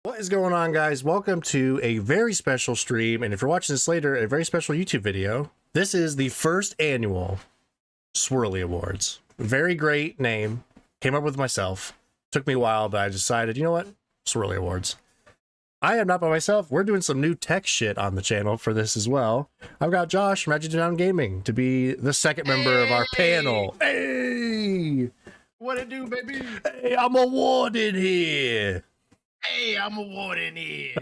What is going on, guys? Welcome to a very special stream, and if you're watching this later, a very special YouTube video. This is the first annual Swirly Awards. Very great name. Came up with myself. Took me a while, but I decided, you know what? Swirly Awards. I am not by myself. We're doing some new tech shit on the channel for this as well. I've got Josh from Untitled Gaming to be the second member of our panel. Hey! What it do, baby? Hey, I'm awarded here. Hey, I'm awarding here.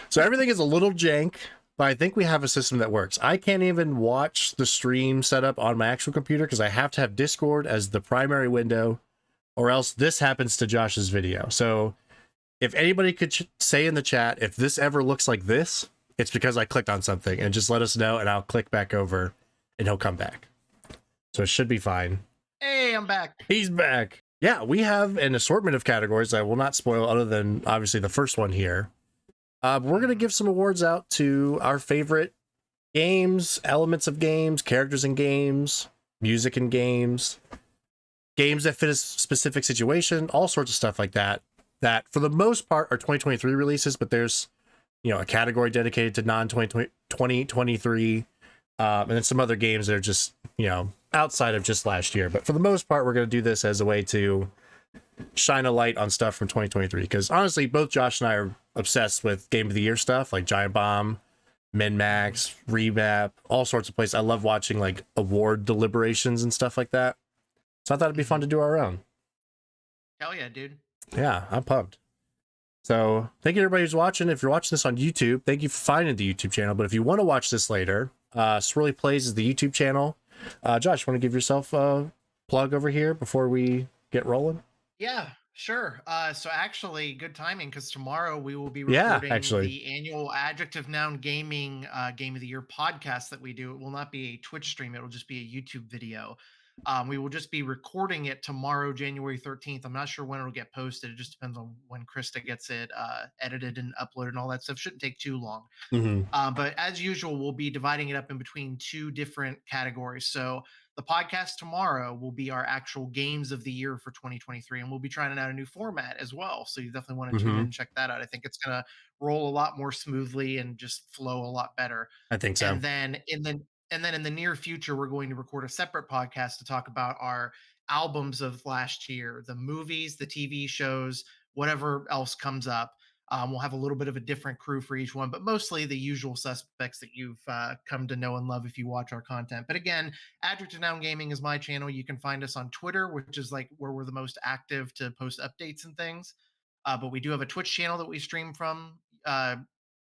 So everything is a little jank, but I think we have a system that works. I can't even watch the stream setup on my actual computer because I have to have Discord as the primary window, or else this happens to Josh's video. So if anybody could say in the chat, if this ever looks like this, it's because I clicked on something, and just let us know and I'll click back over and he'll come back. So it should be fine. Hey, I'm back. He's back. Yeah, we have an assortment of categories I will not spoil other than obviously the first one here. We're going to give some awards out to our favorite games, elements of games, characters in games, music in games, games that fit a specific situation, all sorts of stuff like that, that for the most part are 2023 releases, but there's, you know, a category dedicated to non-2023, and then some other games that are just, you know, outside of just last year. But for the most part, we're going to do this as a way to shine a light on stuff from 2023, because honestly, both Josh and I are obsessed with Game of the Year stuff like Giant Bomb, Min-Max, Remap, all sorts of places. I love watching like award deliberations and stuff like that. So I thought it'd be fun to do our own. Hell yeah, dude. Yeah, I'm pumped. So thank you everybody who's watching. If you're watching this on YouTube, thank you for finding the YouTube channel. But if you want to watch this later, Swirly Plays is the YouTube channel. Josh, want to give yourself a plug over here before we get rolling? Yeah, sure. So actually, good timing, because tomorrow we will be recording the annual Adjective Noun Gaming Game of the Year podcast that we do. It will not be a Twitch stream. It will just be a YouTube video. We will just be recording it tomorrow, January 13th. I'm not sure when it'll get posted. It just depends on when Krista gets it edited and uploaded and all that stuff. Shouldn't take too long. But as usual, we'll be dividing it up in between two different categories. So the podcast tomorrow will be our actual games of the year for 2023, and we'll be trying out a new format as well. So you definitely want to tune in and check that out. I think it's going to roll a lot more smoothly and just flow a lot better. I think so. And then in the near future, we're going to record a separate podcast to talk about our albums of last year, the movies, the TV shows, whatever else comes up. We'll have a little bit of a different crew for each one, but mostly the usual suspects that you've come to know and love if you watch our content. But again, Adjective Noun Gaming is my channel. You can find us on Twitter, which is like where we're the most active to post updates and things. But we do have a Twitch channel that we stream from.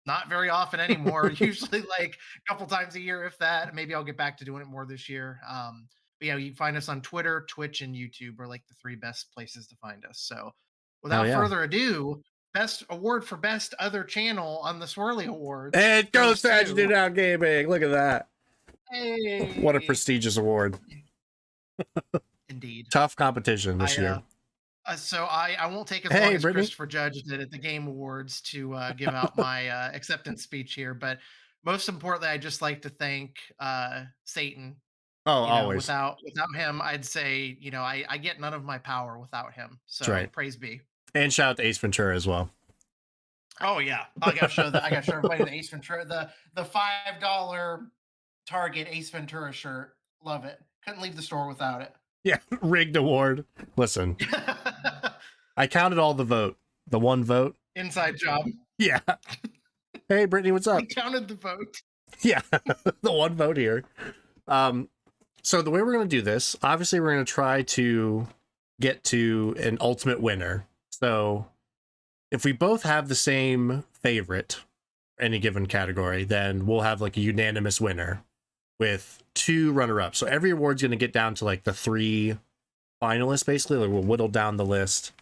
Not very often anymore. Usually like a couple times a year, if that. Maybe I'll get back to doing it more this year. But yeah, you can find us on Twitter, Twitch, and YouTube are like the three best places to find us. So without further ado, best award for best other channel on the Swirly Awards. And it goes to Adjective Noun Gaming. Look at that. Hey. What a prestigious award. Indeed. Tough competition this year. So I won't take as long as Christopher Judge did at the Game Awards to give out my acceptance speech here. But most importantly, I just like to thank Satan. Oh, always. Without him, I'd say, I get none of my power without him. So praise be. And shout out to Ace Ventura as well. Oh yeah, I gotta show that. I gotta show everybody the Ace Ventura, the $5 Target Ace Ventura shirt. Love it. Couldn't leave the store without it. Yeah, rigged award. Listen, I counted all the vote. The one vote. Inside job. Yeah. Hey, Brittany, what's up? I counted the vote. Yeah, the one vote here. So the way we're going to do this, obviously we're going to try to get to an ultimate winner. So if we both have the same favorite, any given category, then we'll have like a unanimous winner with 2 runner-ups. So every award's going to get down to like the 3 finalists, basically. Like we'll whittle down the list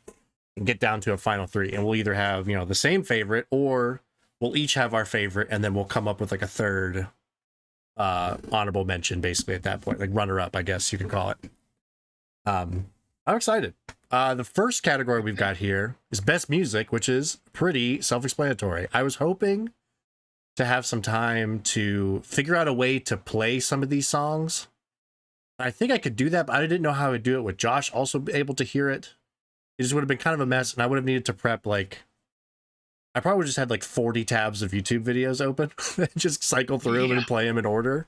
and get down to a final 3. And we'll either have, the same favorite, or we'll each have our favorite, and then we'll come up with like a third honorable mention, basically, at that point. Like runner-up, I guess you could call it. I'm excited. The first category we've got here is Best Music, which is pretty self-explanatory. I was hoping to have some time to figure out a way to play some of these songs. I think I could do that, but I didn't know how I would do it with Josh also able to hear it. It just would have been kind of a mess, and I would have needed to prep like I probably just had like 40 tabs of YouTube videos open and just cycle through them Yeah. and play them in order.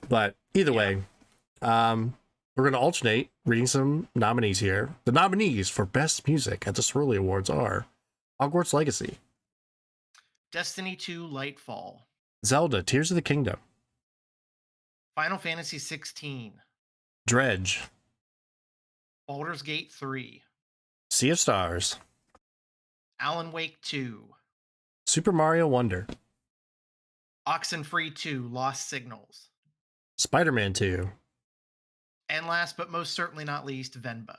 But either way, we're going to alternate reading some nominees here. The nominees for Best Music at the Swirly Awards are Hogwarts Legacy, Destiny 2 Lightfall, Zelda Tears of the Kingdom, Final Fantasy 16, Dredge, Baldur's Gate 3, Sea of Stars, Alan Wake 2, Super Mario Wonder, Oxenfree 2 Lost Signals, Spider-Man 2. and last but most certainly not least, Venba.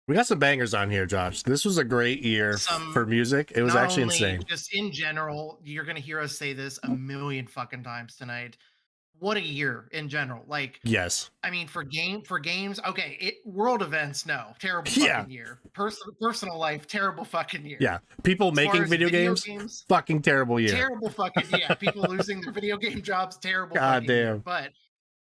We got some bangers on here, Josh. This was a great year for music. It was Not actually only insane. Just in general, you're going to hear us say this a million fucking times tonight. What a year in general. Like, Yes. I mean, for games, okay, world events, no, terrible Yeah. fucking year. Personal life, terrible fucking year. Yeah. People As far making as video games, fucking terrible year. terrible fucking yeah. People losing their video game jobs, terrible God fucking year. damn. But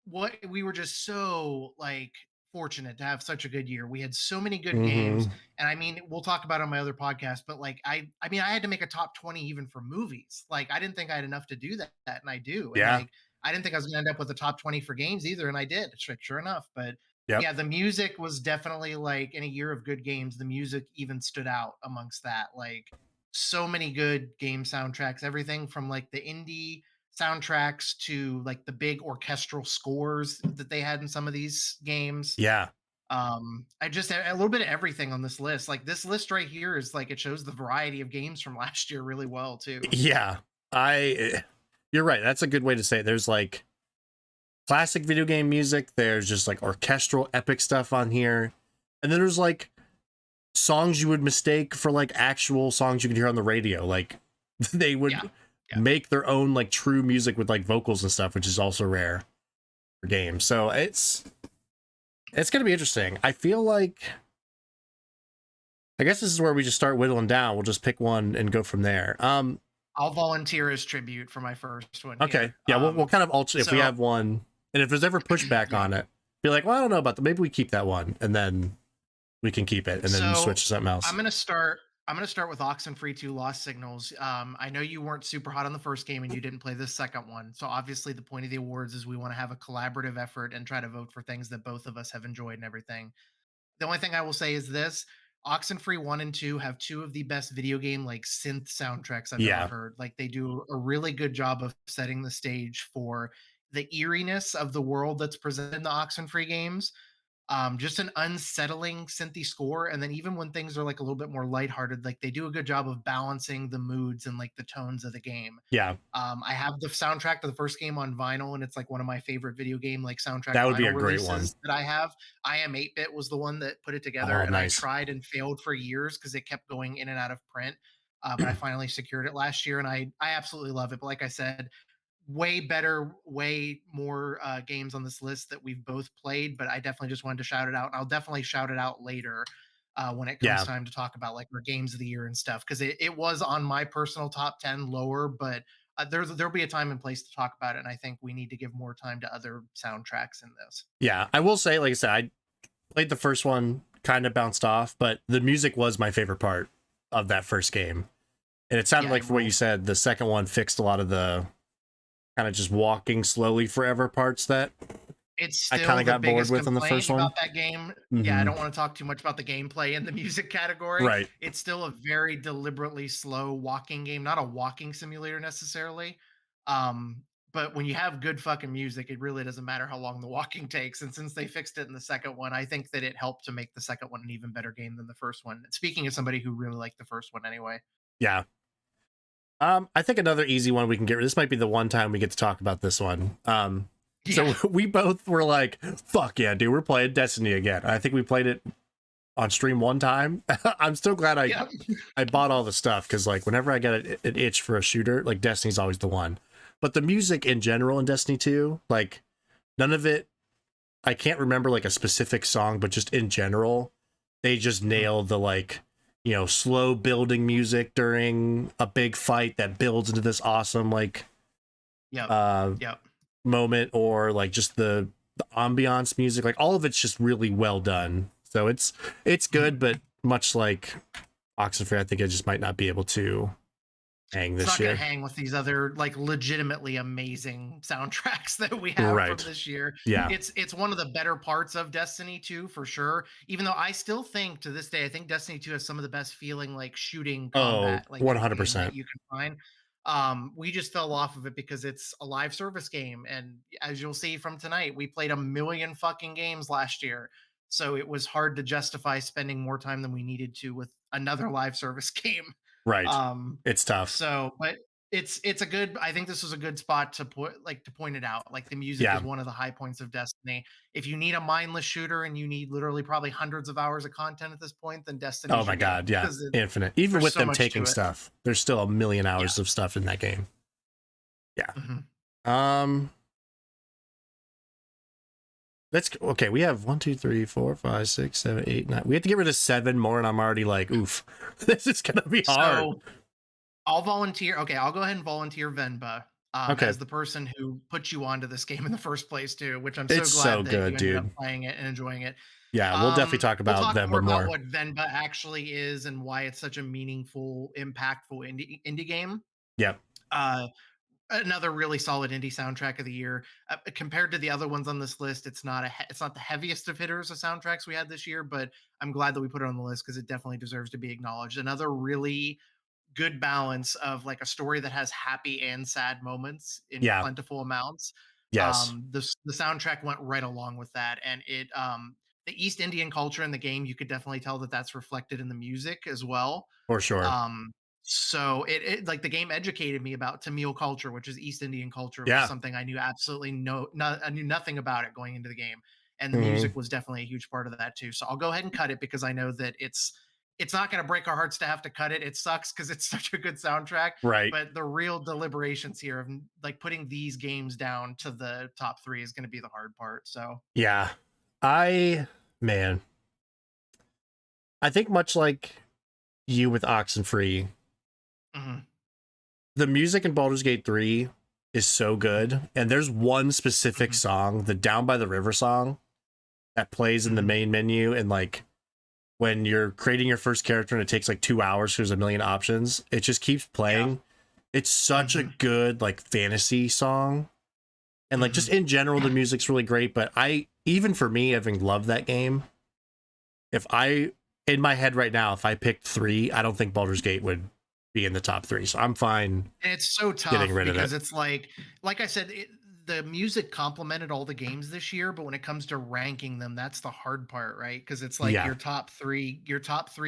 what we were just so like fortunate to have such a good year. We had so many good games, and I mean, we'll talk about it on my other podcast. But like, I mean, I had to make a top 20 even for movies. Like, I didn't think I had enough to do that, and I do. And Yeah. like, I didn't think I was going to end up with a top 20 for games either, and I did. Sure enough. But Yep. yeah, the music was definitely like in a year of good games. The music even stood out amongst that. Like, so many good game soundtracks. Everything from like the indie soundtracks to like the big orchestral scores that they had in some of these games. Yeah. I just a little bit of everything on this list. Like, this list right here is like, it shows the variety of games from last year really well too. Yeah. You're right. That's a good way to say it. There's like classic video game music. There's just like orchestral epic stuff on here. And then there's like songs you would mistake for like actual songs you could hear on the radio. Like they would make their own like true music with like vocals and stuff, which is also rare for games. So it's going to be interesting. I feel like, I guess this is where we just start whittling down. We'll just pick one and go from there. I'll volunteer as tribute for my first one. Okay. Here. Yeah. We'll kind of alternate if we have one, and if there's ever pushback on it, be like, well, I don't know about that. Maybe we keep that one, and then we can keep it, and then switch to something else. I'm gonna start with Oxenfree 2 Lost Signals. I know you weren't super hot on the first game and you didn't play this second one. So obviously the point of the awards is we want to have a collaborative effort and try to vote for things that both of us have enjoyed and everything. The only thing I will say is this: Oxenfree 1 and 2 have two of the best video game like synth soundtracks I've ever heard. Like, they do a really good job of setting the stage for the eeriness of the world that's presented in the Oxenfree games. Just an unsettling synthy score, and then even when things are like a little bit more lighthearted, like they do a good job of balancing the moods and like the tones of the game. Yeah. I have the soundtrack to the first game on vinyl, and it's like one of my favorite video game like soundtrack. That would be a great one that I have. I Am 8-Bit was the one that put it together, and nice. I tried and failed for years because it kept going in and out of print. But I finally secured it last year, and I absolutely love it. But like I said, way better, way more games on this list that we've both played, but I definitely just wanted to shout it out, and I'll definitely shout it out later when it comes time to talk about like our games of the year and stuff, because it was on my personal top 10 lower, but there'll be a time and place to talk about it, and I think we need to give more time to other soundtracks in this. Yeah, I will say, like I said, I played the first one, kind of bounced off, but the music was my favorite part of that first game, and it sounded like, for what you said, the second one fixed a lot of the kind of just walking slowly forever parts that it's still I kind of got bored with on the first one. About that game. Yeah, I don't want to talk too much about the gameplay in the music category. Right. It's still a very deliberately slow walking game, not a walking simulator necessarily. But when you have good fucking music, it really doesn't matter how long the walking takes. And since they fixed it in the second one, I think that it helped to make the second one an even better game than the first one. Speaking of somebody who really liked the first one anyway. Yeah. I think another easy one we can get. This might be the one time we get to talk about this one. So we both were like, "Fuck yeah, dude, we're playing Destiny again." I think we played it on stream one time. I'm still glad I bought all the stuff, because like whenever I get an itch for a shooter, like Destiny's always the one. But the music in general in Destiny 2, like none of it, I can't remember like a specific song, but just in general, they just nailed the like, you know, slow building music during a big fight that builds into this awesome like moment, or like just the ambiance music, like all of it's just really well done. So it's good, but much like Oxenfree, I think it just might not be able to hang It's this not going to year. hang with these other like legitimately amazing soundtracks that we have from Right. this year. Yeah. It's one of the better parts of Destiny 2 for sure. Even though I still think to this day, I think Destiny 2 has some of the best feeling like shooting Oh, combat like in a game that 100%. you can find. We just fell off of it because it's a live service game, and as you'll see from tonight, we played a million fucking games last year. So it was hard to justify spending more time than we needed to with another live service game. Right. Um, It's tough. so, but it's a good. I think this was a good spot to point it out. Like the music Yeah. is one of the high points of Destiny. If you need a mindless shooter and you need literally probably hundreds of hours of content at this point, then Oh Destiny's my your game God. Yeah. because Infinite. Even there's with so them much taking to it. stuff, there's still a million Yeah. hours of stuff in that game. Yeah. Mhm. Um, okay. We have 1, 2, 3, 4, 5, 6, 7, 8, 9. We have to get rid of 7 more, and I'm already like, oof, this is gonna be hard. So I'll volunteer. Okay, I'll go ahead and volunteer Venba Okay. as the person who put you onto this game in the first place too, which I'm so It's so glad that good, you ended up dude. playing it and enjoying it. Yeah, we'll definitely talk We'll about talk them, more but about more. what Venba actually is and why it's such a meaningful, impactful indie game. Yep. Uh, Another really solid indie soundtrack of the year. Compared to the other ones on this list, it's not the heaviest of hitters of soundtracks we had this year, but I'm glad that we put it on the list because it definitely deserves to be acknowledged. Another really good balance of like a story that has happy and sad moments in Yeah. plentiful amounts. Yes. The soundtrack went right along with that, and the East Indian culture in the game, you could definitely tell that that's reflected in the music as well. For sure. Um, so it like the game educated me about Tamil culture, which is East Indian culture, which is Yeah. something I knew absolutely I knew nothing about it going into the game. And the Hmm. music was definitely a huge part of that too. So I'll go ahead and cut it because I know that it's not going to break our hearts to have to cut it. It sucks because it's such a good soundtrack. Right. But the real deliberations here of like putting these games down to the top three is going to be the hard part. So Yeah. Man, I think much like you with Oxenfree, mhm, the music in Baldur's Gate 3 is so good. And there's one specific mhm, song, the Down by the River song, that plays in the mhm, main menu. And like when you're creating your first character and it takes like 2 hours, there's a million options. It just keeps yeah, playing. It's such a mhm, good like fantasy song. And like just mhm. in general, the music's really great. But even for me, having loved that game, if I, in my head right now, if I picked 3, I don't think Baldur's Gate would be in the top 3. So I'm fine And it's so getting tough rid of it. because it's like I said, the music complemented all the games this year, but when it comes to ranking them, that's the hard part, right? Because it's like Yeah. your top three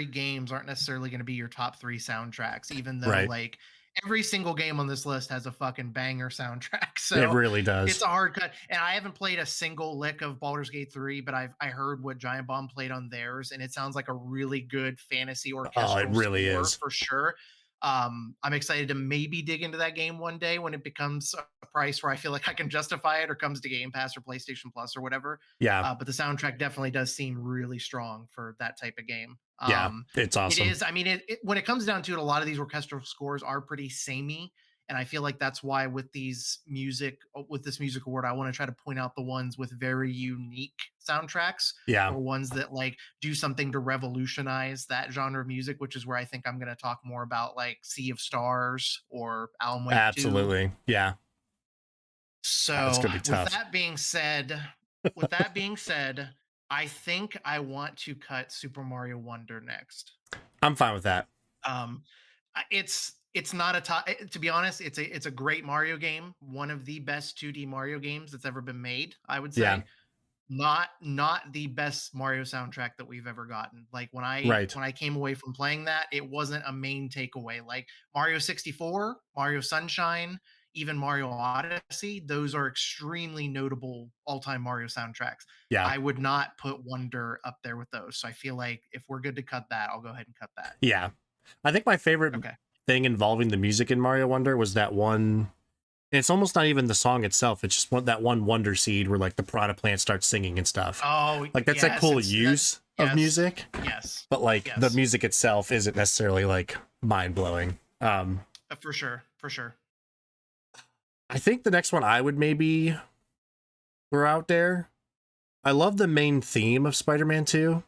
games aren't necessarily going to be your top three soundtracks, even though Right. like every single game on this list has a fucking banger soundtrack. It So really it's does. a hard cut. And I haven't played a single lick of Baldur's Gate 3, but I heard what Giant Bomb played on theirs, and it sounds like a really good fantasy Oh, it orchestral really score is. for sure. I'm excited to maybe dig into that game one day when it becomes a price where I feel like I can justify it or comes to Game Pass or PlayStation Plus or whatever. Yeah. But the soundtrack definitely does seem really strong for that type of game. Yeah. It's It awesome. is. I mean, when it comes down to it, a lot of these orchestral scores are pretty samey, and I feel like that's why with this music award, I want to try to point out the ones with very unique soundtracks Yeah. or ones that like do something to revolutionize that genre of music, which is where I think I'm going to talk more about like Sea of Stars or Alan Wake 2. Absolutely. Yeah. It's So, going to be tough. with that being said, I think I want to cut Super Mario Wonder next. I'm fine with that. Um it's not a top to be honest, it's a great Mario game, one of the best 2D Mario games that's ever been made, I would Yeah. say. Not the best Mario soundtrack that we've ever gotten. Like Right. when I came away from playing that, it wasn't a main takeaway. Like Mario 64, Mario Sunshine, even Mario Odyssey, those are extremely notable all-time Mario soundtracks. Yeah. I would not put Wonder up there with those. So I feel like if we're good to cut that, I'll go ahead and cut that. Yeah. I think my favorite Okay. thing involving the music in Mario Wonder was that one. It's almost not even the song itself. It's just that one Wonder Seed where like the Piranha Plant starts singing and stuff. Oh, Like that's a yes, cool it's that use of yes. music, Yes. but like the Yes. music itself isn't necessarily like mind blowing. For sure. For sure. I think the next one I would maybe throw out there. I love the main theme of Spider-Man 2,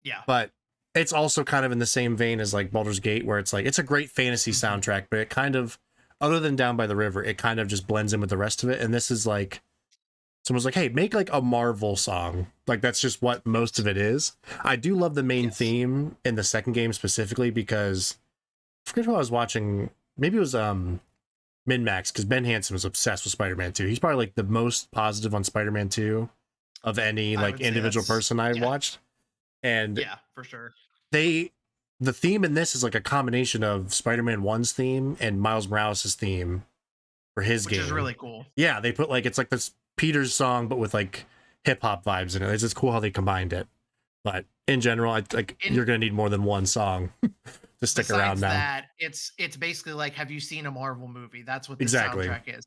Yeah. but it's also kind of in the same vein as like Baldur's Gate, where it's like it's a great fantasy Mhm. soundtrack, but it kind of, other than Down by the River, it kind of just blends in with the rest of it. And this is like someone's like, hey, make like a Marvel song. Like that's just what most of it is. I do love the main Yes. theme in the second game specifically because I forget who I was watching. Maybe it was Min-Max, because Ben Hansen was obsessed with Spider-Man 2. He's probably like the most positive on Spider-Man 2 of any I like would say individual that's person I yeah, watched. And yeah, for sure. they the theme in this is like a combination of Spider-Man 1's theme and Miles Morales' theme for his Which is game. really cool. Yeah, they put like it's like this Peter's song but with like hip hop vibes in it. It's just cool how they combined it. But in general, I like And you're gonna need more than one song to stick around besides now. that, it's basically like, have you seen a Marvel movie? That's what this Exactly. soundtrack is.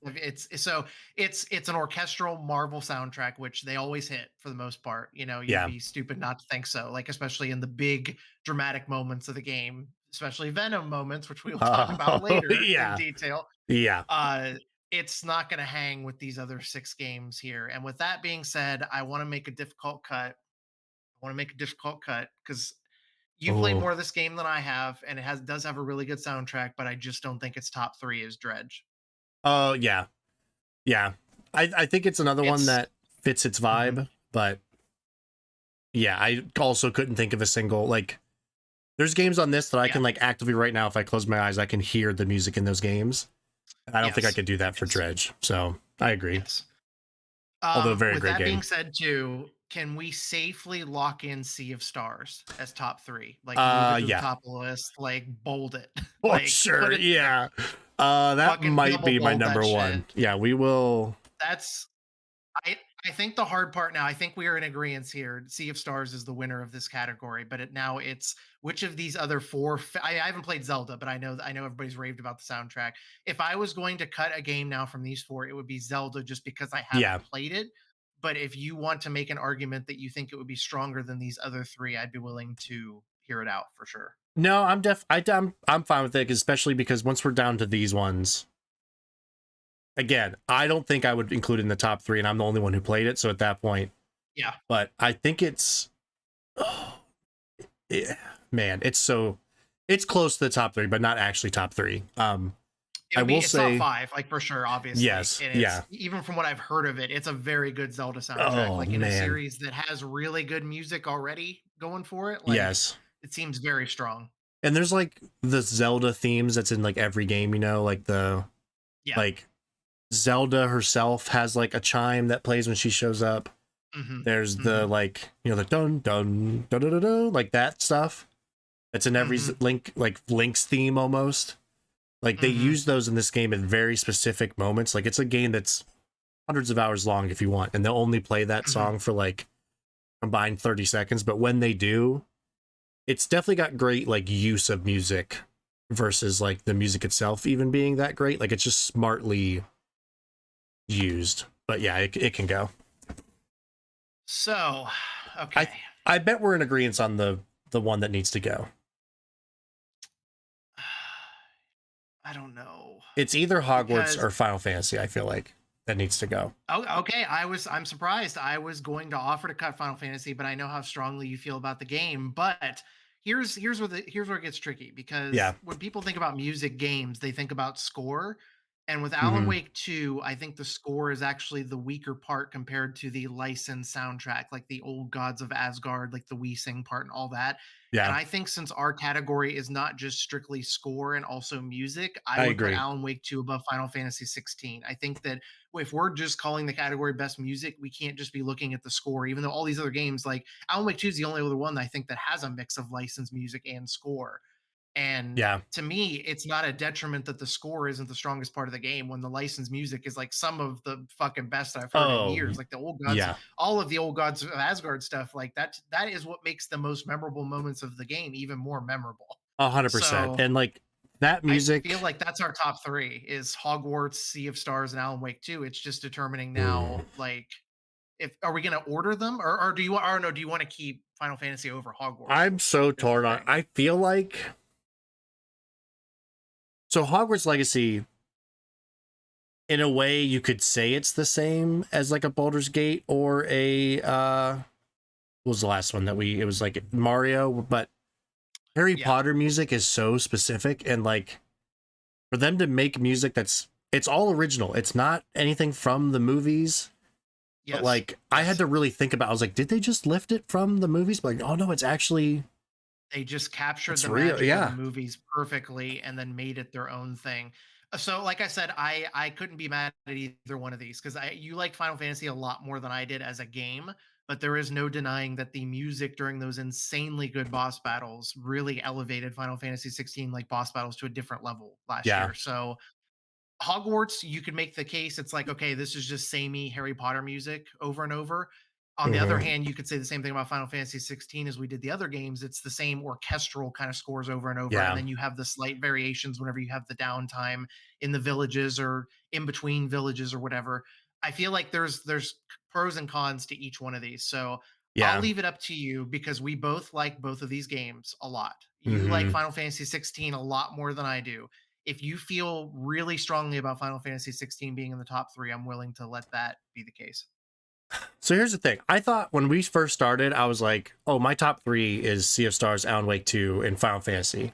It's an orchestral Marvel soundtrack, which they always hit for the most part. You know, you'd Yeah. be stupid not to think so. Like especially in the big dramatic moments of the game, especially Venom moments, which we will talk about later in Yeah. detail. Yeah. Uh, it's not going to hang with these other six games here. And with that being said, I want to make a difficult cut. I want to make a difficult cut because you played Oh. more of this game than I have, and it does have a really good soundtrack, but I just don't think its top 3 is Dredge. Oh yeah. Yeah. I think it's another one It's that fits its mhm, vibe, but yeah, I also couldn't think of a single like there's games on this that I yeah, can like actively right now if I close my eyes I can hear the music in those games. And I don't think I yes, could do that for yes, Dredge. So, I agree. yes. Although very With great that being game. said too, can we safely lock in Sea of Stars as top 3? Like, move it to the Yeah. top of the list, like, bold it, For like, put sure. it there, Yeah. That fucking might double be my bold that number shit. one. Yeah, we will. That's I think the hard part now, I think we are in agreement here. Sea of Stars is the winner of this category, but now it's which of these other four. I haven't played Zelda, but I know everybody's raved about the soundtrack. If I was going to cut a game now from these four, it would be Zelda, just because I haven't Yeah. played it. But if you want to make an argument that you think it would be stronger than these other three, I'd be willing to hear it out for sure. No, I'm fine with it, especially because once we're down to these ones, again, I don't think I would include it in the top 3 and I'm the only one who played it, so at that point, Yeah, but I think it's oh, yeah, man, it's close to the top 3 but not actually top 3. it I would be will it's top say five, like for sure, obviously. yes. And it's Yeah. even from what I've heard of it, it's a very good Zelda soundtrack. Oh Like in a man. series that has really good music already going for it, like Yes. it seems very strong. And there's like the Zelda themes that's in like every game, like the Yeah. like Zelda herself has like a chime that plays when she shows up. Hmm. There's the Hmm. like, the dun dun dun dun dun, dun like that stuff. That's in every Hmm. Link's theme almost. Like they Hmm. use those in this game in very specific moments. Like it's a game that's hundreds of hours long if you want, and they'll only play that Hmm. song for like combined 30 seconds. But when they do, it's definitely got great like use of music versus like the music itself even being that great. Like it's just smartly used. But yeah, it can go. So, I okay. I bet we're in agreement on the one that needs to go. I don't know It's either Hogwarts because or Final Fantasy, I feel like that needs to go. oh, okay. I'm surprised. I was going to offer to cut Final Fantasy, but I know how strongly you feel about the game. But here's where it gets tricky Yeah. because when people think about music games, they think about score. And with Alan Hmm. Wake 2, I think the score is actually the weaker part compared to the licensed soundtrack, like the old Gods of Asgard, like the We Sing part and all that. And Yeah, I think since our category is not just strictly score and also music, I I would put agree. Alan Wake 2 above Final Fantasy 16. I think that if we're just calling the category best music, we can't just be looking at the score, even though all these other games, like Alan Wake 2 is the only other one that I think that has a mix of licensed music and score. And Yeah. to me, it's not a detriment that the score isn't the strongest part of the game when the licensed music is like some of the fucking best I've heard in Oh, years. Like the old gods, yeah. all of the old gods of Asgard stuff, like that is what makes the most memorable moments of the game even more memorable. 100%. So And like that I feel music. like that's our top 3 is Hogwarts, Sea of Stars, and Alan Wake 2. It's just determining Ooh. now, like, if are we gonna order them or do you want or no, do you want to keep Final Fantasy over Hogwarts I'm so is the torn on. thing. I feel like so Hogwarts Legacy, in a way, you could say it's the same as like a Baldur's Gate or a what was the last one that it was like Mario, but Harry Yeah. Potter music is so specific, and like for them to make music it's all original. It's not anything from the movies. But Yes. like I had Yes. to really think about I was like, did they just lift it from the movies? But like, oh no, They just captured it's the real. magic of the Yeah. movies perfectly and then made it their own thing. So, like I said, I couldn't be mad at either one of these because I you liked Final Fantasy a lot more than I did as a game, but there is no denying that the music during those insanely good boss battles really elevated Final Fantasy 16 like boss battles to a different level last Yeah. year. So Hogwarts, you could make the case it's like, okay, this is just samey Harry Potter music over and over. On the other Hmm. hand, you could say the same thing about Final Fantasy 16 as we did the other games. It's the same orchestral kind of scores over and over. And Yeah. then you have the slight variations whenever you have the downtime in the villages or in between villages or whatever. I feel like there's pros and cons to each one of these. So I'll Yeah. leave it up to you because we both like both of these games a lot. You like Hmm. Final Fantasy 16 a lot more than I do. If you feel really strongly about Final Fantasy 16 being in the top 3, I'm willing to let that be the case. So here's the thing. I thought when we first started, I was like, oh, my top three is Sea of Stars, Alan Wake 2, and Final Fantasy.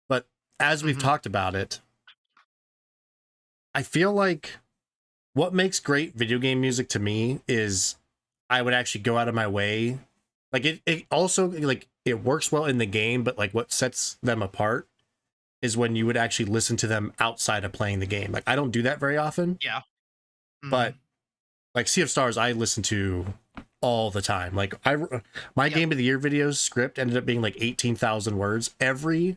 But as we've Mhm. talked about it, I feel like what makes great video game music to me is I would actually go out of my way. Like it also like it works well in the game, but like what sets them apart is when you would actually listen to them outside of playing the game. Like I don't do that very often, Yeah. but Mhm. like Sea of Stars, I listen to all the time. Like my Yep. game of the year videos script ended up being like 18,000 words. Every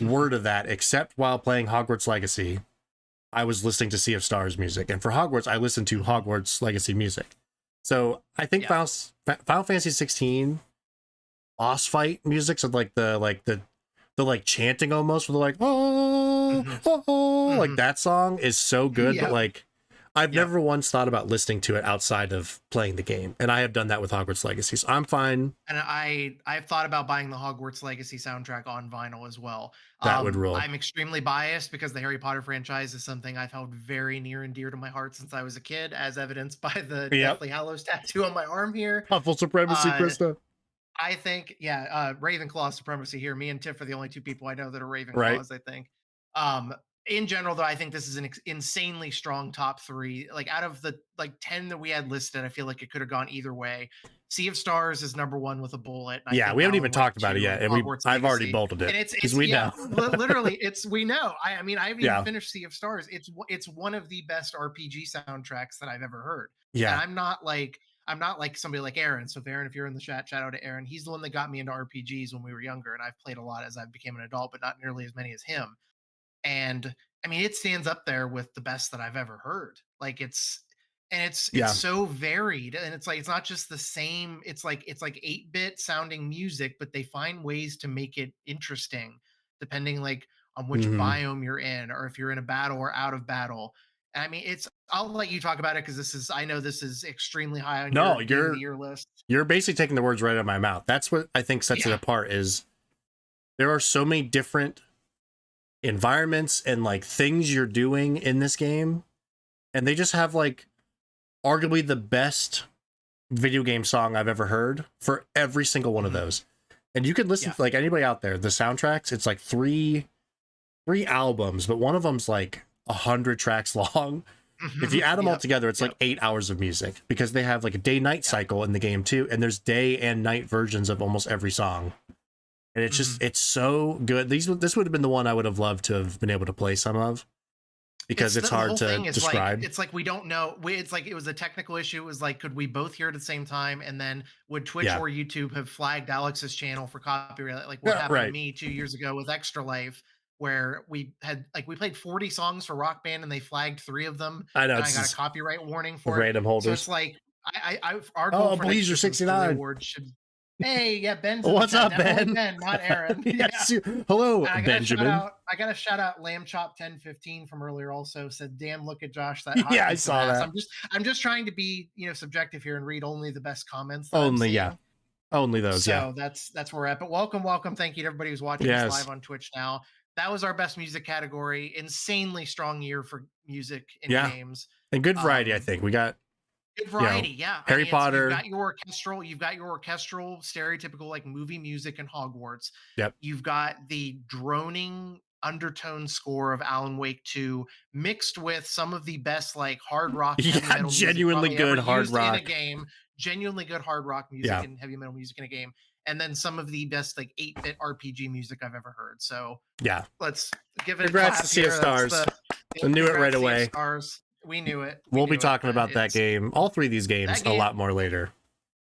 word of that, except while playing Hogwarts Legacy, I was listening to Sea of Stars music. And for Hogwarts, I listened to Mhm. Hogwarts Legacy music. So I think Yeah. Final Fantasy 16 boss fight music, so like the like chanting almost, with like oh, Mhm. oh, oh, like Mhm. that song is so good. But Yep. like I've Yep. never once thought about listening to it outside of playing the game, and I have done that with Hogwarts Legacy. So I'm fine. And I've thought about buying the Hogwarts Legacy soundtrack on vinyl as well. That would rule. I'm extremely biased because the Harry Potter franchise is something I've held very near and dear to my heart since I was a kid, as evidenced by the Yep. Deathly Hallows tattoo on my arm here. Puffle supremacy, Uh, Krista. I think, yeah, Ravenclaw supremacy here. Me and Tiff are the only two people I know that are Right. Ravenclaws, I think. Um, in general, though, I think this is an insanely strong top 3. Like out of the like 10 that we had listed, I feel like it could have gone either way. Sea of Stars is number 1 with a bullet, and I Yeah, think we haven't even Alan Wake talked about it 2 yet, and and Hogwarts I've already Legacy. bolted it And it's because it's we yeah, know. literally, it's we know. I mean, I haven't even Yeah. finished Sea of Stars. It's one of the best RPG soundtracks that I've ever heard. And Yeah. I'm not like somebody like Aaron. So, if Aaron, if you're in the chat, shout out to Aaron. He's the one that got me into RPGs when we were younger, and I've played a lot as I became an adult, but not nearly as many as him. And I mean, it stands up there with the best that I've ever heard. Like it's Yeah. so varied, and it's like it's not just the same. It's like 8-bit sounding music, but they find ways to make it interesting, depending like on which Hmm. biome you're in, or if you're in a battle or out of battle. I mean, it's. I'll let you talk about it because this is. I know this is extremely high on your No, game of the year list. you're basically taking the words right out of my mouth. That's what I think sets it Yeah. apart is there are so many different environments and like things you're doing in this game, and they just have like arguably the best video game song I've ever heard for every single one of Mhm. those. And you could listen Yeah. to like anybody out there, the soundtracks, it's like three albums, but one of them's like 100 tracks long. If you add them all Yep. together, it's like Yep. 8 hours of music because they have like a day night Yeah. cycle in the game too, and there's day and night versions of almost every song. And it's Mhm. just it's so good. This would have been the one I would have loved to have been able to play some of because It's it's the hard whole to thing is like describe. it's like we don't know. It's like it was a technical issue. It was like, could we both hear it at the same time? And then would Twitch Yeah. or YouTube have flagged Alex's channel for copyright? Like what Yeah, happened to right. me 2 years ago with Extra Life, where we played 40 songs for Rock Band and they flagged 3 of them, I know and I it's got a just copyright warning for it. random So it's holders. like our goal Oh, for next Blazer year for the Swirly 69. Awards should. Hey, yeah, Ben's in the What's chat. up, Definitely Ben? Ben, not Aaron. Yeah. Yes. Hello, And Benjamin. I gotta shout out Lamb Chop 1015 from earlier also said, damn, look at Josh, that hot Yeah, I piece of saw ass. that. I'm just trying to be, subjective here and read only the best comments that I'm Only, yeah. seeing. Only those, yeah. So that's where we're at. But welcome. Thank you to everybody who's watching us Yes. live on Twitch now. That was our best music category. Insanely strong year for music in Yeah. games. And good variety, I Um, think. We got Good you know, variety, yeah. I Harry mean, it's Potter. you've got your orchestral, stereotypical like movie music in Hogwarts. Yep. You've got the droning undertone score of Alan Wake 2 mixed with some of the best like hard rock and heavy Yeah, metal music genuinely probably ever good hard used in a rock. game. Genuinely good hard rock music Yeah. and heavy metal music in a game. And then some of the best like 8-bit RPG music I've ever heard. So Yeah. let's give it a Congrats to clap Sea of here. That's Stars. the I knew it right congrats, Sea of away. Stars. We knew it. We We'll be knew it, talking but about that it's game, all three of these games, that a game lot more later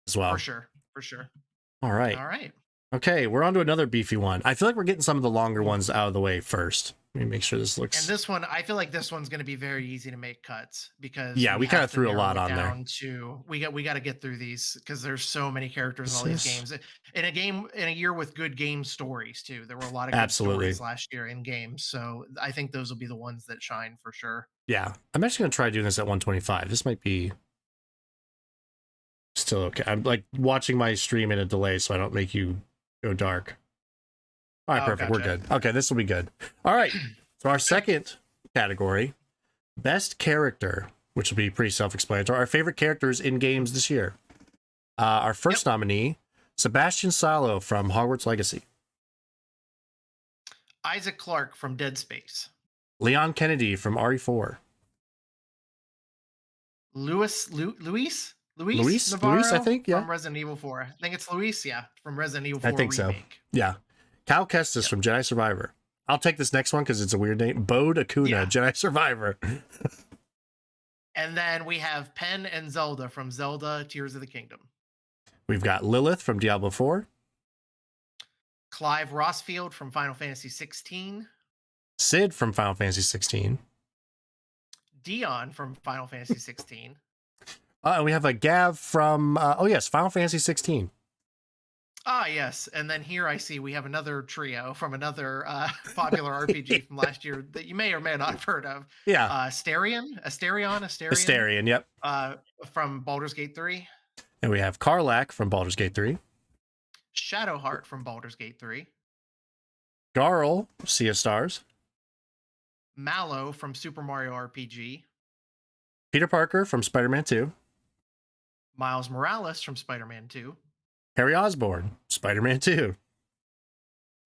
as for well. sure. For sure. All right. All right. Okay, we're on to another beefy one. I feel like we're getting some of the longer Ooh. ones out of the way first. Let me make sure this looks. And this one, I feel like this one's going to be very easy to make cuts because Yeah, we kind have of to threw a narrow lot it on there. down to we got to get through these because there's so many characters in all This these is- games. In a year with good game stories too. There were a lot of good Absolutely. stories last year in games, so I think those will be the ones that shine for sure. Yeah, I'm actually gonna try doing this at 125. This might be still okay. I'm like watching my stream in a delay so I don't make you go dark. All right, Oh, perfect. We're gotcha. good. Okay, this will be good. All right. So our second category, best character, which will be pretty self-explanatory. Our favorite characters in games this year. Our first nominee, Sebastian Salo from Hogwarts Legacy. Isaac Clarke from Dead Space. Leon Kennedy from RE4. Luis Luis, Navarro I think, yeah. from Resident Evil 4. I think it's Luis, yeah, from Resident Evil 4 I think so. Remake. Yeah. Cal Kestis from Jedi Survivor. I'll take this next one because it's a weird name. Bode Acuna, Yeah. Jedi Survivor. And then we have Penn and Zelda from Zelda Tears of the Kingdom. We've got Lilith from Diablo 4. Clive Rossfield from Final Fantasy 16. Sid from Final Fantasy 16. Dion from Final Fantasy 16. And we have a Gav from, Final Fantasy 16. Ah, yes. And then here I see we have another trio from another popular RPG from last year that you may or may not have heard of. Yeah. Asterion, yep. from Baldur's Gate 3. And we have Karlak from Baldur's Gate 3. Shadowheart from Baldur's Gate 3. Garl, Sea of Stars. Mallow from Super Mario RPG. Peter Parker from Spider-Man 2. Miles Morales from Spider-Man 2. Harry Osborn, Spider-Man 2.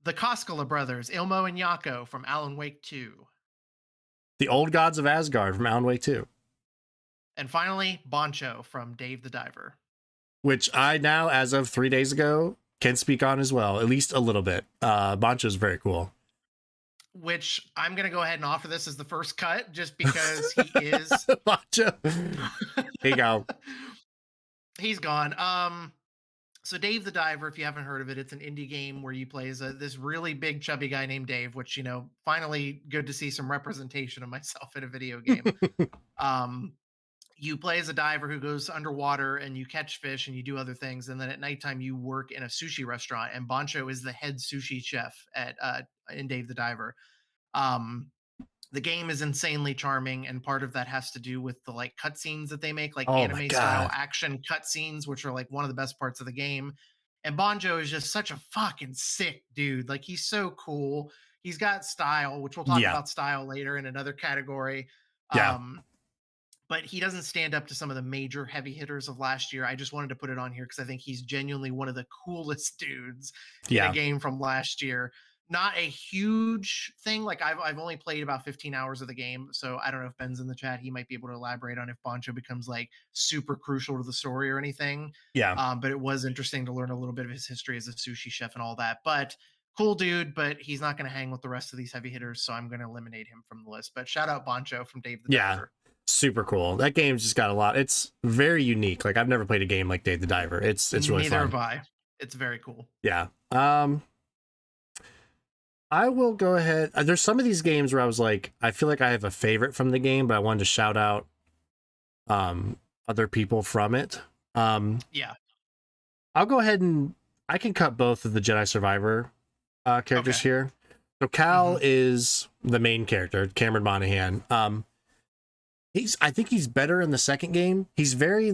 The Koskela brothers, Ilmo and Yako from Alan Wake 2. The Old Gods of Asgard from Alan Wake 2. And finally, Boncho from Dave the Diver. Which I now, as of 3 days ago, can speak on as well, at least a little bit. Boncho's very cool. Which I'm going to go ahead and offer this as the first cut just because he is. Boncho. Here you go. He's gone. So Dave the Diver, if you haven't heard of it, it's an indie game where you play as this really big chubby guy named Dave, which, finally good to see some representation of myself in a video game. You play as a diver who goes underwater and you catch fish and you do other things. And then at nighttime you work in a sushi restaurant, and Boncho is the head sushi chef in Dave the Diver. The game is insanely charming, and part of that has to do with the like cutscenes that they make, like anime style action cutscenes, which are like one of the best parts of the game. And Bonjo is just such a fucking sick dude. Like, he's so cool. He's got style, which we'll talk about style later in another category. Yeah. But he doesn't stand up to some of the major heavy hitters of last year. I just wanted to put it on here because I think he's genuinely one of the coolest dudes in a game from last year. Not a huge thing. Like, I've only played about 15 hours of the game, so I don't know if Ben's in the chat. He might be able to elaborate on if Boncho becomes like super crucial to the story or anything. Yeah. But it was interesting to learn a little bit of his history as a sushi chef and all that. But cool dude, but he's not going to hang with the rest of these heavy hitters, so I'm going to eliminate him from the list. But shout out Boncho from Dave the Diver. Super cool. That game's just got a lot. It's very unique. Like, I've never played a game like Dave the Diver. It's really Neither fun. have I. It's very cool. Yeah. I will go ahead. There's some of these games where I was like, I feel like I have a favorite from the game, but I wanted to shout out other people from it. Yeah. I'll go ahead and I can cut both of the Jedi Survivor characters here. So Cal is the main character, Cameron Monaghan. I think he's better in the second game. He's very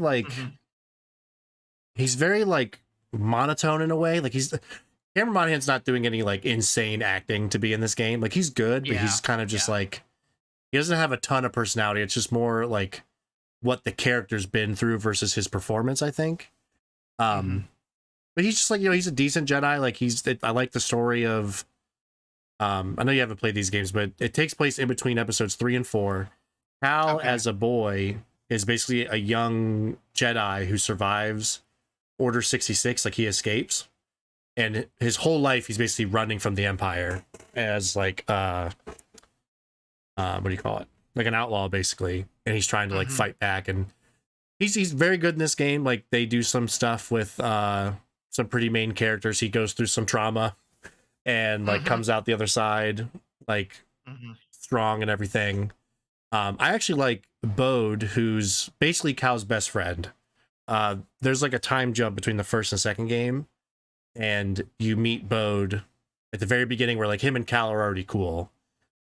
monotone in a way. Like, Cameron Monaghan's not doing any like insane acting to be in this game. Like, he's good, but he's kind of just like, he doesn't have a ton of personality. It's just more like what the character's been through versus his performance, I think. Hmm. But he's just like, he's a decent Jedi. Like I like the story of, I know you haven't played these games, but it takes place in between episodes 3 and 4. Cal, Okay. as a boy, is basically a young Jedi who survives Order 66. Like, he escapes, and his whole life he's basically running from the Empire as like what do you call it? Like an outlaw, basically, and he's trying to like Hmm. fight back. And he's very good in this game. Like, they do some stuff with some pretty main characters. He goes through some trauma and like Hmm. comes out the other side like Hmm. strong and everything. I actually like Bode, who's basically Cal's best friend. There's like a time jump between the first and second game, and you meet Bode at the very beginning where like him and Cal are already cool.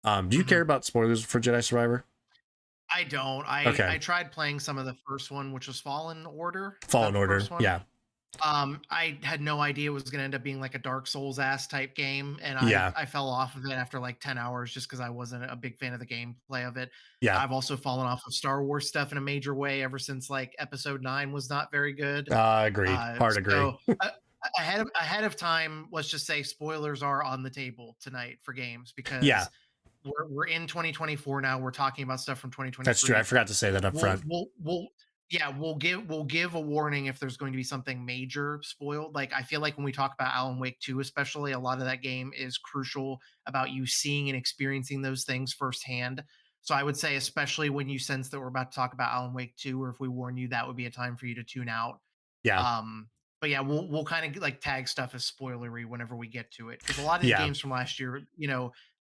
Do you Hmm. care about spoilers for Jedi Survivor? I don't. I Okay. tried playing some of the first one, which was Fallen Order. Is that Fallen the Order. first one? Yeah. I had no idea it was gonna end up being like a Dark Souls ass type game, and I Yeah. I fell off of it after like 10 hours just because I wasn't a big fan of the gameplay of it. Yeah. I've also fallen off of Star Wars stuff in a major way ever since like Episode 9 was not very good. Agreed. Hard agree. So ahead of time, let's just say spoilers are on the table tonight for games Yeah, because we're in 2024 now. We're talking about stuff from that's true. I 2023. forgot to say that up we'll front. we'll we'll yeah, we'll give a warning if there's going to be something major spoiled. Like, I feel like when we talk about Alan Wake 2, especially, a lot of that game is crucial about you seeing and experiencing those things firsthand. So I would say, especially when you sense that we're about to talk about Alan Wake 2, or if we warn you, that would be a time for you to tune out. Yeah. um but yeah, we'll kind of like tag stuff as spoilery whenever we get to it, because a lot of these Yeah. games from last year,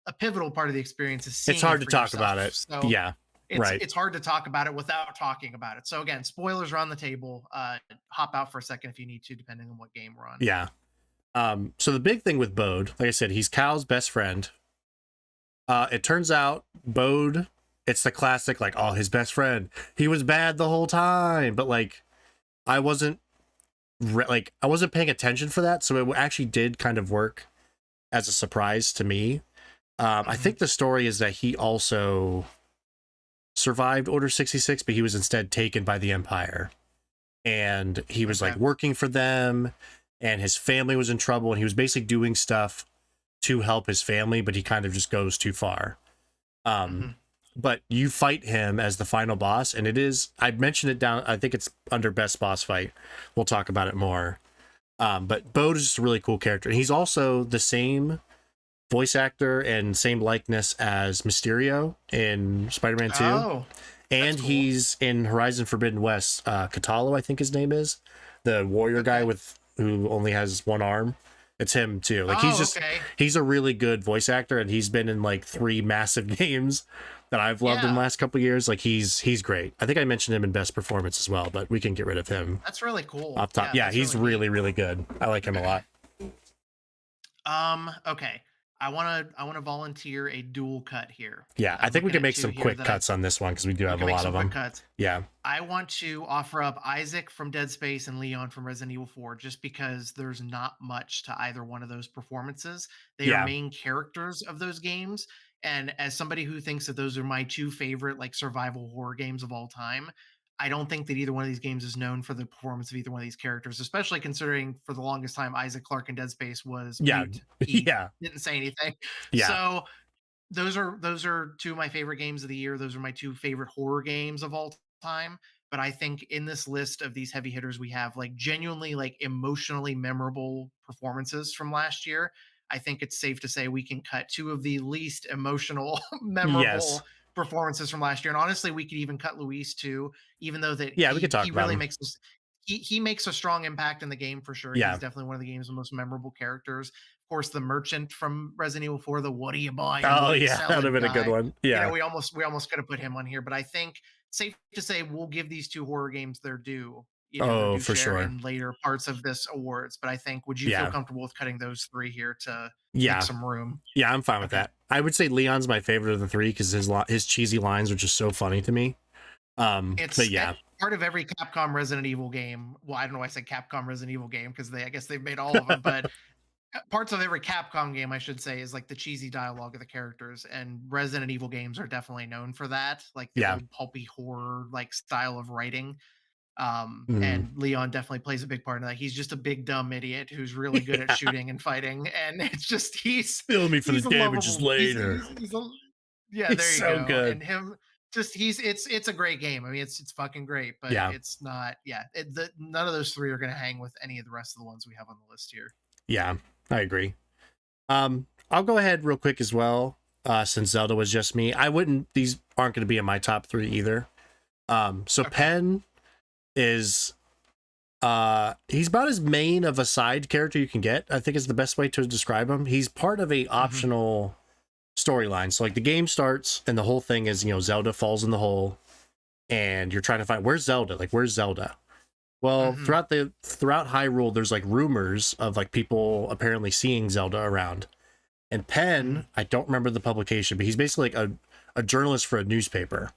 a pivotal part of the experience is It's seeing hard it to for talk about yourself. it. So Yeah. it's Right. it's hard to talk about it without talking about it. So again, spoilers are on the table. Hop out for a second if you need to, depending on what game we're on. Yeah. So the big thing with Bode, like I said, he's Cal's best friend. It turns out Bode, it's the classic, like, oh, his best friend, he was bad the whole time, but like, I wasn't I wasn't paying attention for that, so it actually did kind of work as a surprise to me. I Hmm. think the story is that he also survived Order 66, but he was instead taken by the Empire, and he was Okay. like working for them, and his family was in trouble, and he was basically doing stuff to help his family, but he kind of just goes too far. Hmm. Um, but you fight him as the final boss, and it is, I mentioned it down, I think it's under best boss fight. We'll talk about it more. But Bode is just a really cool character. And he's also the same voice actor and same likeness as Mysterio in Spider-Man 2. Oh, that's And cool. he's in Horizon Forbidden West. Katalo, I think his name is. The warrior guy Okay. with who only has one arm. It's him too. Like, Oh, okay. he's a really good voice actor, and he's been in like 3 massive games that I've loved in the Yeah, last couple of years. Like, he's great. I think I mentioned him in best performance as well, but we can get rid of him that's really cool. off top. Yeah, Yeah, that's he's really neat. really, really good. I like him a lot. Okay. I wanna volunteer a dual cut here. Yeah, I I'm think we looking can at make two some here quick that I cuts on this one because we do we have can a make lot some of quick them. cuts. Yeah, I want to offer up Isaac from Dead Space and Leon from Resident Evil 4, just because there's not much to either one of those performances. They are yeah, main characters of those games. And as somebody who thinks that those are my two favorite like survival horror games of all time, I don't think that either one of these games is known for the performance of either one of these characters, especially considering for the longest time Isaac Clarke in Dead Space was yeah, mute. He yeah, didn't say anything. yeah, So those are two of my favorite games of the year. Those are my two favorite horror games of all time. But I think in this list of these heavy hitters, we have like genuinely like emotionally memorable performances from last year. I think it's safe to say we can cut two of the least emotional, yes, memorable performances from last year. And honestly, we could even cut Luis too, even though that yeah. We could he talk about really him. makes us he makes a strong impact in the game for sure. He's Yeah. definitely one of the game's most memorable characters. Of course, the merchant from Resident Evil 4, the what are you buying, Oh what are you yeah, that would have selling been a good guy. one. Yeah. We almost could have put him on here, but I think safe to say we'll give these two horror games their due, their Oh, due for share sure. in later parts of this awards. But I think, would you feel Yeah. comfortable with cutting those three here to make Yeah. some room? Yeah, I'm fine with Okay. that. I would say Leon's my favorite of the 3 because his cheesy lines are just so funny to me. But It's yeah, part of every Capcom Resident Evil game. Well, I don't know why I said Capcom Resident Evil game because I guess they've made all of them, but Parts of every Capcom game, I should say, is like the cheesy dialogue of the characters, and Resident Evil games are definitely known for that, like the Yeah. old pulpy horror like style of writing. Mhm. And Leon definitely plays a big part in that. He's just a big dumb idiot who's really good at Yeah. shooting and fighting, and it's just Bill me for the he's a damages lovable later. he's a yeah, He's there you so go. good. And him just it's a great game. I mean, it's fucking great, but Yeah. it's not. Yeah, none of those three are going to hang with any of the rest of the ones we have on the list here. Yeah. I agree. I'll go ahead real quick as well. Since Zelda was just me, I wouldn't. These aren't going to be in my top three either. So Okay. Penn is he's about as main of a side character you can get. I think is the best way to describe him. He's part of a Hmm. optional storyline. So like the game starts and the whole thing is, Zelda falls in the hole and you're trying to find where's Zelda? Like where's Zelda? Well, Hmm. throughout Hyrule, there's like rumors of like people apparently seeing Zelda around. And Hmm. Penn, I don't remember the publication, but he's basically like a journalist for a newspaper.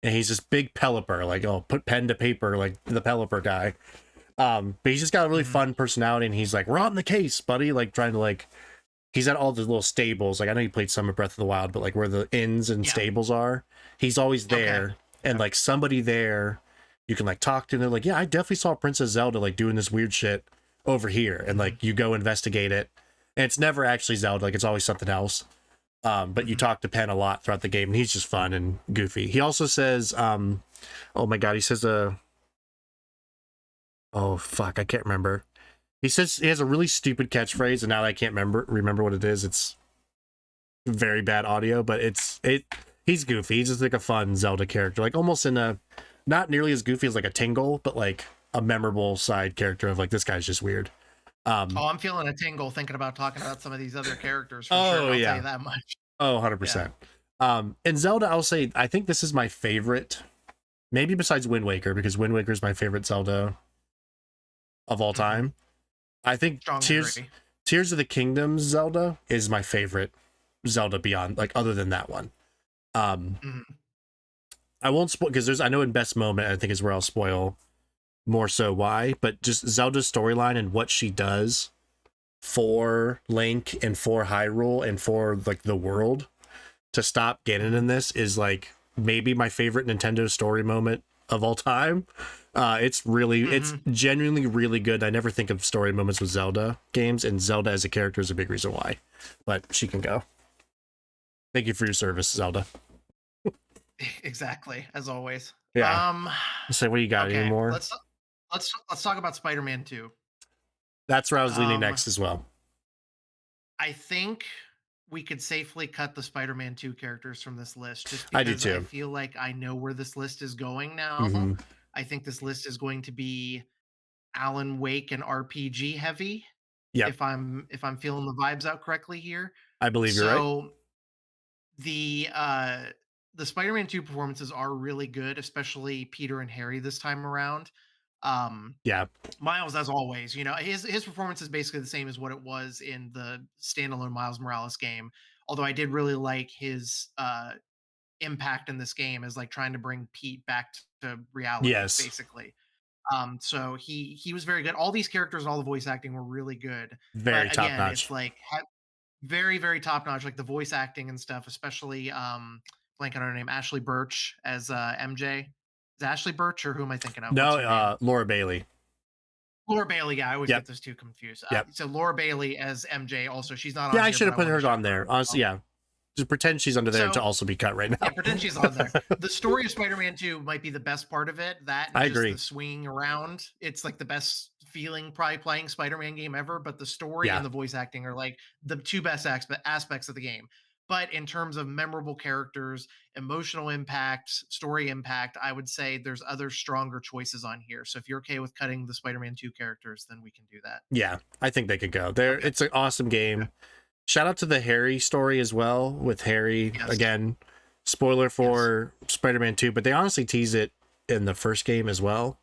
And he's this big pelipper, like, oh, put pen to paper, like the pelipper guy. But he's just got a really Hmm. fun personality, and he's like, we're on the case, buddy. Like trying to like he's at all the little stables. Like I know he played some of Breath of the Wild, but like where the inns and Yeah. stables are, he's always Okay. there. And Yeah. like somebody there you can like talk to, and they're like, yeah, I definitely saw Princess Zelda like doing this weird shit over here. And Hmm. like you go investigate it. And it's never actually Zelda, like it's always something else. But you Hmm. talk to Penn a lot throughout the game, and he's just fun and goofy. He also says, oh my god, he says oh fuck, I can't remember. He says he has a really stupid catchphrase, and now I can't remember what it is. It's very bad audio, but he's goofy. He's just like a fun Zelda character, like almost in a not nearly as goofy as like a Tingle, but like a memorable side character of like this guy's just weird. Um Oh, I'm feeling a tingle thinking about talking about some of these other characters for sure. oh I'll tell yeah. you that much. Oh, Yeah. 100%. And Zelda, I'll say I think this is my favorite, maybe besides Wind Waker, because Wind Waker is my favorite Zelda of all Hmm. time. I think Strongly agree. Tears of the Kingdom Zelda is my favorite Zelda beyond like other than that one. Um Hmm. I won't spoil because I know in best moment I think is where I'll spoil more so why, but just Zelda's storyline and what she does for Link and for Hyrule and for like the world to stop Ganon in this is like maybe my favorite Nintendo story moment of all time. It's Hmm. genuinely really good. I never think of story moments with Zelda games, and Zelda as a character is a big reason why. But she can go. Thank you for your service, Zelda. Exactly, as always. Yeah. Um, So what do you got okay, anymore? let's talk about Spider-Man 2. That's where I was leaning Um, next as well. I think we could safely cut the Spider-Man 2 characters from this list just I do because I too. feel like I know where this list is going now. Hmm. I think this list is going to be Alan Wake and RPG heavy Yep. if I'm feeling the vibes out correctly here. I believe you're right. So the uh the Spider-Man 2 performances are really good, especially Peter and Harry this time around. Um Yeah. Miles, as always, his performance is basically the same as what it was in the standalone Miles Morales game. Although I did really like his impact in this game as like trying to bring Pete back to reality, Yes. basically. So he was very good. All these characters and all the voice acting were really good. Very But top again, it's notch. like very, very top notch, like the voice acting and stuff, especially blank on her name, Ashley Birch as MJ. Is it Ashley Birch or who am I thinking of? What's No, her name? Laura Bailey. Laura Bailey, yeah, I always Yep. get those 2 confused. Yep. So Laura Bailey as MJ also, she's not Yeah, on I here, should but have I put wanted to her shout on her out there. as Honestly, well. yeah. Just pretend she's under there to So, also be cut right yeah, now. pretend she's on there. The story of Spider-Man 2 might be the best part of it, that and I just the agree. swinging around. It's like the best feeling probably playing Spider-Man game ever, but the story Yeah. and the voice acting are like the 2 best aspects of the game. But in terms of memorable characters, emotional impact, story impact, I would say there's other stronger choices on here. So if you're okay with cutting the Spider-Man 2 characters, then we can do that. Yeah. I think they could go. There Okay. it's an awesome Okay. game. Shout out to the Harry story as well with Harry Yes. again. Spoiler Yes. for Spider-Man 2, but they honestly tease it in the first game as well.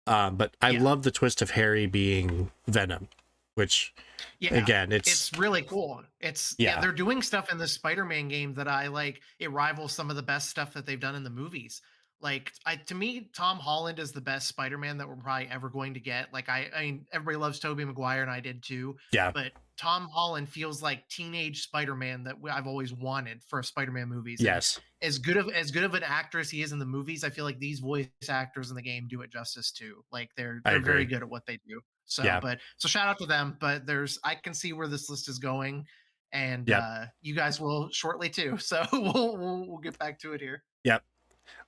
But I Yeah. love the twist of Harry being Venom, which Yeah, again, it's it's really cool. Yeah, yeah, they're doing stuff in this Spider-Man game that I like. It rivals some of the best stuff that they've done in the movies. Like, to me, Tom Holland is the best Spider-Man that we're probably ever going to get. Like, I mean, everybody loves Tobey Maguire, and I did too. yeah, But Tom Holland feels like teenage Spider-Man that I've always wanted for Spider-Man movies. And Yes, as good of an actor as he is in the movies, I feel like these voice actors in the game do it justice too. Like I they're very agree. good at what they do. So, Yeah, so shout out to them. But I can see where this list is going, and yep, you guys will shortly too. So we'll get back to it here. yep.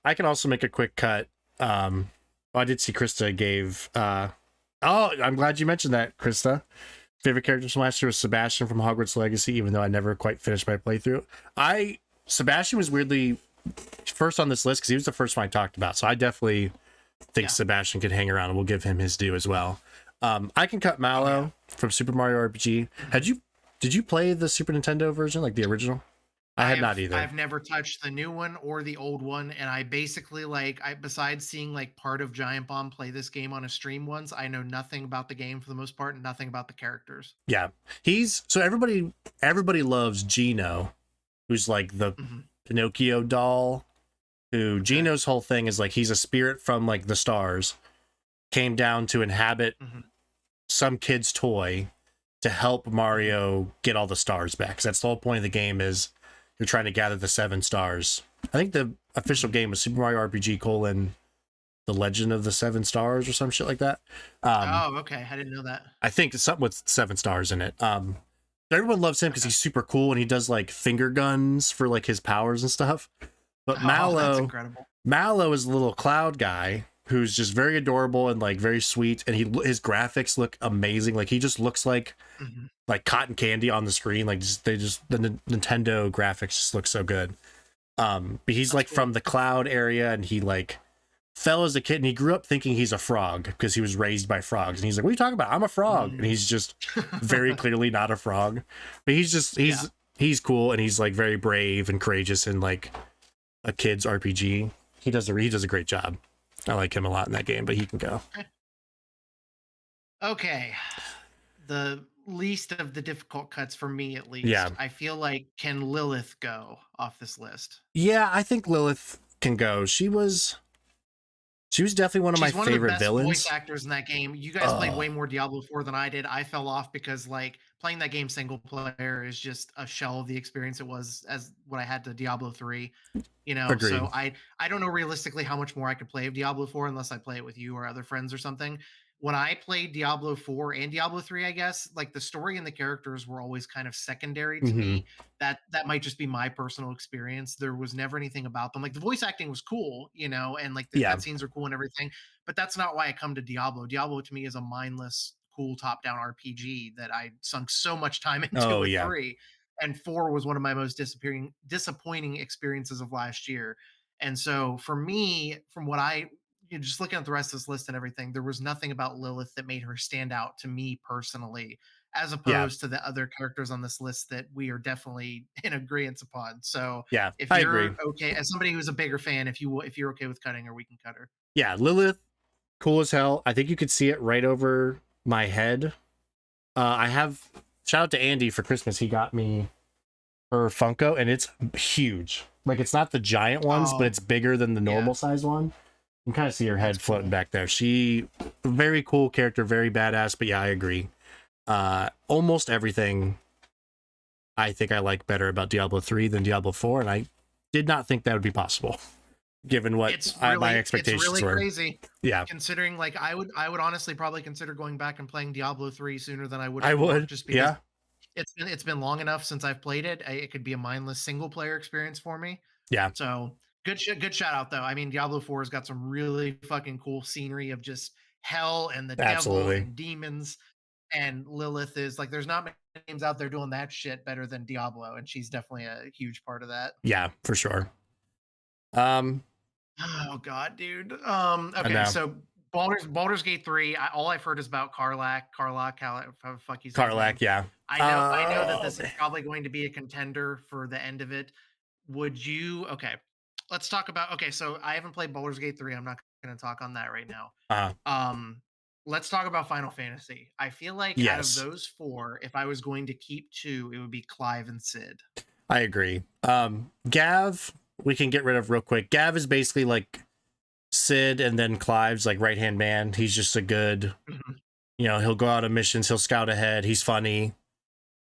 I can also make a quick cut. Well, I did see Krista gave. Oh, I'm glad you mentioned that, Krista. Favorite character from last year was Sebastian from Hogwarts Legacy, even though I never quite finished my playthrough. Sebastian was weirdly first on this list because he was the first one I talked about. So I definitely think Yeah. Sebastian could hang around, and we'll give him his due as well. I can cut Oh yeah. Mallow from Super Mario RPG. Did you play the Super Nintendo version, like the original? I had not either. I've never touched the new one or the old one, and I basically I besides seeing like part of Giant Bomb play this game on a stream once, I know nothing about the game for the most part, and nothing about the characters. Yeah, he's so everybody loves Gino, who's like the Mhm. Pinocchio doll. Who Okay. Gino's whole thing is like he's a spirit from like the stars, came down to inhabit Mhm. some kid's toy to help Mhm. Mario get all the stars back. 'Cause that's the whole point of the game is you're trying to gather the 7 stars. I think the official Mhm. game was Super Mario RPG colon the Legend of the 7 Stars or some shit like that. Um, Oh, okay. I didn't know that. I think it's something with 7 stars in it. Everyone loves him because Okay. he's super cool and he does like finger guns for like his powers and stuff. But Oh, that's Mallow, incredible. Mallow is a little cloud guy who's just very adorable and like very sweet, and his graphics look amazing. Like he just looks Mhm. like cotton candy on the screen. Like Nintendo graphics just look so good. But he's That's like from cool. the cloud area, and he like fell as a kid, and he grew up thinking he's a frog because he was raised by frogs. And he's like, "What are you talking about? I'm a frog," and Mm. he's just very clearly not a frog. But Yeah. he's cool, and he's like very brave and courageous in like a kid's RPG. He does a great job. I like him a lot in that game, but he can go. Okay. The least of the difficult cuts for me, at Yeah. least. I feel like can Lilith go off this list? Yeah, I think Lilith can go. She was definitely one of my She's one of the favorite best voice villains. actors in that game. You guys played way Oh, more Diablo 4 than I did. I fell off because like playing that game single player is just a shell of the experience it was as what I had to Diablo 3. agreed. So I don't know realistically how much more I could play of Diablo 4 unless I play it with you or other friends or something. When I played Diablo 4 and Diablo 3, I guess, like the story and the characters were always kind of secondary to Hmm. me. That might just be my personal experience. There was never anything about them. Like the voice acting was cool, and like the Yeah. cutscenes are cool and everything, but that's not why I come to Diablo. Diablo to me is a mindless, cool top-down RPG that I sunk so much time into Oh, with yeah. 3, and 4 was one of my most disappointing experiences of last year. And so for me, from what just looking at the rest of this list and everything, there was nothing about Lilith that made her stand out to me personally, as Yeah. opposed to the other characters on this list that we are definitely in agreement upon. So Yeah. if I agree. you're okay, as somebody who's a bigger fan, if you're okay with cutting her, we can cut her. Yeah. Lilith, cool as hell. I think you could see it right over my head. I have shout out to Andy for Christmas. He got me her Funko, and it's huge. Like it's not the giant ones, but Oh, it's bigger than the yeah, normal size one. You can kind of see her that's head floating cool. back there. She very cool character, very badass. But yeah, I agree. Almost everything I think I like better about Diablo 3 than Diablo 4, and I did not think that would be possible given what my It's expectations really were. crazy Yeah, considering like I would honestly probably consider going back and playing Diablo 3 sooner than I would I 4 would. just because Yeah, it's been long enough since I've played it. It could be a mindless single player experience for me. yeah, So good shout out though. I mean, Diablo 4 has got some really fucking cool scenery of just hell and the devil absolutely. and demons. And Lilith is like, there's not many games out there doing that shit better than Diablo, and she's definitely a huge part of that. Yeah, for sure. Um, Oh god, dude. and Okay, now so Baldur's Gate 3. All I've heard is about Karlach, how the fuck you say his Karlak, name. yeah. I know that this is Man. probably going to be a contender for the end of it. Would you Okay, let's talk about okay, so I haven't played Baldur's Gate 3. I'm not gonna talk on that right now. Uh, Um, let's talk about Final Fantasy. I feel like out of yes, those four, if I was going to keep two, it would be Clive and Sid. I agree. Gav, we can get rid of real quick. Gav is basically like Sid, and then Clive's like right hand man. He's just a good, Mhm. he'll go out on missions, he'll scout ahead. He's funny.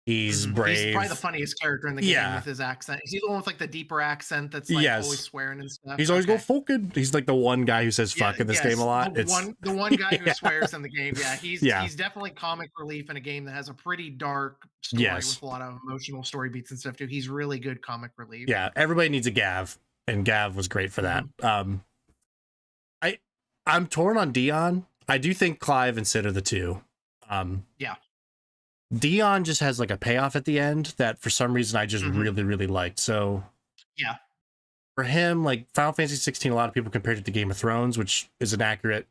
He's He's probably the brave. funniest character in the game Yeah. with his accent. Is he the one with like the deeper accent that's like always Yes. swearing and stuff? He's always go Okay. fucking. He's like the one guy who says Yeah, fuck in this game a yes. lot. It's The one guy who yeah. swears in the game. Yeah, Yeah. he's definitely comic relief in a game that has a pretty dark story Yes. with a lot of emotional story beats and stuff too. He's really good comic relief. Yeah. Everybody needs a Gav, and Gav was great for that. Mhm. I I'm torn on Dion. I do think Clive and Sid are the two. Yeah. Dion just has like a payoff at the end that for some reason I just Mhm. really liked. So Yeah. for him, like Final Fantasy 16, a lot of people compared it to Game of Thrones, which is an accurate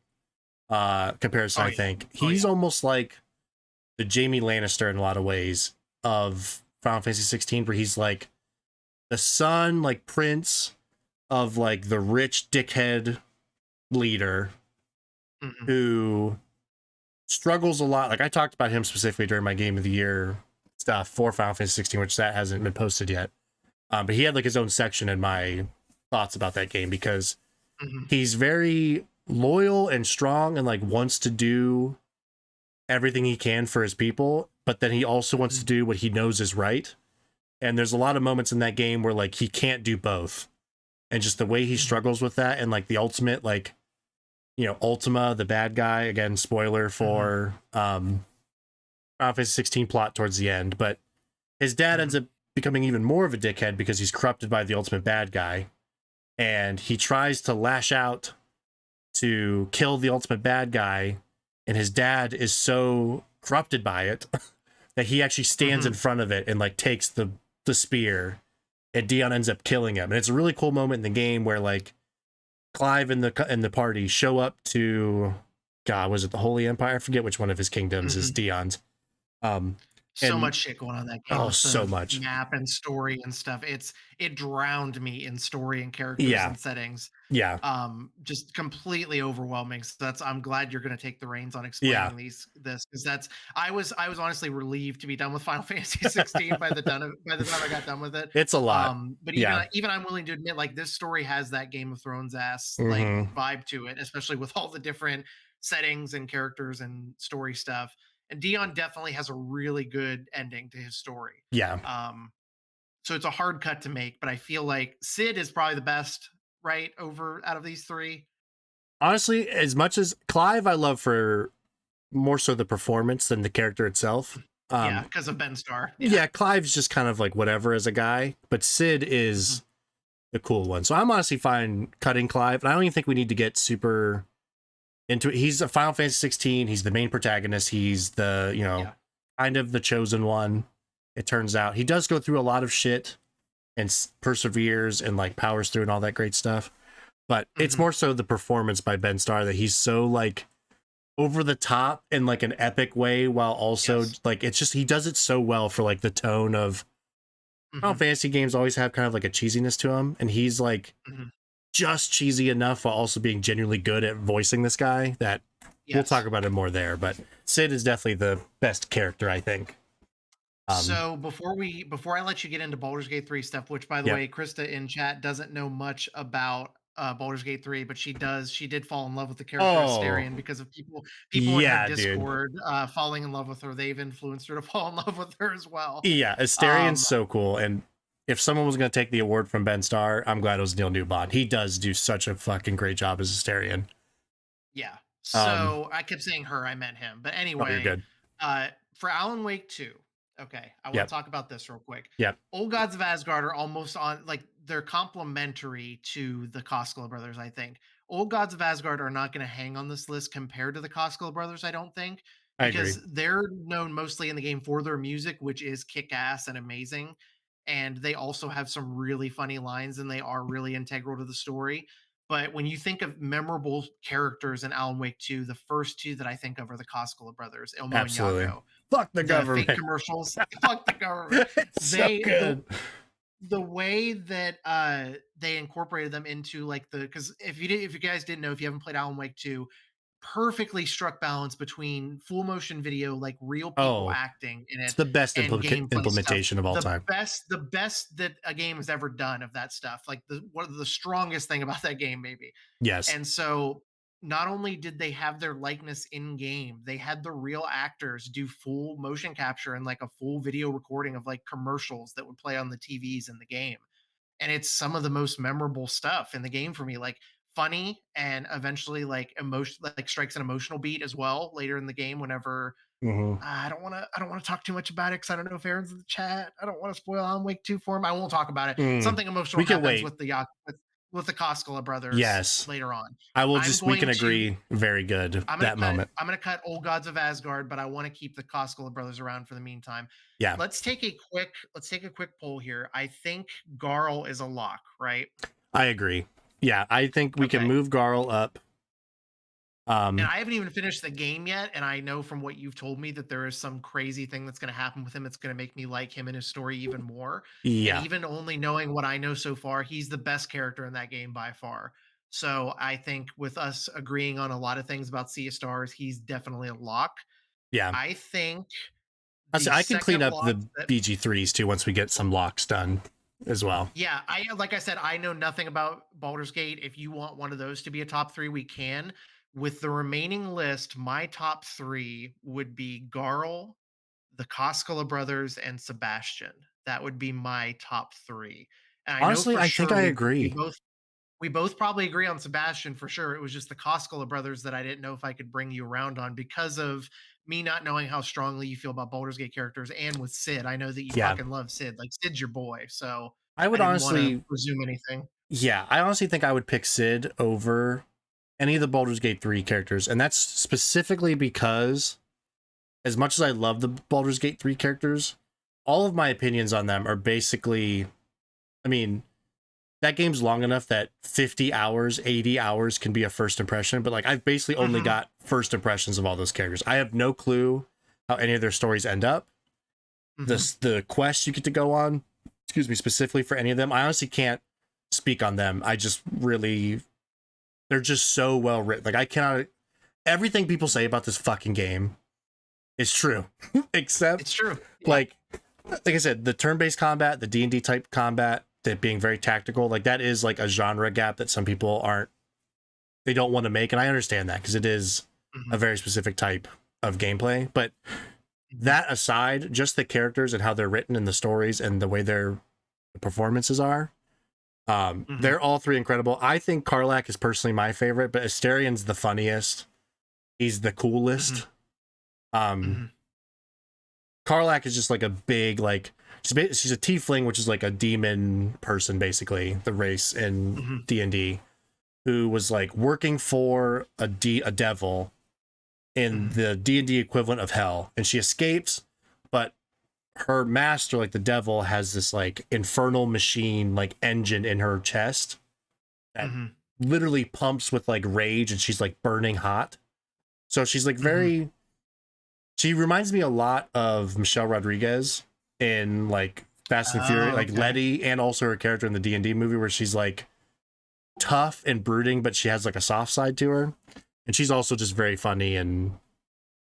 comparison, Oh I yeah. think. Oh He's yeah. almost like the Jamie Lannister in a lot of ways of Final Fantasy 16, where he's like the son, like prince of like the rich dickhead leader Mhm. who struggles a lot. Like I talked about him specifically during my Game of the Year stuff for Final Fantasy 16, which that hasn't been posted yet. But he had like his own section in my thoughts about that game because Mhm. he's very loyal and strong and like wants to do everything he can for his people, but then he also wants to Mhm. do what he knows is right. And there's a lot of moments in that game where like he can't do both. And just the way he Mhm. struggles with that and like the ultimate like Ultima, the bad guy, again, spoiler Mhm. for Final Fantasy 16 plot towards the end, but his dad ends Mhm. up becoming even more of a dickhead because he's corrupted by the ultimate bad guy. And he tries to lash out to kill the ultimate bad guy, and his dad is so corrupted by it that he actually stands in Mhm. front of it and like takes the spear, and Dion ends up killing him. And it's a really cool moment in the game where like Clive and the party show up to, God, was it the Holy Empire? I forget which one of his kingdoms is Mhm. Dion's. Um, So and much shit going on in that game oh, with so the much. map and story and stuff. It drowned me in story and characters Yeah, and settings. yeah, Just completely overwhelming. So that's I'm glad you're going to take the reins on yeah, explaining this because that's I was honestly relieved to be done with Final Fantasy 16 by the time I got done with it. it's a lot. But Yeah. even I'm willing to admit like this story has that Game of Thrones ass like Hmm. vibe to it, especially with all the different settings and characters and story stuff. And Dion definitely has a really good ending to his story. Yeah. Um, so it's a hard cut to make, but I feel like Sid is probably the best, right? Over out of these three. Honestly, as much as Clive, I love for more so the performance than the character itself. Yeah, Um, because of Ben Starr. Yeah. yeah, Clive's just kind of like whatever as a guy, but Sid Mhm. is the cool one. So I'm honestly fine cutting Clive, and I don't even think we need to get super into it. He's a Final Fantasy 16. He's the main protagonist. He's the Yeah. kind of the chosen one. It turns out he does go through a lot of shit and perseveres and like powers through and all that great stuff. But it's Mhm. more so the performance by Ben Starr that he's so like over the top in like an epic way while also Yes. like it's just he does it so well for like the tone of Final Mhm. Fantasy games always have kind of like a cheesiness to him, and he's like Mhm. just cheesy enough while also being genuinely good at voicing this guy that we'll talk Yes. about it more there. But Sid is definitely the best character, I think. So before I let you get into Baldur's Gate 3 stuff, which by the Yep. way, Krista in chat doesn't know much about Baldur's Gate 3, but she did fall in love with the character Oh, Asterion because of people in her yeah, dude. Discord falling in love with her. They've influenced her to fall in love with her as well. Yeah, Um, Astarion's so cool. And if someone was going to take the award from Ben Starr, I'm glad it was Neil Newbond. He does do such a fucking great job as Astarion. yeah. Um, So I kept saying her, I meant him. But oh, you're anyway, good. for Alan Wake 2, okay, I want Yep. to talk about this real quick. Yep. Old Gods of Asgard are almost on like they're complementary to the Koskela brothers, I think. Old Gods of Asgard are not going to hang on this list compared to the Koskela brothers, I don't think, I agree. because they're known mostly in the game for their music, which is kick ass and amazing. And they also have some really funny lines and they are really integral to the story. But when you think of memorable characters in Alan Wake 2, the first two that I think of are the Koskela brothers, Ilmo and Absolutely. Yago. Fuck the The fake government. commercials, fuck the government. It's so They good. the way that they incorporated them into like the because if you guys didn't know, if you haven't played Alan Wake 2, perfectly struck balance between full motion video, like real people Oh, acting in it's it, the best and gameplay stuff. implementation of all time. The best that a game has ever done of that stuff. Like the one of the strongest thing about that game, maybe. Yes. And so not only did they have their likeness in game, they had the real actors do full motion capture and like a full video recording of like commercials that would play on the TVs in the game. And it's some of the most memorable stuff in the game for me, like funny and eventually like emotion, like strikes an emotional beat as well later in the game whenever Hmm. I don't want to talk too much about it because I don't know if Aaron's in the chat. I don't want to spoil Alan Wake 2 for him. I won't talk about it. Mm. Something emotional We can happens wait. with the Koskela brothers Yes. later on. We can agree. Very good. That moment. I'm gonna cut Old Gods of Asgard, but I want to keep the Koskela brothers around for the meantime. Yeah, Let's take a quick poll here. I think Garl is a lock, right? I agree. Yeah, I think we can Okay. move Garl up. And Um, I haven't even finished the game yet, and I know from what you've told me that there is some crazy thing that's going to happen with him. It's going to make me like him and his story even more. And yeah, even only knowing what I know so far, he's the best character in that game by far. So I think with us agreeing on a lot of things about Sea of Stars, he's definitely a lock. yeah. I think the I can clean second up lock the that BG3s too once we get some locks done as well. yeah, I like I said, I know nothing about Baldur's Gate. If you want one of those to be a top 3, we can. With the remaining list, my top 3 would be Garl, the Koskela brothers, and Sebastian. That would be my top 3. And I know Honestly, for I think sure I we agree. both probably agree on Sebastian for sure. It was just the Koskela brothers that I didn't know if I could bring you around on because of me not knowing how strongly you feel about Baldur's Gate characters and with Sid. I know that you Yeah, fucking love Sid. Like Sid's your boy. So I I would didn't want to honestly, presume anything. yeah, I honestly think I would pick Sid over any of the Baldur's Gate 3 characters. And that's specifically because, as much as I love the Baldur's Gate 3 characters, all of my opinions on them are basically, I mean, that game's long enough that 50 hours, 80 hours can be a first impression, but like I've basically only Mhm, got first impressions of all those characters. I have no clue how any of their stories end up. mhm. The quest you get to go on, excuse me, specifically for any of them, I honestly can't speak on them. I just really, they're just so well written. Like I cannot, everything people say about this fucking game is true, It's except true. Yeah. like I said, the turn-based combat, the D&D type combat, that being very tactical, like that is like a genre gap that some people aren't, they don't want to make, and I understand that because it is a Mhm, very specific type of gameplay. But mhm, that aside, just the characters and how they're written and the stories and the way their performances are, mhm, they're all three incredible. I think Karlak is personally my favorite, but Asterian's the funniest. He's the mhm, coolest. Um, mhm, Karlak is just like a big like she's a tiefling, which is like a demon person, basically the race in mhm, D&D, who was like working for a devil in mhm, the D&D equivalent of hell, and she escapes, but her master, like the devil, has this like infernal machine like engine in her chest that mhm, literally pumps with like rage, and she's like burning hot. So she's like mhm. very, she reminds me a lot of Michelle Rodriguez in like Fast and Furious, Oh, like okay. Letty, and also her character in the D&D movie where she's like tough and brooding, but she has like a soft side to her. And she's also just very funny and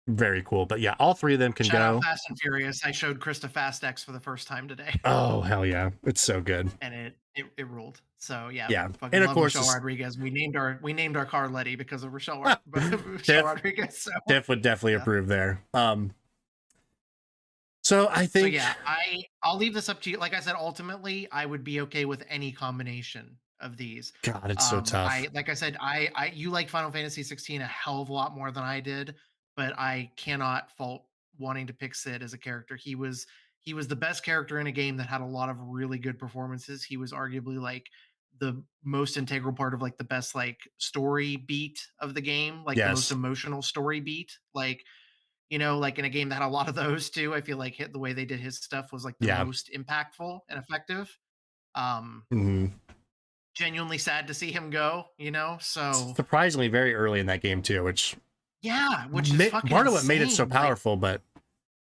very cool. But yeah, all three of them can Shout out go. Fast and Furious. I showed Krista Fast X for the first time today, Oh hell yeah, it's so good. and it ruled. So yeah, Yeah, fucking and of love course, Michelle just Rodriguez. We named our car Letty because of Michelle Def Rodriguez. So Def would definitely yeah. approve there. So I So think, yeah, I'll leave this up to you. Like I said, ultimately, I would be okay with any combination of these. God, it's so I tough. like I said, I you like Final Fantasy 16 a hell of a lot more than I did, but I cannot fault wanting to pick Sid as a character. He was the best character in a game that had a lot of really good performances. He was arguably like the most integral part of like the best like story beat of the game, like the most Yes. emotional story beat. Like like in a game that had a lot of those too, I feel like the way they did his stuff was like the Yeah. most impactful and effective. Um, Mhm. Genuinely sad to see him go, So Surprisingly, very early in that game too, which yeah, which is fucking part of what made it so insane. Like, powerful, but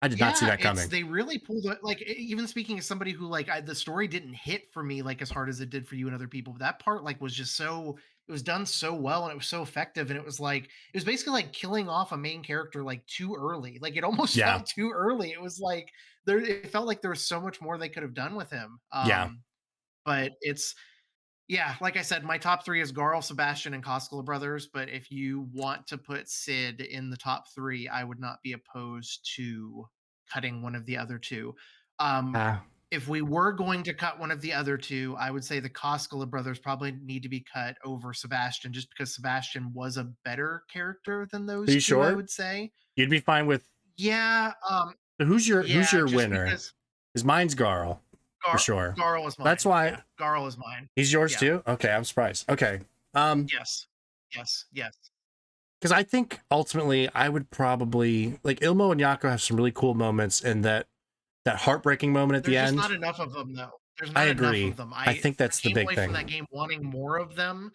I did not see yeah, that it's coming. they really pulled it. Like, even speaking as somebody who like the story didn't hit for me like as hard as it did for you and other people. But that part like was just so it was done so well and it was so effective and it was like it was basically like killing off a main character like too early. Like it almost Yeah. felt too early. It was like it felt like there was so much more they could have done with him. Yeah. But it's Yeah, like I said, my top 3 is Garl, Sebastian, and Koskela Brothers, but if you want to put Sid in the top 3, I would not be opposed to cutting one of the other 2. Um, Ah, if we were going to cut one of the other 2, I would say the Koskela Brothers probably need to be cut over Sebastian just because Sebastian was a better character than are those you 2, I sure? would say. You'd be fine with Yeah, so who's yeah, your just winner? because Because mine's Garl for sure. Garl is That's mine. why Yeah, Garl is mine. he's yours Yeah. too. Okay, I'm surprised. Okay, Yes. Yes, yes. because I think ultimately I would probably like Ilmo and Yako have some really cool moments, and that heartbreaking moment at the There's just end. not enough of them, though. There's I not enough agree. of them. I I think that's the came big away from that thing. game wanting more of them.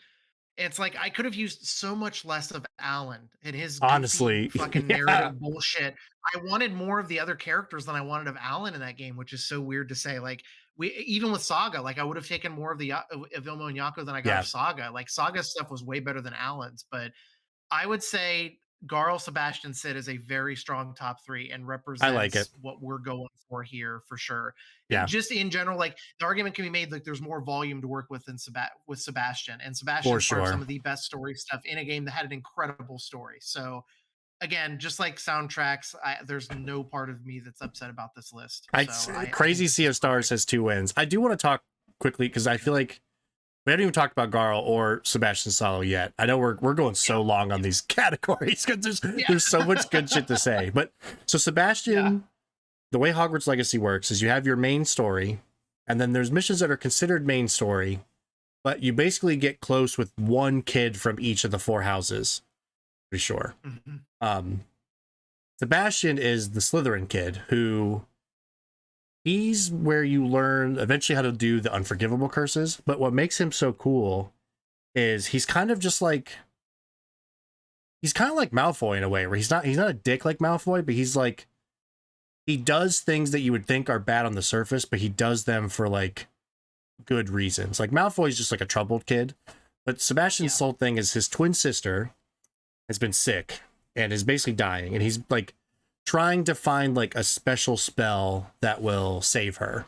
It's like I could have used so much less of Alan and his goofy Honestly, fucking yeah, narrative bullshit. I wanted more of the other characters than I wanted of Alan in that game, which is so weird to say. Like we even with Saga, like I would have taken more of the of Ilmo and Yako than I got yeah, of Saga. Like Saga's stuff was way better than Alan's, but I would say Garl Sebastian Sid is a very strong top 3 and I like it. represents what we're going for here for sure. And Yeah, just in general, like the argument can be made like there's more volume to work with than with Sebastian. And for Sebastian's part of some sure. of the best story stuff in a game that had an incredible story. So again, just like soundtracks, there's no part of me that's upset about this list. I So I think Crazy this Sea is of Stars perfect. has 2 wins. I do want to talk quickly because I feel like we haven't even talked about Garl or Sebastian Salo yet. I know we're going Yeah. so long on Yeah. these categories because Yeah. there's so much good shit to say. But so Yeah. Sebastian, the way Hogwarts Legacy works is you have your main story, and then there's missions that are considered main story, but you basically get close with one kid from each of the 4 houses. Pretty sure. Mhm. Um, Sebastian is the Slytherin kid who he's where you learn eventually how to do the unforgivable curses. But what makes him so cool is he's kind of like Malfoy in a way, where he's not a dick like Malfoy, but he's like he does things that you would think are bad on the surface, but he does them for like good reasons. Like Malfoy's just like a troubled kid, but Sebastian's Yeah. whole thing is his twin sister has been sick and is basically dying, and he's like trying to find like a special spell that will save her.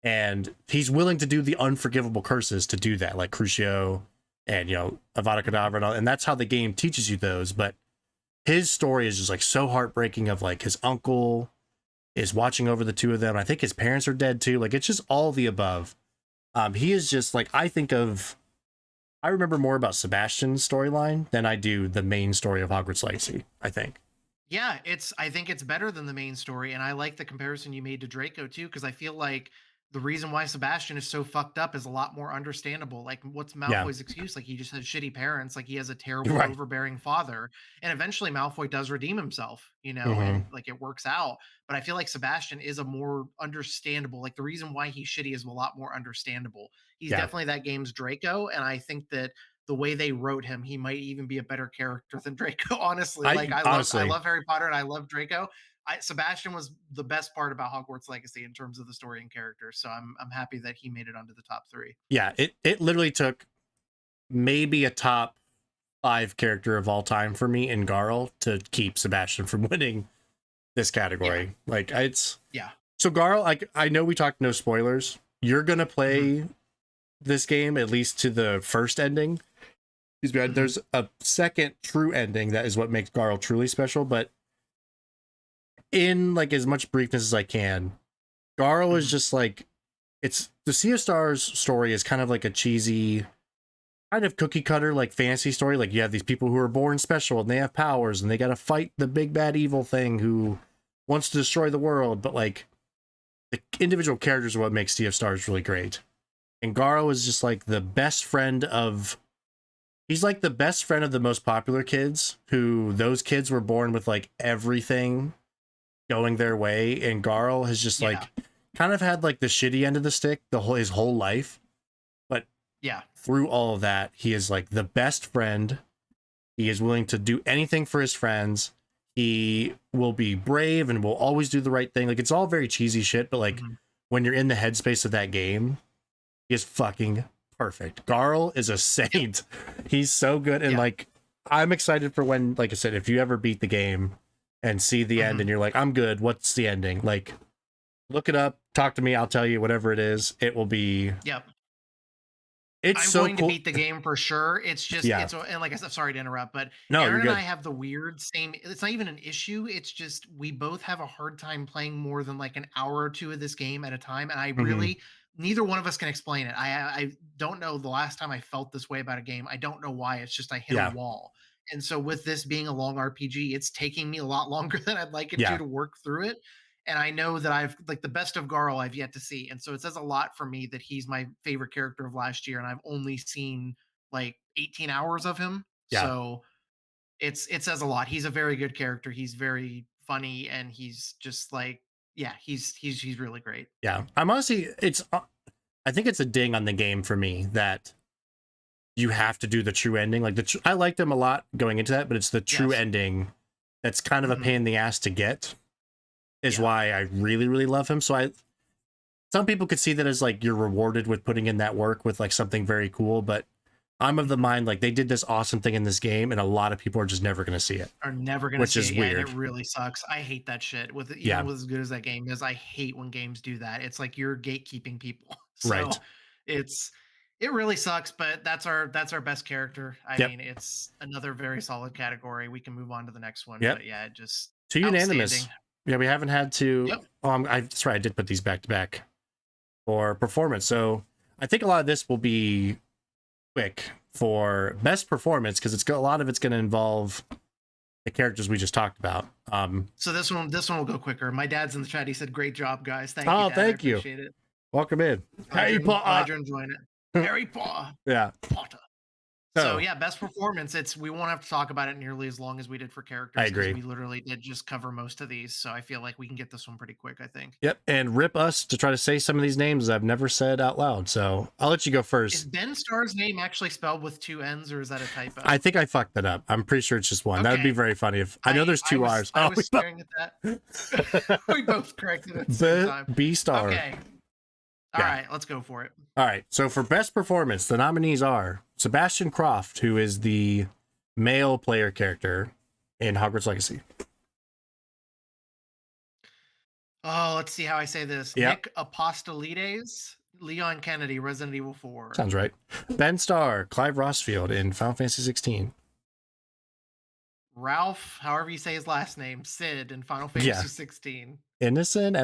And he's willing to do the unforgivable curses to do that, like Crucio and Avada Mhm. Kedavra, and that's how the game teaches you those. But his story is just like so heartbreaking. Of like his uncle is watching over the 2 of them. I think his parents are dead too. Like it's just all the above. He is just like I remember more about Sebastian's storyline than I do the main story of Hogwarts Legacy. I think. Yeah, I think it's better than the main story, and I like the comparison you made to Draco too, because I feel like the reason why Sebastian is so fucked up is a lot more understandable. Like, what's Yeah. Malfoy's excuse? Like, he just has shitty parents. Like, he has a terrible, Right. overbearing father, and eventually Malfoy does redeem himself, Mm-hmm. and like it works out. But I feel like Sebastian is a more understandable. Like, the reason why he's shitty is a lot more understandable. He's Yeah. definitely that game's Draco, and I think that the way they wrote him, he might even be a better character than Draco. Honestly, I like I honestly, love Harry Potter and I love Draco. Sebastian was the best part about Hogwarts Legacy in terms of the story and character. So I'm happy that he made it onto the top 3. yeah. It literally took maybe a top 5 character of all time for me in Garl to keep Sebastian from winning this Yeah, category. Like it's yeah, so Garl. Like I know we talked no spoilers. You're gonna hmm play this game at least to the first ending. Excuse me. hmm There's a second true ending that is what makes Garl truly special. But in like as much briefness as I can, Garl is hmm just like it's the Sea of Stars story is kind of like a cheesy kind of cookie cutter like fantasy story. Like you have these people who are born special and they have powers and they got to fight the big bad evil thing who wants to destroy the world. But like the individual characters are what makes Sea of Stars really great. And Garo is just like the best friend of. He's like the best friend of the most popular kids who those kids were born with like everything going their way. And Garo has just yeah, like kind of had like the shitty end of the stick his whole life. But yeah, through all of that, he is like the best friend. He is willing to do anything for his friends. He will be brave and will always do the right thing. Like it's all very cheesy shit, but like hmm when you're in the headspace of that game, he is fucking perfect. Garl is a yep, saint. He's so good. And yeah, like I'm excited for when, like I said, if you ever beat the game and see the end hmm and you're like, I'm good, what's the ending? Like look it up, talk to me, I'll tell you whatever it is. It will be yep. It's I'm so going to cool. beat the game for sure. It's just Yeah. it's and like I said, sorry to interrupt, but No, you're Aaron and I good. have the weird same. It's not even an issue. It's just we both have a hard time playing more than like an hour or two of this game at a time, and I Hmm. really neither one of us can explain it. I don't know the last time I felt this way about a game. I don't know why. It's just I hit a Yeah. wall. And so with this being a long RPG, it's taking me a lot longer than I'd like it Yeah. to work through it. And I know that I've like the best of Garl I've yet to see. And so it says a lot for me that he's my favorite character of last year, and I've only seen like 18 hours of him. Yeah. So it says a lot. He's a very good character. He's very funny, and he's just like, yeah, he's really great. Yeah. I'm honestly, I think it's a ding on the game for me that you have to do the true ending. Like I liked him a lot going into that, but it's the true Yes. ending that's kind of a Mhm. pain in the ass to get. Is Yeah. why I really, really love him. So some people could see that as like you're rewarded with putting in that work with like something very cool, but I'm of the Mhm. mind like they did this awesome thing in this game, and a lot of people are just never going to see it, Are never gonna which see is it. Yeah, and it weird. really sucks. I hate that shit. With Yeah. even with as good as that game is, I hate when games do that. It's like you're gatekeeping people. Right. So it's it really sucks, but that's our best character. I Yep. mean, it's another very solid category. We can move on to the next one, Yep. but yeah, it just Too outstanding. unanimous. Yeah, we haven't had to. Yep. That's right. I did put these back to back for performance. So I think a lot of this will be quick for best performance because a lot of it's going to involve the characters we just talked about. So this one will go quicker. My dad's in the chat. He said, "Great job, guys. Thank you, Oh, Dad. I thank you. appreciate it. Welcome in. Glad Harry glad Potter. you're enjoying it." Harry Yeah. Potter. So So yeah, best performance. It's we won't have to talk about it nearly as long as we did for I characters because agree. we literally did just cover most of these. So I feel like we can get this one pretty quick. I think. Yep. And rip us to try to say some of these names I've never said out loud. So I'll let you go Is first. Ben Starr's name actually spelled with two N's or is that a typo? I think I fucked that up. I'm pretty sure it's just one. That would be Okay, very funny if I know I there's I two was R's. I Oh, was staring at that. We both corrected at the same time. B star. Okay, all Yeah. right, let's go for it. All right. So for best performance, the nominees are Sebastian Croft, who is the male player character in Hogwarts Legacy. Oh, let's see how I say this. Yeah, Nick Apostolides, Leon Kennedy, Resident Evil 4. sounds right. Ben Starr, Clive Rossfield in Final Fantasy 16. Ralph, however you say his last name, Sid in Final Yeah. Fantasy 16. Innocent,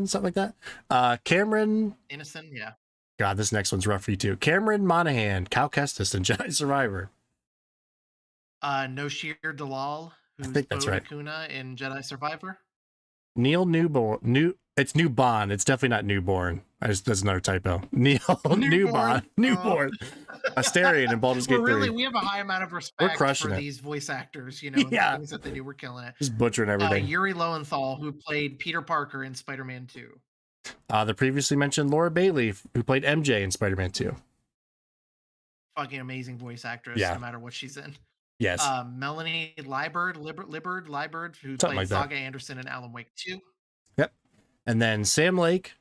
something like that. Cameron. Innocent, yeah. God, this next one's rough for you too. Cameron Monaghan, Cal Kestis in Jedi Survivor. Noshir Dalal, I who's think that's Bode right. Akuna in Jedi Survivor. Neil Newborn. It's Newborn. It's definitely not Newborn. That's another typo. Neil Newborn. Newborn. Asterion in Baldur's Gate 3. We have a high amount of respect crushing for it. these voice actors, and Yeah. the things that they do. We're killing it. Just butchering everything. Yuri Lowenthal, who played Peter Parker in Spider-Man 2. The previously mentioned Laura Bailey, who played MJ in Spider-Man 2. Fucking amazing voice actress, Yeah. no matter what she's in. Yes. Melanie Liburd, who Something played like that. Saga Anderson in Alan Wake 2. Yep. And then Sam Lake,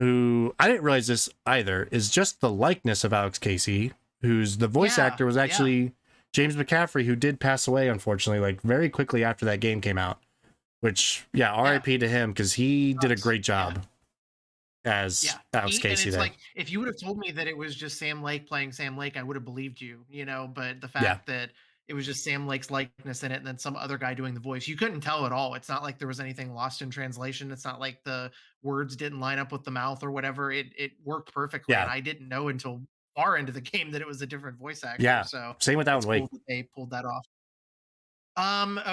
who I didn't realize this either, is just the likeness of Alex Casey, who's the voice Yeah, actor was actually James McCaffrey, who did pass away, unfortunately, like very quickly after that game came out. Which, RIP to him, because he did a great job as Alex Casey and it's there. like, if you would have told me that it was just Sam Lake playing Sam Lake, I would have believed you, but the fact that it was just Sam Lake's likeness in it and then some other guy doing the voice, you couldn't tell at all. It's not like there was anything lost in translation. It's not like the words didn't line up with the mouth or whatever. It worked perfectly. Yeah. And I didn't know until far into the game that it was a different voice actor. Yeah. So Same with Alan it's Wake. cool that they pulled that off.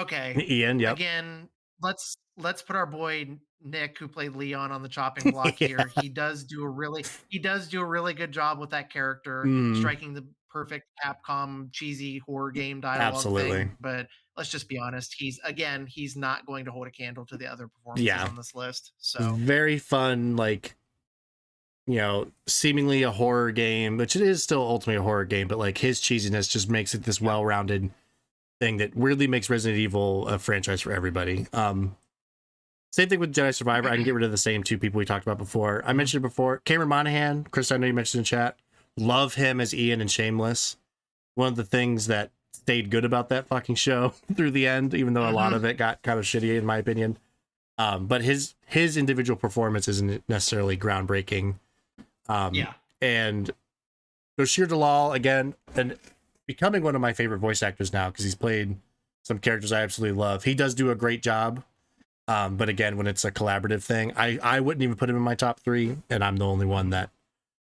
Okay. Ian, yep. Again, let's put our boy Nick, who played Leon, on the chopping block here. He does do a really good job with that character, striking the perfect Capcom cheesy horror game dialogue thing. But let's just be honest, he's not going to hold a candle to the other performances on this list. So very fun, like, seemingly a horror game, which it is still ultimately a horror game, but like his cheesiness just makes it this well-rounded thing that weirdly makes Resident Evil a franchise for everybody. Same thing with Jedi Survivor. I can get rid of the same two people we talked about before. I mentioned it before. Cameron Monaghan, Chris, I know you mentioned in chat. Love him as Ian in Shameless. One of the things that stayed good about that fucking show through the end, even though a lot of it got kind of shitty in my opinion. But his individual performance isn't necessarily groundbreaking. And Bashir Dalal again, and becoming one of my favorite voice actors now because he's played some characters I absolutely love. He does do a great job. But again, when it's a collaborative thing, I wouldn't even put him in my top 3, and I'm the only one that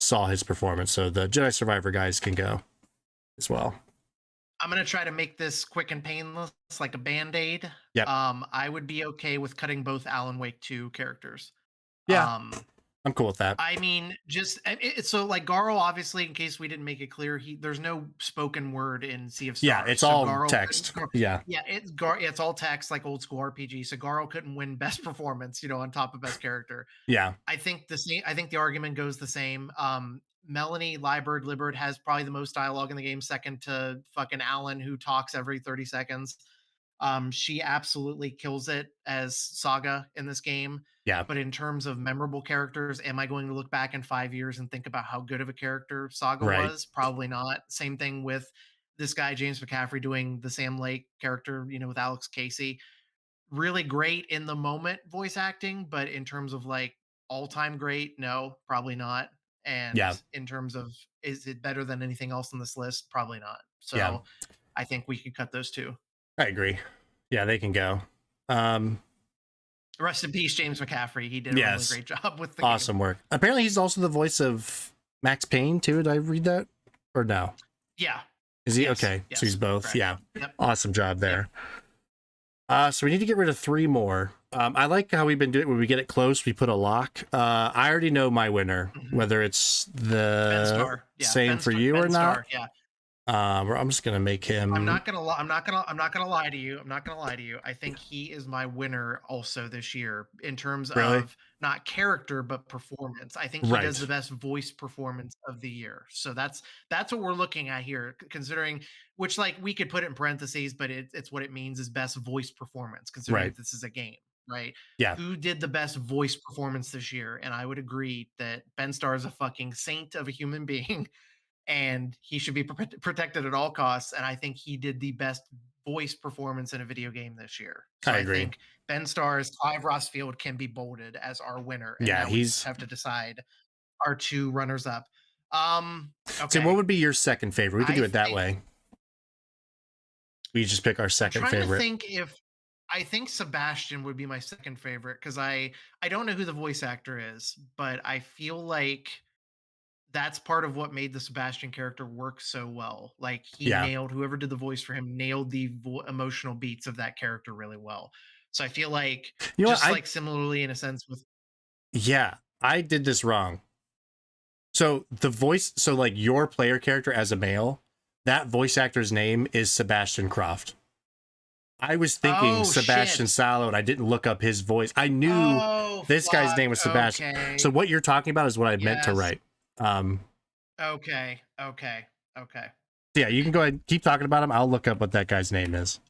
saw his performance. So the Jedi Survivor guys can go as well. I'm gonna try to make this quick and painless, like a band-aid. Yep. I would be okay with cutting both Alan Wake 2 characters. Yeah, Um, I'm cool with that. I mean, just so like Garl, obviously, in case we didn't make it clear, there's no spoken word in Sea of Stars. Yeah, it's so all Garl text. Yeah, yeah, it's all text like old school RPG. So Garl couldn't win best performance, on top of best character. yeah, I think the argument goes the same. Melanie Liburd has probably the most dialogue in the game, second to fucking Alan, who talks every 30 seconds. She absolutely kills it as Saga in this game. yeah. But in terms of memorable characters, am I going to look back in 5 years and think about how good of a character Saga Right. was? Probably not. Same thing with this guy, James McCaffrey, doing the Sam Lake character, with Alex Casey. Really great in the moment voice acting, but in terms of like all-time great, no, probably not. And Yeah, in terms of is it better than anything else on this list? Probably not. yeah. So I think we could cut those two. I agree. Yeah, they can go. Rest in peace, James McCaffrey. He did a really Yes, great job with the awesome game. work. Apparently, he's also the voice of Max Payne too. Did I read that or no? Yeah. Is he Yes, okay? yes, So he's both. correct. Yeah, Yep. awesome job there. So we need to get rid of 3 more. I like how we've been doing. When we get it close, we put a lock. I already know my winner, whether it's Ben the Starr. Yeah. same for you Ben or not. Starr. Yeah. Or I'm just gonna make I'm him not gonna lie. I'm not gonna lie to you. I'm not gonna lie to you. I think he is my winner also this year in terms really of not character but performance. I think he does right. the best voice performance of the year. So that's what we're looking at here. Considering which like we could put it in parentheses, but it's what it means is best voice performance. Considering Right. that this is a game, right? Yeah, Who did the best voice performance this year? And I would agree that Ben Starr is a fucking saint of a human being and he should be protected at all costs. And I think he did the best voice performance in a video game this year. So I I agree. think Ben Starr's Clive Rossfield can be bolded as our winner, and Yeah, now we just he's. have to decide our 2 runners up. So what Okay, would be your second favorite? We could I do it that think way. We just pick our I'm second trying to favorite. think if I think Sebastian would be my second favorite because I don't know who the voice actor is, but I feel like that's part of what made the Sebastian character work so well. Like he Yeah. nailed whoever did the voice for him nailed the emotional beats of that character really well. So I feel like You know what? just like similarly in a sense with Yeah, I did this wrong. So the voice, so like your player character as a male, that voice actor's name is Sebastian Croft. I was thinking oh Sebastian shit. Salo, and I didn't look up his voice. I knew Oh this guy's fuck. name was Sebastian. So Okay. what you're talking about is what I meant to Yes. write. Um, Okay. Okay. Okay. yeah, you can go ahead and keep talking about him. I'll look up what that guy's name is.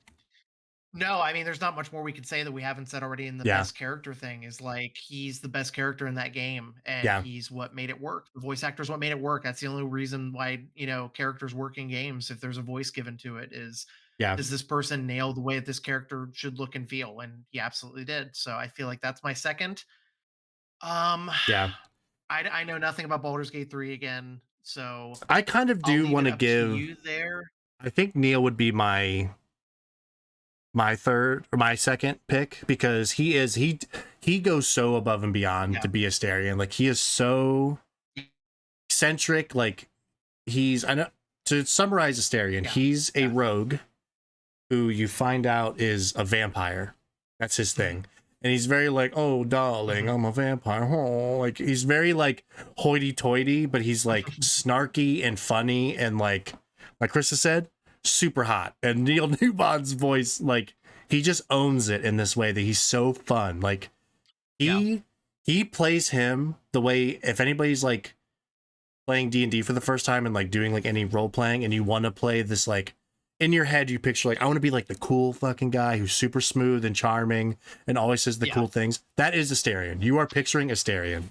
No, I mean, there's not much more we could say that we haven't said already in the Yeah, best character thing is like he's the best character in that game and yeah, he's what made it work. The voice actor is what made it work. That's the only reason why, characters work in games if there's a voice given to it is yeah, does this person nail the way that this character should look and feel? And he absolutely did. So I feel like that's my second. Um yeah. I know nothing about Baldur's Gate 3 again, so I kind of I'll do leave want it to up to give. you there. I think Neil would be my third or my second pick because he goes so above and beyond Yeah. to be a Starion. Like he is so eccentric. Like I know to summarize Asterion, Yeah. he's a Yeah. rogue who you find out is a vampire. That's his thing. And he's very like, oh darling, I'm a vampire. Oh, like he's very like hoity toity, but he's like snarky and funny and like Krista said, super hot. And Neil Newbon's voice, like he just owns it in this way that he's so fun. Like Yeah. he plays him the way if anybody's like playing D&D for the first time and like doing like any role playing and you want to play this like in your head you picture like I want to be like the cool fucking guy who's super smooth and charming and always says the Yeah. cool things. That is Asterion. You are picturing Asterion.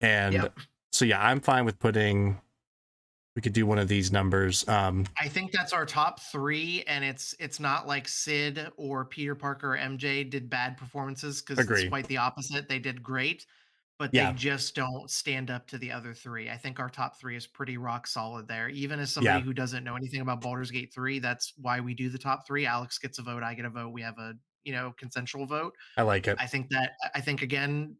And Yep. so yeah, I'm fine with we could do one of these numbers. I think that's our top 3, and it's not like Sid or Peter Parker or MJ did bad performances because it's Agree. quite the opposite. They did great. but they Yeah. just don't stand up to the other 3. I think our top 3 is pretty rock solid there. Even as somebody Yeah. who doesn't know anything about Baldur's Gate 3, that's why we do the top 3. Alex gets a vote, I get a vote. We have a, consensual vote. I like it. I think again,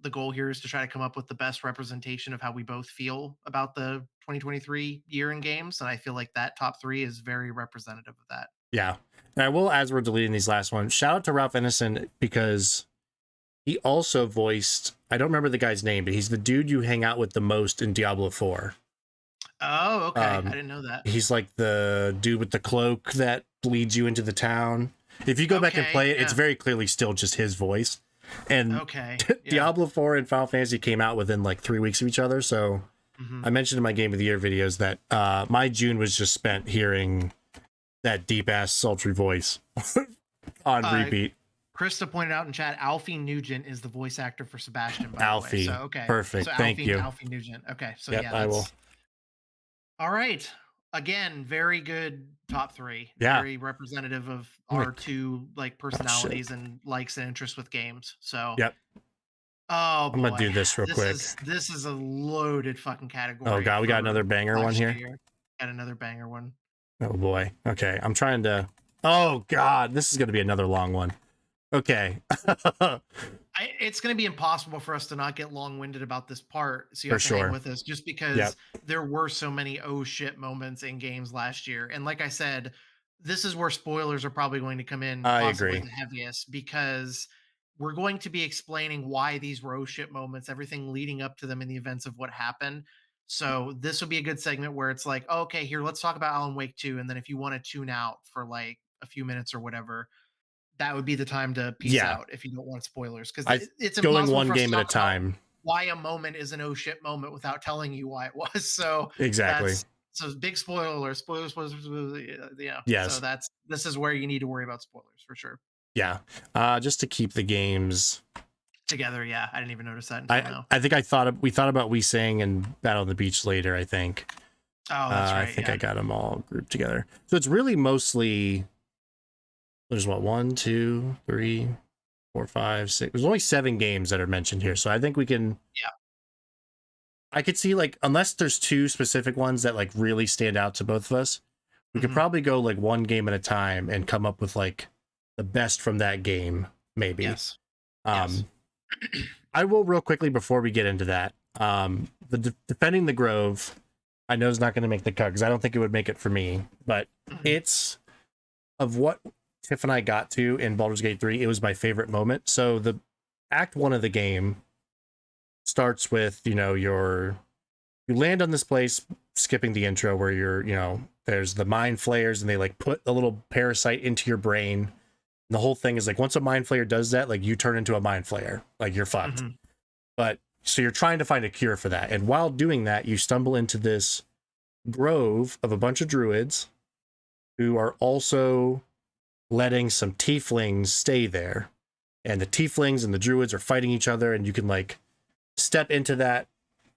the goal here is to try to come up with the best representation of how we both feel about the 2023 year in games, and I feel like that top 3 is very representative of that. Yeah. And I will, as we're deleting these last ones, shout out to Ralph Ineson because he also voiced, I don't remember the guy's name, but he's the dude you hang out with the most in Diablo 4. Oh, okay. I didn't know that. He's like the dude with the cloak that leads you into the town. If you go back and play it, it's very clearly still just his voice. And Diablo 4 and Final Fantasy came out within like 3 weeks of each other. So I mentioned in my Game of the Year videos that my June was just spent hearing that deep ass sultry voice on repeat. Krista pointed out in chat, Alfie Nugent is the voice actor for Sebastian, by Alfie. the way. So, okay. Perfect. So Thank you. Alfie Nugent. Okay. So, yep, I will. All right. Again, very good top 3. Yeah. Very representative of our two like personalities and likes and interests with games. So, yep. Oh, boy. I'm gonna do this real quick. This is a loaded fucking category. Oh god, we got another banger one here. Got another banger one. Oh boy. Okay, I'm trying to. Oh god, this is gonna be another long one. Okay. It's going to be impossible for us to not get long-winded about this part, so you have to hang with us, just because there were so many oh shit moments in games last year. And like I said, this is where spoilers are probably going to come in possibly the heaviest, because we're going to be explaining why these were oh shit moments, everything leading up to them in the events of what happened. So this will be a good segment where it's like, oh, okay, here, let's talk about Alan Wake 2, and then if you want to tune out for like a few minutes or whatever, that would be the time to peace out if you don't want spoilers, because it's going one game at a time. Why a moment is an oh shit moment without telling you why it was. So exactly. So big spoilers. Yeah. Yes. So this is where you need to worry about spoilers for sure. Yeah. Just to keep the games together. Yeah, I didn't even notice that until now. I think we thought about We Sang and Battle on the Beach later. I think. Oh, that's right. I think I got them all grouped together. So it's really mostly. There's what 1, 2, 3, 4, 5, 6. There's only 7 games that are mentioned here, so I think we can. Yeah. I could see like unless there's 2 specific ones that like really stand out to both of us, we could probably go like one game at a time and come up with like the best from that game, maybe. Yes. I will real quickly before we get into that. The Defending the Grove, I know is not going to make the cut because I don't think it would make it for me, but it's of what Tiff and I got to in Baldur's Gate 3, it was my favorite moment. So the act 1 of the game starts with, you land on this place, skipping the intro where there's the mind flayers and they like put a little parasite into your brain. And the whole thing is like, once a mind flayer does that, like you turn into a mind flayer, like you're fucked. But so you're trying to find a cure for that. And while doing that, you stumble into this grove of a bunch of druids who are also letting some tieflings stay there, and the tieflings and the druids are fighting each other, and you can like step into that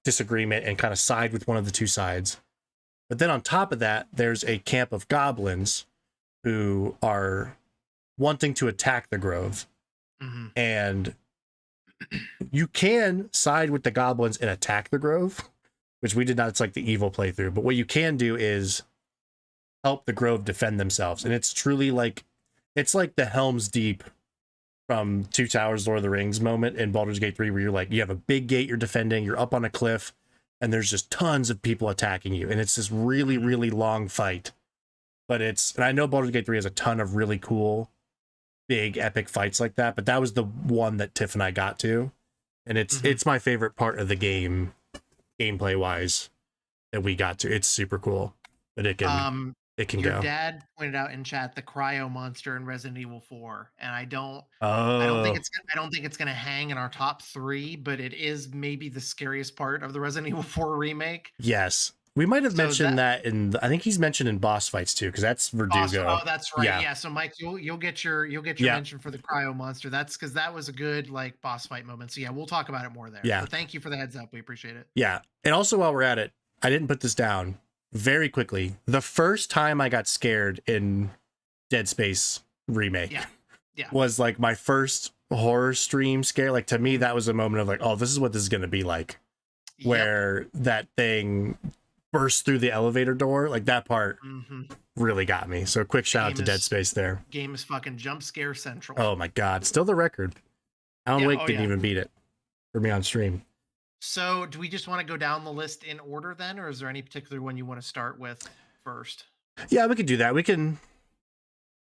disagreement and kind of side with one of the 2 sides. But then on top of that, there's a camp of goblins who are wanting to attack the grove, and you can side with the goblins and attack the grove, which we did not. It's like the evil playthrough, but what you can do is help the grove defend themselves, and it's truly like it's like the Helm's Deep from Two Towers, Lord of the Rings moment in Baldur's Gate 3, where you're like, you have a big gate you're defending, you're up on a cliff, and there's just tons of people attacking you. And it's this really, really long fight. But and I know Baldur's Gate 3 has a ton of really cool, big, epic fights like that, but that was the one that Tiff and I got to. And it's my favorite part of the game, gameplay-wise, that we got to. It's super cool. But it can Your go. dad pointed out in chat the cryo monster in Resident Evil 4, and I don't think it's going to hang in our top 3, but it is maybe the scariest part of the Resident Evil 4 remake. Yes, we might have mentioned that in. I think he's mentioned in boss fights too, because that's Verdugo. Oh, that's right. Yeah. So Mike, you'll get your mention for the cryo monster. That's because that was a good like boss fight moment. So yeah, we'll talk about it more there. Yeah. But thank you for the heads up. We appreciate it. Yeah, and also while we're at it, I didn't put this down. Very quickly, the first time I got scared in Dead Space Remake was like my first horror stream scare. Like to me, Mhm. that was a moment of like, oh, this is what this is gonna be like. Yep. Where that thing burst through the elevator door. Like that part Mhm. really got me. So quick The shout out to Dead Space there. game is fucking jump scare central. Oh my god, still the record. Alan Yeah, Wake oh didn't yeah. even beat it for me on stream. So, do we just wanna go down the list in order then, or is there any particular one you wanna start with first? Yeah, we could do that. We can.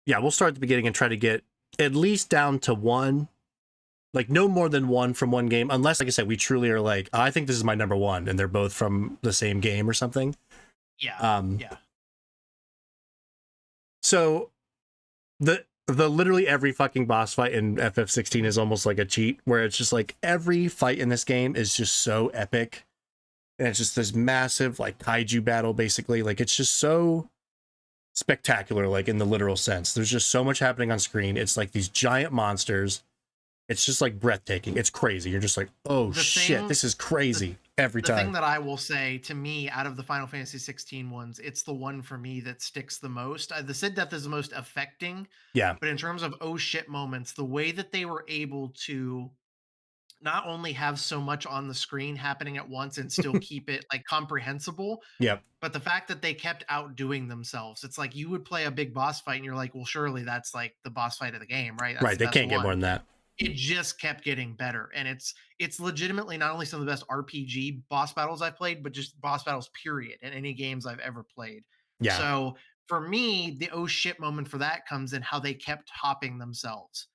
Yeah, we'll start at the beginning and try to get at least down to one, like no more than one from one game, unless, like I said, we truly are like, I think this is my number one, and they're both from the same game or something. Yeah, Um, yeah. so the literally every fucking boss fight in FF16 is almost like a cheat, where it's just like every fight in this game is just so epic, and it's just this massive like kaiju battle, basically. Like it's just so spectacular, like in the literal sense. There's just so much happening on screen. It's like these giant monsters. It's just like breathtaking. It's crazy. You're just like, oh The shit, thing this is the crazy every the thing time. that I will say, to me, out of the Final Fantasy 16 ones, it's the one for me that sticks the most. The Sid death is the most affecting, Yeah, but in terms of oh shit moments, the way that they were able to not only have so much on the screen happening at once and still keep it like comprehensible, yep, but the fact that they kept outdoing themselves. It's like you would play a big boss fight and you're like, well, surely that's like the boss fight of the game, right? That's right. the They best can't get more one. than that. It just kept getting better. And it's legitimately not only some of the best RPG boss battles I've played, but just boss battles, period, in any games I've ever played. Yeah, So for me, the oh shit moment for that comes in how they kept topping themselves.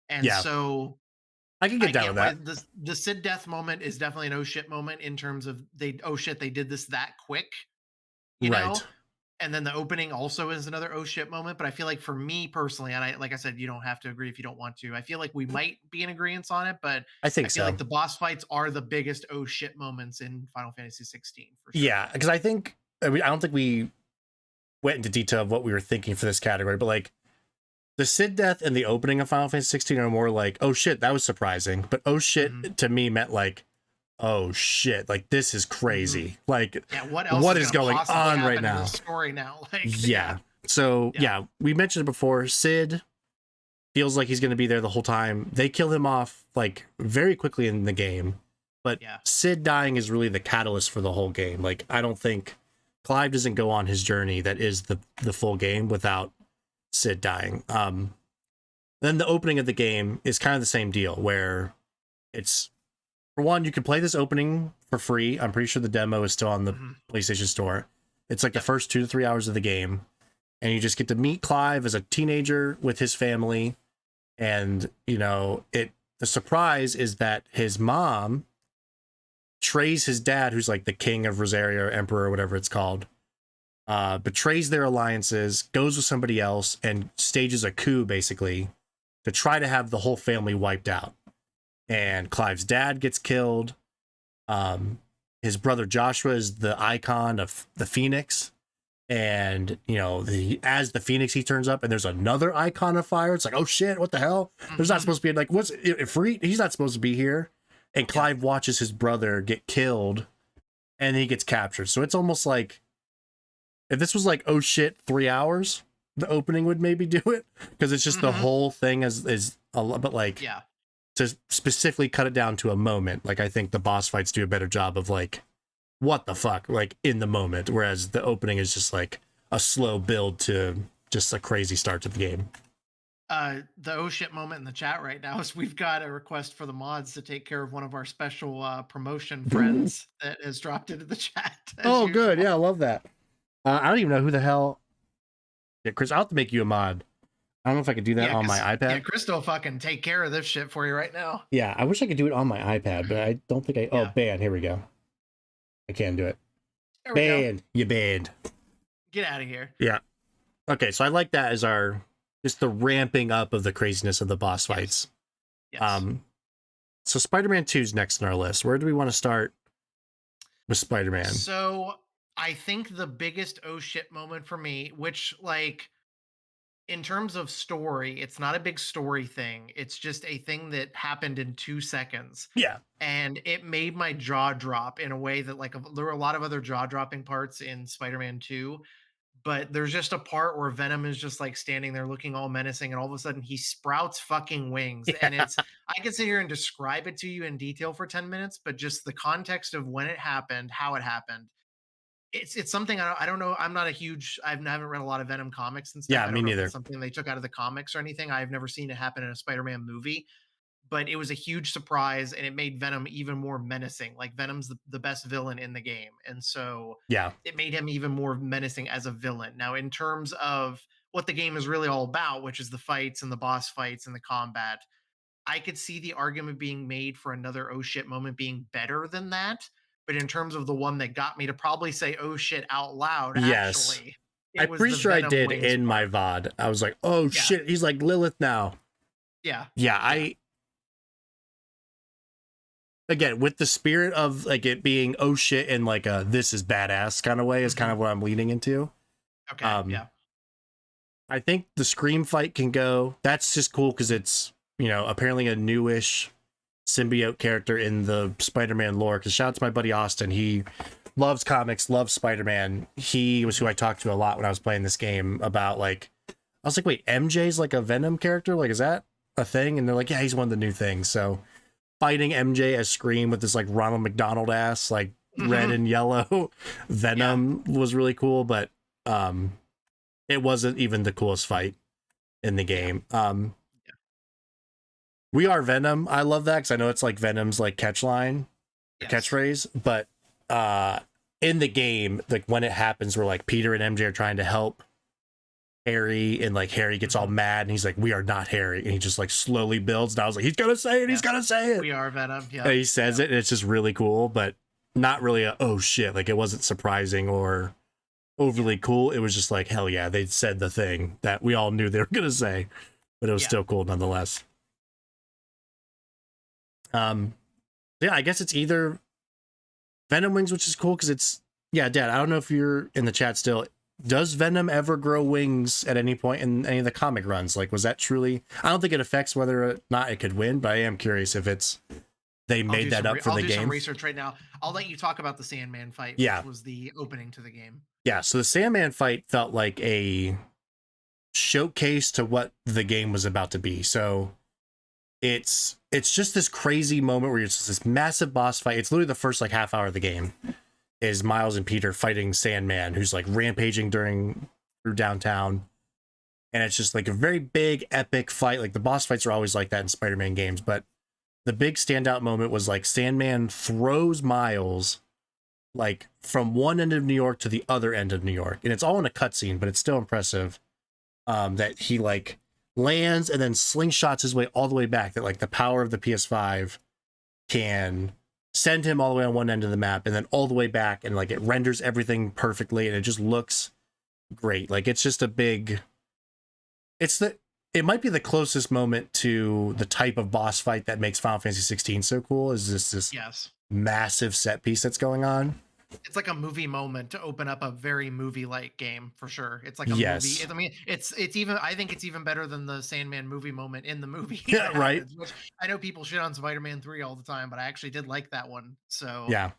And yeah, so I can I get down with get why that. the Sid death moment is definitely an oh shit moment in terms of they oh shit, they did this that quick, you Right. know? And then the opening also is another oh shit moment. But I feel like for me personally, and I like I said, you don't have to agree if you don't want to. I feel like we might be in agreement on it, but I I think feel like so. the boss fights are the biggest oh shit moments in Final Fantasy 16 for sure. Yeah, because I don't think we went into detail of what we were thinking for this category, but like the Sid death and the opening of Final Fantasy 16 are more like, oh shit, that was surprising. But oh Hmm. shit to me meant like, oh shit, like this is Hmm. crazy. Like Yeah, what else what is is going to going possibly on right happen in now? this story now? Like, yeah, Yeah. So yeah, yeah, we mentioned it before. Sid feels like he's going to be there the whole time. They kill him off like very quickly in the game, but yeah. Sid dying is really the catalyst for the whole game. Like I don't think Clive doesn't go on his journey that is the full game without Sid dying. Then the opening of the game is kind of the same deal, where it's, for one, you can play this opening for free. I'm pretty sure the demo is still on the Hmm. PlayStation Store. It's like the Yep. first 2 to 3 hours of the game, and you just get to meet Clive as a teenager with his family. And the surprise is that his mom betrays his dad, who's like the king of Rosaria or Emperor or whatever it's called, betrays their alliances, goes with somebody else, and stages a coup basically to try to have the whole family wiped out. And Clive's dad gets killed. His brother Joshua is the icon of the Phoenix, and as the Phoenix he turns up, and there's another icon of fire. It's like, oh shit, what the hell? There's not Hmm. supposed to be like, what's free? He's not supposed to be here. And Yep. Clive watches his brother get killed, and then he gets captured. So it's almost like if this was like, oh shit, 3 hours, the opening would maybe do it, because it's just the Hmm. whole thing is a lot. But like Yeah. to specifically cut it down to a moment, like I think the boss fights do a better job of like, what the fuck, like in the moment, whereas the opening is just like a slow build to just a crazy start to the game. The oh shit moment in the chat right now is we've got a request for the mods to take care of one of our special promotion friends that has dropped into the chat as Oh, good. usual. Yeah, I love that. I don't even know who the hell. Yeah, Chris, I'll have to make you a mod. I don't know if I could do that Yeah, on my because yeah, iPad. Crystal fucking take care of this shit for you right now. Yeah, I wish I could do it on my iPad, but I don't think I. Oh, Yeah, ban. Here we go. I can't do it. there we go. Ban. You banned. Get out of here. Yeah. Okay, so I like that as our just the ramping up of the craziness of the boss Yes, fights. yes. Um, so Spider-Man 2 is next on our list. Where do we want to start with Spider-Man? So I think the biggest oh shit moment for me, which like in terms of story, it's not a big story thing. It's just a thing that happened in 2 seconds. Yeah. And it made my jaw drop in a way that like there were a lot of other jaw dropping parts in Spider-Man 2, but there's just a part where Venom is just like standing there looking all menacing, and all of a sudden he sprouts fucking wings. And Yeah. it's, I could sit here and describe it to you in detail for 10 minutes, but just the context of when it happened, how it happened, it's something I don't know. I'm not a huge, haven't read a lot of Venom comics and stuff. Yeah, I me don't know if it's neither. something they took out of the comics or anything. I've never seen it happen in a Spider-Man movie, but it was a huge surprise and it made Venom even more menacing. Like Venom's the best villain in the game. And so Yeah. it made him even more menacing as a villain. Now, in terms of what the game is really all about, which is the fights and the boss fights and the combat, I could see the argument being made for another oh shit moment being better than that. But in terms of the one that got me to probably say oh shit out loud, Yes. actually, it I'm was pretty the sure I Venom did wings in my part. VOD. I was like, oh Yeah. shit, he's like Lilith now. Yeah. Yeah, Yeah. I again with the spirit of like it being oh shit in like a this is badass kind of way is kind Mhm. of what I'm leaning into. Okay. Um Yeah. I think the Scream fight can go. That's just cool because it's, you know, apparently a newish symbiote character in the Spider-Man lore. Because shout out to my buddy Austin. He loves comics, loves Spider-Man. He was who Mhm. I talked to a lot when I was playing this game about like, I was like, wait, MJ's like a Venom character? Like, is that a thing? And they're like, yeah, he's one of the new things. So fighting MJ as Scream with this like Ronald McDonald ass, like red Mhm. and yellow Yeah. Venom was really cool, but um it wasn't even the coolest fight in the Yeah. game. We are Venom. I love that because I know it's like Venom's like catch line or Yes. catchphrase, but uh in the game, like when it happens where like Peter and MJ are trying to help Harry and like Harry gets all Mhm. mad and he's like, we are not Harry. And he just like slowly builds. And I was like, he's gonna say it, he's Yes. gonna say it. We are Venom. And Yep. he says Yep. it, and it's just really cool, but not really a oh shit. Like it wasn't surprising or Yeah. overly cool. It was just like, hell yeah, they said the thing that we all knew they were gonna say, but it was Yeah. still cool nonetheless. Um yeah, I guess it's either Venom wings, which is cool because it's yeah, Dad. I don't know if you're in the chat still. Does Venom ever grow wings at any point in any of the comic runs? Like, was that truly? I don't think it affects whether or not it could win, but I am curious if it's they made that up for I'll the do some game. research right now. I'll let you talk about the Sandman fight, which Yeah, was the opening to the game. yeah. So the Sandman fight felt like a showcase to what the game was about to be. So it's just this crazy moment where it's just this massive boss fight. It's literally the first like half hour of the game is Miles and Peter fighting Sandman, who's like rampaging through downtown. And it's just like a very big, epic fight. Like the boss fights are always like that in Spider-Man games, but the big standout moment was like Sandman throws Miles like from one end of New York to the other end of New York. And it's all in a cutscene, but it's still impressive that he like lands and then slingshots his way all the way back. That like the power of the PS5 can send him all the way on one end of the map and then all the way back, and like it renders everything perfectly and it just looks great. Like it's just a big it's the it might be the closest moment to the type of boss fight that makes Final Fantasy 16 so cool is this Yes. massive set piece that's going on. It's like a movie moment to open up a very movie-like game for sure. It's like a movie. Yes. I mean, it's even. I think it's even better than the Sandman movie moment in the movie Yeah, that right. happens. Which I know people shit on Spider-Man 3 all the time, but I actually did like that one. So Yeah.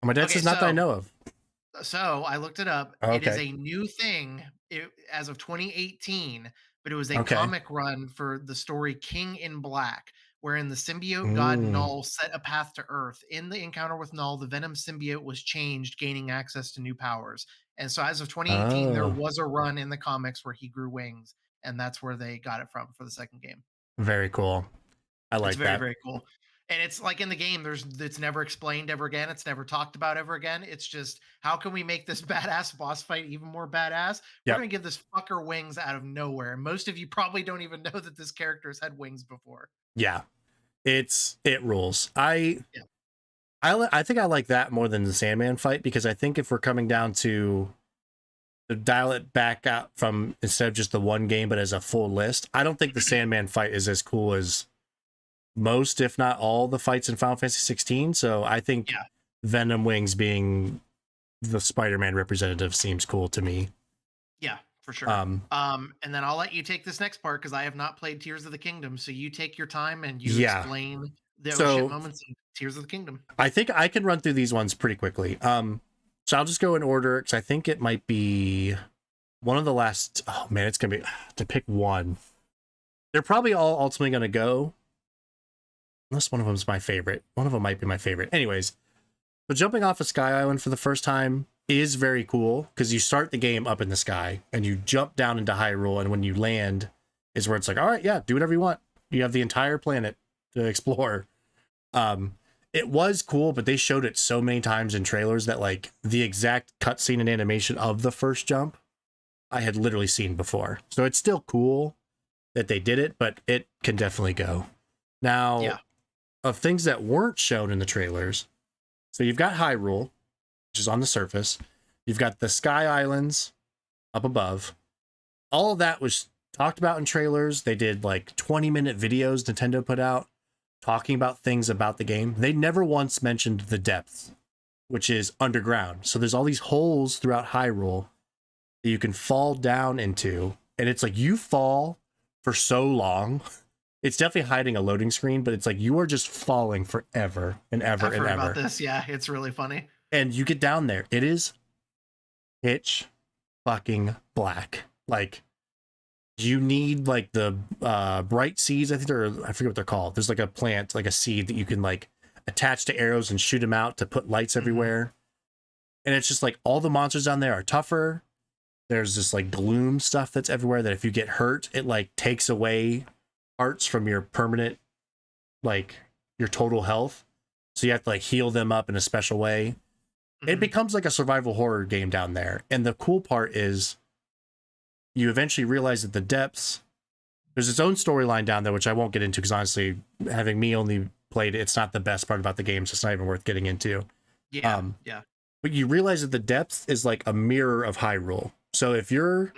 My dad okay, says not that I know of. so I looked it up. It is Okay. a new thing as of 2018, but it was a Okay. comic run for the story King in Black, wherein the symbiote god Mm. Null set a path to Earth. In the encounter with Null, the Venom symbiote was changed, gaining access to new powers. And so as of 2018, there Oh, was a run in the comics where he grew wings, and that's where they got it from for the second game. very cool. I It's like very, that. very cool. And it's like in the game, it's never explained ever again. It's never talked about ever again. It's just how can we make this badass boss fight even more badass? We're Yep. gonna give this fucker wings out of nowhere. And most of you probably don't even know that this character has had wings before. Yeah. It rules. Yeah. I think I like that more than the Sandman fight because I think if we're coming down to dial it back out from instead of just the one game but as a full list, I don't think the Sandman fight is as cool as most, if not all, the fights in Final Fantasy 16. So I think Yeah. Venom Wings being the Spider-Man representative seems cool to me. Yeah, for sure. Um, And then I'll let you take this next part because I have not played Tears of the Kingdom. So you take your time and you yeah. explain the oh shit So moments in Tears of the Kingdom. I think I can run through these ones pretty quickly. So I'll just go in order because I think it might be one of the last, oh man, it's gonna be to pick one. They're probably all ultimately gonna go, unless one of them's my favorite. One of them might be my favorite. Anyways, but jumping off a Sky Island for the first time is very cool because you start the game up in the sky and you jump down into Hyrule, and when you land is where it's like, all right, yeah, do whatever you want. You have the entire planet to explore. It was cool, but they showed it so many times in trailers that like the exact cutscene and animation of the first jump I had literally seen before. So it's still cool that they did it, but it can definitely go. Now, Yeah. of things that weren't shown in the trailers, so you've got Hyrule, which is on the surface. You've got the Sky Islands up above. All of that was talked about in trailers. They did like 20-minute videos Nintendo put out talking about things about the game. They never once mentioned the depths, which is underground. So there's all these holes throughout Hyrule that you can fall down into. And it's like you fall for so long. It's definitely hiding a loading screen, but it's like you are just falling forever and ever I've and heard ever. about this. Yeah, it's really funny. And you get down there. It is pitch fucking black. Like, you need like the bright seeds, I think, or I forget what they're called. There's like a plant, like a seed that you can like attach to arrows and shoot them out to put lights everywhere. And it's just like all the monsters down there are tougher. There's this like gloom stuff that's everywhere that if you get hurt, it like takes away parts from your permanent, like your total health. So you have to like heal them up in a special way. It becomes like a survival horror game down there. And the cool part is you eventually realize that the depths, there's its own storyline down there, which I won't get into because honestly, having me only played it, it's not the best part about the game, so it's not even worth getting into. Yeah. But you realize that the depths is like a mirror of Hyrule. So if you're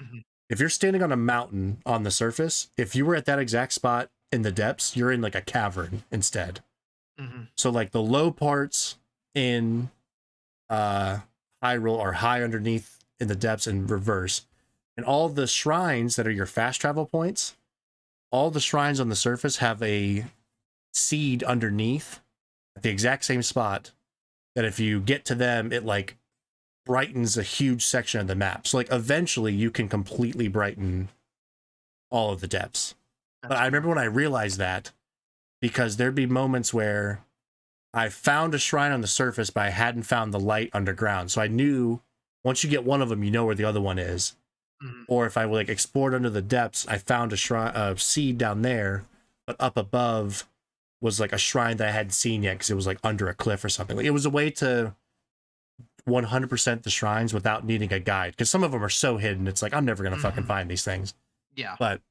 standing on a mountain on the surface, if you were at that exact spot in the depths, you're in like a cavern instead. So like the low parts in Hyrule are high underneath in the depths and reverse. And all the shrines that are your fast travel points, all the shrines on the surface have a seed underneath at the exact same spot that if you get to them, it like brightens a huge section of the map. So like eventually you can completely brighten all of the depths. But I remember when I realized that, because there'd be moments where I found a shrine on the surface, but I hadn't found the light underground. So I knew once you get one of them, you know where the other one is. Or if I like explored under the depths, I found a shrine, a seed down there, but up above was like a shrine that I hadn't seen yet because it was like under a cliff or something. Like, it was a way to 100% the shrines without needing a guide, because some of them are so hidden. It's like, I'm never going to fucking find these things. Yeah. But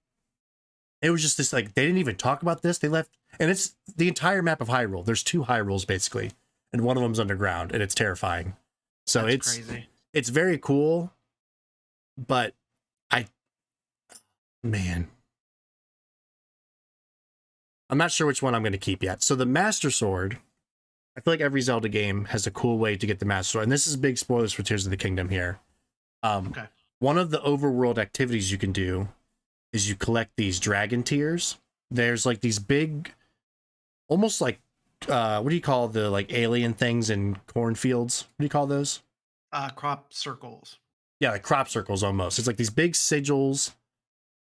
it was just this, like, they didn't even talk about this. They left, and it's the entire map of Hyrule. There's 2 Hyrules basically, and one of them's underground, and it's terrifying. So That's crazy. It's very cool, but man, I'm not sure which one I'm going to keep yet. So the Master Sword, I feel like every Zelda game has a cool way to get the Master Sword, and this is big spoilers for Tears of the Kingdom here. Okay. One of the overworld activities you can do is you collect these dragon tears. There's like these big, almost like what do you call the like alien things in cornfields? What do you call those? Crop circles. Yeah, like crop circles almost. It's like these big sigils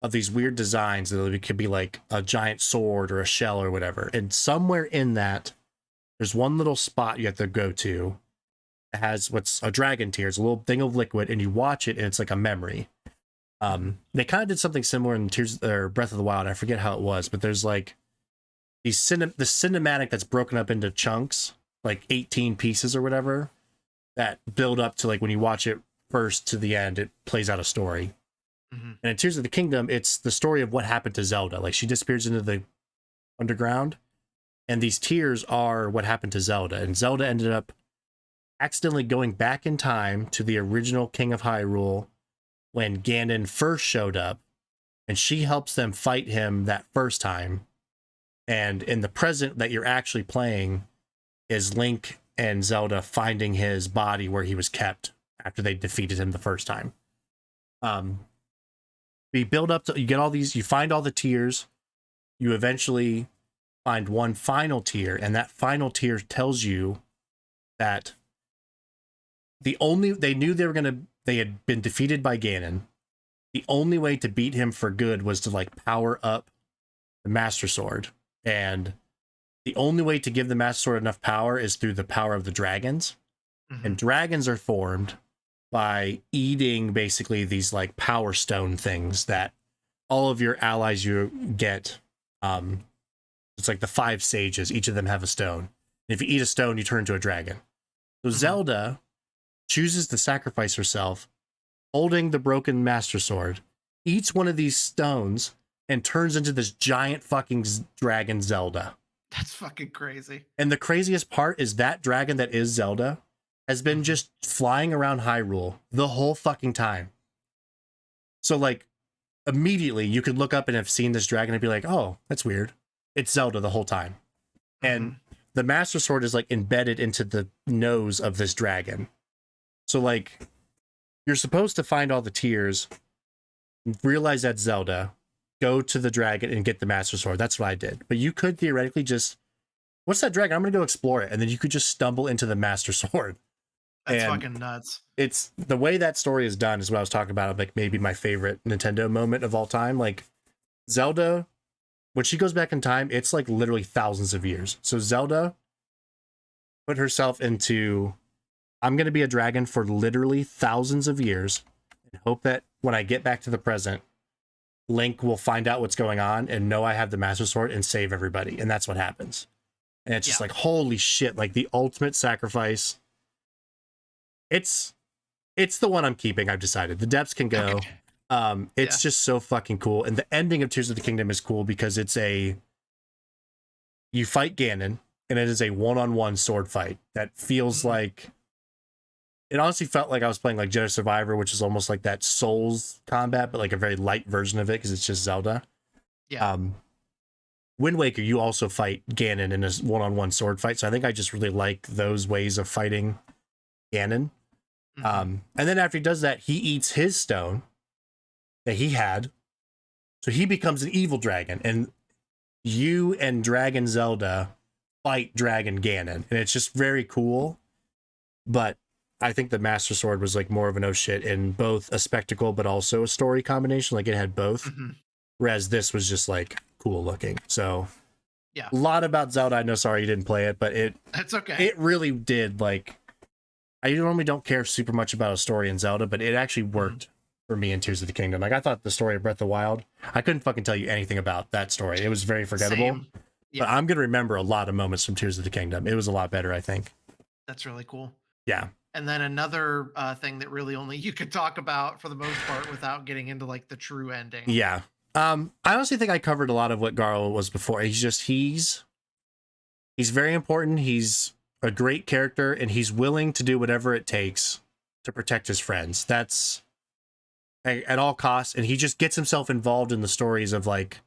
of these weird designs that could be like a giant sword or a shell or whatever. And somewhere in that, there's one little spot you have to go to. It has what's a dragon tear. It's a little thing of liquid, and you watch it, and it's like a memory. They kind of did something similar in Tears or Breath of the Wild. I forget how it was, but there's like the cinematic that's broken up into chunks, like 18 pieces or whatever, that build up to like when you watch it first to the end, it plays out a story. And in Tears of the Kingdom, it's the story of what happened to Zelda. Like, she disappears into the underground, and these tears are what happened to Zelda. And Zelda ended up accidentally going back in time to the original King of Hyrule when Ganon first showed up, and she helps them fight him that first time. And in the present that you're actually playing is Link and Zelda finding his body where he was kept after they defeated him the first time. We build up to, you get all these, you find all the tiers, you eventually find one final tier, and that final tier tells you that they knew they had been defeated by Ganon, the only way to beat him for good was to like power up the Master Sword. And the only way to give the Master Sword enough power is through the power of the dragons. Hmm. And dragons are formed by eating basically these like power stone things that all of your allies you get. It's like the 5 sages, each of them have a stone. And if you eat a stone, you turn into a dragon. So Hmm. Zelda chooses to sacrifice herself, holding the broken Master Sword, eats one of these stones, and turns into this giant fucking dragon Zelda. That's fucking crazy. And the craziest part is that dragon that is Zelda has been Hmm. just flying around Hyrule the whole fucking time. So, like, immediately you could look up and have seen this dragon and be like, oh, that's weird. It's Zelda the whole time. And Hmm. the Master Sword is like embedded into the nose of this dragon. So, like, you're supposed to find all the tears, realize that's Zelda, go to the dragon and get the Master Sword. That's what I did. But you could theoretically just, what's that dragon? I'm going to go explore it. And then you could just stumble into the Master Sword. That's And fucking nuts. it's the way that story is done is what I was talking about. Like maybe my favorite Nintendo moment of all time. Like Zelda, when she goes back in time, it's like literally thousands of years. So Zelda put herself into, I'm going to be a dragon for literally thousands of years and hope that when I get back to the present, Link will find out what's going on and know I have the Master Sword and save everybody. And that's what happens. And it's just Yeah. like, holy shit, like the ultimate sacrifice. It's it's the one I'm keeping, I've decided. The depths can go. Okay. It's Yeah. just so fucking cool. And the ending of Tears of the Kingdom is cool because it's a, you fight Ganon and it is a one-on-one sword fight that feels Mm. like, it honestly felt like I was playing like Jedi Survivor, which is almost like that Souls combat, but like a very light version of it because it's just Zelda. Yeah. Wind Waker, you also fight Ganon in a one-on-one sword fight, so I think I just really like those ways of fighting Ganon. Hmm. And then after he does that, he eats his stone that he had, so he becomes an evil dragon, and you and Dragon Zelda fight Dragon Ganon, and it's just very cool. But I think the Master Sword was like more of an oh shit in both a spectacle but also a story combination. Like it had both. Hmm. Whereas this was just like cool looking. So Yeah. a lot about Zelda. I know, sorry you didn't play it, but That's okay. it really did. Like I normally don't care super much about a story in Zelda, but it actually worked for me in Tears of the Kingdom. Like I thought the story of Breath of the Wild, I couldn't fucking tell you anything about that story. It was very forgettable. Same. But Yeah. I'm gonna remember a lot of moments from Tears of the Kingdom. It was a lot better, I think. That's really cool. Yeah. And then another thing that really only you could talk about for the most part without getting into like the true ending. Yeah. I honestly think I covered a lot of what Garl was before. He's very important. He's a great character and he's willing to do whatever it takes to protect his friends. That's at all costs. And he just gets himself involved in the stories of like,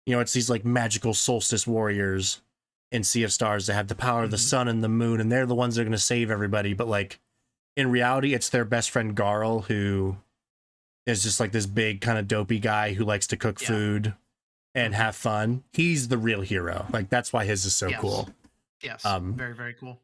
you know, it's these like magical solstice warriors in Sea of Stars that have the power of the Hmm. sun and the moon, and they're the ones that are going to save everybody. But like in reality, it's their best friend Garl who is just like this big kind of dopey guy who likes to cook Yeah. food and have fun. He's the real hero. Like that's why his is so Yes. cool. Yes. Um, Very, very cool.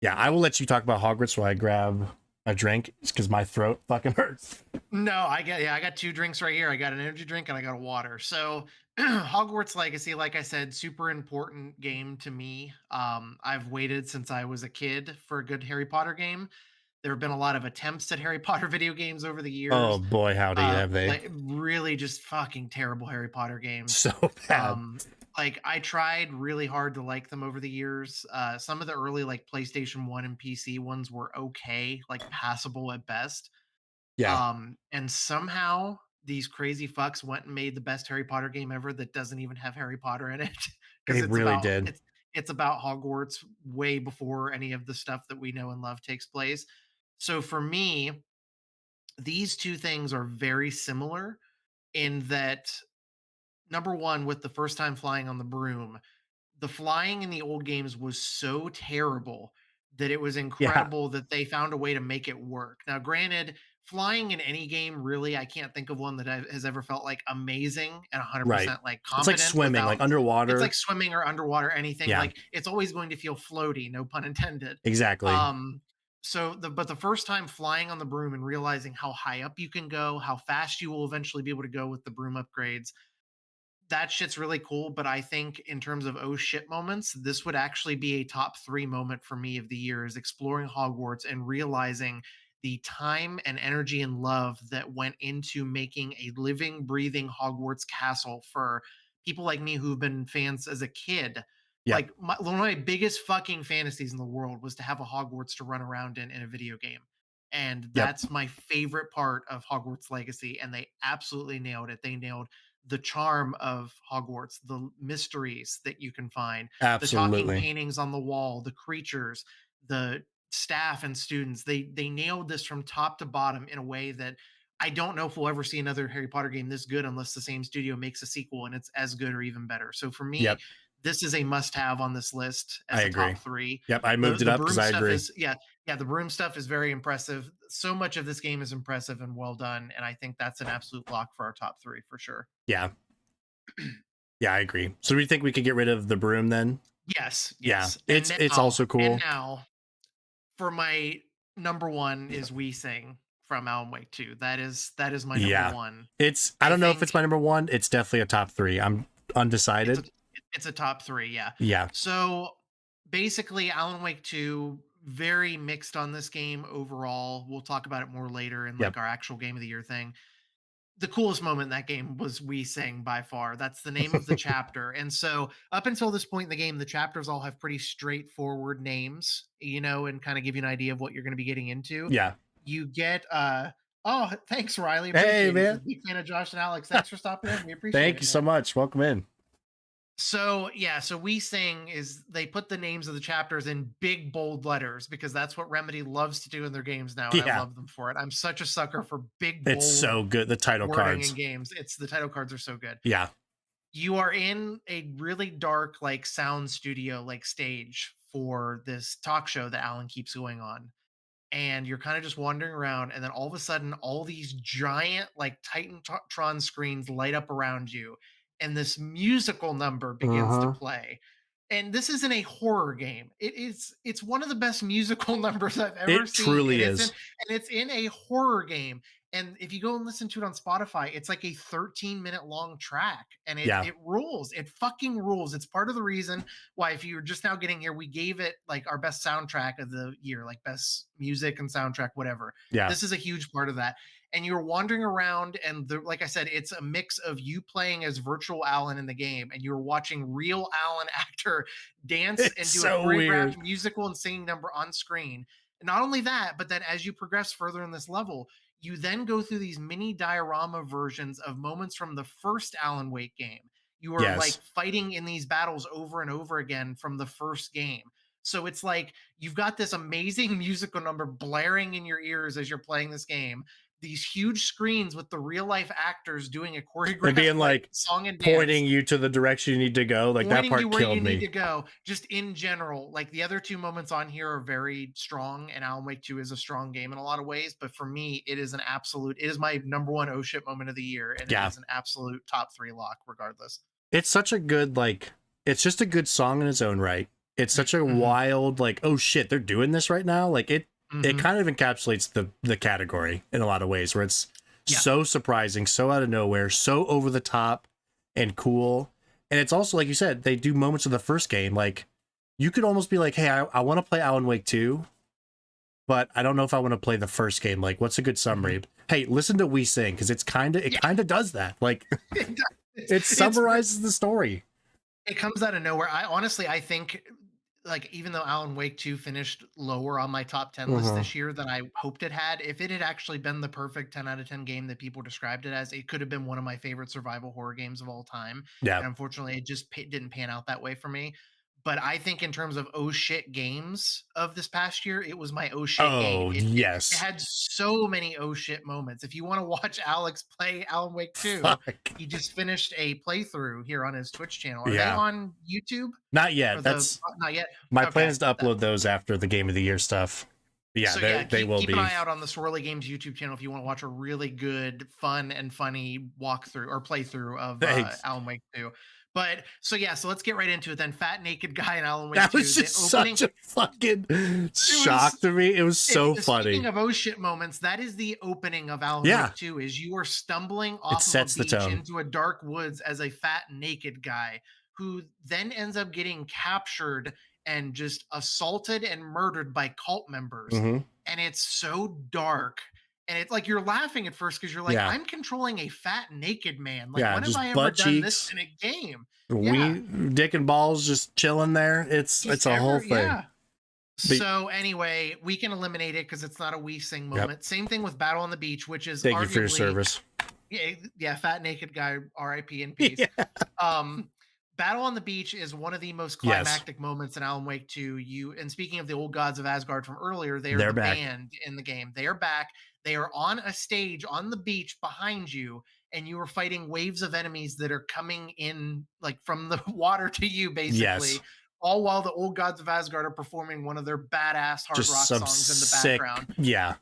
yeah, I will let you talk about Hogwarts while I grab a drink because my throat fucking hurts. No, I got 2 drinks right here. I got an energy drink and I got a water. So Hogwarts Legacy, like I said, super important game to me. I've waited since I was a kid for a good Harry Potter game. There have been a lot of attempts at Harry Potter video games over the Oh years. boy, howdy have they. Like really just fucking terrible Harry Potter games. So bad. Like I tried really hard to like them over the years. Some of the early like PlayStation 1 and PC ones were okay, like passable at best. Yeah, And somehow these crazy fucks went and made the best Harry Potter game ever that doesn't even have Harry Potter in it because they really did. it's about Hogwarts way before any of the stuff that we know and love takes place. So for me, these two things are very similar in that number one, with the first time flying on the broom, the flying in the old games was so terrible that it was Yeah, incredible that they found a way to make it work. Now, granted, flying in any game, really, I can't think of one that has ever felt like amazing and right. 100% like It's like competent swimming, without like it's underwater. like swimming or underwater anything Yeah, like it's always going to feel floaty, no pun intended. exactly. um But the first time flying on the broom and realizing how high up you can go, how fast you will eventually be able to go with the broom upgrades, that shit's really cool. But I think in terms of oh shit moments, this would actually be a top 3 moment for me of the year, is exploring Hogwarts and realizing the time and energy and love that went into making a living, breathing Hogwarts castle for people like me who've been fans as a kid. Yep. Like one of my biggest fucking fantasies in the world was to have a Hogwarts to run around in a video game. And Yep. that's my favorite part of Hogwarts Legacy. And they absolutely nailed it. They nailed the charm of Hogwarts, the mysteries that you can find, the talking Absolutely. paintings on the wall, the creatures, the staff and students. They nailed this from top to bottom in a way that I don't know if we'll ever see another Harry Potter game this good unless the same studio makes a sequel and it's as good or even better. So for me, Yep. this is a must-have on this list I as a agree. top 3. Yep. I moved it The up because broom I stuff agree. is, yeah, the broom stuff is very impressive. So much of this game is impressive and well done, and I think that's an absolute lock for our top 3 for sure. Yeah. Yeah, I agree. So do you think we could get rid of the broom then? Yes, Yeah. yes. It's also And cool. now for my number 1 is We Sing from Alan Wake 2. That is my number Yeah. 1. I I don't know if think it's my number one. It's definitely a top three. I'm it's a undecided. it's a top 3, yeah. Yeah. So basically Alan Wake 2, very mixed on this game overall. We'll talk about it more later in Yep. like our actual game of the year thing. The coolest moment in that game was We Sing by far. That's the name of the chapter. And so up until this point in the game, the chapters all have pretty straightforward names, and kind of give you an idea of what you're going to be getting into. Yeah. You get oh, thanks, Riley. Hey, Appreciate it. He's a man. big fan of Josh and Alex. Thanks for stopping in. We appreciate Thank it, you so man. much. Welcome in. So yeah, so We Sing is they put the names of the chapters in big bold letters because that's what Remedy loves to do in their games now, and I Yeah. love them for it. I'm such a sucker for big It's bold so good. The title wording in cards. games. It's the title cards are so good. Yeah. You are in a really dark, like sound studio, like stage for this talk show that Alan keeps going on. And you're kind of just wandering around, and then all of a sudden, all these giant, like Titantron screens light up around you, and this musical number begins to Uh-huh. play. And this isn't a horror game. It's one of the best musical numbers I've ever It seen. truly is. And it's in a horror game. And if you go and listen to it on Spotify, it's like a 13-minute long track, and it Yeah. it rules. It fucking rules. It's part of the reason why, if you're just now getting here, we gave it like our best soundtrack of the year, like best music and soundtrack, whatever. Yeah. This is a huge part of that. And you're wandering around, and like I said, it's a mix of you playing as virtual Alan in the game, and you're watching real Alan actor dance It's and do a so weird. choreographed musical and singing number on screen. And not only that, but then as you progress further in this level, you then go through these mini diorama versions of moments from the first Alan Wake game. You are like Yes. fighting in these battles over and over again from the first game. So it's like you've got this amazing musical number blaring in your ears as you're playing this game. These huge screens with the real life actors doing a And choreographed being like like song and dance, pointing you to the direction you need to go. Like that pointing you part where you killed need me. to go. Just in general, like the other 2 moments on here are very strong, and Alan Wake 2 is a strong game in a lot of ways. But for me, it is it is my number 1 oh shit moment of the year, and it Yeah. is an absolute top 3 lock, regardless. It's such a good, like, it's just a good song in its own right. It's such a Hmm. wild, like, oh shit, they're doing this right now. Like it Hmm. kind of encapsulates the category in a lot of ways, where it's Yeah. so surprising, so out of nowhere, so over the top and cool. And it's also, like you said, they do moments of the first game. Like you could almost be like, hey, I want to play Alan Wake 2, but I don't know if I want to play the first game. Like, what's a good Mhm. summary? Hey, listen to We Sing, because Yeah. kind of does that. Like It does. it It's summarizes the story. it comes out of nowhere. I think, like, even though Alan Wake 2 finished lower on my top 10 list Uh-huh. this year than I hoped it had, if it had actually been the perfect 10 out of 10 game that people described it as, it could have been one of my favorite survival horror games of all time. Yeah. And unfortunately, it just didn't pan out that way for me. But I think in terms of oh shit games of this past year, it was my oh shit game. Oh, It yes. had so many oh shit moments. If you want to watch Alex play Alan Wake 2, Fuck. he just finished a playthrough here on his Twitch channel. Are they Yeah. on YouTube? Not Or yet. the That's not yet? my plan Okay. is to upload those after the Game of the Year stuff. But yeah, So yeah, they will keep an be. eye out on the Swirly Games YouTube channel if you want to watch a really good, fun, and funny walkthrough or playthrough of Thanks. Alan Wake 2. But so yeah, so let's get right into it then. Fat naked guy in Alan Wake That 2. was The just opening, such a fucking it was shock to me. It was if so speaking funny. of oh shit moments, that is the opening of Alan Yeah, Wake 2 is you are stumbling it off of a sets the beach tone. into a dark woods as a fat naked guy who then ends up getting captured and just assaulted and murdered by cult members. Hmm. And it's so dark. And it's like you're laughing at first because you're like, Yeah, I'm controlling a fat naked man. Like, yeah, when have just I ever butt done this cheeks, in a game? Yeah. we dick and balls just chilling there. Just It's a whole thing. yeah. But So anyway, we can eliminate it because it's not a we sing yep, moment. Same thing with Battle on the Beach, which is thank you for your arguably service. yeah, fat naked guy, R.I.P. in peace. Yeah. Um, Battle on the Beach is one of the most Yes, climactic moments in Alan Wake 2. You and speaking of the old gods of Asgard from earlier, they are they're the back. band in the game. They are back. They are on a stage on the beach behind you, and you are fighting waves of enemies that are coming in like from the water to you, Yes, basically. All while the old gods of Asgard are performing one of their badass hard just rock some songs in the sick. background, Yeah,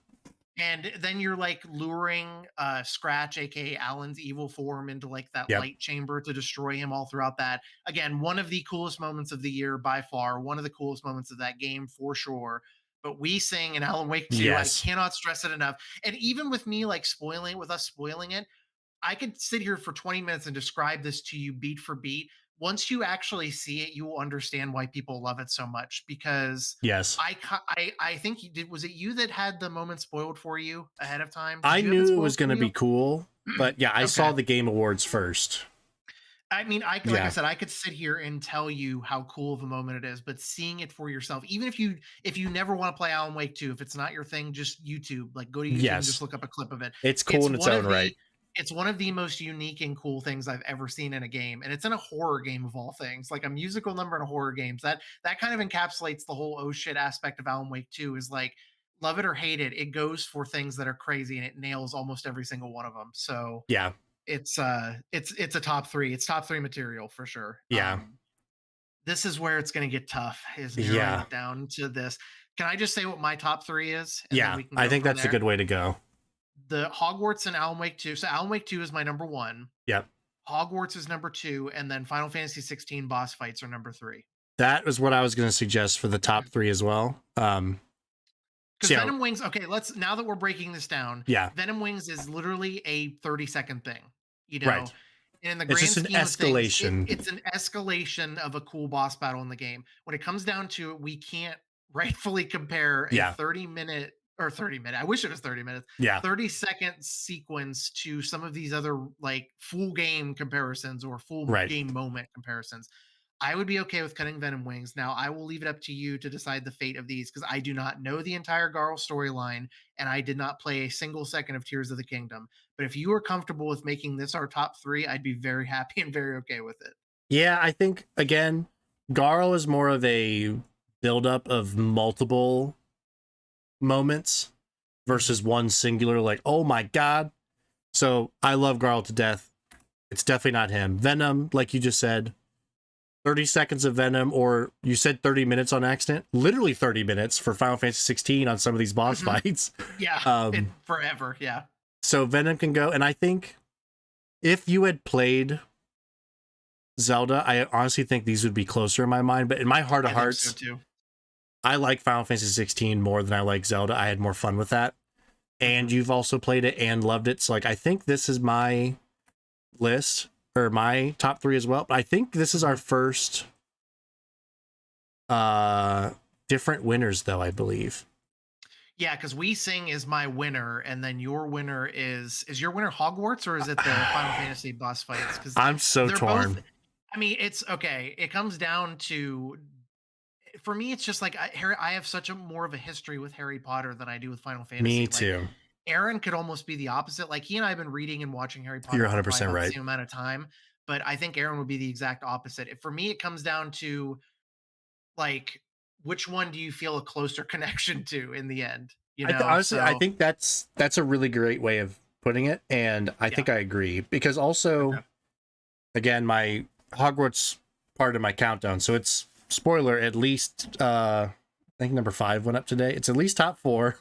and then you're like luring Scratch, aka Alan's evil form, into like that yep, light chamber to destroy him all throughout that. Again, one of the coolest moments of the year by far, one of the coolest moments of that game for sure. But we sing in Alan Wake 2, I yes, cannot stress it enough. And even with me like spoiling it, with us spoiling it, I could sit here for 20 minutes and describe this to you beat for beat. Once you actually see it, you will understand why people love it so much because yes. I think you did. Was it you that had the moment spoiled for you ahead of time? Did I you have it knew it spoiled was going for to be you? cool, but yeah, I saw Okay. the Game Awards first. I mean, like I Yeah, said, I could sit here and tell you how cool of a moment it is, but seeing it for yourself, even if you never want to play Alan Wake 2, if it's not your thing, just YouTube, like go to YouTube and just yes, look up a clip of it. it's cool It's in its one own of right. the it's one of the most unique and cool things I've ever seen in a game, and it's in a horror game of all things, like a musical number in a horror games. That kind of encapsulates the whole oh shit aspect of Alan Wake 2 is like love it or hate it, it goes for things that are crazy and it nails almost every single one of them. So Yeah, it's a top 3. It's top 3 material for sure. yeah, This is where it's going to get tough is narrowing yeah, it down to this. Can I just say what my top 3 is and then yeah. we can I go think from that's a there? good way to go. The Hogwarts and Alan Wake 2. So Alan Wake 2 is my number 1. Yep. Hogwarts is number 2 and then Final Fantasy 16 boss fights are number 3. That was what I was going to suggest for the top three as well. Because So yeah, Venom Wings, okay, let's now that we're breaking this down, yeah, Venom Wings is literally a 30-second thing, you know. right. And in the It's just grand an scheme of things, escalation. it's an escalation of a cool boss battle in the game. When it comes down to it, we can't rightfully compare a Yeah, 30-minute or 30-minute, I wish it was 30 minutes, yeah, 30-second sequence to some of these other like full game comparisons or full right. game moment comparisons. I would be okay with cutting Venom Wings. Now, I will leave it up to you to decide the fate of these because I do not know the entire Garl storyline and I did not play a single second of Tears of the Kingdom. But if you are comfortable with making this our top 3, I'd be very happy and very okay with it. Yeah, I think again, Garl is more of a buildup of multiple moments versus one singular, like, oh my god. So I love Garl to death. It's definitely not him. Venom, like you just said, 30 seconds of Venom, or you said 30 minutes on accident. Literally 30 minutes for Final Fantasy 16 on some of these boss Mhm. fights. Yeah, it Um, forever. Yeah. so Venom can go, and I think if you had played Zelda, I honestly think these would be closer in my mind. But in my heart of I think so hearts, too. I like Final Fantasy 16 more than I like Zelda. I had more fun with that. And Mhm. you've also played it and loved it. So like I think this is my list or my top 3 as well. But I think this is our first different winners though, I believe. Yeah, because We Sing is my winner, and then your winner is your winner Hogwarts or is it the Final Fantasy boss fights? Because I'm so they're both. torn. I mean, it's okay. It comes down to for me, it's just like I have such a more of a history with Harry Potter than I do with Final Me Fantasy. Like too. Aaron could almost be the opposite. Like he and I have been reading and watching Harry You're Potter for probably 100% about the right. same amount of time, but I think Aaron would be the exact opposite. For me, it comes down to like which one do you feel a closer connection to in the end? You know, Honestly, I so think that's a really great way of putting it, and I yeah. think I agree because also Okay. again my Hogwarts part of my countdown, so it's spoiler at least I think number 5 went up today. It's at least top 4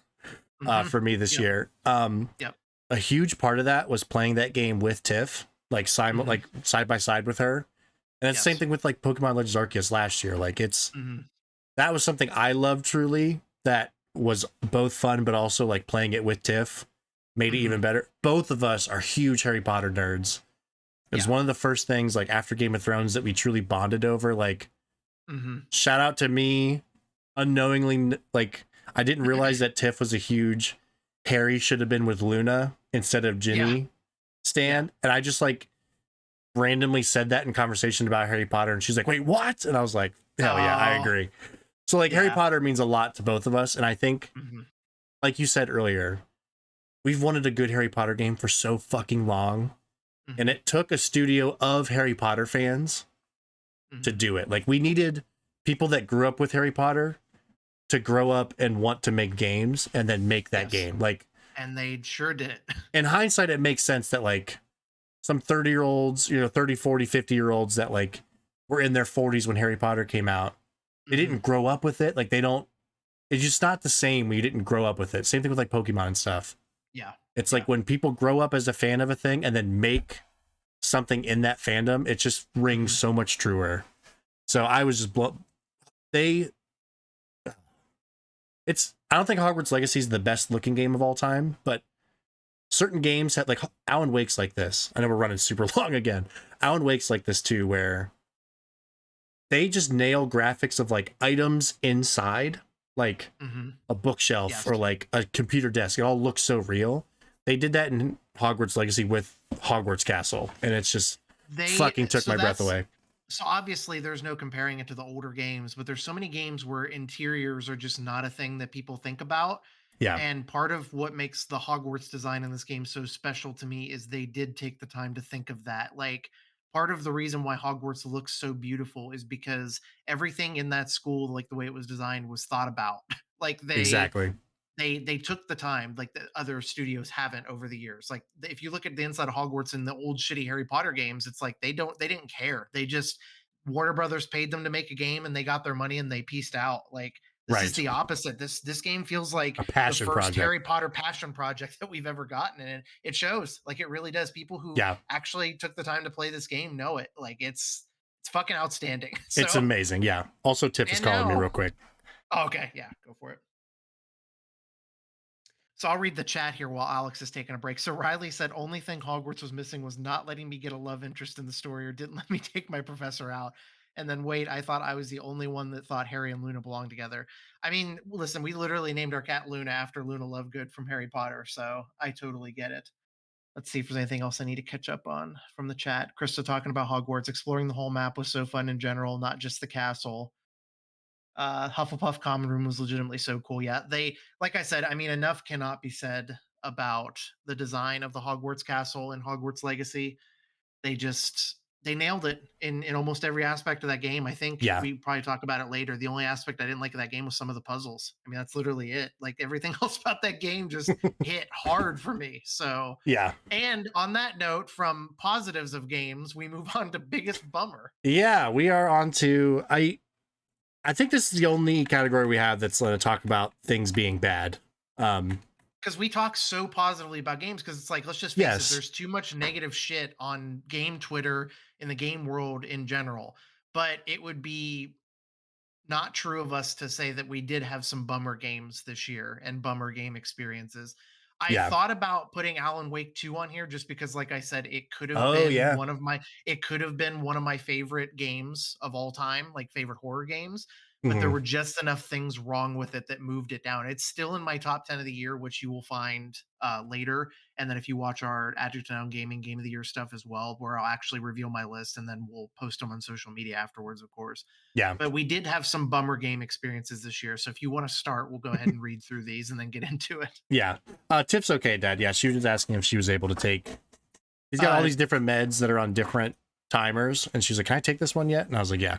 Hmm. for me this Yep. year. Yep. A huge part of that was playing that game with Tiff, like Hmm. like side by side with her, And it's the same Yes. thing with like Pokemon Legends Arceus last year. Like Hmm. that was something I loved truly, that was both fun but also like playing it with Tiff made it even Hmm. better. Both of us are huge Harry Potter nerds. It was Yeah. one of the first things like after Game of Thrones that we truly bonded over. Like Hmm. shout out to me unknowingly, like I didn't realize that Tiff was a huge Harry should have been with Luna instead of Yeah. Ginny Yeah. stan. And I just like randomly said that in conversation about Harry Potter, and she's like, "Wait, what?" And I was like, "Hell yeah, I Oh, agree." So like Harry yeah. Potter means a lot to both of us, and I think, Hmm. like you said earlier, we've wanted a good Harry Potter game for so fucking long, and Hmm. it took a studio of Harry Potter fans to Hmm. do it. Like we needed people that grew up with Harry Potter to grow up and want to make games and then make that Yes. game. Like And they sure did it. in hindsight, it makes sense that like some 30-year-olds, 30, 40, 50-year-olds that like were in their 40s when Harry Potter came out, they Hmm. didn't grow up with it. Like they don't, it's just not the same when you didn't grow up with it. Same thing with like Pokemon and stuff. Yeah. It's Yeah. like when people grow up as a fan of a thing and then make something in that fandom, it just rings Hmm. so much truer. So I was just they it's I don't think Hogwarts Legacy is the best looking game of all time, but certain games had like Alan Wake's like this. I know we're running super long again. Alan Wake's like this too, where they just nail graphics of like items inside, like Hmm. a bookshelf Yes. or like a computer desk. It all looks so real. They did that in Hogwarts Legacy with Hogwarts Castle, and it's just They fucking took so my breath that's away. so obviously there's no comparing it to the older games, but there's so many games where interiors are just not a thing that people think about. Yeah, And part of what makes the Hogwarts design in this game so special to me is they did take the time to think of that. Like part of the reason why Hogwarts looks so beautiful is because everything in that school, like the way it was designed, was thought about. Like exactly. they took the time like the other studios haven't over the years. Like if you look at the inside of Hogwarts in the old shitty Harry Potter games, it's like they didn't care. They just Warner Brothers paid them to make a game and they got their money and they pieced out. Like this is Right. the opposite. This game feels like A the passion first project. Harry Potter passion project that we've ever gotten, and it shows. Like it really does. People who Yeah, actually took the time to play this game know it. Like it's fucking outstanding. it's So amazing. Yeah. Also, Tiff is and calling me now, real quick. oh, okay, yeah, go for it. So I'll read the chat here while Alex is taking a break. So Riley said, only thing Hogwarts was missing was not letting me get a love interest in the story or didn't let me take my professor out. And then wait, I thought I was the only one that thought Harry and Luna belonged together. I mean, listen, we literally named our cat Luna after Luna Lovegood from Harry Potter. So I totally get it. Let's see if there's anything else I need to catch up on from the chat. Krista talking about Hogwarts, exploring the whole map was so fun in general, not just the castle. Hufflepuff Common Room was legitimately so cool. Yeah, they like I said, I mean, enough cannot be said about the design of the Hogwarts castle and Hogwarts Legacy. They nailed it in almost every aspect of that game. I think Yeah. we probably talk about it later. The only aspect I didn't like of that game was some of the puzzles. I mean, that's literally it. Like everything else about that game just hit hard for me. So, Yeah. and on that note, from positives of games, we move on to biggest bummer. Yeah. We are on to I think this is the only category we have that's going to talk about things being bad. Um, Because we talk so positively about games because it's like let's just face it, yes. there's too much negative shit on game Twitter in the game world in general, but it would be not true of us to say that we did have some bummer games this year and bummer game experiences. I Yeah. thought about putting Alan Wake 2 on here just because like I said Oh yeah. it could have been one of my favorite games of all time, like favorite horror games, but there Hmm. were just enough things wrong with it that moved it down. It's still in my top 10 of the year, which you will find later. And then if you watch our Adjective Noun Gaming Game of the Year stuff as well, where I'll actually reveal my list and then we'll post them on social media afterwards, of course. Yeah. But we did have some bummer game experiences this year. So if you want to start, we'll go ahead and read through these and then get into it. Yeah. Tiff's okay, Dad. Yeah. She was just asking if she was able to take. He's got all Uh, these different meds that are on different timers, and she's like, "Can I take this one yet?" And I was like, "Yeah."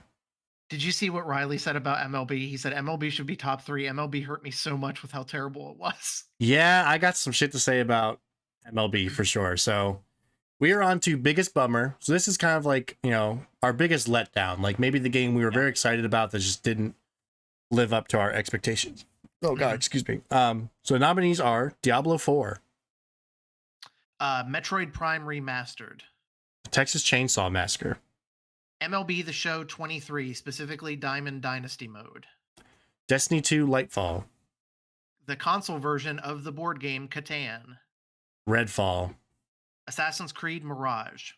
did you see what Riley said about MLB? He said MLB should be top three. MLB hurt me so much with how terrible it was. Yeah, I got some shit to say about MLB for sure. So we are on to biggest bummer. So this is kind of like, our biggest letdown. Like maybe the game we were Yeah. very excited about that just didn't live up to our expectations. Oh god, Mhm. excuse me. So the nominees are Diablo 4, Metroid Prime Remastered, Texas Chainsaw Massacre, MLB The Show 23, specifically Diamond Dynasty mode. Destiny 2 Lightfall. The console version of the board game Catan. Redfall. Assassin's Creed Mirage.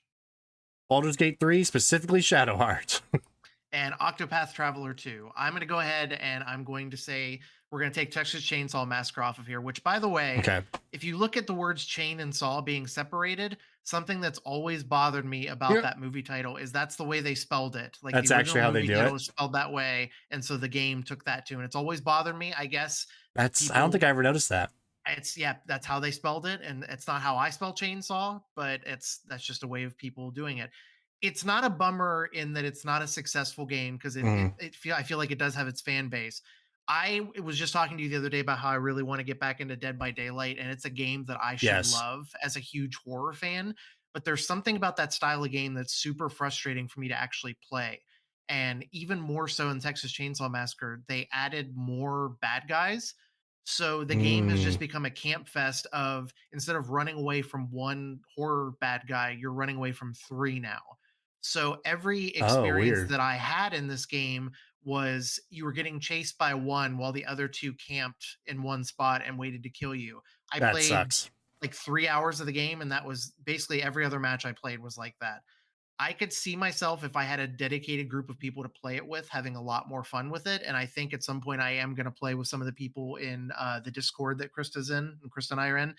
Baldur's Gate 3, specifically Shadowheart. And Octopath Traveler 2. I'm going to go ahead and I'm going to say we're going to take Texas Chainsaw Massacre off of here, which, by the way, Okay. if you look at the words chain and saw being separated, something that's always bothered me about Yep. that movie title is that's the way they spelled it. Like That's the actually original how they movie do title it? was spelled that way, and so the game took that too. And it's always bothered me. I guess I don't people think I ever noticed that. it's yeah, that's how they spelled it, and it's not how I spell chainsaw, but that's just a way of people doing it. It's not a bummer in that it's not a successful game because Mhm. I feel like it does have its fan base. I was just talking to you the other day about how I really want to get back into Dead by Daylight, and it's a game that I should Yes. love as a huge horror fan. But there's something about that style of game that's super frustrating for me to actually play. And even more so in Texas Chainsaw Massacre, they added more bad guys, so the game has just Mm. become a camp fest of instead of running away from one horror bad guy, you're running away from three now. So every Oh, experience weird. that I had in this game was you were getting chased by one while the other two camped in one spot and waited to kill you. I That played sucks. like 3 hours of the game, and that was basically every other match I played was like that. I could see myself if I had a dedicated group of people to play it with, having a lot more fun with it. And I think at some point I am going to play with some of the people in the Discord that Krista's in, and Krista and I are in.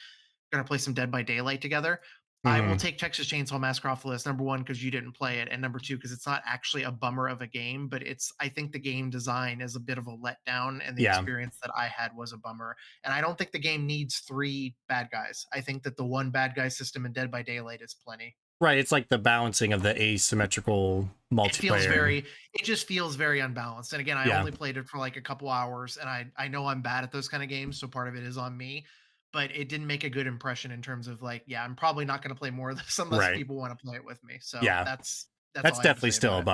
Going to play some Dead by Daylight together. I will Mhm. take Texas Chainsaw Massacre off the list. Number one, because you didn't play it, and number two, because it's not actually a bummer of a game, but it's. I think the game design is a bit of a letdown, and the Yeah. experience that I had was a bummer. And I don't think the game needs three bad guys. I think that the one bad guy system in Dead by Daylight is plenty. Right. It's like the balancing of the asymmetrical multiplayer. It just feels very unbalanced. And again, I Yeah. only played it for like a couple hours, and I know I'm bad at those kind of games, so part of it is on me, but it didn't make a good impression in terms of like, yeah, I'm probably not going to play more of this unless Right. people want to play it with me. So Yeah. that's all That's I have to definitely say still about a it.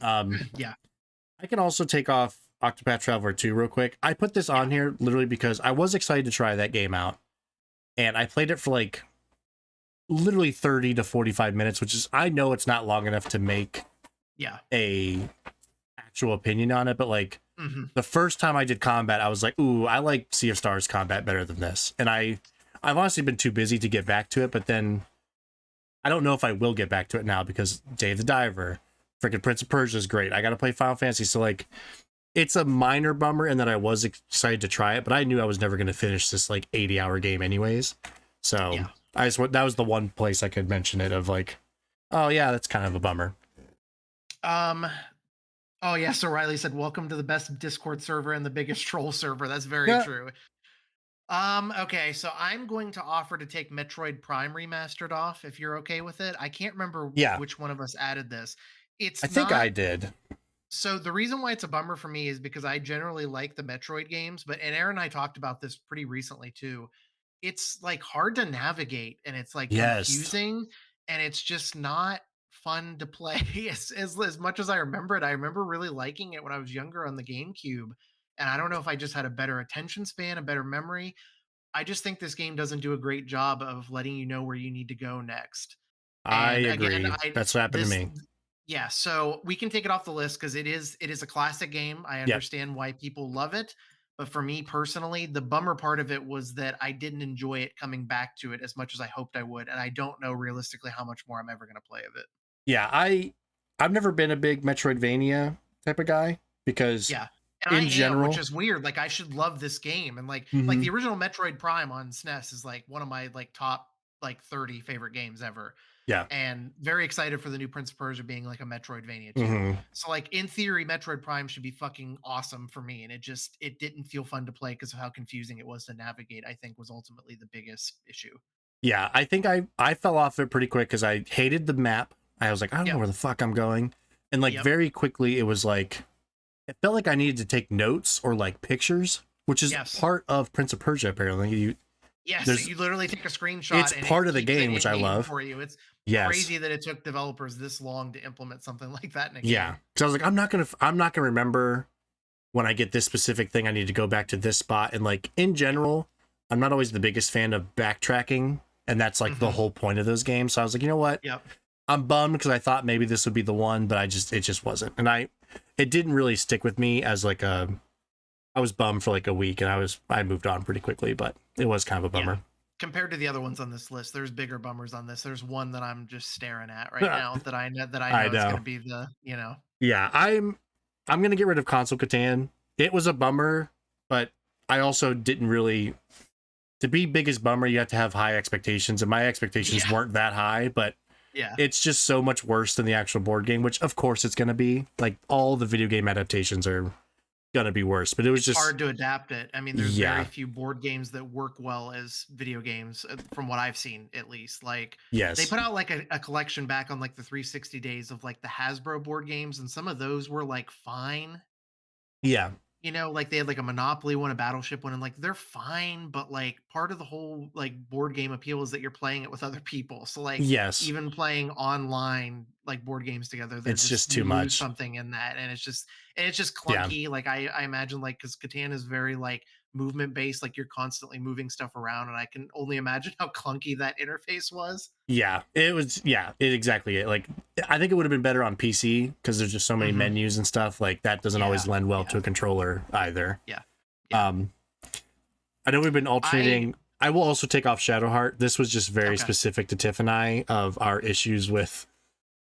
bummer. Yeah. I can also take off Octopath Traveler 2 real quick. I put this Yeah. on here literally because I was excited to try that game out. And I played it for like literally 30 to 45 minutes, which is, I know it's not long enough to make Yeah. a actual opinion on it, but like Hmm. the first time I did combat, I was like, ooh, I like Sea of Stars combat better than this. And I've honestly been too busy to get back to it, but then I don't know if I will get back to it now because Dave the Diver, freaking Prince of Persia is great. I got to play Final Fantasy. So like, it's a minor bummer in that I was excited to try it, but I knew I was never going to finish this like 80-hour game anyways. So Yeah. that was the one place I could mention it of like, oh yeah, that's kind of a bummer. Um, oh yeah, so Riley said, "Welcome to the best Discord server and the biggest troll server." That's very Yeah. true. Okay, so I'm going to offer to take Metroid Prime Remastered off if you're okay with it. I can't remember Yeah. which one of us added this. I It's think I not did. so the reason why it's a bummer for me is because I generally like the Metroid games, but and Aaron and I talked about this pretty recently too. It's like hard to navigate and it's like Yes. confusing and it's just not fun to play as much as I remember it. I remember really liking it when I was younger on the GameCube. And I don't know if I just had a better attention span, a better memory. I just think this game doesn't do a great job of letting you know where you need to go next. I And again, agree. I That's what happened to this me. yeah, so we can take it off the list because it is a classic game. I Yep. understand why people love it, but for me personally, the bummer part of it was that I didn't enjoy it coming back to it as much as I hoped I would, and I don't know realistically how much more I'm ever going to play of it. Yeah, I've never been a big Metroidvania type of guy because Yeah. And I in am, which general, is weird. Like I should love this game. And like mhm, the original Metroid Prime on SNES is like one of my like top like 30 favorite games ever. yeah, And very excited for the new Prince of Persia being like a Metroidvania too. mhm. So like in theory, Metroid Prime should be fucking awesome for me. And it didn't feel fun to play because of how confusing it was to navigate, I think was ultimately the biggest issue. Yeah, I think I fell off it pretty quick because I hated the map. I was like, I don't know Yep. where the fuck I'm going, and like Yep. very quickly it was like it felt like I needed to take notes or like pictures, which is Yes. part of Prince of Persia. Apparently, Yes. So there's you literally take a screenshot it's and part it of the keeps it game, which in I game love. for you. It's Yes, crazy that it took developers this long to implement something like that in a yeah. game. Because I was like, I'm not gonna remember when I get this specific thing. I need to go back to this spot, and like in general, I'm not always the biggest fan of backtracking, and that's like the Mhm. whole point of those games. So I was like, you know what? Yep. I'm bummed because I thought maybe this would be the one, but it just wasn't. And it didn't really stick with me as like I was bummed for like a week, and I moved on pretty quickly, but it was kind of a bummer. Yeah. Compared to the other ones on this list, there's bigger bummers on this. There's one that I'm just staring at right now that I I know is going know. to be the, you know. Yeah, I'm gonna get rid of Console Catan. It was a bummer, but I also didn't really. To be biggest bummer, you have to have high expectations, and my expectations weren't that high, but Yeah. it's just so much worse than the actual board game, which of course it's gonna be. Like all the video game adaptations are gonna be worse, but it was It's just hard to adapt it. I mean, there's very few board games that work well as video games, from what I've seen, at least. Like, they yes, put out like a collection back on like the 360 days of like the Hasbro board games, and some of those were like fine. yeah, You know, like they had like a Monopoly one, a Battleship one, and like they're fine, but like part of the whole like board game appeal is that you're playing it with other people. So like yes, even playing online like board games together, they're it's just just too you lose much. something in that, and it's just Yeah, clunky. Like I imagine like because Catan is very like movement based, like you're constantly moving stuff around, and I can only imagine how clunky that interface was. yeah, it was. Yeah, it exactly it. Like I think it would have been better on PC because there's just so many Hmm. menus and stuff. Like that doesn't Yeah, always lend well to yeah, a controller either. yeah, yeah. Um, I know we've been I alternating. I will also take off Shadowheart. This was just very Okay. specific to Tiff and I of our issues with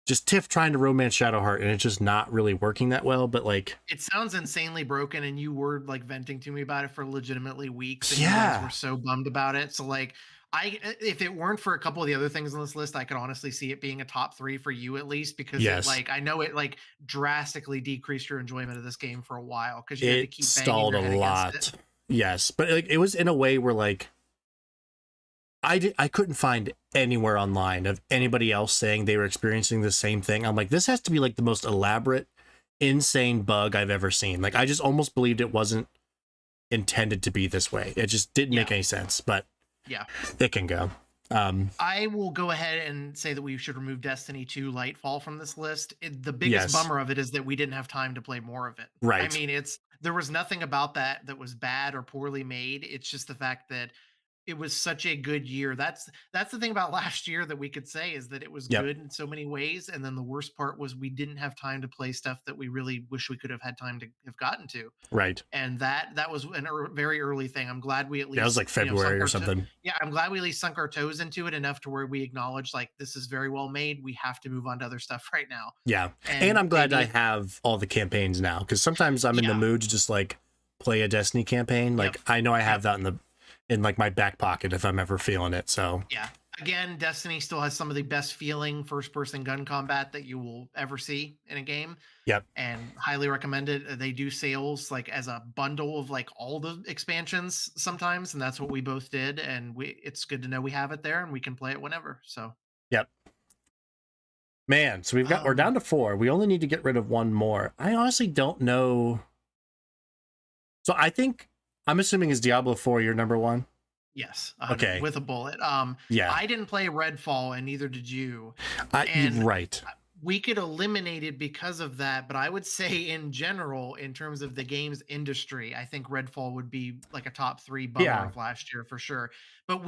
just Tiff trying to romance Shadowheart and it's just not really working that well. But like, It sounds insanely broken, and you were, like, venting to me about it for legitimately weeks, and you guys were yeah, so bummed about it, so, like, if it weren't for a couple of the other things on this list, I could honestly see it being a top 3 for you at least because it, yes, like I know it, like, drastically decreased your enjoyment of this game for a while because you had to it keep banging stalled your a head against it. lot. Yes, but like it was in a way where like I couldn't find anywhere online of anybody else saying they were experiencing the same thing. I'm like, this has to be like the most elaborate, insane bug I've ever seen. Like I just almost believed it wasn't intended to be this way. It just didn't Yeah, make any sense, but yeah. it can go. I will go ahead and say that we should remove Destiny 2 Lightfall from this list. The biggest Yes, bummer of it is that we didn't have time to play more of it. I right, mean, there was nothing about that was bad or poorly made. It's just the fact that it was such a good year. That's the thing about last year that we could say is that it was yep, good in so many ways, and then the worst part was we didn't have time to play stuff that we really wish we could have had time to have gotten to, right. and that was a very early thing. I'm glad we at Yeah, it was least like February or something. yeah, I'm glad we at least sunk our toes into it enough to where we acknowledge like this is very well made. We have to move on to other stuff right now, Yeah, and and I'm glad maybe I have all the campaigns now because sometimes I'm in the yeah, mood to just like play a Destiny campaign. yep, Like I know I have yep. that in like my back pocket if I'm ever feeling it. So Yeah. Again, Destiny still has some of the best feeling first person gun combat that you will ever see in a game, yep, and highly recommend it. They do sales like as a bundle of like all the expansions sometimes, and that's what we both did. And it's good to know we have it there and we can play it whenever. So, yep. Man, so we're um, down to 4. We only need to get rid of one more. I honestly don't know. So I think I'm assuming is Diablo 4 your number one? yes, 100 Okay. with a bullet. Yeah. I didn't play Redfall, and neither did you. You're And right. we could eliminate it because of that, but I would say in general, in terms of the games industry, I think Redfall would be like a top 3 bummer Yeah. of last year for sure. But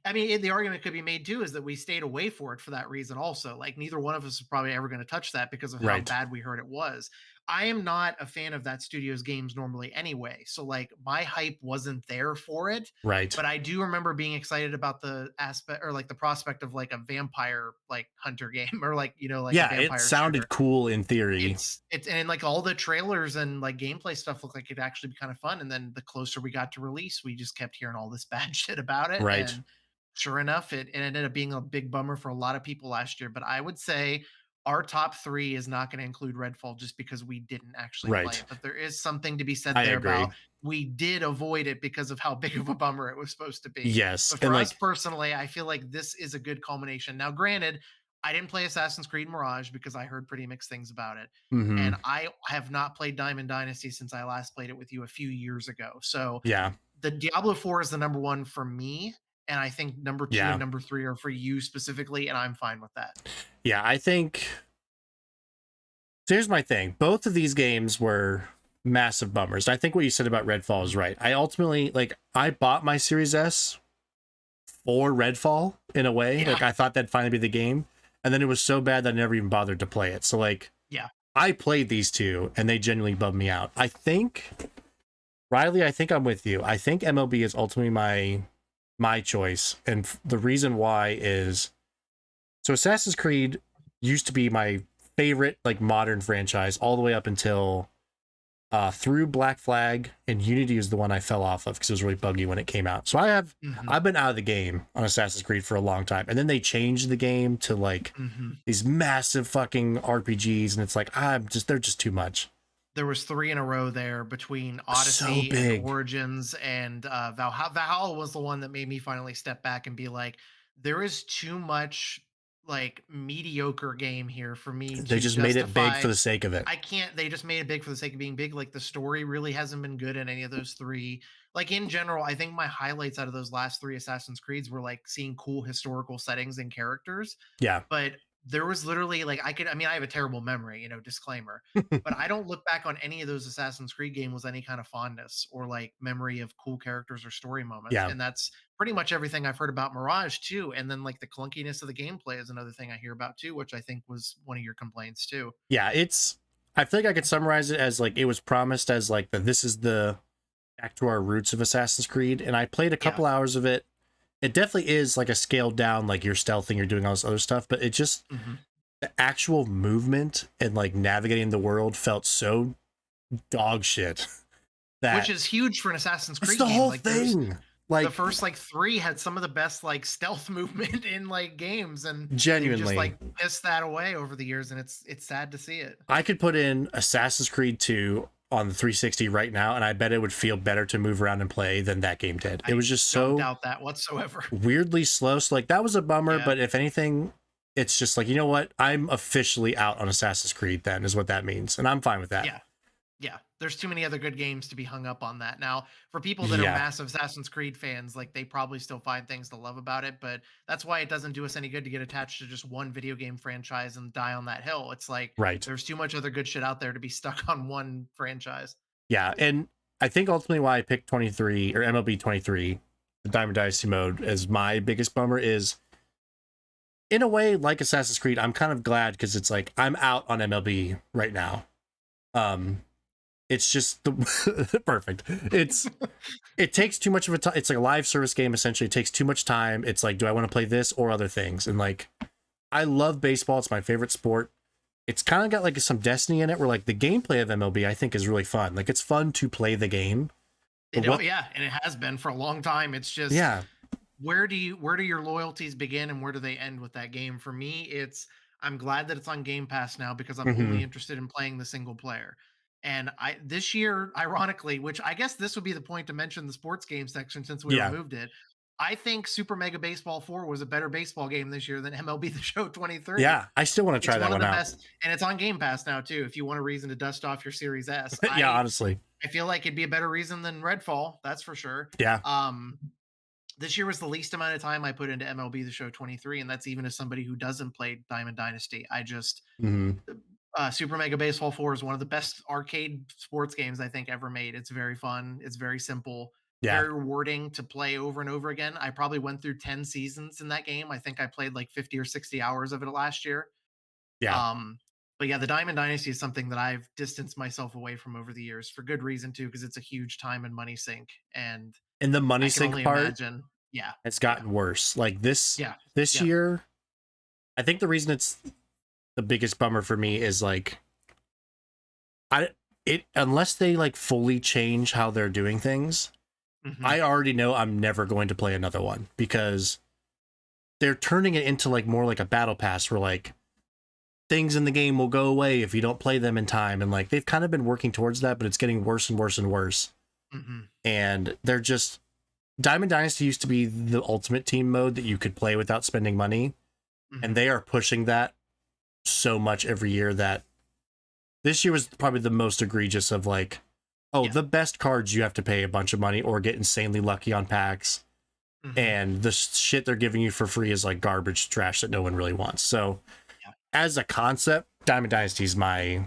I mean, the argument could be made too is that we stayed away for it for that reason also. Like neither one of us is probably ever going to touch that because of how Right. bad we heard it was. I am not a fan of that studio's games normally anyway. So like my hype wasn't there for it, Right. but I do remember being excited about the aspect or like the prospect of like a vampire like hunter game or like like a Yeah, it vampire sounded shooter. cool in theory. It's and like all the trailers and like gameplay stuff looked like it'd actually be kind of fun. And then the closer we got to release, we just kept hearing all this bad shit about it. Right. And sure enough, it ended up being a big bummer for a lot of people last year. But I would say our top 3 is not going to include Redfall just because we didn't actually play Right. it. But there is something to be said I there agree. about we did avoid it because of how big of a bummer it was supposed to be. Yes. But And for us like personally, I feel like this is a good culmination. Now, granted, I didn't play Assassin's Creed Mirage because I heard pretty mixed things about it. And mhm. I have not played Diamond Dynasty since I last played it with you a few years ago. So Yeah. the Diablo 4 is the number 1 for me. And I think number 2 and Yeah. number 3 are for you specifically. And I'm fine with that. Yeah, I think so here's my thing. Both of these games were massive bummers. I think what you said about Redfall is right. I ultimately like I bought my Series S for Redfall in a way. Yeah. Like I thought that'd finally be the game. and then it was so bad that I never even bothered to play it. So like Yeah. I played these two and they genuinely bummed me out. I think Riley, I think I'm with you. I think MLB is ultimately my choice, and the reason why is so Assassin's Creed used to be my favorite like modern franchise all the way up until through Black Flag, and Unity is the one I fell off of because it was really buggy when it came out. So Hmm. I've been out of the game on Assassin's Creed for a long time, and then they changed the game to like Hmm. these massive fucking RPGs, and it's like they're just too much. There was 3 in a row there between So Odyssey and big. Origins and, Valhalla. Valhalla was the one that made me finally step back and be like, "There is too much, like, mediocre game here for me They to just made it big justify." for the sake of it. I can't They just made it big for the sake of being big, like, the story really hasn't been good in any of those 3. Like, in general, I think my highlights out of those last 3 Assassin's Creeds were, like, seeing cool historical settings and characters, Yeah. but there was literally like I mean, I have a terrible memory, disclaimer, but I don't look back on any of those Assassin's Creed games with any kind of fondness or like memory of cool characters or story moments. Yeah. And that's pretty much everything I've heard about Mirage too. And then like the clunkiness of the gameplay is another thing I hear about too, which I think was one of your complaints too. Yeah, it's I think I could summarize it as like it was promised as like this is the back to our roots of Assassin's Creed, and I played a Yeah. couple hours of it. It definitely is like a scaled down, like you're stealthing, you're doing all this other stuff, but it just Hmm. the actual movement and like navigating the world felt so dog shit Which that is huge for an Assassin's it's Creed the game. whole Like those thing. the Like first like 3 had some of the best like stealth movement in like games, and they've just genuinely, like pissed that away over the years, and it's sad to see it. I could put in Assassin's Creed 2 on the 360 right now, and I bet it would feel better to move around and play than that game did. It I was just don't so doubt that whatsoever. weirdly slow. So like that was a bummer, Yeah. but if anything, it's just like, you know what? I'm officially out on Assassin's Creed then is what that means. And I'm fine with that. Yeah. Yeah. There's too many other good games to be hung up on that. Now, for people that are Yeah. massive Assassin's Creed fans, like they probably still find things to love about it, but that's why it doesn't do us any good to get attached to just one video game franchise and die on that hill. It's like Right. there's too much other good shit out there to be stuck on one franchise. Yeah. And I think ultimately why I picked 23 or MLB 23, the Diamond Dynasty mode, as my biggest bummer is in a way like Assassin's Creed, I'm kind of glad because it's like I'm out on MLB right now. Um it's just the perfect. It takes too much of a time. It's like a live service game essentially. It takes too much time. It's like, do I want to play this or other things? And like I love baseball. It's my favorite sport. It's kind of got like some destiny in it where like the gameplay of MLB I think is really fun. Like it's fun to play the game. But Oh what yeah, and it has been for a long time. It's just yeah. where do your loyalties begin and where do they end with that game? For me, it's I'm glad that it's on Game Pass now because I'm only Hmm. interested in playing the single player. And I this year, ironically, which I guess this would be the point to mention the sports game section since we Yeah. removed it. I think Super Mega Baseball 4 was a better baseball game this year than MLB The Show 23. Yeah. I still want to try It's that one of one the out. best, and it's on Game Pass now too. If you want a reason to dust off your Series S, Yeah, honestly. I feel like it'd be a better reason than Redfall, that's for sure. Yeah. Um, this year was the least amount of time I put into MLB The Show 23, and that's even as somebody who doesn't play Diamond Dynasty. I just Hmm. Super Mega Baseball 4 is one of the best arcade sports games I think ever made. It's very fun. It's very simple, Yeah. very rewarding to play over and over again. I probably went through 10 seasons in that game. I think I played like 50 or 60 hours of it last year. Yeah. Um, but yeah, the Diamond Dynasty is something that I've distanced myself away from over the years for good reason too, because it's a huge time and money sink, and And the money I can sink only part imagine. Yeah, has yeah, gotten worse. Like yeah, this yeah. year, I think the reason it's the biggest bummer for me is like I it unless they like fully change how they're doing things, Hmm. I already know I'm never going to play another one because they're turning it into like more like a battle pass where like things in the game will go away if you don't play them in time, and like they've kind of been working towards that, but it's getting worse and worse and worse. Hmm. And they're just Diamond Dynasty used to be the ultimate team mode that you could play without spending money, and Hmm. they are pushing that so much every year that this year was probably the most egregious of like, oh, Yeah. the best cards you have to pay a bunch of money or get insanely lucky on packs, Hmm. and the shit they're giving you for free is like garbage trash that no one really wants. So Yeah. as a concept, Diamond Dynasty is my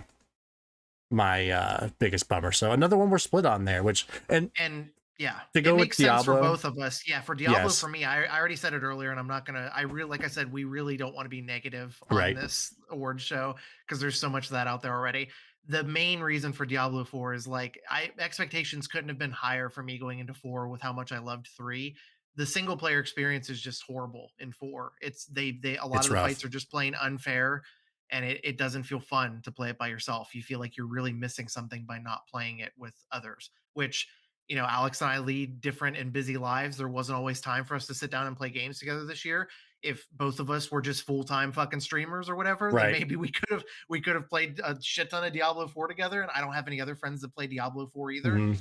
biggest bummer. So another one we're split on there, which and And Yeah, To it go with makes sense for Diablo, both of us. Yeah, for Diablo, yes, for me, I already said it earlier, and I'm not gonna. I really, like I said, we really don't want to be negative on right, this award show because there's so much of that out there already. The main reason for Diablo 4 is like I expectations couldn't have been higher for me going into 4 with how much I loved 3. The single player experience is just horrible in 4. It's they a lot it's of the rough. fights are just plain unfair, and it doesn't feel fun to play it by yourself. You feel like you're really missing something by not playing it with others, which, Alex and I lead different and busy lives. There wasn't always time for us to sit down and play games together this year. If both of us were just full-time fucking streamers or whatever, then Right. maybe we could have played a shit ton of Diablo 4 together. And I don't have any other friends that play Diablo 4 either. Hmm.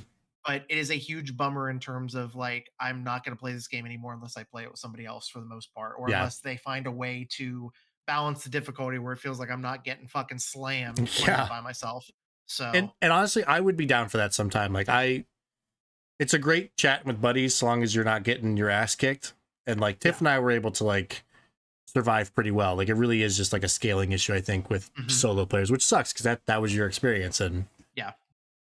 But it is a huge bummer in terms of like I'm not going to play this game anymore unless I play it with somebody else for the most part, or Yeah. unless they find a way to balance the difficulty where it feels like I'm not getting fucking slammed playing it Yeah. by myself. And So honestly, I would be down for that sometime. Like it's a great chat with buddies, so long as you're not getting your ass kicked. And like Tiff yeah. and I were able to like survive pretty well. Like it really is just like a scaling issue, I think, with Mhm. solo players, which sucks because that was your experience and Yeah.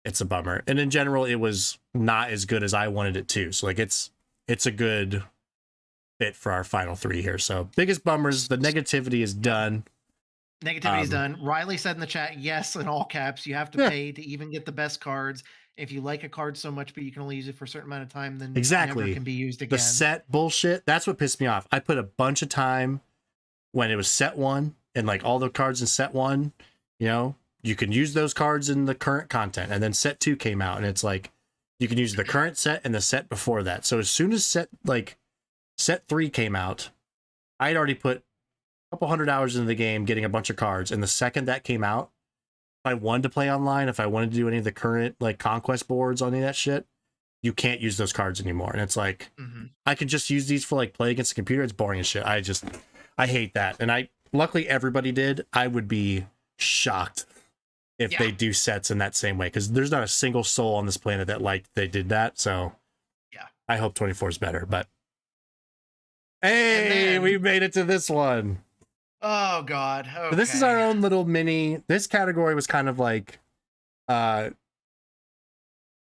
it's a bummer. And in general, it was not as good as I wanted it to. So like it's a good fit for our final three here. So biggest bummers, the negativity is Yep. done. Negativity's Um done. Riley said in the chat, yes, in all caps, you have to yeah, pay to even get the best cards. If you like a card so much, but you can only use it for a certain amount of time, then it never exactly. can be used The again. set bullshit, that's what pissed me off. I put a bunch of time when it was set one and like all the cards in set one, you know, you can use those cards in the current content. And then set two came out and it's like you can use the current set and the set before that. So as soon as set three came out, I'd already put a couple hundred hours into the game getting a bunch of cards. And the second that came out, if I wanted to play online, if I wanted to do any of the current like conquest boards on any of that shit, you can't use those cards anymore. And it's like, Mhm. I could just use these for like play against the computer. It's boring as shit. I hate that. And luckily everybody did. I would be shocked if Yeah, they do sets in that same way because there's not a single soul on this planet that liked they did that. So yeah. I hope 24 is better. But And hey, we then, made it to this one. oh God, So this is our okay. own little mini. This category was kind of like uh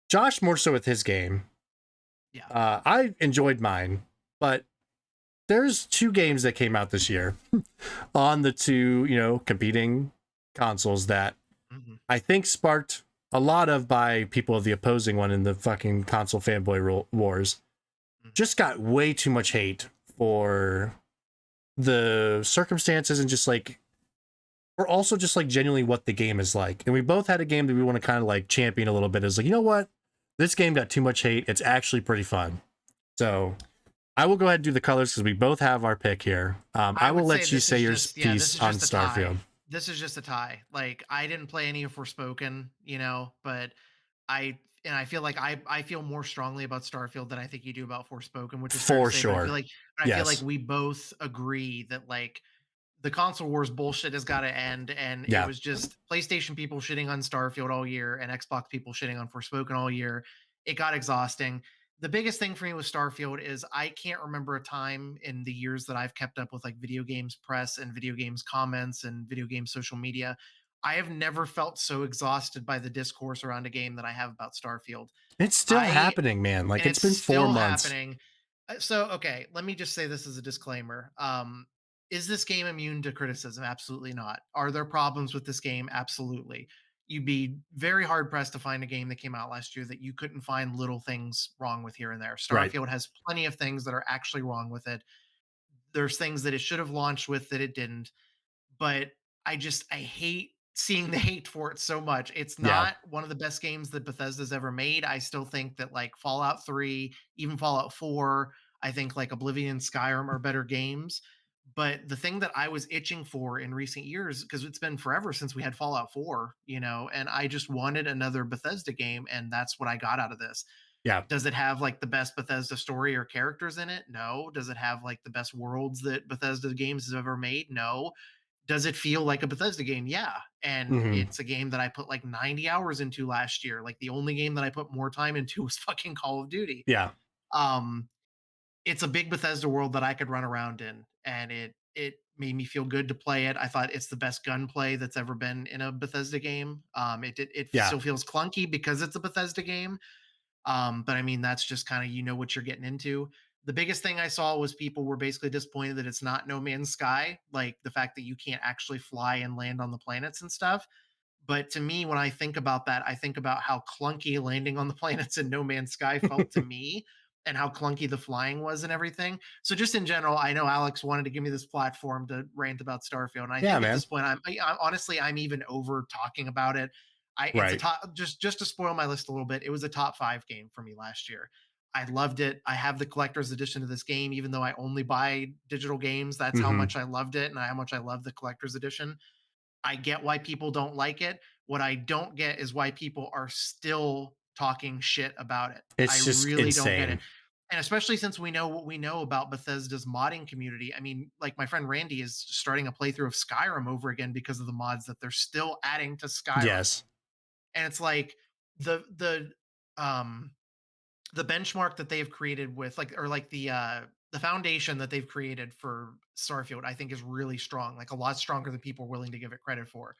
Josh more so with his game. Yeah. I enjoyed mine, but there's two games that came out this year on the two, competing consoles that Mhm. I think sparked a lot of by people of the opposing one in the fucking console fanboy wars. Mhm. Just got way too much hate for the circumstances and just like, or also just like genuinely what the game is like. And we both had a game that we want to kind of like champion a little bit. Is like, you know what? This game got too much hate. It's actually pretty fun. So I will go ahead and do the colors because we both have our pick here. I I will would say let you this say is your just, yeah, this piece is on just a tie. Starfield. This is just a tie. Like I didn't play any of Forspoken, but I feel like I feel more strongly about Starfield than I think you do about Forspoken, which is fair to For say, but sure. I feel like Yes. we both agree that like the console wars bullshit has got to end, and it Yeah. was just PlayStation people shitting on Starfield all year and Xbox people shitting on Forspoken all year. It got exhausting. The biggest thing for me with Starfield is I can't remember a time in the years that I've kept up with like video games press and video games comments and video game social media. I have never felt so exhausted by the discourse around a game that I have about Starfield. It's still I happening, man. Like And it's it's been four still months. happening. Okay, let me just say this as a disclaimer. Is this game immune to criticism? Absolutely not. Are there problems with this game? Absolutely. You'd be very hard pressed to find a game that came out last year that you couldn't find little things wrong with here and there. Right. Starfield has plenty of things that are actually wrong with it. There's things that it should have launched with that it didn't, but I hate seeing the hate for it so much. It's Yeah. not one of the best games that Bethesda's ever made. I still think that like Fallout 3, even Fallout 4, I think like Oblivion, Skyrim are better games. But the thing that I was itching for in recent years, because it's been forever since we had Fallout 4, and I just wanted another Bethesda game, and that's what I got out of this. Yeah. Does it have like the best Bethesda story or characters in it? No. Does it have like the best worlds that Bethesda games have ever made? No. Does it feel like a Bethesda game? Yeah. And Hmm. it's a game that I put like 90 hours into last year. Like the only game that I put more time into was fucking Call of Duty. Yeah. Um, it's a big Bethesda world that I could run around in, and it made me feel good to play it. I thought it's the best gunplay that's ever been in a Bethesda game. It Yeah. still feels clunky because it's a Bethesda game, But I mean, that's just kind of, you know, what you're getting into. The biggest thing I saw was people were basically disappointed that it's not No Man's Sky, like the fact that you can't actually fly and land on the planets and stuff. But to me, when I think about that, I think about how clunky landing on the planets in No Man's Sky felt to me and how clunky the flying was and everything. So just in general, I know Alex wanted to give me this platform to rant about Starfield. And I Yeah, think at man. this point, honestly, I'm even over talking about it. It's a Right. top, just to spoil my list a little bit. It was a top 5 game for me last year. I loved it. I have the collector's edition of this game, even though I only buy digital games. That's how Hmm. much I loved it and how much I love the collector's edition. I get why people don't like it. What I don't get is why people are still talking shit about it. I It's just really don't get it. insane. And especially since we know what we know about Bethesda's modding community. I mean, like my friend Randy is starting a playthrough of Skyrim over again because of the mods that they're still adding to Skyrim. Yes. And it's like the the um the benchmark that they've created with like or like the foundation that they've created for Starfield, I think is really strong, like a lot stronger than people are willing to give it credit for.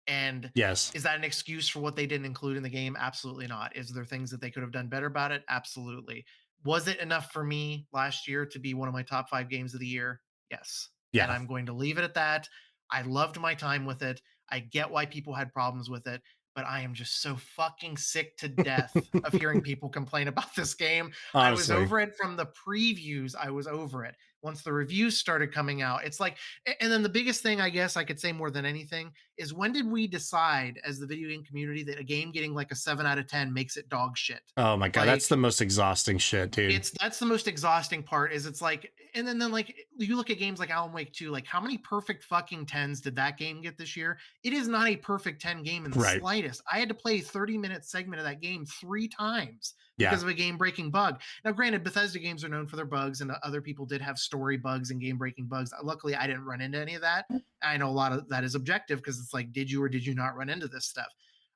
And Yes. is that an excuse for what they didn't include in the game? Absolutely not. Is there things that they could have done better about it? Absolutely. Was it enough for me last year to be one of my top 5 games of the year? Yes. And Yeah. I'm going to leave it at that. I loved my time with it. I get why people had problems with it, but I am just so fucking sick to death of hearing people complain about this game. I was Honestly. over it from the previews. I was over it. Once the reviews started coming out, it's like, and then the biggest thing I guess I could say more than anything is when did we decide as the video game community that a game getting like a 7 out of 10 makes it dog shit? Oh my god, that's Like the most exhausting shit, dude. that's the most exhausting part is it's like and then like you look at games like Alan Wake 2, like how many perfect fucking 10s did that game get this year? It is not a perfect 10 game in the Right. slightest. I had to play a 30-minute segment of that game 3 times Yeah. because of a game breaking bug. Now granted Bethesda games are known for their bugs and other people did have story bugs and game breaking bugs. Luckily I didn't run into any of that. I know a lot of that is objective because it's like did you or did you not run into this stuff?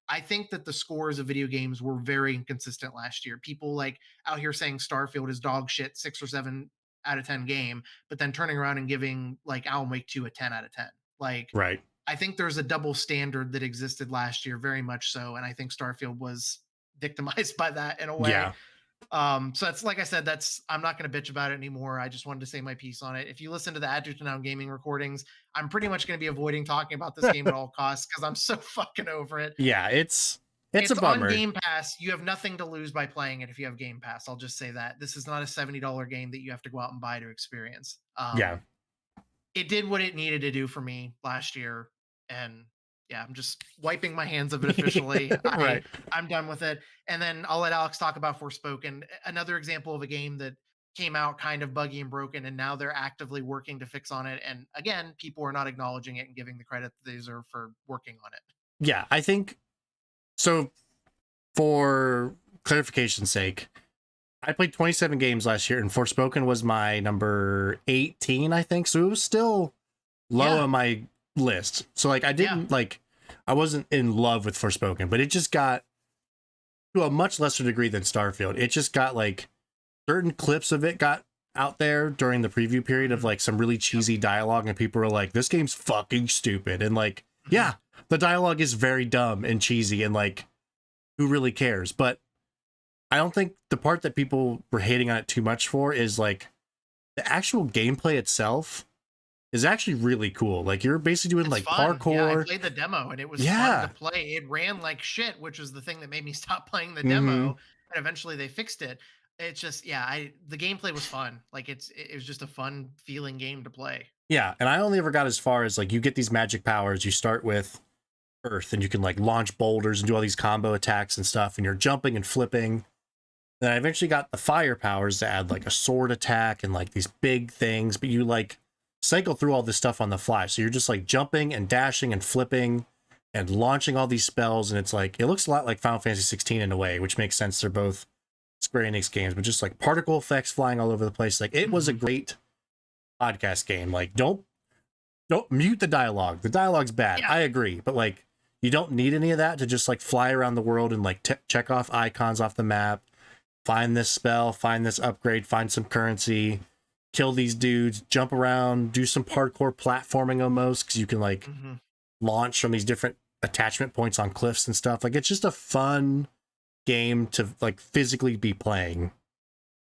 I think that the scores of video games were very inconsistent last year. People like out here saying Starfield is dog shit, 6 or 7 out of 10 game, but then turning around and giving like Alan Wake 2 a 10 out of 10. Like, Right. I think there's a double standard that existed last year, very much so. And I think Starfield was victimized by that in a way. Yeah. So that's like I said, that's I'm not going to bitch about it anymore. I just wanted to say my piece on it. If you listen to the Adjective Noun Gaming recordings, I'm pretty much going to be avoiding talking about this game at all costs because I'm so fucking over it. Yeah, it's a It's on bummer. Game Pass. You have nothing to lose by playing it if you have Game Pass. I'll just say that. This is not a $70 game that you have to go out and buy to experience. Yeah. It did what it needed to do for me last year. And yeah, I'm just wiping my hands of it officially. Right. I'm done with it. And then I'll let Alex talk about Forspoken. Another example of a game that came out kind of buggy and broken, and now they're actively working to fix on it. And again, people are not acknowledging it and giving the credit they deserve for working on it. Yeah, I think so. For clarification's sake, I played 27 games last year, and Forspoken was my number 18, I think. So it was still low Yeah. on my list. So like I didn't like I wasn't in love with Forspoken, but it just got to a much lesser degree than Starfield. It just got like certain clips of it got out there during the preview period of like some really cheesy dialogue, and people were like, this game's fucking stupid. And like, yeah, the dialogue is very dumb and cheesy, and like, who really cares? But I don't think the part that people were hating on it too much for is like the actual gameplay itself is actually really cool. Like you're basically doing It's like fun. Yeah, I parkour. played the demo and it was fun to Yeah. play. It ran like shit, which was the thing that made me stop playing the Hmm. demo. And eventually they fixed it. It's just, yeah, I the gameplay was fun. Like it was just a fun feeling game to play. Yeah. And I only ever got as far as like you get these magic powers. You start with Earth and you can like launch boulders and do all these combo attacks and stuff. And you're jumping and flipping. Then I eventually got the fire powers to add like a sword attack and like these big things, but you like cycle through all this stuff on the fly. So you're just like jumping and dashing and flipping and launching all these spells. And it's like, it looks a lot like Final Fantasy 16 in a way, which makes sense. They're both Square Enix games, but just like particle effects flying all over the place. Like it was a great podcast game. Like don't mute the dialogue. The dialogue's bad. Yeah. I agree. But like, you don't need any of that to just like fly around the world and like check off icons off the map, find this spell, find this upgrade, find some currency, kill these dudes, jump around, do some parkour platforming almost, because you can like launch from these different attachment points on cliffs and stuff. Like it's just a fun game to like physically be playing.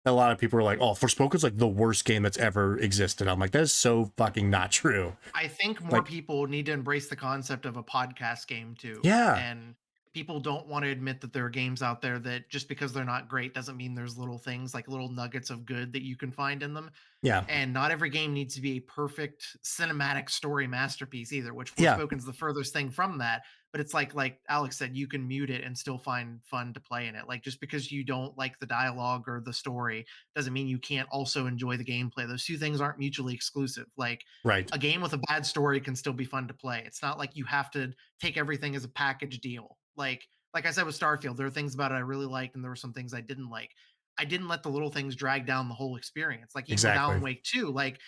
A lot of people are like, "Oh, Forspoken's like the worst game that's ever existed." I'm like, that is so fucking not true. I think more Like, people need to embrace the concept of a podcast game too. yeah, And people don't want to admit that there are games out there that just because they're not great doesn't mean there's little things like little nuggets of good that you can find in them. yeah, And not every game needs to be a perfect cinematic story masterpiece either, which yeah, Forspoken's the furthest thing from that. But it's like Alex said, you can mute it and still find fun to play in it. Like just because you don't like the dialogue or the story doesn't mean you can't also enjoy the gameplay. Those two things aren't mutually exclusive. Like right, a game with a bad story can still be fun to play. It's not like you have to take everything as a package deal. Like I said with Starfield, there are things about it I really liked and there were some things I didn't like. I didn't let the little things drag down the whole experience. Like even with exactly. Alan Wake 2, like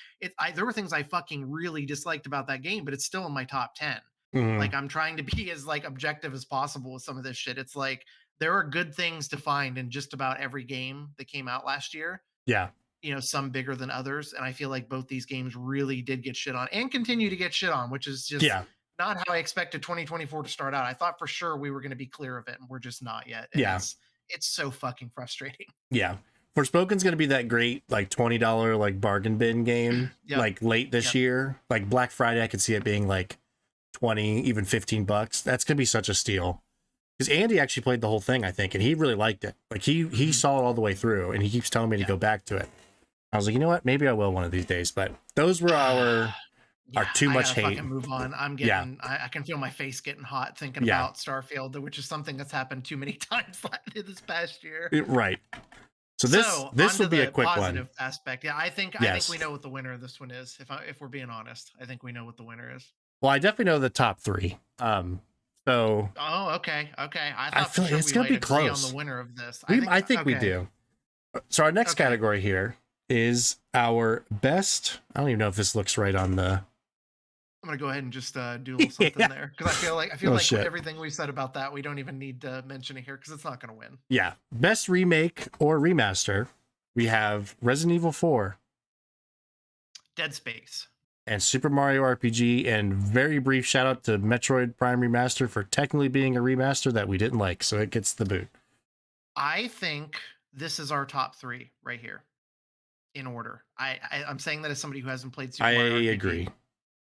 there were things I fucking really disliked about that game, but it's still in my top 10. Hmm. Like I'm trying to be as like objective as possible with some of this shit. It's like there are good things to find in just about every game that came out last year, Yeah, some bigger than others. And I feel like both these games really did get shit on and continue to get shit on, which is just yeah, not how I expected 2024 to start out. I thought for sure we were going to be clear of it, and we're just not yet. And yeah, it's so fucking frustrating. yeah. Forspoken's gonna be that great like $20 like bargain bin game Yep. like late this Yep. year. Like Black Friday, I could see it being like 20, even $15. That's gonna be such a steal. Because Andy actually played the whole thing, I think, and he really liked it. Like he Mhm. saw it all the way through, and he keeps telling me to Yeah. go back to it. I was like, you know what? Maybe I will one of these days. But those were our Yeah, too I much gotta hate. fucking move on. Yeah, I can feel my face getting hot thinking yeah, about Starfield, which is something that's happened too many times this past year. right. So this So this on will to be a the quick one. positive aspect. Yeah, I think we Yes. know what the winner of this one is. If we're being honest, I think we know what the winner is. Well, I definitely know the top three. So Oh, okay, okay. I I thought for feel sure it's we gonna might be agree on the close. winner of this. I think we Okay, do. So our next okay. category here is our best. I don't even know if this looks right on the. I'm gonna go ahead and just do a little something Yeah. there because I feel Oh like shit. everything we said about that we don't even need to mention it here because it's not gonna win. Yeah. Best remake or remaster. We have Resident Evil 4 Dead Space. and Super Mario RPG. And very brief shout out to Metroid Prime Remaster for technically being a remaster that we didn't like, so it gets the boot. I think this is our top three right here in order. I'm saying that as somebody who hasn't played Super I Mario RPG. agree.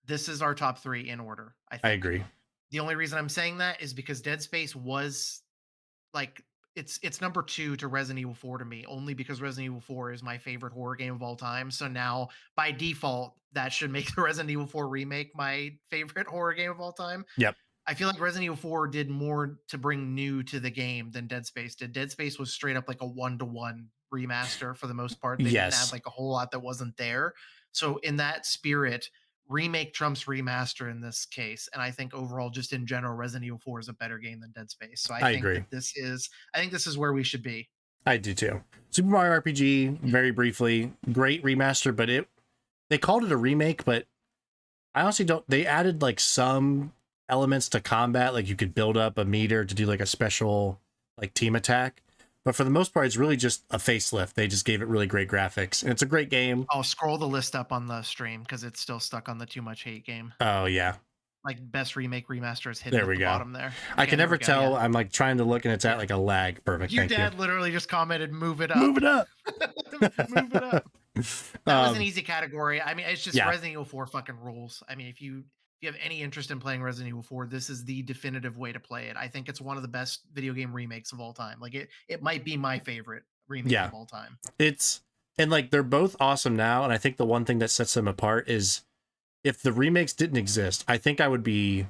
This is our top three in order. I I think agree. the only reason I'm saying that is because Dead Space was like it's number two to Resident Evil 4 to me, only because Resident Evil 4 is my favorite horror game of all time. So now by default, that should make the Resident Evil 4 remake my favorite horror game of all time. Yep. I feel like Resident Evil 4 did more to bring new to the game than Dead Space did. Dead Space was straight up like a one-to-one remaster for the most part. They didn't add Yes. like a whole lot that wasn't there. So in that spirit, remake trumps remaster in this case. And I think overall, just in general, Resident Evil 4 is a better game than Dead Space. So I agree. I think this is where we should be. I do too. Super Mario RPG, very briefly, great remaster, but they called it a remake, but I honestly don't. They added like some elements to combat, like you could build up a meter to do like a special like team attack. But for the most part, it's really just a facelift. They just gave it really great graphics, and it's a great game. I'll scroll the list up on the stream because it's still stuck on the too much hate game. Oh yeah, Like best remake remaster is hidden there at we the go. bottom there. I Okay, can there never we go. Yeah. tell. I'm like trying to look, and it's at Yeah. like a lag. Perfect. Your Thank you. dad literally just commented, "Move it Move up, it up. move it up." That was an um, easy category. I mean, it's just yeah, Resident Evil 4 fucking rules. I mean, if you have any interest in playing Resident Evil 4, this is the definitive way to play it. I think it's one of the best video game remakes of all time. Like it might be my favorite remake yeah. of all time. It's and like they're both awesome now, and I think the one thing that sets them apart is if the remakes didn't exist, I think I would be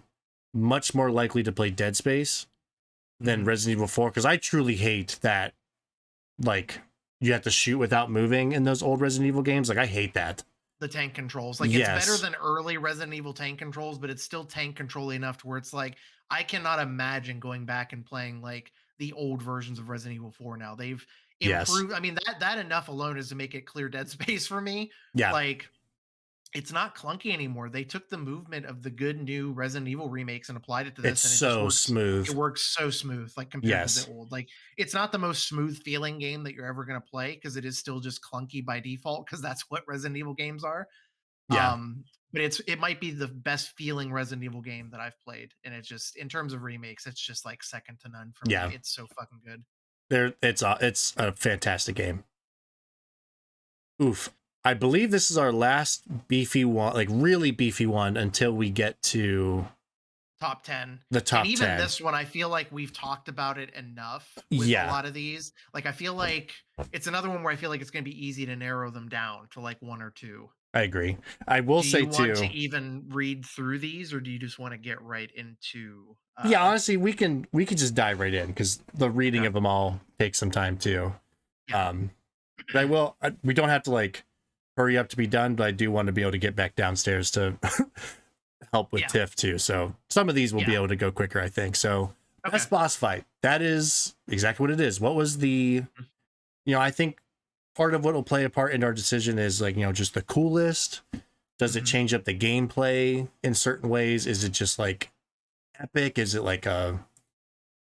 much more likely to play Dead Space than Mhm. Resident Evil 4 because I truly hate that like you have to shoot without moving in those old Resident Evil games. Like I hate that. The tank controls. Like it's better Yes. than early Resident Evil tank controls, but it's still tank control enough to where it's like I cannot imagine going back and playing like the old versions of Resident Evil 4 now. They've Yes. improved. I mean, that enough alone is to make it clear Dead Space for me. Yeah. Like it's not clunky anymore. They took the movement of the good new Resident Evil remakes and applied it to It's this, and it just so works. smooth. It works so smooth, like compared to the Yes. old. Like it's not the most smooth feeling game that you're ever going to play because it is still just clunky by default because that's what Resident Evil games are. Yeah. But it might be the best feeling Resident Evil game that I've played, and it's just in terms of remakes, it's just like second to none for me. Yeah. It's so fucking good. It's a fantastic game. Oof. I believe this is our last beefy one, like really beefy one, until we get to Top 10. the And top even 10. this one, I feel like we've talked about it enough with a Yeah, lot of these. Like, I feel like it's another one where I feel like it's going to be easy to narrow them down to like one or two. I agree. I will Do say you want to too. even read through these, or do you just want to get right into Yeah, honestly, we can just dive right in because the reading okay. of them all takes some time too. Yeah. Um, but we don't have to like hurry up to be done, but I do want to be able to get back downstairs to help with Yeah. Tiff too. So some of these will be Yeah. able to go quicker, I think. So Okay. best boss fight. That is exactly what it is. What was the, I think part of what will play a part in our decision is like, just the coolest. Does it Mhm. change up the gameplay in certain ways? Is it just like epic? Is it like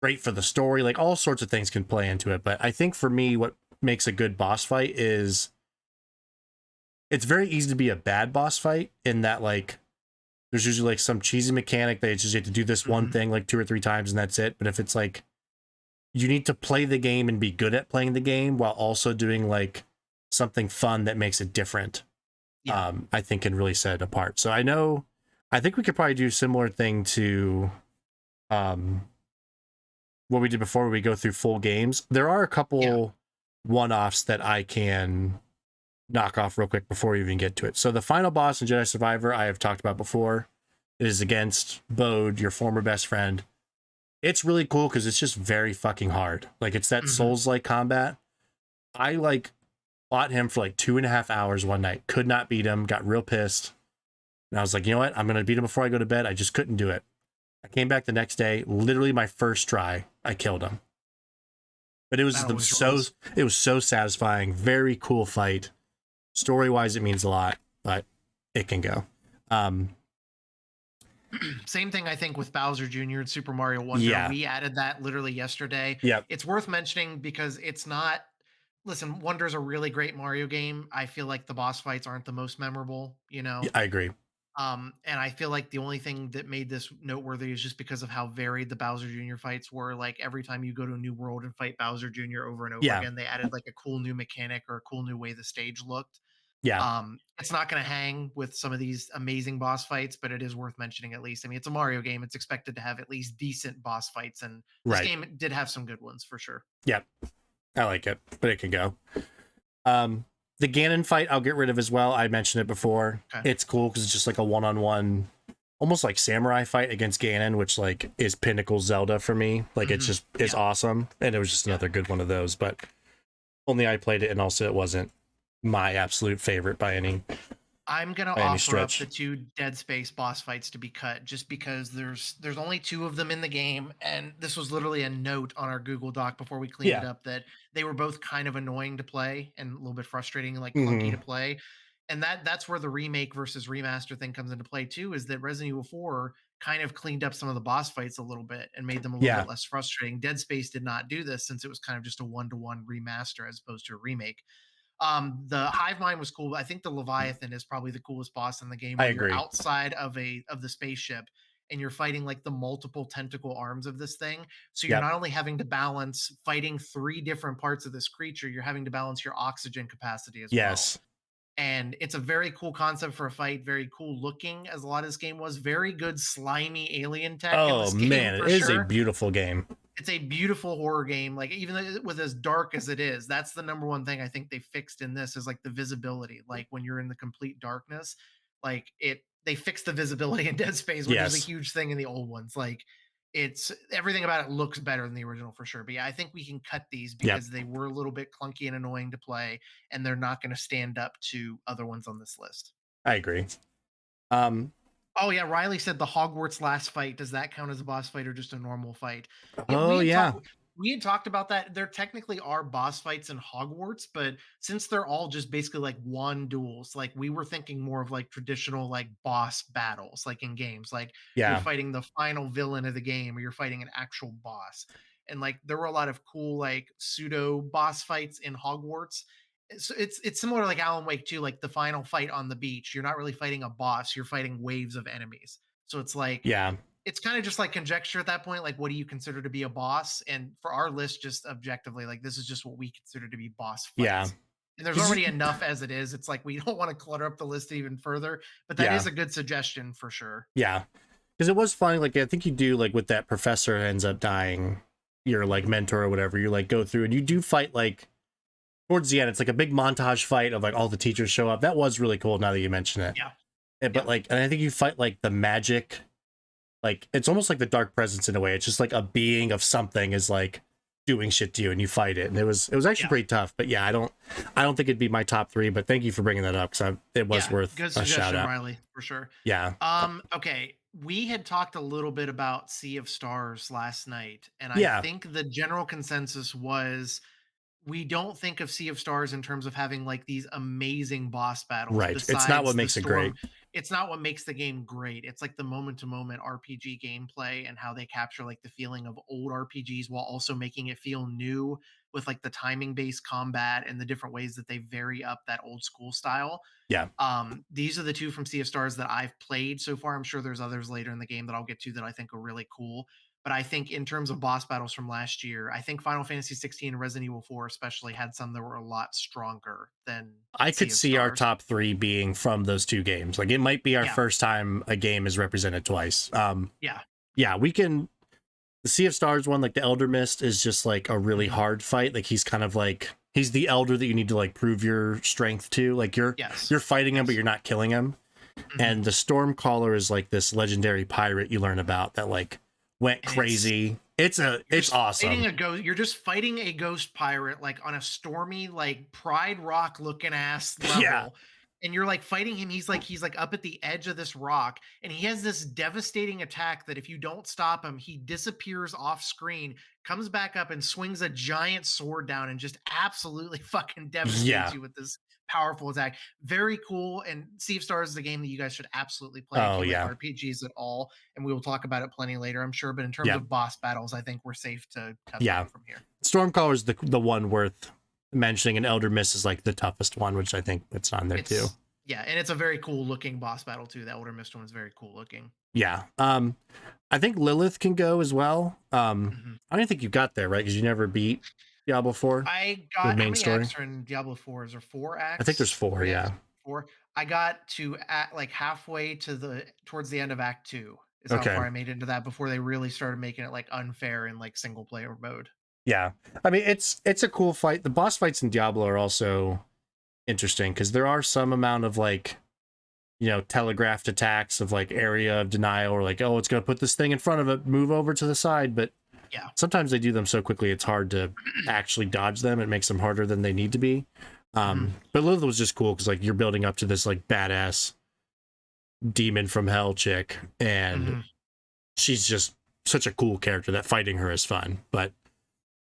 great for the story? Like all sorts of things can play into it. But I think for me, what makes a good boss fight is it's very easy to be a bad boss fight in that like there's usually like some cheesy mechanic that you just have to do this one Mhm. thing like 2 or 3 times and that's it. But if it's like you need to play the game and be good at playing the game while also doing like something fun that makes it different, Yeah. I think can really set it apart. So I think we could probably do a similar thing to um, what we did before where we go through full games. There are a Yeah. couple one-offs that I can knock off real quick before we even get to it. So the final boss in Jedi Survivor I have talked about before. It is against Bode, your former best friend. It's really cool because it's just very fucking hard. Like it's that Mhm. Souls-like combat. I like fought him for like 2.5 hours one night. Could not beat him. Got real pissed. And I was like, you know what? I'm gonna beat him before I go to bed. I just couldn't do it. I came back the next day. Literally my first try, I killed him. But That always rolls. it was so satisfying. Very cool fight. Story wise, it means a lot, but it can go. Um, Same thing I think with Bowser Jr. and Super Mario Wonder. yeah, We added that literally yesterday. yep, It's worth mentioning because it's not listen, Wonder's a really great Mario game. I feel like the boss fights aren't the most memorable, you know. I agree. And I feel like the only thing that made this noteworthy is just because of how varied the Bowser Jr. fights were. Like every time you go to a new world and fight Bowser Jr. over and over Yeah, again, they added like a cool new mechanic or a cool new way the stage looked. yeah, It's not going to hang with some of these amazing boss fights, but it is worth mentioning at least. I mean, it's a Mario game; it's expected to have at least decent boss fights, and this right. game did have some good ones for sure. Yep, I like it, but it can go. Um, the Ganon fight, I'll get rid of as well. I mentioned it before. Okay. It's cool because it's just like a one-on-one, almost like samurai fight against Ganon, which like is pinnacle Zelda for me. Like it's Hmm. just it's Yeah. awesome, and it was just Yeah. another good one of those. But only I played it, and also it wasn't my absolute favorite I'm gonna by any offer up the stretch. two Dead Space boss fights to be cut, just because there's only two of them in the game, and this was literally a note on our Google Doc before we cleaned it Yeah. up that they were both kind of annoying to play and a little bit frustrating and like clunky Hmm. to play, and that's where the remake versus remaster thing comes into play too. Is that Resident Evil 4 kind of cleaned up some of the boss fights a little bit and made them a little Yeah. bit less frustrating. Dead Space did not do this since it was kind of just a one-to-one remaster as opposed to a remake. The hive mind was cool. I think the Leviathan is probably the coolest boss in the game I where you're agree. outside of the spaceship and you're fighting like the multiple tentacle arms of this thing. So you're Yep. not only having to balance fighting three different parts of this creature, you're having to balance your oxygen capacity as well. Yes. And it's a very cool concept for a fight, very cool looking as a lot of this game was. Very good slimy alien tech in Oh this game man, it for is a sure. beautiful game. It's a beautiful horror game. Like even with as dark as it is, that's the number one thing I think they fixed in this is like the visibility. Like when you're in the complete darkness, like it they fixed the visibility in Dead Space, which was a Yes. huge thing in the old ones. Like it's everything about it looks better than the original for sure. But yeah, I think we can cut these Yep. because they were a little bit clunky and annoying to play, and they're not going to stand up to other ones on this list. I agree. Um. Oh yeah, Riley said the Hogwarts last fight. Does that count as a boss fight or just a normal fight? Yeah, Oh yeah. we had talked about that. There technically are boss fights in Hogwarts, but since they're all just basically like one duels, like we were thinking more of like traditional like boss battles, like in games, like you're Yeah. fighting the final villain of the game or you're fighting an actual boss. And like there were a lot of cool like pseudo boss fights in Hogwarts. It's similar to like Alan Wake too, like the final fight on the beach. You're not really fighting a boss, you're fighting waves of enemies. So it's like Yeah. it's kind of just like conjecture at that point. Like, what do you consider to be a boss? And for our list, just objectively, like this is just what we consider to be boss Yeah. fights. And there's 'Cause already enough as it is. It's like we don't want to clutter up the list even further, but that yeah. is a good suggestion for sure. Yeah. Because it was funny. Like, I think you do, like, with that professor ends up dying, your, like, mentor or whatever, you, like, go through and you do fight, like, towards the end. It's like a big montage fight of, like, all the teachers show up. That was really cool now that you mention it. Yeah. But, Yeah. like, and I think you fight, like, the magic. Like, it's almost like the dark presence in a way. It's just like a being of something is, like, doing shit to you and you fight it. And it was actually Yeah. pretty tough. But yeah, I don't think it'd be my top 3, but thank you for bringing that up because it was Yeah. worth Good a shout suggestion, out. Riley, for sure. Yeah. Okay. We had talked a little bit about Sea of Stars last night, and I Yeah. think the general consensus was we don't think of Sea of Stars in terms of having like these amazing boss battles Right. It's not what besides the makes it great. storm. It's not what makes the game great. It's like the moment to moment RPG gameplay and how they capture like the feeling of old RPGs while also making it feel new with like the timing based combat and the different ways that they vary up that old school style. Yeah. These are the two from Sea of Stars that I've played so far. I'm sure there's others later in the game that I'll get to that I think are really cool. But I think in terms of boss battles from last year, I think Final Fantasy 16 and Resident Evil 4 especially had some that were a lot stronger than I could Sea of see our Stars. top 3 being from those 2 games. Like, it might be our Yeah, first time a game is represented twice. yeah, Yeah, we can. The Sea of Stars one, like the Elder Mist, is just like a really mhm, hard fight. Like, he's kind of like he's the elder that you need to like prove your strength to. Like, yes, you're fighting him, but yes, you're not killing him. mhm. And the Stormcaller is like this legendary pirate you learn about that like went And it's crazy. you're It's just fighting awesome. a ghost. You're just fighting a ghost pirate, like on a stormy, like Pride Rock looking ass Yeah. level, and you're like fighting him. He's like up at the edge of this rock, and he has this devastating attack that if you don't stop him, he disappears off screen, comes back up, and swings a giant sword down, and just absolutely fucking devastates Yeah. you with this powerful attack. Very cool. And Sea of Stars is a game that you guys should absolutely play if Oh you like yeah. RPGs at all, and we will talk about it plenty later, I'm sure. But in terms Yeah. of boss battles, I think we're safe to cut Yeah. them from here. Stormcaller is the one worth mentioning, and Elder Mist is like the toughest one, which I think it's on there too. It's Yeah, and it's a very cool looking boss battle too. The Elder Mist one is very cool looking. Yeah. I think Lilith can go as well. Mhm. I don't think you got there, right? Because you never beat Diablo 4, I the got how main many story. acts are in Diablo 4? Is there 4 I think there's acts? 4, 3 acts? yeah. 4. I got to like halfway to the towards the end of Act 2 is how Okay. far I made into that before they really started making it like unfair in like single player mode. Yeah. I mean, it's a cool fight. The boss fights in Diablo are also interesting because there are some amount of like, telegraphed attacks of like area of denial or like, oh, it's going to put this thing in front of it, move over to the side. But Yeah. sometimes they do them so quickly, it's hard to actually dodge them. It makes them harder than they need to be. Mhm. But Lilith was just cool because like you're building up to this like badass demon from hell chick, and Mhm. she's just such a cool character that fighting her is fun. But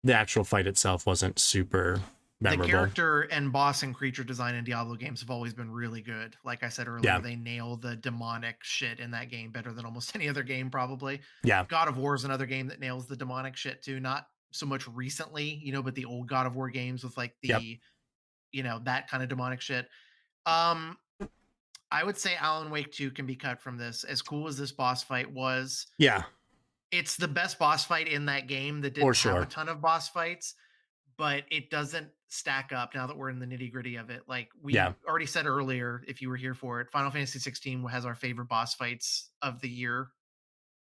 the actual fight itself wasn't super The memorable. character and boss and creature design in Diablo games have always been really good. Like I said earlier, Yeah. they nail the demonic shit in that game better than almost any other game, probably. Yeah. God of War is another game that nails the demonic shit too. Not so much recently, but the old God of War games with like Yep. that kind of demonic shit. Um, I would say Alan Wake 2 can be cut from this. As cool as this boss fight was, Yeah. it's the best boss fight in that game that For didn't have a sure. ton of boss fights, but it doesn't stack up now that we're in the nitty gritty of it. Like Yeah. we already said earlier, if you were here for it, Final Fantasy 16 has our favorite boss fights of the year.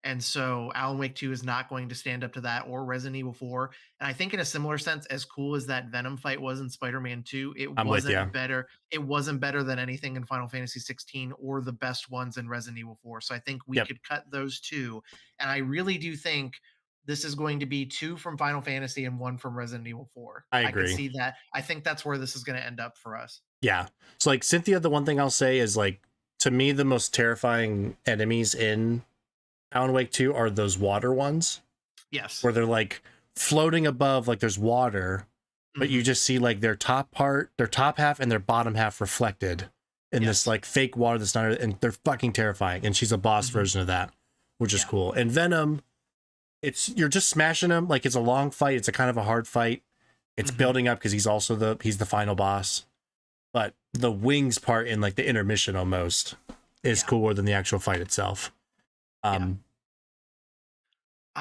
And so Alan Wake 2 is not going to stand up to that or Resident Evil 4. And I think in a similar sense, as cool as that Venom fight was in Spider-Man 2, it I'm with wasn't you. better. It wasn't better than anything in Final Fantasy 16 or the best ones in Resident Evil 4. So I think we Yep. could cut those two. And I really do think this is going to be 2 from Final Fantasy and 1 from Resident Evil 4. I I could agree. see that. I think that's where this is going to end up for us. Yeah. So like Cynthia, the one thing I'll say is like, to me, the most terrifying enemies in Alan Wake 2 are those water ones Yes. where they're like floating above, like there's water, but you Mhm. just see like their top half and their bottom half reflected in Yes. this like fake water that's not, and they're fucking terrifying. And she's a boss Mhm. version of that, which is Yeah. cool. And Venom, you're just smashing him. Like, it's a long fight. It's a kind of a hard fight. It's Mhm. building up because he's also he's the final boss. But the wings part in like the intermission almost is Yeah. cooler than the actual fight itself.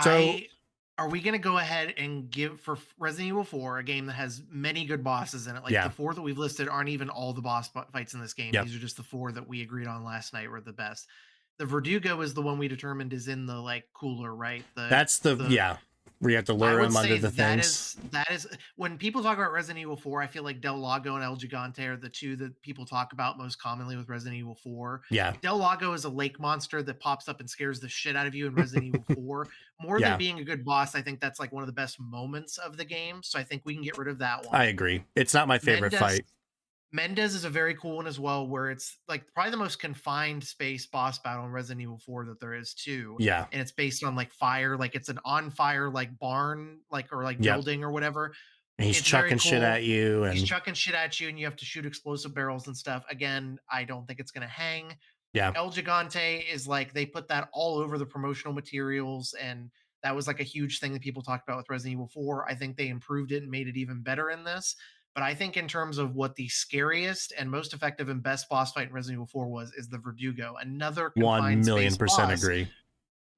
So I Are we gonna go ahead and give for Resident Evil 4, a game that has many good bosses in it? Like the yeah, four that we've listed aren't even all the fights in this game. yep. These are just the four that we agreed on last night were the best. The Verdugo is the one we determined is in the like cooler, right? That's the The yeah, where you have to I lure would him under say the that things. is when people talk about Resident Evil 4, I feel like Del Lago and El Gigante are the two that people talk about most commonly with Resident Evil 4. Yeah, Del Lago is a lake monster that pops up and scares the shit out of you in Resident Evil 4. More than yeah, being a good boss, I think that's like one of the best moments of the game. So I think we can get rid of that I one. agree. It's not my favorite Mendez fight. Mendez is a very cool one as well, where it's like probably the most confined space boss battle in Resident Evil 4 that there is too. Yeah, And it's based on like fire, like it's an on fire like barn, like or like yep. building or whatever. And he's It's very chucking shit cool. at you, He's and chucking shit at you and you have to shoot explosive barrels and stuff. Again, I don't think it's gonna hang. yeah, El Gigante is like they put that all over the promotional materials, and that was like a huge thing that people talked about with Resident Evil 4. I think they improved it and made it even better in this. But I think in terms of what the scariest and most effective and best boss fight in Resident Evil 4 was, is the Verdugo, another one confined million space percent boss agree.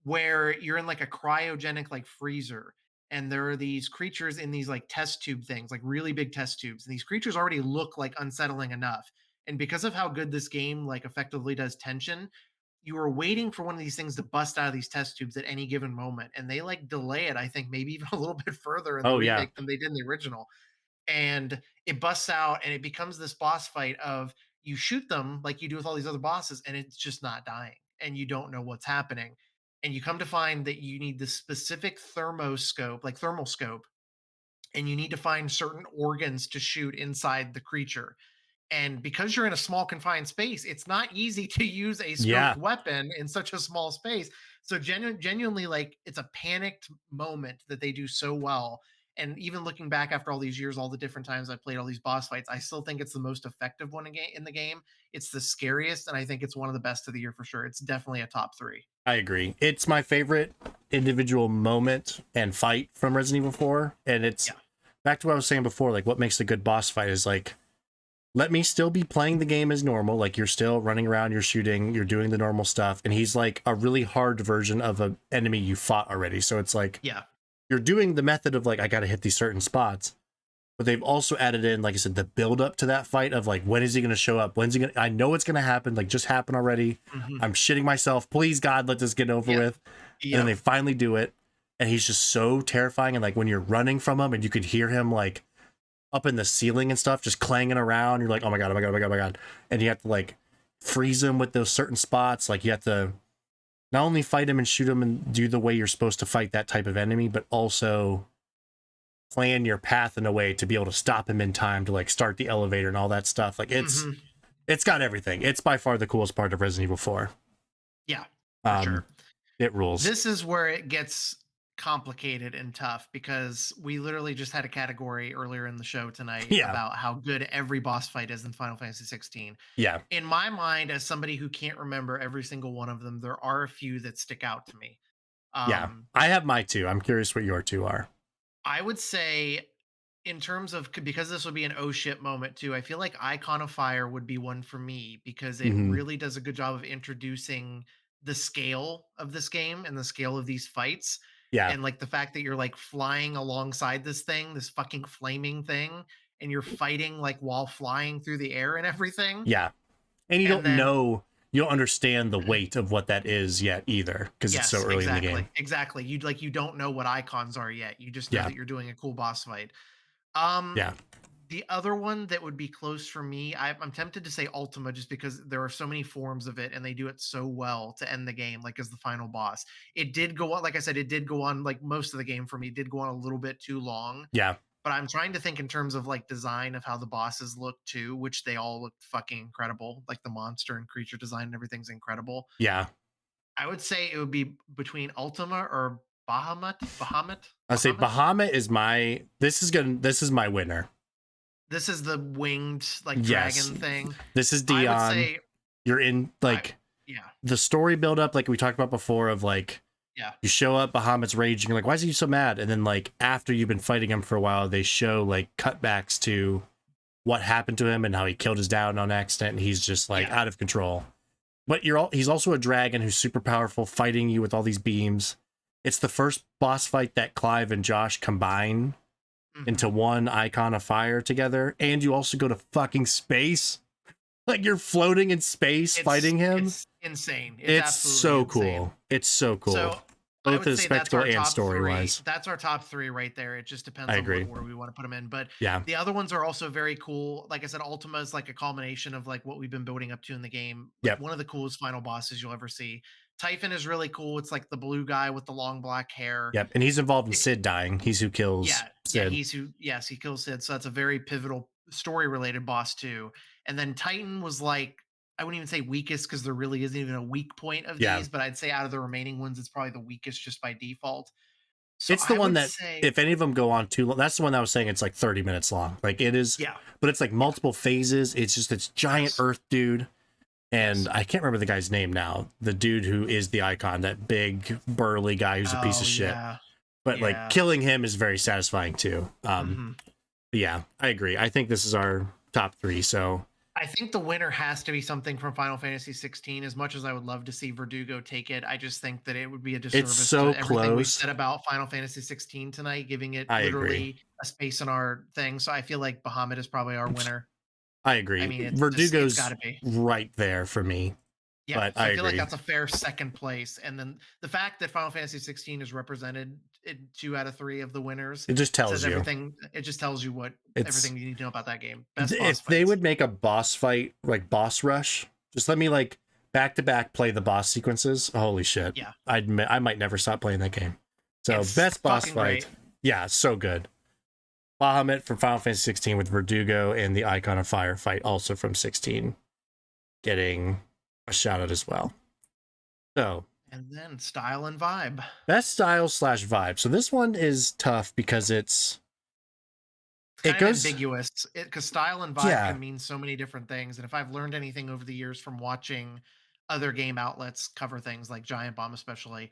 where you're in like a cryogenic like freezer, and there are these creatures in these like test tube things, like really big test tubes, and these creatures already look like unsettling enough. And because of how good this game like effectively does tension, you are waiting for one of these things to bust out of these test tubes at any given moment, and they like delay it, I think maybe even a little bit further in the Oh yeah, remake than they did in the original. And it busts out and it becomes this boss fight of you shoot them like you do with all these other bosses, and it's just not dying and you don't know what's happening. And you come to find that you need this specific thermoscope, like thermal scope, and you need to find certain organs to shoot inside the creature. And because you're in a small confined space, it's not easy to use a scoped yeah. weapon in such a small space. So genuinely, like it's a panicked moment that they do so well. And even looking back after all these years, all the different times I played all these boss fights, I still think it's the most effective one in the game. It's the scariest, and I think it's one of the best of the year for sure. It's definitely a top three. I agree. It's my favorite individual moment and fight from Resident Evil 4. And it's Yeah. back to what I was saying before, like what makes a good boss fight is like, let me still be playing the game as normal. Like you're still running around, you're shooting, you're doing the normal stuff. And he's like a really hard version of an enemy you fought already. So it's like Yeah. you're doing the method of like, I got to hit these certain spots. But they've also added in, like I said, the build up to that fight of like, when is he going to show up? When's he going to, I know it's going to happen. Like just happened already. Mhm. I'm shitting myself. Please God, let this get over Yep. with. And then they finally do it. And he's just so terrifying. And like when you're running from him and you could hear him like up in the ceiling and stuff, just clanging around, you're like, oh my God, oh my God, oh my God, oh my God. And you have to like freeze him with those certain spots. Like you have to not only fight him and shoot him and do the way you're supposed to fight that type of enemy, but also plan your path in a way to be able to stop him in time to like start the elevator and all that stuff. Like Mhm. it's got everything. It's by far the coolest part of Resident Evil 4. Yeah, for sure. It rules. This is where it gets complicated and tough because we literally just had a category earlier in the show tonight Yeah. about how good every boss fight is in Final Fantasy 16. Yeah. In my mind, as somebody who can't remember every single one of them, there are a few that stick out to me. Yeah. Um, I have my two. I'm curious what your two are. I would say, in terms of because this would be an oh shit moment too, I feel like Icon of Fire would be one for me because it Mhm. really does a good job of introducing the scale of this game and the scale of these fights. Yeah. And like the fact that you're like flying alongside this thing, this fucking flaming thing, and you're fighting like while flying through the air and everything. Yeah. And you And don't then know, you don't understand the weight of what that is yet either because it's so yes, early in the exactly. game. Exactly. You don't know what icons are yet. You just know Yeah. that you're doing a cool boss fight. Um Yeah. The other one that would be close for me, I'm tempted to say Ultima just because there are so many forms of it and they do it so well to end the game, like as the final boss. It did go on, like I said, it did go on like most of the game for me, did go on a little bit too long. Yeah. But I'm trying to think in terms of like design of how the bosses look too, which they all look fucking incredible. Like the monster and creature design and everything's incredible. Yeah. I would say it would be between Ultima or Bahamut. I say Bahamut. Bahamut is this is my winner. This is the winged like Yes. dragon thing. This is I would Dion. say You're in like yeah, the story build up, like we talked about before, of like yeah, you show up, Bahamut's raging, you're like, why is he so mad? And then like after you've been fighting him for a while, they show like cutbacks to what happened to him and how he killed his dad on accident, and he's just like yeah. out of control. But he's also a dragon who's super powerful, fighting you with all these beams. It's the first boss fight that Clive and Josh combine into one icon of fire together, and you also go to fucking space. Like you're floating in space fighting him. It's insane. It's It's absolutely so insane. cool. It's so cool. So I Both would as say that's spectacle our and top story three. wise. That's our top three right there. It just depends I on what agree. order we want to put them in. But Yeah. the other ones are also very cool. Like I said, Ultima is like a culmination of like what we've been building up to in the game. Like Yep. one of the coolest final bosses you'll ever see. Typhon is really cool. It's like the blue guy with the long black hair. Yep. And he's involved in It- Sid dying. He's who kills Sid. he's who. Yes, he kills Sid. So that's a very pivotal story related boss too. And then Titan was like, I wouldn't even say weakest because there really isn't even a weak point of Yeah. these, but I'd say out of the remaining ones, it's probably the weakest just by default. So It's the I one would that say, if any of them go on too long, that's the one that I was saying it's like 30 minutes long. Like it is, yeah, but it's like multiple phases. It's just this giant Yes. earth dude. And Yes. I can't remember the guy's name now. The dude who is the icon, that big burly guy who's a piece of shit. Yeah. But Yeah. like killing him is very satisfying too. Mhm. Yeah, I agree. I think this is our top three. So I think the winner has to be something from Final Fantasy 16. As much as I would love to see Verdugo take it, I just think that it would be a disservice so to everything we've close. said about Final Fantasy 16 tonight, giving it I literally agree. a space in our thing. So I feel like Bahamut is probably our winner. I agree. I mean, it's Verdugo's got to be. right there for me. Yeah, But so I I feel like agree. that's a fair second place. And then the fact that Final Fantasy 16 is represented in 2 out of 3 of the winners It just tells says you. everything. It just tells you what It's everything you need to know about that game. Best boss if they fights. would make a boss fight like boss rush, just let me like back to back play the boss sequences. Holy shit! Yeah. I might never stop playing that game. So It's best boss fucking fight. great. Yeah, so good. Bahamut from Final Fantasy 16 with Verdugo and the Icon of Fire fight also from 16 getting a shout out as well. So And then style and vibe. best style / vibe. So this one is tough because It's it kind goes of ambiguous because style and vibe Yeah. can mean so many different things. And if I've learned anything over the years from watching other game outlets cover things like Giant Bomb, especially,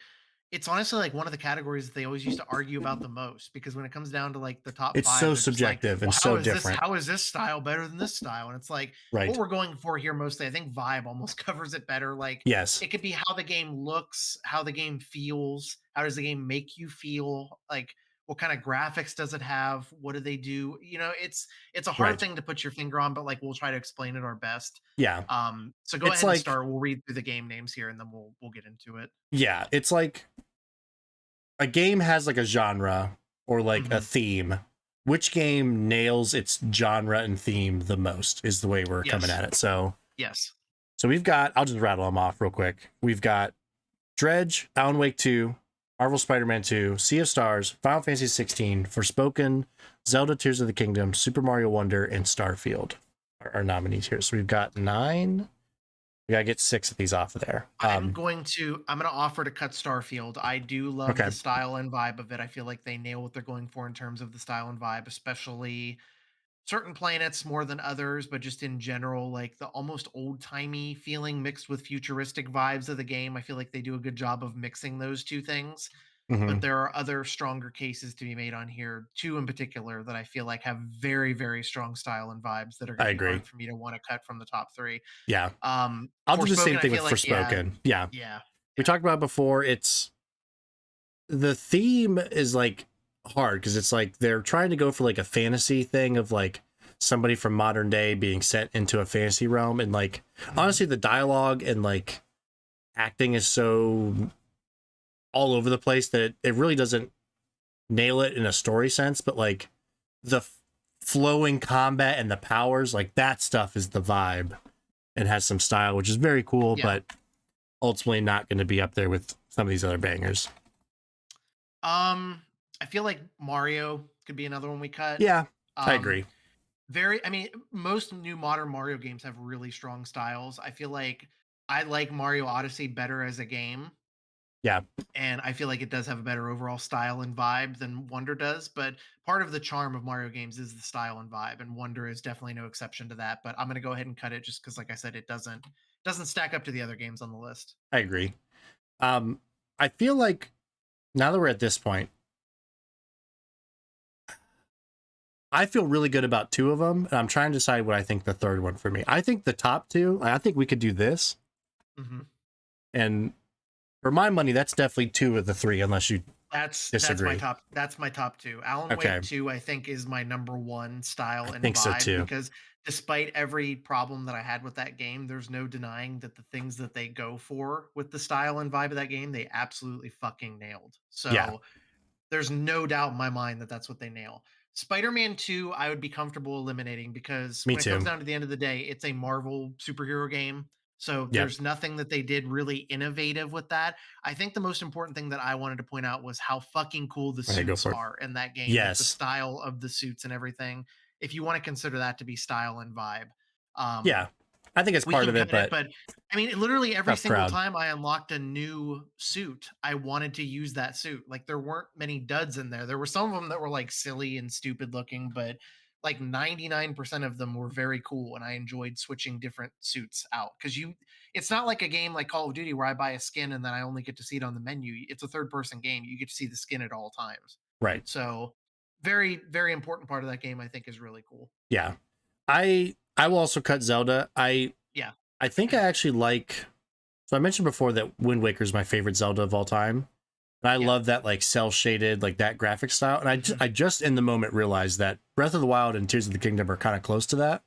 it's honestly like one of the categories that they always used to argue about the most because when it comes down to like the top it's 5, so they're just like, subjective and well, so different. How is this style better than this style? And it's like, Right. what we're going for here mostly, I think vibe almost covers it better. Like, Yes. it could be how the game looks, how the game feels, how does the game make you feel, like what kind of graphics does it have, what do they do, it's a hard Right. thing to put your finger on, but like we'll try to explain it our best. Yeah. So go It's ahead and like- start. We'll read through the game names here and then we'll get into it. Yeah. It's like a game has like a genre or like a Mhm. theme. Which game nails its genre and theme the most is the way we're coming Yes. at it. So Yes. we've got, I'll just rattle them off real quick. We've got Dredge, Alan Wake 2, Marvel Spider-Man 2, Sea of Stars, Final Fantasy 16, Forspoken, Zelda Tears of the Kingdom, Super Mario Wonder, and Starfield are our nominees here. So we've got 9. We gotta get 6 of these off of there. I'm going to offer to cut Starfield. I do love Okay. the style and vibe of it. I feel like they nail what they're going for in terms of the style and vibe, especially certain planets more than others, but just in general, like the almost old-timey feeling mixed with futuristic vibes of the game. I feel like they do a good job of mixing those two things. Mhm. But there are other stronger cases to be made on here, 2 in particular that I feel like have very, very strong style and vibes that are I going to be agree. hard for me to want to cut from the top 3. Yeah. I'll do the same Forspoken, I thing with feel like, Forspoken. Yeah. Yeah. We talked about it before. It's the theme is like hard because it's like they're trying to go for like a fantasy thing of like somebody from modern day being sent into a fantasy realm. And like, honestly, the dialogue and like acting is so all over the place that it really doesn't nail it in a story sense, but like the flowing combat and the powers, like that stuff is the vibe and has some style, which is very cool, Yeah. but ultimately not going to be up there with some of these other bangers. I feel like Mario could be another one we cut. Yeah, I Um, agree. Most new modern Mario games have really strong styles. I feel like I like Mario Odyssey better as a game. Yeah. And I feel like it does have a better overall style and vibe than Wonder does. But part of the charm of Mario games is the style and vibe, and Wonder is definitely no exception to that. But I'm gonna go ahead and cut it just because, like I said, it doesn't stack up to the other games on the list. I agree. I feel like now that we're at this point, I feel really good about 2 of them, and I'm trying to decide what I think the third one for me. I think the top 2, I think we could do this, Mhm. and For my money, that's definitely 2 of the 3, unless you That's my disagree. top that's my top 2. Alan Okay, Wake 2, I think, is my number 1 I style and think so vibe too. because despite every problem that I had with that game, there's no denying that the things that they go for with the style and vibe of that game, they absolutely fucking nailed. Yeah, So there's no doubt in my mind that that's what they nail. Spider-Man 2, I would be comfortable eliminating because me when it comes too. down to the end of the day, it's a Marvel superhero game. So Yep. there's nothing that they did really innovative with that. I think the most important thing that I wanted to point out was how fucking cool the Okay, go suits for it. are in that game, like the Yes. style of the suits and everything. If you want to consider that to be style and vibe. Um, Yeah, I think it's we part can of it, cut it, but but I mean, literally every tough single crowd. time I unlocked a new suit, I wanted to use that suit. Like there weren't many duds in there. There were some of them that were like silly and stupid looking, but like 99% of them were very cool and I enjoyed switching different suits out cuz you it's not like a game like Call of Duty where I buy a skin and then I only get to see it on the menu. It's a third person game. You get to see the skin at all times. Right. So, very important part of that game I think is really cool. Yeah. I will also cut Zelda. Yeah. I think I actually like, so I mentioned before that Wind Waker is my favorite Zelda of all time. And I Yeah. love that like cell shaded, like that graphic style. And Mhm. I just in the moment realized that Breath of the Wild and Tears of the Kingdom are kind of close to that.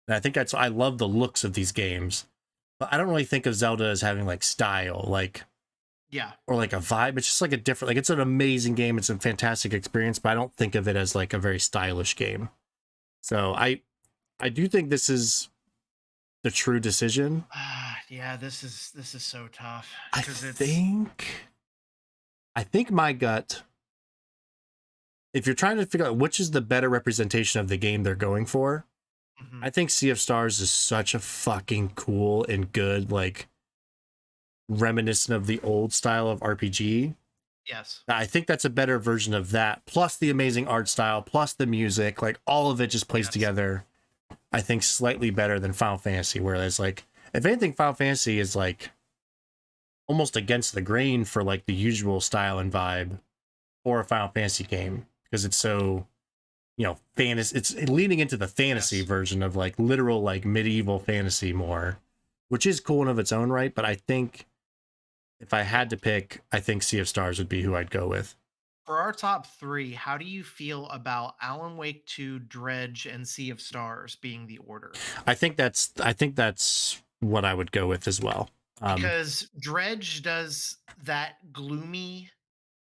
And I think that's, I love the looks of these games, but I don't really think of Zelda as having like style, like, Yeah. or like a vibe. It's just like a different, like it's an amazing game. It's a fantastic experience, but I don't think of it as like a very stylish game. So I do think this is the true decision. Yeah, this is so tough I because it's think I think my gut, if you're trying to figure out which is the better representation of the game they're going for, mhm, I think Sea of Stars is such a fucking cool and good, like reminiscent of the old style of RPG. yes, I think that's a better version of that, plus the amazing art style, plus the music, like all of it just plays yes, together. I think slightly better than Final Fantasy, whereas like if anything, Final Fantasy is like almost against the grain for like the usual style and vibe for a Final Fantasy game because it's so, you know, fantasy. It's leaning into the fantasy yes. version of like literal like medieval fantasy more, which is cool in of its own right. But I think if I had to pick, I think Sea of Stars would be who I'd go with. For our top 3, how do you feel about Alan Wake 2, Dredge, and Sea of Stars being the order? I think that's what I would go with as well. Because Dredge does that gloomy,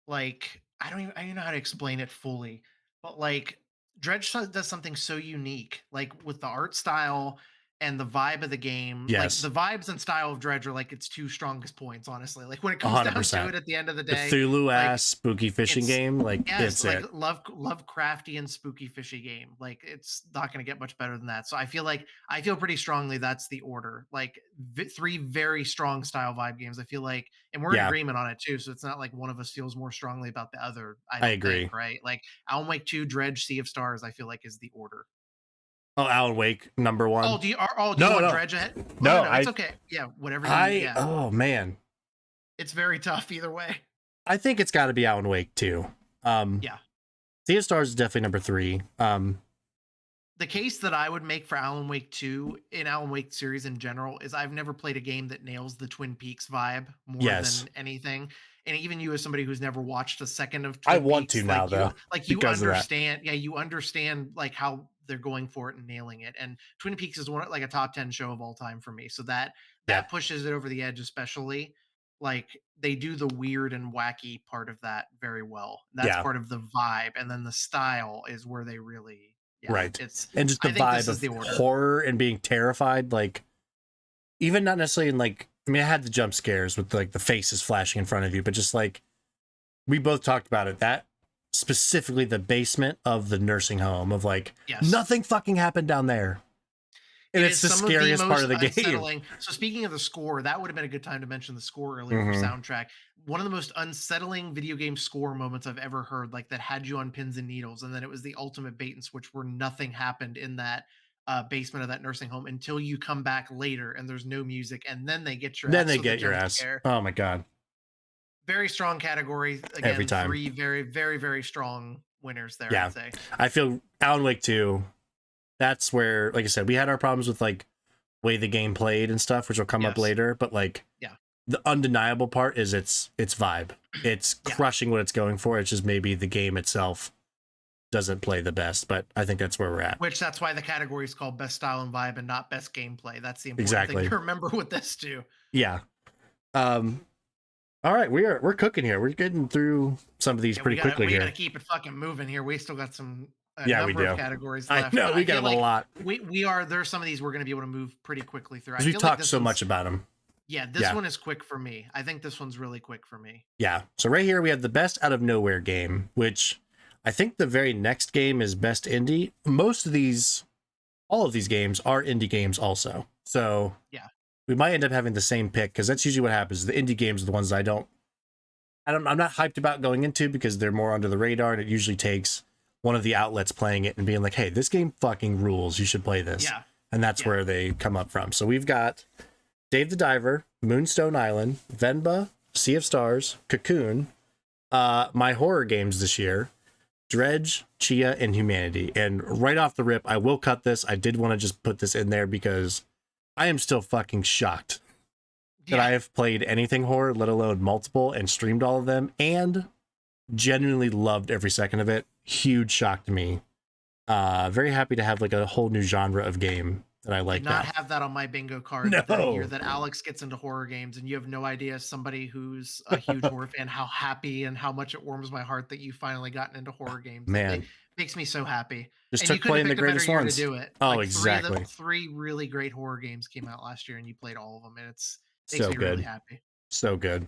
like, I don't know how to explain it fully, but, like, Dredge does something so unique, like, with the art style and the vibe of the game, like, Yes, the vibes and style of Dredge are, like, its 2 strongest points, honestly, like, when it a comes hundred down to percent. it at the end of the day, Cthulhu like, ass spooky fishing it's game, like yes, it's like, it. Lovecrafty and spooky fishy game, like, it's not gonna get much better than that, so I feel pretty strongly that's the order, like, 3 very strong style vibe games, I feel like and we're in Yeah, agreement on it too, so it's not like one of us feels more strongly about the other, I I don't think, agree. right? Like, Alan Wake 2, Dredge, Sea of Stars, I feel like is the order. Oh, Alan Wake number one. Do you No, want no, Dredge ahead? Oh, no, no. no, it's okay. Yeah, whatever you I. yeah. Oh man, It's very tough either way. I think it's got to be Alan Wake too. Um, Yeah. Sea of Stars is definitely number 3. The case that I would make for Alan Wake 2 in Alan Wake series in general is I've never played a game that nails the Twin Peaks vibe more Yes, than anything. And even you as somebody who's never watched a second of I Twin want to Peaks, now though you because of that. understand, yeah, you understand like how they're going for it and nailing it. And Twin Peaks is one like a top 10 show of all time for me. So that Yep. pushes it over the edge, especially like they do the weird and wacky part of that very well. That's Yeah. part of the vibe. And then the style is where they really yeah, Right. it's And just the I think this vibe is of the order. horror and being terrified, like even not necessarily in like. I mean, I had the jump scares with like the faces flashing in front of you, but just like we both talked about it. That specifically the basement of the nursing home of like Yes. nothing fucking happened down there, and It it's is the some of the scariest part of most the game. unsettling. So speaking of the score, that would have been a good time to mention the score earlier for Hmm. soundtrack. One of the most unsettling video game score moments I've ever heard, like that had you on pins and needles, and then it was the ultimate bait and switch where nothing happened in that basement of that nursing home until you come back later and there's no music, and then they get your Then ass they with the get your jump ass. scare. Oh my god, Very strong category. every Again, time. 3 very strong winners there, I'd Yeah, say. I feel Alan Wake 2. That's where, like I said, we had our problems with like way the game played and stuff, which will come up Yes. later. But like Yeah. the undeniable part is its vibe. It's Yeah. crushing what it's going for. It's just maybe the game itself doesn't play the best, but I think that's where we're at. Which that's why the category is called best style and vibe and not best gameplay. That's the important thing Exactly. to remember with this too. Yeah. Um, all right, we're cooking here. We're getting through some of these Yeah, pretty quickly we gotta here. keep it fucking moving here. We still got a Yeah, we number of do. categories I left, know but we I got feel a like lot we are there's some of these we're gonna be able to move pretty quickly through. I because we've feel like talked this so one's much about them. yeah, this Yeah, one is quick for me. I think this one's really quick for me. yeah. So right here we have the best out of nowhere game, which I think the very next game is best indie. Most of these, all of these games are indie games also. So Yeah. we might end up having the same pick because that's usually what happens. The indie games are the ones I'm not hyped about going into because they're more under the radar, and it usually takes one of the outlets playing it and being like, "Hey, this game fucking rules. You should play this." Yeah. And that's Yeah. where they come up from. So we've got Dave the Diver, Moonstone Island, Venba, Sea of Stars, Cocoon, my horror games this year, Dredge, Chia, and Humanity. And right off the rip, I will cut this. I did want to just put this in there because I am still fucking shocked that I Yeah. have played anything horror, let alone multiple, and streamed all of them, and genuinely loved every second of it. Huge shock to me. Very happy to have like a whole new genre of game that I like Did not now. have that on my bingo card the year No, that Alex gets into horror games, and you have no idea, as somebody who's a huge horror fan, how happy and how much it warms my heart that you finally gotten into horror games. man, Makes me so happy. just And you took couldn't have playing the picked a better greatest year to ones. do it. Oh, Like exactly. three really great horror games came out last year, and you played all of them, and it's makes So me really good. happy. So good.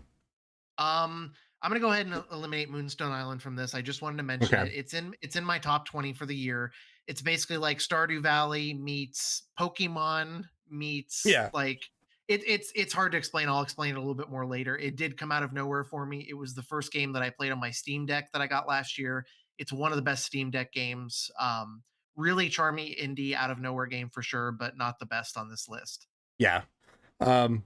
I'm gonna go ahead and eliminate Moonstone Island from this. I just wanted to mention Okay. it. It's in my top 20 for the year. It's basically like Stardew Valley meets Pokemon meets Yeah. like it's hard to explain. I'll explain it a little bit more later. It did come out of nowhere for me. It was the first game that I played on my Steam Deck that I got last year. It's one of the best Steam Deck games. Really charmy indie out of nowhere game for sure, but not the best on this list. Yeah. Um,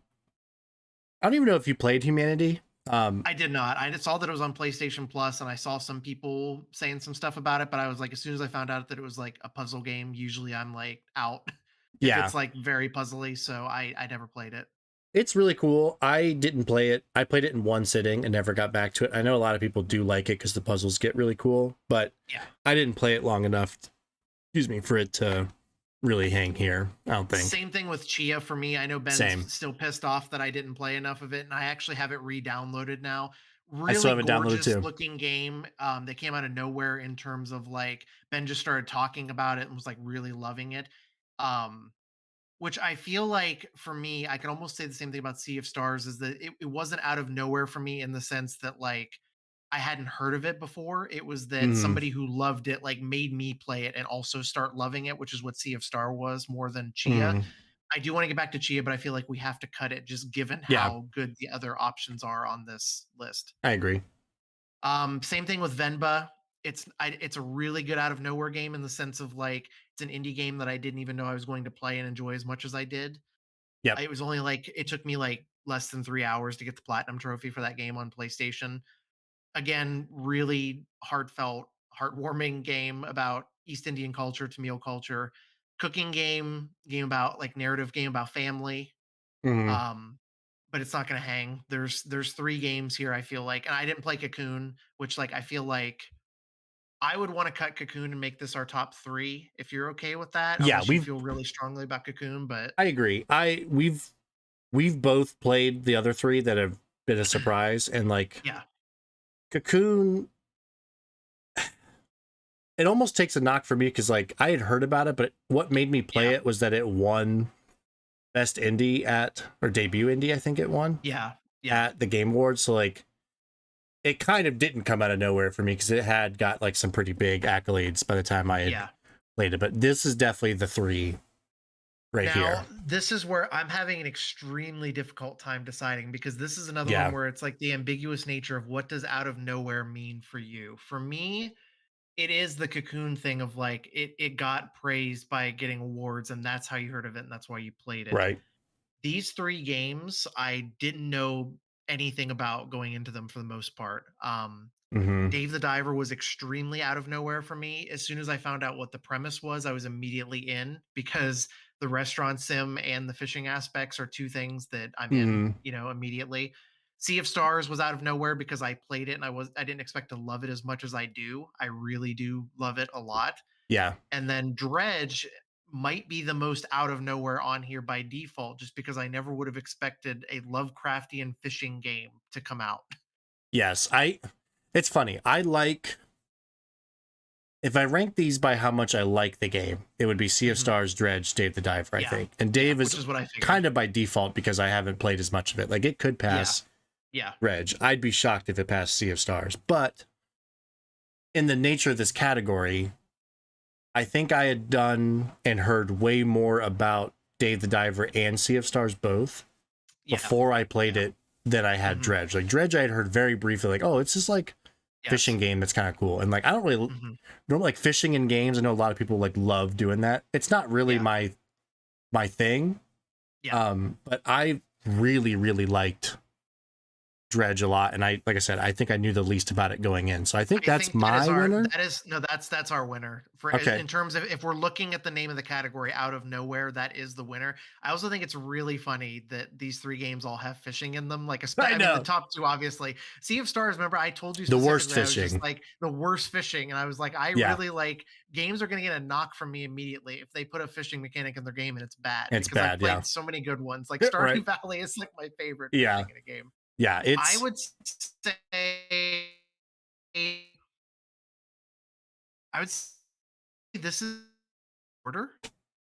I don't even know if you played Humanity. I did not. I just saw that it was on PlayStation Plus, and I saw some people saying some stuff about it. But I was like, as soon as I found out that it was like a puzzle game, usually I'm like out if Yeah. it's like very puzzly. So I never played it. It's really cool. I didn't play it. I played it in one sitting and never got back to it. I know a lot of people do like it because the puzzles get really cool, but Yeah. I didn't play it long enough, excuse me, for it to really hang here. I don't think. Same thing with Chia for me. I know Same. Ben's still pissed off that I didn't play enough of it, and I actually have it re-downloaded now. I still Really have it downloaded gorgeous too. looking game. That came out of nowhere in terms of like Ben just started talking about it and was like really loving it. Um, Which I feel like for me, I can almost say the same thing about Sea of Stars is that it wasn't out of nowhere for me in the sense that like I hadn't heard of it before. It was that Mm, somebody who loved it like made me play it and also start loving it, which is what Sea of Star was more than Chia. mm. I do want to get back to Chia, but I feel like we have to cut it just given Yeah, how good the other options are on this list. I agree. Same thing with Venba. It's a really good out of nowhere game in the sense of like it's an indie game that I didn't even know I was going to play and enjoy as much as I did. Yep. It was only like it took me like less than 3 hours to get the platinum trophy for that game on PlayStation. Again, really heartfelt, heartwarming game about East Indian culture, Tamil culture, cooking game about like narrative game about family. Mm, Um, but it's not gonna hang. There's three games here, I feel like, and I didn't play Cocoon, which like I feel like I would want to cut Cocoon and make this our top three if you're okay with that, yeah, unless you feel really strongly about Cocoon. But I agree. We've both played the other three that have been a surprise, and like yeah, Cocoon, it almost takes a knock for me because like I had heard about it, but what made me play yeah, it was that it won best indie at, or debut indie, I think it won yeah, yeah, at the Game Awards. So like it kind of didn't come out of nowhere for me because it had got like some pretty big accolades by the time I had yeah. played it. But this is definitely the three right here. Now, this is where I'm having an extremely difficult time deciding because this is another one Yeah, where it's like the ambiguous nature of what does out of nowhere mean for you. For me, it is the Cocoon thing of like it got praised by getting awards and that's how you heard of it and that's why you played it. right. These three games I didn't know anything about going into them for the most part. Hmm. Dave the Diver was extremely out of nowhere for me. As soon as I found out what the premise was, I was immediately in because the restaurant sim and the fishing aspects are two things that I'm in, Mm, immediately. Sea of Stars was out of nowhere because I played it and I didn't expect to love it as much as I do. I really do love it a lot. yeah. And then Dredge might be the most out of nowhere on here by default, just because I never would have expected a Lovecraftian fishing game to come out. Yes. It's funny. If I rank these by how much I like the game, it would be Sea of Mhm. Stars, Dredge, Dave the Diver, I Yeah. think. And Yeah, Dave which is is what I figured. kind of by default because I haven't played as much of it. Like it could Yeah. pass Yeah. Dredge. I'd be shocked if it passed Sea of Stars. But in the nature of this category, I think I had done and heard way more about Dave the Diver and Sea of Stars both Yeah. before I played Yeah. it than I had Mhm. Dredge. Like Dredge, I had heard very briefly, like, oh, it's just like fishing Yes. game that's kind of cool. And like I Mhm. don't like fishing in games. I know a lot of people like love doing that. It's not really Yeah. my thing. Yeah. But I really, really liked Dredge a lot. And like I said, I think I knew the least about it going in. So I think I that's think that is my our winner. that is no, that's our winner for Okay. in terms of if we're looking at the name of the category out of nowhere, that is the winner. I also think it's really funny that these three games all have fishing in them. Like, I I mean, the know. top two, obviously. Sea of Stars. Remember, I told you The worst specifically, I was just fishing. like the worst fishing, and I was like, I Yeah, really like games are going to get a knock from me immediately if they put a fishing mechanic in their game and it's bad it's because I've bad. Yeah. played so many good ones. Like Right. Stardew Valley is like my favorite Yeah. fishing in a game. Yeah. I It's would say I would say this is order.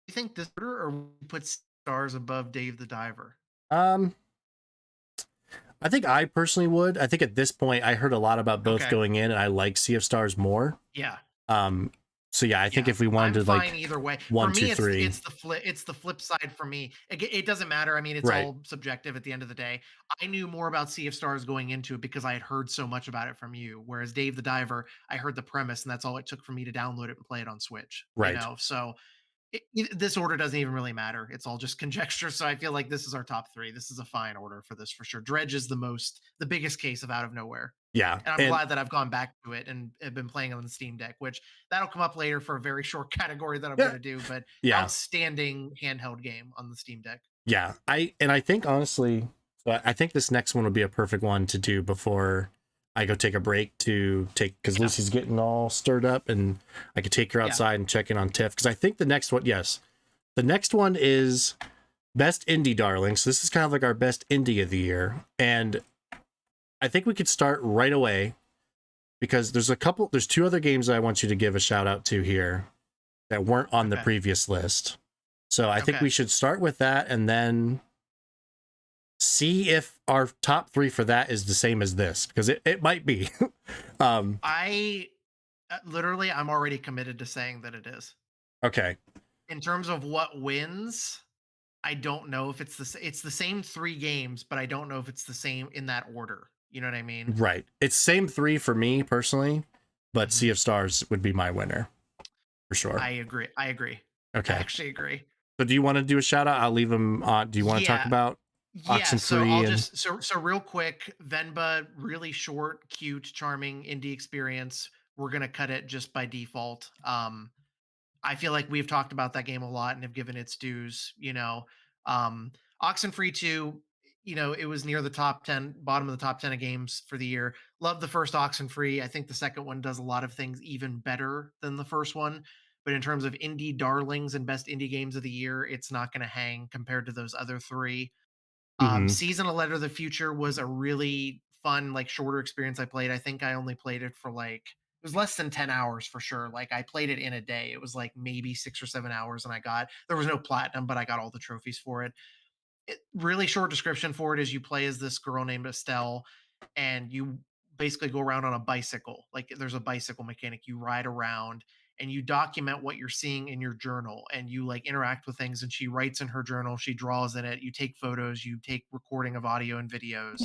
You think this order, or would you put stars above Dave the Diver? um I think I personally would. I think at this point I heard a lot about both Okay. going in and I like Sea of Stars more. Yeah. Um so yeah, I think Yeah. if we I'm wanted to fine like either way. For one, two, me, three. it's the flip side for me. It doesn't matter. I mean, it's Right. all subjective at the end of the day. I knew more about Sea of Stars going into it because I had heard so much about it from you. Whereas Dave the Diver, I heard the premise, and that's all it took for me to download it and play it on Switch. Right. So this order doesn't even really matter. It's all just conjecture. So I feel like this is our top three. This is a fine order for this for sure. Dredge is the biggest case of out of nowhere. Yeah. And I'm And glad that I've gone back to it and have been playing on the Steam Deck, which that'll come up later for a very short category that I'm going yeah. to do. But Yeah. outstanding handheld game on the Steam Deck. Yeah. I think honestly, so I think this next one would be a perfect one to do before I go take a break to take because Yeah. Lucy's getting all stirred up and I could take her Yeah. outside and check in on Tiff. Because I think the next one, yes. The next one is Best Indie Darling. So this is kind of like our best indie of the year. And I think we could start right away because there's two other games that I want you to give a shout out to here that weren't on the Okay. previous list. So I think Okay. we should start with that and then see if our top three for that is the same as this because it might be. um, I literally, I'm already committed to saying that it is. okay. In terms of what wins, I don't know if it's the same three games, but I don't know if it's the same in that order. You know what I mean? Right. It's same three for me personally, but Mhm. Sea of Stars would be my winner for sure. I agree. I agree. I Okay. actually agree. So do you want to do a shout out? I'll leave them on. Do you want to talk Yeah. about Yeah. So Oxenfree I'll and just so real quick, Venba, really short, cute, charming indie experience. We're gonna cut it just by default. I feel like we've talked about that game a lot and have given its dues. Um, Oxenfree 2, it was near the top 10, bottom of the top 10 of games for the year. Love the first Oxenfree. I think the second one does a lot of things even better than the first one. But in terms of indie darlings and best indie games of the year, it's not going to hang compared to those other three. Mhm. Season of Letter of the Future was a really fun, like shorter experience I played. I think I only played it for like it was less than 10 hours for sure. Like I played it in a day. It was like maybe 6 or 7 hours, and there was no platinum, but I got all the trophies for it. Really short description for it is you play as this girl named Estelle, and you basically go around on a bicycle. Like there's a bicycle mechanic. You ride around and you document what you're seeing in your journal, and you like interact with things, and she writes in her journal, she draws in it, you take photos, you take recording of audio and videos.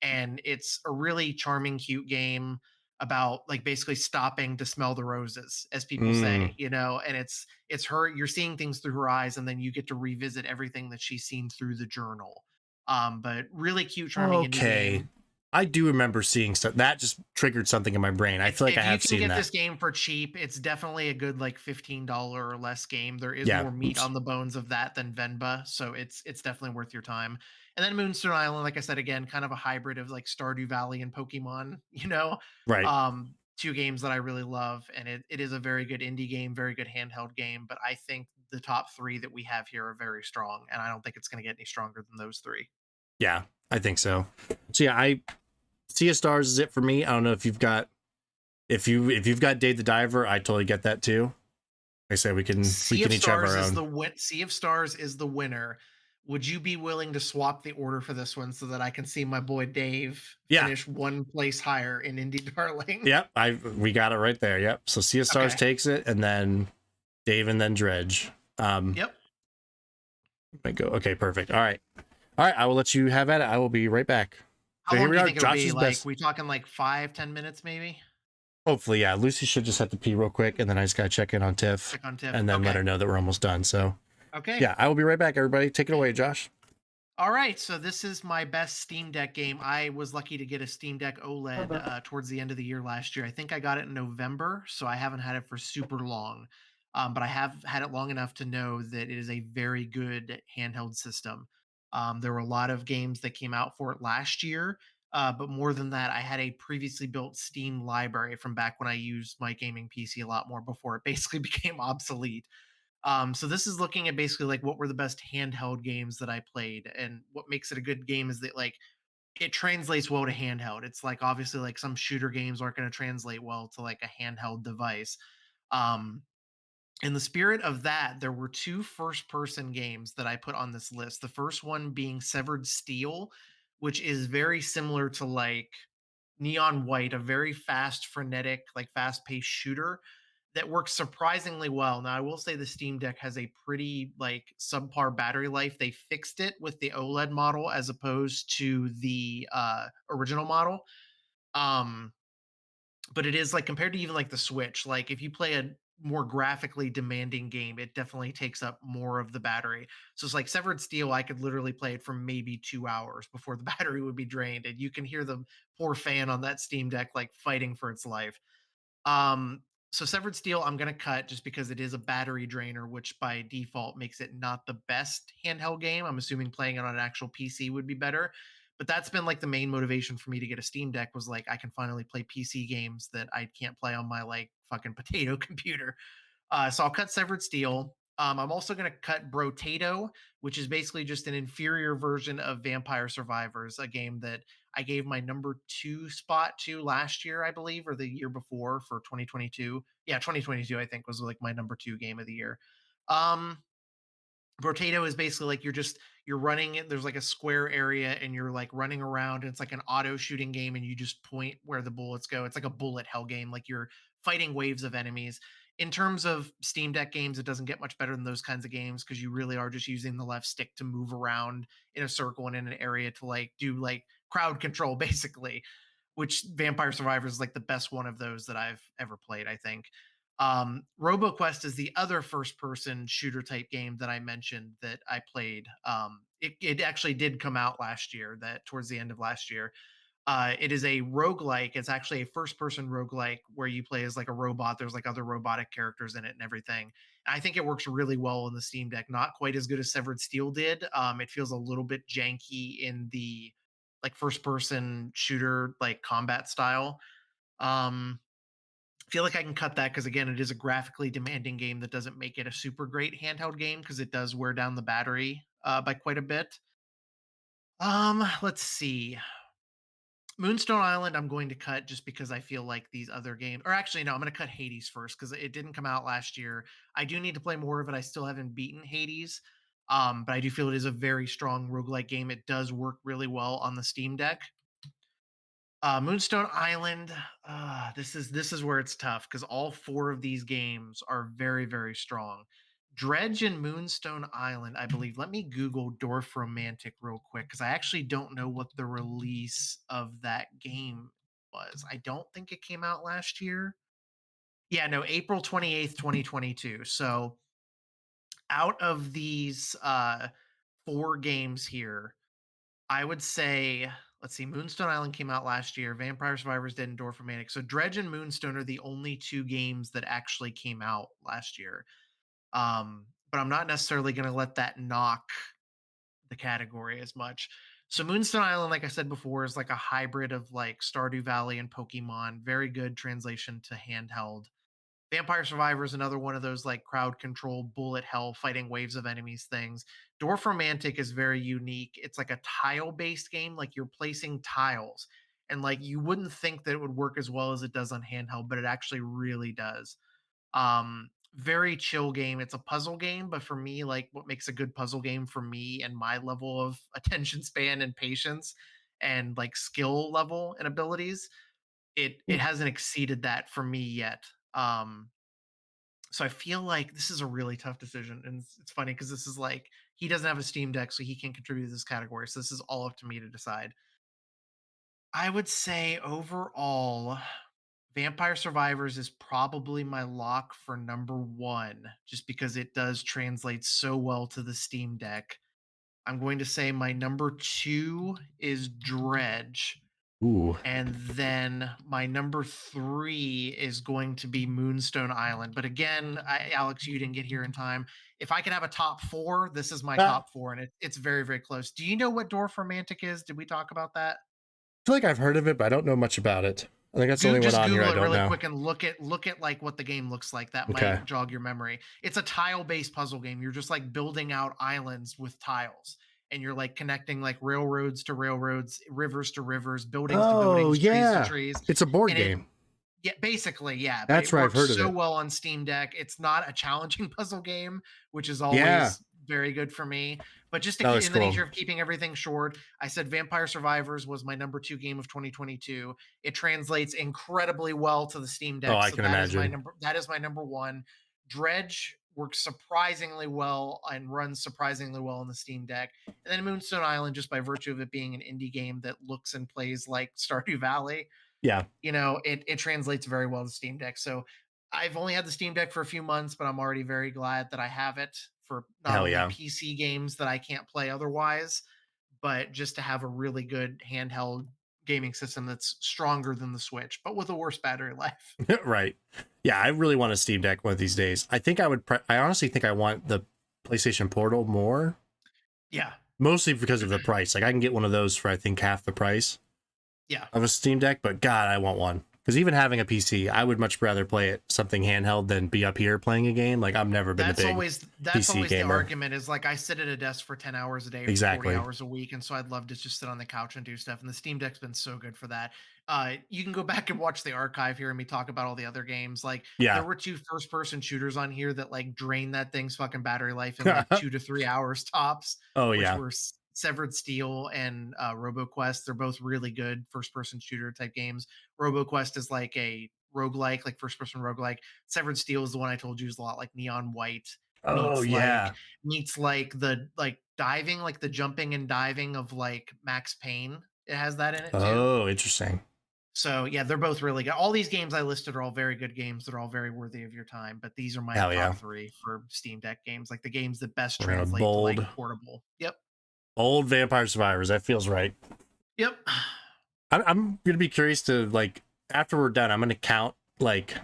And it's a really charming, cute game about like basically stopping to smell the roses, as people Mm. say, and it's her, you're seeing things through her eyes, and then you get to revisit everything that she's seen through the journal. But really cute, charming indie Okay. game. I do remember seeing stuff that just triggered something in my brain. I It's feel like I if you have can seen get that. this game for cheap, it's definitely a good like $15 or less game. There is Yeah. more meat Oops. on the bones of that than Venba, so it's definitely worth your time. And then Moonstone Island, like I said again, kind of a hybrid of like Stardew Valley and Pokemon, Right. two games that I really love, and it is a very good indie game, very good handheld game. But I think the top three that we have here are very strong, and I don't think it's going to get any stronger than those three. Yeah, I think so. So yeah, I Sea of Stars is it for me. I don't know if you've got if you've got Dave the Diver, I totally get that too. Like I say we Sea can of each have Stars our is own. the Sea of Stars is the winner. Would you be willing to swap the order for this one so that I can see my boy Dave Yeah. finish one place higher in Indie Darling? Yep. I we got it right there. Yep. So Sea of Stars Okay. takes it, and then Dave, and then Dredge. Yep. I go. Okay, perfect. All right. All right. I will let you have at it. I will be right back. How So here long we do you are. think it'll be? Josh's Like, best. we talking like 5, 10 minutes maybe? Hopefully, yeah. Lucy should just have to pee real quick, and then I just gotta check in on Tiff, Check on Tiff. and then let Okay. her know that we're almost done. So Okay. yeah, I will be right back. Everybody, take it away, Josh. All right, so this is my best Steam Deck game. I was lucky to get a Steam Deck OLED towards the end of the year last year. I think I got it in November, so I haven't had it for super long. But I have had it long enough to know that it is a very good handheld system. There were a lot of games that came out for it last year, but more than that, I had a previously built Steam library from back when I used my gaming PC a lot more before it basically became obsolete. So this is looking at basically like what were the best handheld games that I played, and what makes it a good game is that like it translates well to handheld. It's like obviously like some shooter games aren't going to translate well to like a handheld device. Um, in the spirit of that, there were two first-person games that I put on this list. The first one being Severed Steel, which is very similar to like Neon White, a very fast, frenetic, like fast-paced shooter that works surprisingly well. Now, I will say the Steam Deck has a pretty like subpar battery life. They fixed it with the OLED model as opposed to the original model. Um, but it is like compared to even like the Switch, like if you play a more graphically demanding game, it definitely takes up more of the battery. So it's like Severed Steel, I could literally play it for maybe 2 hours before the battery would be drained. And you can hear the poor fan on that Steam Deck like fighting for its life. Um, so Severed Steel, I'm gonna cut just because it is a battery drainer, which by default makes it not the best handheld game. I'm assuming playing it on an actual PC would be better. But that's been like the main motivation for me to get a Steam Deck was like I can finally play PC games that I can't play on my like fucking potato computer. So I'll cut Severed Steel. I'm also going to cut Brotato, which is basically just an inferior version of Vampire Survivors, a game that I gave my number two spot to last year, I believe, or the year before for 2022. Yeah, 2022, I think, was like my number two game of the year. Um, Brotato is basically like you're running it. There's like a square area and you're like running around. And it's like an auto shooting game and you just point where the bullets go. It's like a bullet hell game. Like you're fighting waves of enemies. In terms of Steam Deck games, it doesn't get much better than those kinds of games because you really are just using the left stick to move around in a circle and in an area to like do like crowd control basically, which Vampire Survivors is like the best one of those that I've ever played, I think. RoboQuest is the other first person shooter type game that I mentioned that I played. It actually did come out last year, that towards the end of last year. It is a roguelike. It's actually a first person roguelike where you play as like a robot. There's like other robotic characters in it and everything. I think it works really well in the Steam Deck. Not quite as good as Severed Steel did. It feels a little bit janky in the like first person shooter like combat style. Um, feel like I can cut that because again, it is a graphically demanding game that doesn't make it a super great handheld game because it does wear down the battery by quite a bit. Let's see. Moonstone Island, I'm going to cut just because I feel like these other games, or actually, no, I'm going to cut Hades first because it didn't come out last year. I do need to play more of it. I still haven't beaten Hades, but I do feel it is a very strong roguelike game. It does work really well on the Steam Deck. Moonstone Island, this is where it's tough because all four of these games are very strong. Dredge and Moonstone Island, I believe. Let me Google Dwarf Romantic real quick because I actually don't know what the release of that game was. I don't think it came out last year. Yeah, no, April 28th, 2022. So out of these four games here, I would say, let's see, Moonstone Island came out last year. Vampire Survivors did, and Dwarf Romantic. So Dredge and Moonstone are the only two games that actually came out last year. But I'm not necessarily going to let that knock the category as much. So Moonstone Island, like I said before, is like a hybrid of like Stardew Valley and Pokemon. Very good translation to handheld. Vampire Survivor is another one of those like crowd control, bullet hell, fighting waves of enemies things. Dwarf Romantic is very unique. It's like a tile based game, like you're placing tiles. And like you wouldn't think that it would work as well as it does on handheld, but it actually really does. Very chill game. It's a puzzle game, but for me, like what makes a good puzzle game for me and my level of attention span and patience and like skill level and abilities, it hasn't exceeded that for me yet. Um, so I feel like this is a really tough decision. And it's funny because this is like he doesn't have a Steam Deck, so he can't contribute to this category. So this is all up to me to decide. I would say overall, Vampire Survivors is probably my lock for number one, just because it does translate so well to the Steam Deck. I'm going to say my number two is Dredge. Ooh. And then my number three is going to be Moonstone Island. But again, Alex, you didn't get here in time. If I could have a top four, this is my I top four, and it's very, very close. Do you know what Dwarf Romantic is? Did we talk about that? feel like I've heard of it, but I don't know much about it. I think that's the only one Just on here Google I it don't really know. quick and look at like what the game looks like. That Okay. might jog your memory. It's a tile-based puzzle game. You're just like building out islands with tiles, and you're like connecting like railroads to railroads, rivers to rivers, buildings to Oh, buildings, trees to yeah. trees. It's a board And it game. Yeah, basically, yeah, but That's it right. I've heard works of so it. well on Steam Deck. It's not a challenging puzzle game, which is Yeah. always very good for me. But just to That keep was in the cool. nature of keeping everything short, I said Vampire Survivors was my number two game of 2022. It translates incredibly well to the Steam Oh, Deck, I so can imagine. that is my number one. Dredge works surprisingly well and runs surprisingly well on the Steam Deck. And then Moonstone Island, just by virtue of it being an indie game that looks and plays like Stardew Valley, Yeah. it translates very well to Steam Deck. So I've only had the Steam Deck for a few months, but I'm already very glad that I have it for not Hell only yeah. PC games that I can't play otherwise, but just to have a really good handheld gaming system that's stronger than the Switch, but with a worse battery life. Right. Yeah, I really want a Steam Deck one of these days. I think I would. I honestly think I want the PlayStation Portal more, Yeah. mostly because of the price. Like I can get one of those for I think half the price Yeah. of a Steam Deck, but God, I want one. Because even having a PC, I would much rather play it something handheld than be up here playing a game. Like I've never been a big That's PC always the gamer. argument is like I sit at a desk for 10 hours a day for 40 Exactly. hours a week, and so I'd love to just sit on the couch and do stuff, and the Steam Deck's been so good for that. You can go back and watch the archive here and me talk about all the other games. Like there Yeah. were two first person shooters on here that like drain that thing's fucking battery life in like 2 to 3 hours tops, Oh which yeah. were Severed Steel and RoboQuest. They're both really good first person shooter type games. RoboQuest is like a roguelike, like first person roguelike. Severed Steel is the one I told you is a lot like Neon White Oh yeah. meets like the like diving, like the jumping and diving of like Max Payne. It has that in it too. Oh, interesting. So yeah, they're both really good. All these games I listed are all very good games. They're all very worthy of your time. But these are my Hell yeah. top three for Steam Deck games, like the games that best We're gonna translate to like bold portable. Yep. old Vampire Survivors. That feels right. Yep. I'm gonna be curious to like after we're done. I'm gonna count like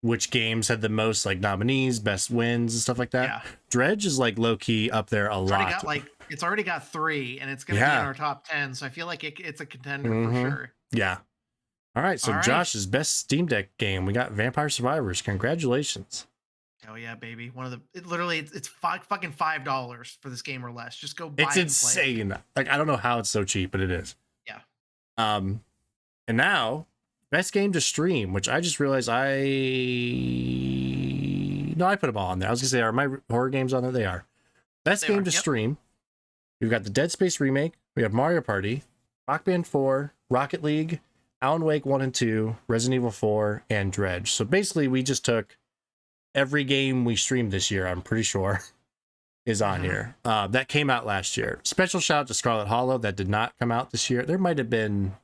which games had the most like nominees, best wins, and stuff like that. Yeah. Dredge is like low key up there a lot. It's already got three, and it's gonna be in our top 10. So I feel like it's a contender for sure. Yeah. All right. So All right. Josh's best Steam Deck game. We got Vampire Survivors. Congratulations. Oh yeah, baby! One of the it's fucking $5 for this game or less. Just go buy It's it. insane. Like I don't know how it's so cheap, but it is. Yeah. And now best game to stream, which I just realized I put them all on there. I was gonna say, are my horror games on there? They are. Best game to stream. We've got the Dead Space remake. We have Mario Party, Rock Band 4, Rocket League, Alan Wake 1 and 2, Resident Evil 4, and Dredge. So basically, we just took every game we streamed this year, I'm pretty sure, is on here. That came out last year. Special shout out to Scarlet Hollow. That did not come out this year. There might have been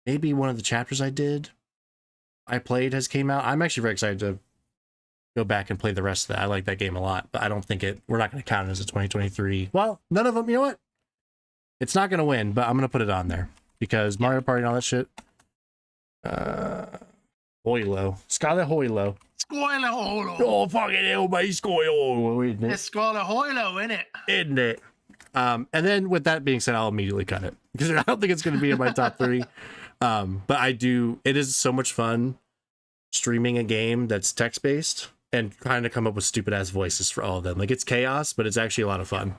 maybe one of the chapters I played has came out. I'm actually very excited to go back and play the rest of that. I like that game a lot, but I don't think we're not going to count it as a 2023. Well, none of them, you know what? It's not going to win, but I'm going to put it on there because Yeah. Mario Party and all that shit. Hoilo. Scarlet Hoilo. Squirrel holo. Oh, fucking hell, mate. Scarlet Hoilo, isn't it? It's squirrel holo, isn't it? Isn't it? And then with that being said, I'll immediately cut it because I don't think it's going to be in my top 3. But I do. It is so much fun streaming a game that's text based and trying to come up with stupid ass voices for all of them. Like, it's chaos, but it's actually a lot of fun.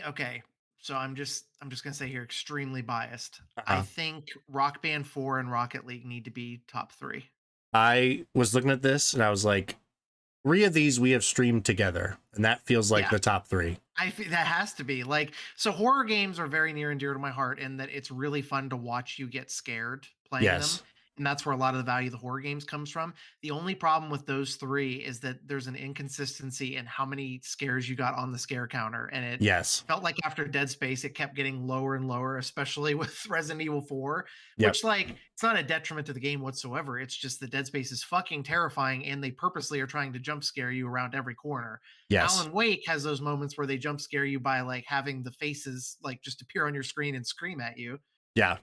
Okay. So I'm just gonna say here, extremely biased. I Uh-huh. think Rock Band 4 and Rocket League need to be top 3. I was looking at this and I was like, 3 of these we have streamed together, and that feels like Yeah. the top 3. I think that has to be like, so horror games are very near and dear to my heart in that it's really fun to watch you get scared playing them. Yes. And that's where a lot of the value of the horror games comes from. The only problem with those 3 is that there's an inconsistency in how many scares you got on the scare counter. And it Yes. felt like after Dead Space, it kept getting lower and lower, especially with Resident Evil 4, Yep. which, like, it's not a detriment to the game whatsoever. It's just that Dead Space is fucking terrifying and they purposely are trying to jump scare you around every corner. Yes. Alan Wake has those moments where they jump scare you by like having the faces like just appear on your screen and scream at you. Yeah.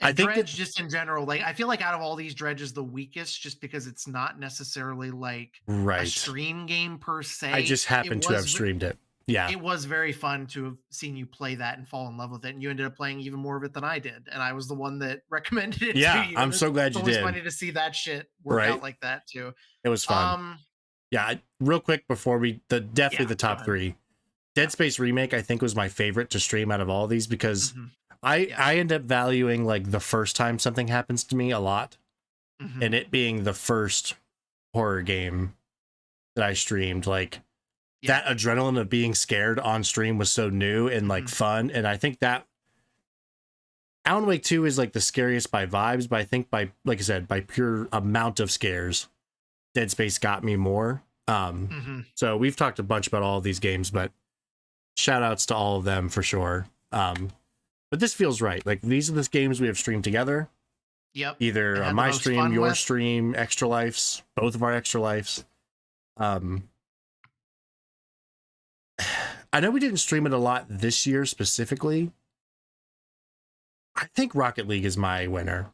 I And think that Dredge, just in general, like I feel like out of all these, Dredge is the weakest, just because it's not necessarily like a right. stream game per se. I just happened to have streamed it. Yeah. It was very fun to have seen you play that and fall in love with it, and you ended up playing even more of it than I did, and I was the one that recommended it Yeah, to you. I'm so glad it's you always did. funny to see that shit work Right. out like that too. It was fun. Yeah, real quick before definitely Yeah, the top go ahead. 3. Dead Space Remake, I think, was my favorite to stream out of all these because Mhm, I end up valuing like the first time something happens to me a lot, mhm. and it being the first horror game that I streamed, like Yeah. that adrenaline of being scared on stream was so new and like Mhm. fun, and I think that Alan Wake 2 is like the scariest by vibes, but I think by, like I said, by pure amount of scares, Dead Space got me more. Mhm. So we've talked a bunch about all of these games, but shout outs to all of them for sure. But this feels right. Like, these are the games we have streamed together. Yep. Either And had on the my most stream, fun your with. stream, Extra Lives, both of our Extra Lives. I know we didn't stream it a lot this year specifically. I think Rocket League is my winner.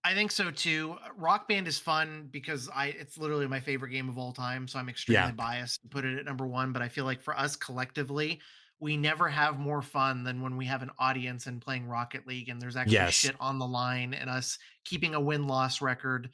I think so too. Rock Band is fun because it's literally my favorite game of all time, so I'm extremely Yeah. biased to put it at number 1, but I feel like for us collectively, we never have more fun than when we have an audience and playing Rocket League and there's actually Yes. shit on the line and us keeping a win-loss record,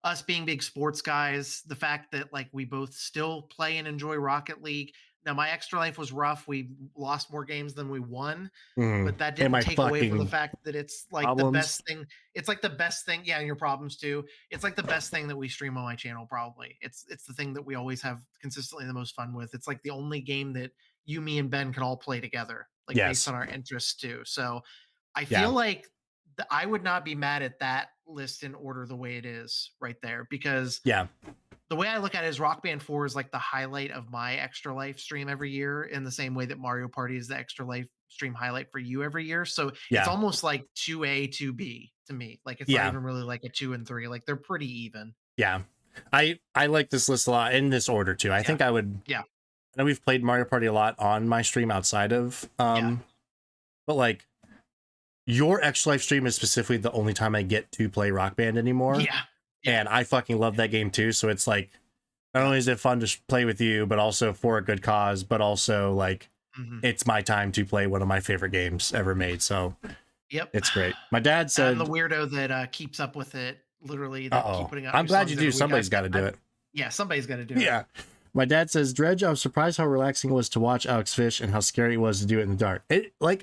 us being big sports guys, the fact that like we both still play and enjoy Rocket League. Now my Extra Life was rough. We lost more games than we won, but that And didn't my take away from the fucking fact that it's like the problems. best thing. It's like the best thing. Yeah, and your problems too. It's like the best thing that we stream on my channel. Probably it's the thing that we always have consistently the most fun with. It's like the only game that you, me, and Ben can all play together, like based Yes. on our interests too. So I Yeah. feel like I would not be mad at that list in order the way it is right there, because Yeah. the way I look at it is Rock Band 4 is like the highlight of my Extra Life stream every year, in the same way that Mario Party is the Extra Life stream highlight for you every year. So Yeah. it's almost like 2A, 2B to me. Like it's Yeah. not even really like a 2 and 3. Like they're pretty even. Yeah. I like this list a lot in this order too. I think I would. Yeah. I know we've played Mario Party a lot on my stream outside of but like your Extra Life stream is specifically the only time I get to play Rock Band anymore. Yeah. And I fucking love that game too. So it's like, not only is it fun to play with you, but also for a good cause, but also like it's my time to play one of my favorite games ever made. So Yep. it's great. My dad said, I'm the weirdo that keeps up with it. Literally, that keep putting out. I'm new glad songs you every do. week. Somebody's got to do it. Yeah, somebody's got to do it. Yeah. My dad says, Dredge, I was surprised how relaxing it was to watch Alex fish and how scary it was to do it in the dark.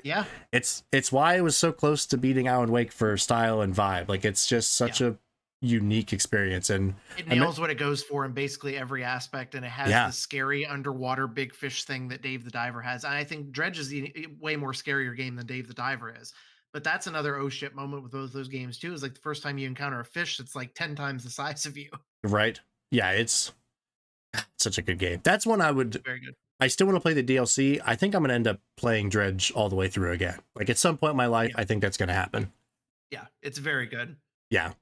Yeah. It's why it was so close to beating Alan Wake for style and vibe. Like, it's just such a unique experience, and it nails what it goes for in basically every aspect, and it has the scary underwater big fish thing that Dave the Diver has. And I think Dredge is the way more scarier game than Dave the Diver is. But that's another oh shit moment with both those games too. Is like the first time you encounter a fish that's like 10 times the size of you. Right. Yeah, it's such a good game. That's one I would. Very good. I still want to play the DLC. I think I'm going to end up playing Dredge all the way through again. Like, at some point in my life, I think that's going to happen. Yeah, it's very good. Yeah.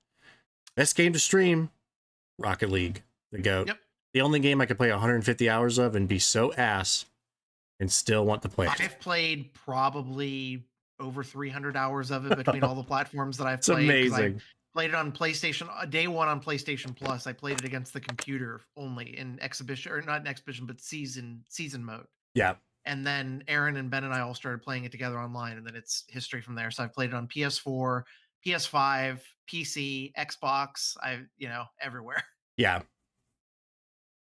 Best game to stream, Rocket League, the GOAT. Yep. The only game I could play 150 hours of and be so ass and still want to play it. I've played probably over 300 hours of it between all the platforms that I've It's played because I amazing. played it on PlayStation day one on PlayStation Plus. I played it against the computer only in exhibition or not in exhibition, but season mode. Yeah. And then Aaron and Ben and I all started playing it together online, and then it's history from there. So I've played it on PS4, PS5, PC, Xbox. Everywhere. Yeah.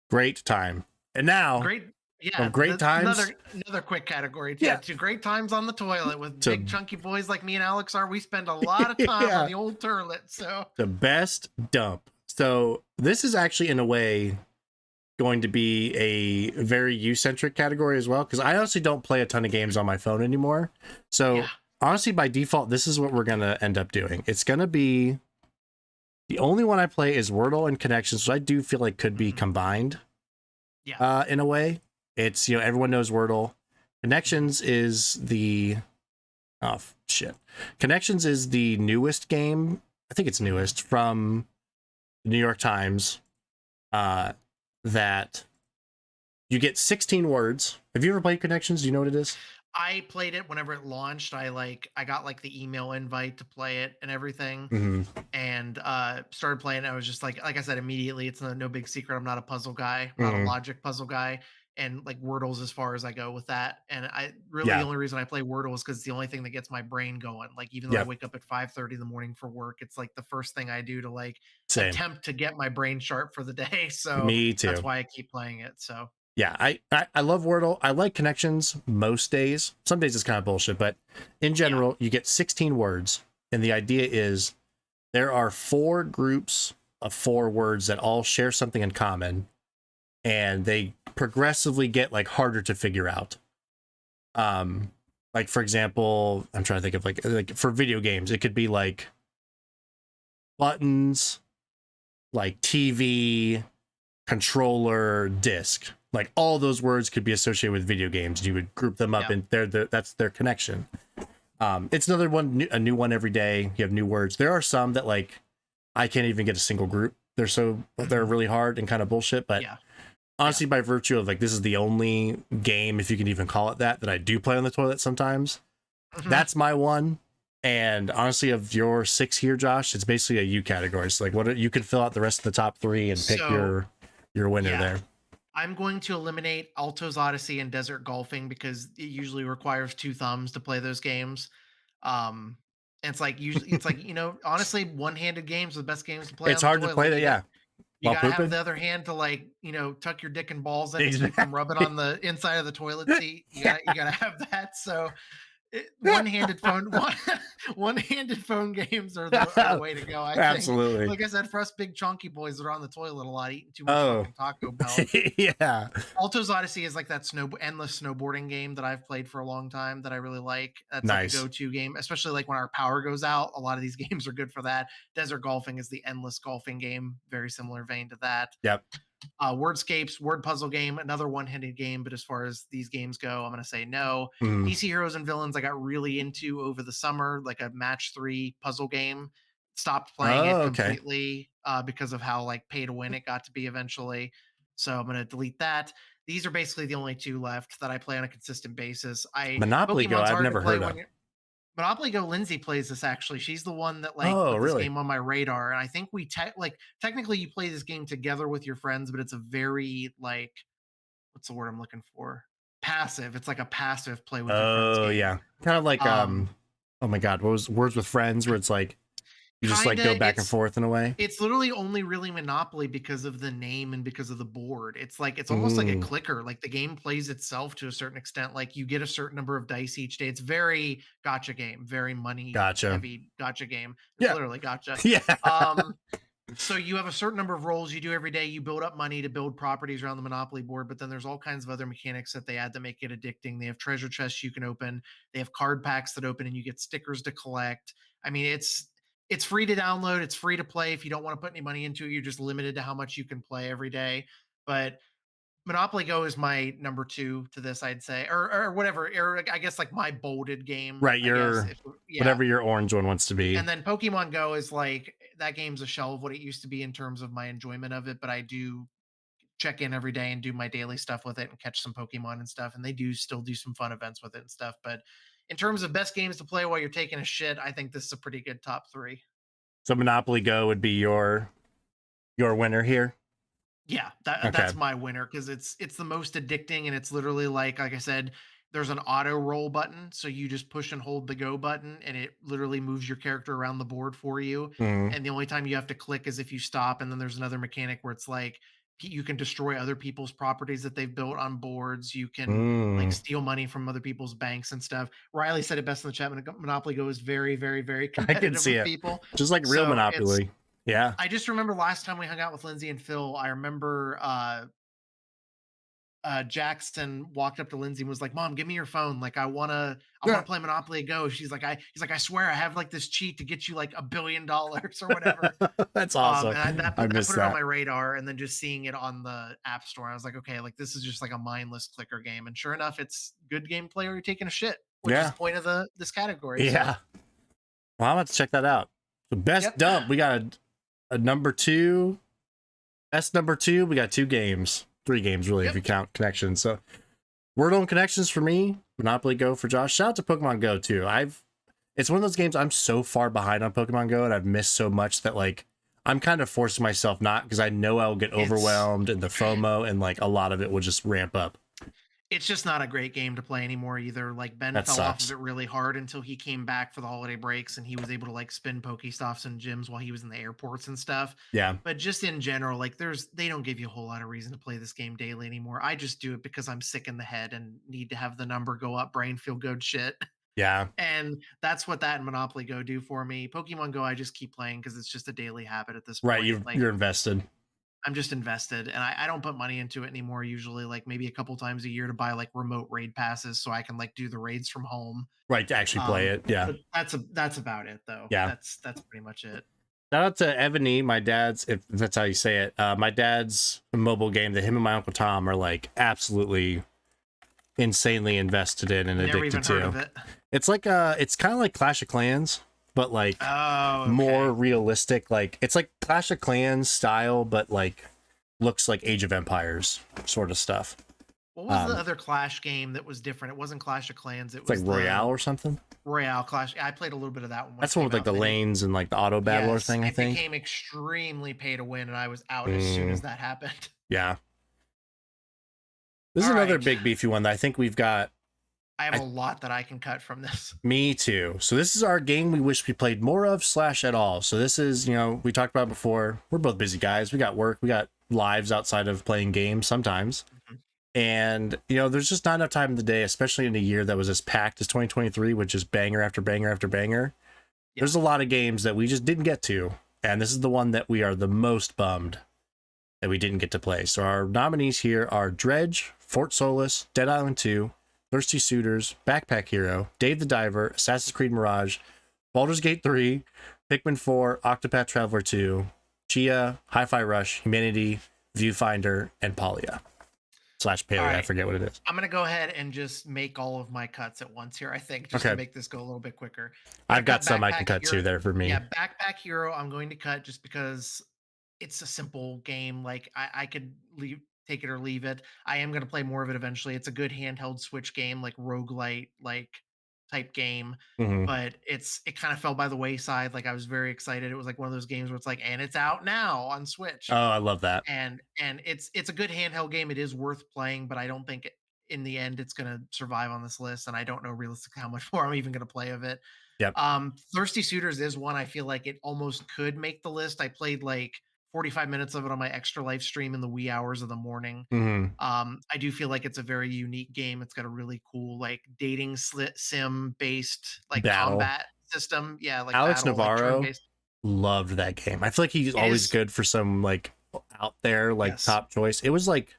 Great time. And now, Great. from Yeah, great that's times, another quick category. Yeah, yeah, to great times on the toilet with to big chunky boys like me and Alex are. We spend a lot of time on yeah, the old toilet. So the best dump. So this is actually in a way going to be a very you-centric category as well, because I honestly don't play a ton of games on my phone anymore. yeah, So honestly, by default, this is what we're gonna end up doing. It's gonna be the only one I play is Wordle and Connections, which I do feel like could be mhm, combined yeah, in a way. It's, everyone knows Wordle. mhm, Connections is the shit. Connections is the newest game. I think it's mhm. newest from the New York Times. Uh, that you get 16 words. Have you ever played Connections? Do you know what it is? I played it whenever it launched. I got like the email invite to play it and everything, Mm-hmm. and started playing. I was just like I said immediately, it's no big secret. I'm not a puzzle guy, I'm not a Mm-hmm. logic puzzle guy, and like Wordle's as far as I go with that. And I really the Yeah. only reason I play Wordle is because it's the only thing that gets my brain going. Like even though I Yep. wake up at 5:30 in the morning for work, it's like the first thing I do to like Same. attempt to get my brain sharp for the day. So Me that's too. why I keep playing it. So Yeah, I love Wordle. I like Connections most days. Some days it's kind of bullshit, but in yeah. general, you get 16 words, and the idea is there are four groups of four words that all share something in common, and they progressively get like harder to figure out. Um, like for example, I'm trying to think of like for video games, it could be like buttons, like TV, controller, disc. Like all those words could be associated with video games. You would group them up, Yeah. and that's their connection. It's another one, a new one every day. You have new words. There are some that like I can't even get a single group. They're Mhm. really hard and kind of bullshit. But Yeah. Yeah. honestly, by virtue of like this is the only game, if you can even call it that I do play on the toilet sometimes. Mhm. That's my one. And honestly, of your six here, Josh, it's basically a U category. So like, what you can fill out the rest of the top three and pick So your winner yeah. there. I'm going to eliminate Alto's Odyssey and Desert Golfing because it usually requires two thumbs to play those games. Um, and it's like usually it's like honestly, one-handed games are the best games to play It's on the hard to play toilet. that, yeah, You while got to have pooping. the other hand to like tuck your dick and balls in to keep from rubbing Exactly. on the inside of the toilet seat. You gotta have that. So one-handed phone one-handed phone games are the way to go, I think. Absolutely. Like I said, for us big chunky boys that are on the toilet a lot, eating too much Oh, fucking Taco Bell. yeah. Alto's Odyssey is like that endless snowboarding game that I've played for a long time that I really like. That's like a Nice. go-to game, especially like when our power goes out. A lot of these games are good for that. Desert golfing is the endless golfing game, very similar vein to that. Yep. Wordscapes, word puzzle game, another one-handed game. But as far as these games go, I'm going to say no. Mm. DC Heroes and Villains, I got really into over the summer, like a match three puzzle game. Stopped playing Oh, it okay. completely because of how like pay to win it got to be eventually. So I'm going to delete that. These are basically the only two left that I play on a consistent basis. I Monopoly Go, Pokemon's I've hard to never play heard when of. you're Monopoly Go. Lindsay plays this actually. She's the one that like Oh, put this really? game on my radar, and I think technically you play this game together with your friends, but it's a very like what's the word I'm looking for? Passive. It's like a passive play with your friends Oh, game. yeah. Kind of like Um, oh my god, what was Words with Friends, where it's like you just like go kinda. back and forth in a way. It's literally only really Monopoly because of the name and because of the board. It's like it's almost like a Mm, clicker. Like the game plays itself to a certain extent. Like you get a certain number of dice each day. It's very gotcha game, very money gotcha. heavy gotcha game. It's Yeah. literally gotcha. Yeah. Um, so you have a certain number of rolls you do every day. You build up money to build properties around the Monopoly board, but then there's all kinds of other mechanics that they add that make it addicting. They have treasure chests you can open. They have card packs that open, and you get stickers to collect. I mean, it's free to download. It's free to play. If you don't want to put any money into it, you're just limited to how much you can play every day. But Monopoly Go is my number two to this, I'd say, or whatever. Or I guess like my bolded game. Right, I guess your if yeah, whatever your orange one wants to be. and then Pokemon Go is like that game's a shell of what it used to be in terms of my enjoyment of it, but I do check in every day and do my daily stuff with it and catch some Pokemon and stuff. And they do still do some fun events with it and stuff. But in terms of best games to play while you're taking a shit, I think this is a pretty good top three. So Monopoly Go would be your winner here. Yeah, Okay. that's my winner because it's the most addicting, and it's literally like I said, there's an auto roll button, so you just push and hold the go button, and it literally moves your character around the board for you. Mhm. And the only time you have to click is if you stop. And then there's another mechanic where it's like you can destroy other people's properties that they've built on boards. You can like Mm. steal money from other people's banks and stuff. Riley said it best in the chat. Monopoly Go is very, very, very I can competitive see with it. people. Just like real So it's Monopoly. Yeah. I just remember last time we hung out with Lindsay and Phil, I remember Jackson walked up to Lindsay and was like, "Mom, give me your phone. Like, I wanna Yeah. play Monopoly Go." He's like, "I swear I have like this cheat to get you like $1 billion or whatever." That's awesome. And I that missed put it on that. my radar, and then just seeing it on the App Store, I was like, "Okay, like this is just like a mindless clicker game." And sure enough, it's good gameplay or you're taking a shit, which is Yeah. the point of this category. So, Yeah. Well, I'm about to check that out. The best yep. dump. We got a number two. Best number two. We got two games. Three games, really, if Yep. you count connections. So Word on Connections for me. Monopoly Go for Josh. Shout out to Pokemon Go, too. It's one of those games I'm so far behind on Pokemon Go, and I've missed so much that, like, I'm kind of forcing myself not because I know I'll get It's overwhelmed and the FOMO, and, like, a lot of it will just ramp up. it's just not a great game to play anymore either. Like Ben That fell off of sucks. it really hard until he came back for the holiday breaks and he was able to like spin Pokestops and gyms while he was in the airports and stuff. Yeah. But just in general, like they don't give you a whole lot of reason to play this game daily anymore. I just do it because I'm sick in the head and need to have the number go up, brain feel good shit. Yeah. And that's what that and Monopoly Go do for me. Pokemon Go, I just keep playing because it's just a daily habit at this Right. point. Like You're invested. I'm just invested and I don't put money into it anymore, usually like maybe a couple times a year to buy like remote raid passes so I can like do the raids from home. Right. To actually play it. Yeah. But that's about it though. Yeah. That's pretty much it. Shout out to Ebony, my dad's, if that's how you say it, my dad's mobile game that him and my Uncle Tom are like absolutely insanely invested in and Never addicted even heard to. of it. It's like it's kind of like Clash of Clans, but like Oh, more okay. realistic. Like it's like Clash of Clans style, but like looks like Age of Empires sort of stuff. What was the other Clash game that was different? It wasn't Clash of Clans. It It's like was Royale the or something. Royale Clash. I played a little bit of that one when it That's one came with like out. the And then lanes and like the auto battler yes, thing, I it think. became extremely pay to win, and I was out as soon Mm, as that happened. yeah. This is All another right. big beefy one that I think we've got. I have I a lot that I can cut from this. Me too. So this is our game we wish we played more of / at all. So this is, we talked about before. We're both busy guys. We got work. We got lives outside of playing games sometimes. Mhm. And, there's just not enough time in the day, especially in a year that was as packed as 2023, with just banger after banger after banger. Yeah. There's a lot of games that we just didn't get to. And this is the one that we are the most bummed that we didn't get to play. So our nominees here are Dredge, Fort Solis, Dead Island 2, Thirsty Suitors, Backpack Hero, Dave the Diver, Assassin's Creed Mirage, Baldur's Gate 3, Pikmin 4, Octopath Traveler 2, Chia, Hi-Fi Rush, Humanity, Viewfinder, and Polya. / Paleo, All I right. forget what it is. I'm gonna go ahead and just make all of my cuts at once here, I think, just to Okay. make this go a little bit quicker. I've Gonna got cut some I can Backpack cut Hero. too there for me. Yeah, Backpack Hero, I'm going to cut just because it's a simple game. Like I could leave take it or leave it. I am gonna play more of it eventually. It's a good handheld Switch game, like roguelite, like type game. Hmm. But it kind of fell by the wayside. Like I was very excited. It was like one of those games where it's like, and it's out now on Switch. Oh, I love that. And it's a good handheld game. It is worth playing, but I don't think in the end it's going to survive on this list. And I don't know realistically how much more I'm even going to play of it. Yep. Thirsty Suitors is one I feel like it almost could make the list. I played like 45 minutes of it on my extra life stream in the wee hours of the morning. Hmm. I do feel like it's a very unique game. It's got a really cool like dating sim based like Battle. combat system. Yeah, like Alex battle, like turn Navarro based. loved that game. I feel like he's It always is good for some like out there like yes. top choice. It was like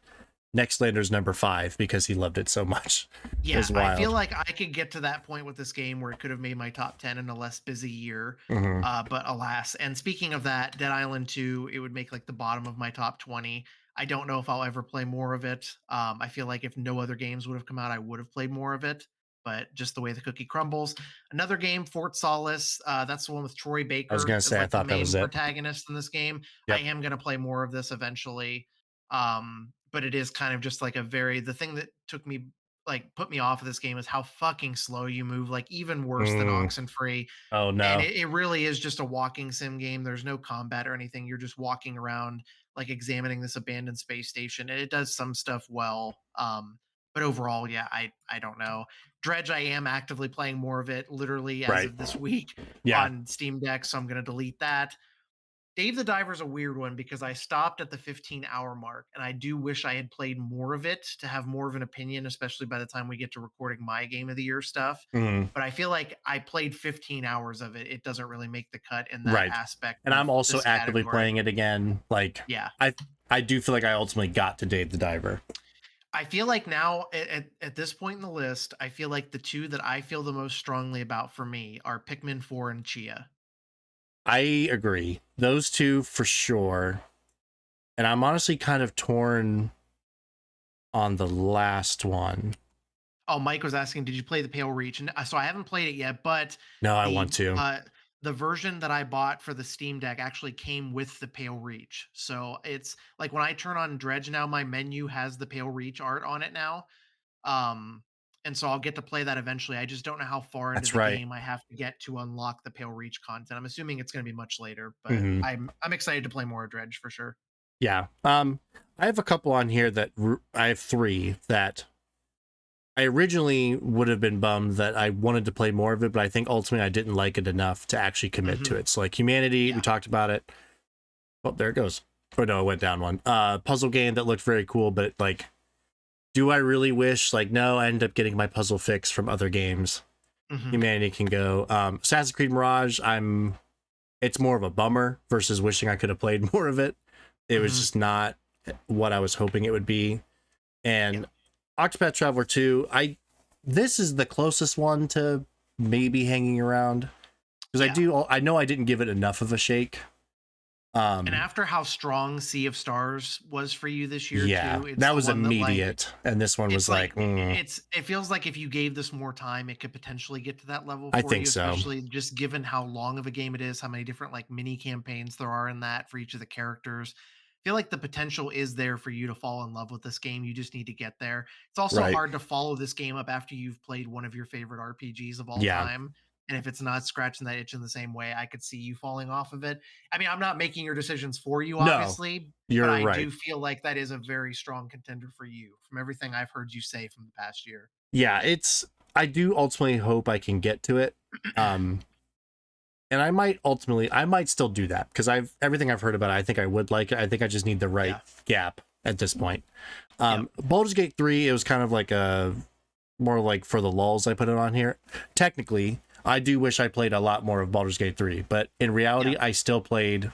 Nextlander's number 5 because he loved it so much. It Yeah, was I feel wild. like I could get to that point with this game where it could have made my top 10 in a less busy year. Hmm. But alas. And speaking of that, Dead Island 2, it would make like the bottom of my top 20. I don't know if I'll ever play more of it. I feel like if no other games would have come out, I would have played more of it. But just the way the cookie crumbles. Another game, Fort Solace. That's the one with Troy I was Baker gonna as say I like the thought that was main it. protagonist in this game. I Yep. am gonna play more of this eventually. But it is kind of just like the thing that took me like put me off of this game is how fucking slow you move, like even worse than Mm. Oxenfree. Oh And no. it really is just a walking sim game. There's no combat or anything. You're just walking around, like examining this abandoned space station, and it does some stuff well. But overall, yeah, I don't know. Dredge, I am actively playing more of it, literally as Right. of this week Yeah. on Steam Deck. So I'm gonna delete that. Dave the Diver's a weird one because I stopped at the 15-hour mark, and I do wish I had played more of it to have more of an opinion, especially by the time we get to recording my game of the year stuff. Mhm. But I feel like I played 15 hours of it. It doesn't really make the cut in that Right. aspect And of I'm also this actively category. playing it again. Like Yeah. I I do feel like I ultimately got to Dave the Diver. I feel like now at this point in the list, I feel like the two that I feel the most strongly about for me are Pikmin 4 and Chia. I agree. Those two for sure. And I'm honestly kind of torn on the last one. Oh, Mike was asking, did you play the Pale Reach? And so I haven't played it yet, but No, I want the to. uh the version that I bought for the Steam Deck actually came with the Pale Reach. So it's like when I turn on Dredge now, my menu has the Pale Reach art on it now. Um, and so I'll get to play that eventually. I just don't know how far into That's the right. game I have to get to unlock the Pale Reach content. I'm assuming it's going to be much later, but Hmm. I'm excited to play more Dredge for sure. Yeah. I have a couple on here that I have three that I originally would have been bummed that I wanted to play more of it, but I think ultimately I didn't like it enough to actually commit to Hmm. it. So like Humanity, we Yeah. talked about it. Oh, there it goes. Oh no, it went down one. Puzzle game that looked very cool, but like, do I really wish? Like, no, I end up getting my puzzle fix from other games. Hmm. Humanity can go. Assassin's Creed Mirage, it's more of a bummer versus wishing I could have played more of it. It was Hmm. just not what I was hoping it would be. Yeah. And Octopath Traveler 2, this is the closest one to maybe hanging around because Yeah. I know I didn't give it enough of a shake. And Um, after how strong Sea of Stars was for you this year yeah, too, it's that the was one that like immediate, and this one was it's like like, it feels like if you gave this more time, it could potentially get to that level I for think you, so. especially just given how long of a game it is, how many different like mini campaigns there are in that for each of the characters. I feel like the potential is there for you to fall in love with this game. You just need to get there. It's also Right? hard to follow this game up after you've played one of your favorite RPGs of all Yeah. time. And if it's not scratching that itch in the same way, I could see you falling off of it. I mean, I'm not making your decisions for you, No, obviously, but you're I right. do feel like that is a very strong contender for you from everything I've heard you say from the past year. Yeah, I do ultimately hope I can get to it. Um, and I might still do that because everything I've heard about it, I think I would like it. I think I just need the right Yeah. gap at this point. Yep. Baldur's Gate 3, it was kind of like a more like for the lulls I put it on here. Technically, I do wish I played a lot more of Baldur's Gate 3, but in reality, Yep. I still played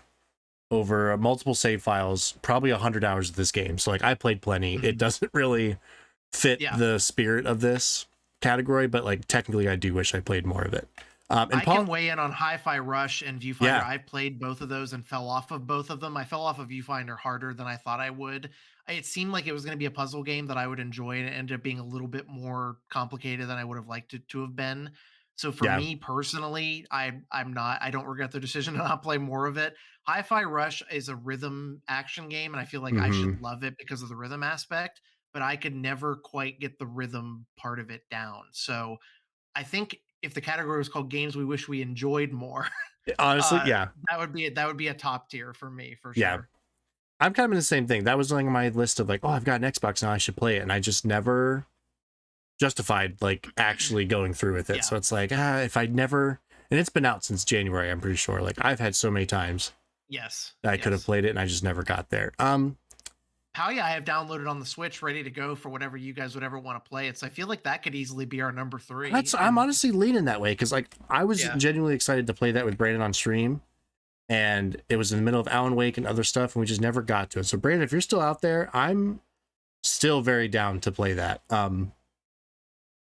over multiple save files, probably 100 hours of this game. So like I played plenty. It Mhm. doesn't really fit Yeah. the spirit of this category, but like technically I do wish I played more of it. And I can Paul, weigh in on Hi-Fi Rush and Viewfinder. yeah, I've played both of those and fell off of both of them. I fell off of Viewfinder harder than I thought I would. It seemed like it was going to be a puzzle game that I would enjoy, and it ended up being a little bit more complicated than I would have liked it to have been. So for yeah, me personally, I don't regret the decision to not play more of it. Hi-Fi Rush is a rhythm action game, and I feel like I mm-hmm. should love it because of the rhythm aspect, but I could never quite get the rhythm part of it down. So I think if the category was called games we wish we enjoyed more, Honestly, uh, yeah, that would be a top tier for me for yeah. sure. I'm kind of in the same thing. That was on my list of like, oh, I've got an Xbox now, I should play it, and I just never justified like actually going through with it. Yeah. So it's like, if I'd never, and it's been out since January, I'm pretty sure. Like I've had so many times Yes. that I could have Yes. played it, and I just never got there. Palya I have downloaded on the Switch, ready to go for whatever you guys would ever want to play it. So I feel like that could easily be our number three. I'm And honestly leaning that way because like I was yeah, genuinely excited to play that with Brandon on stream, and it was in the middle of Alan Wake and other stuff, and we just never got to it. So Brandon, if you're still out there, I'm still very down to play that.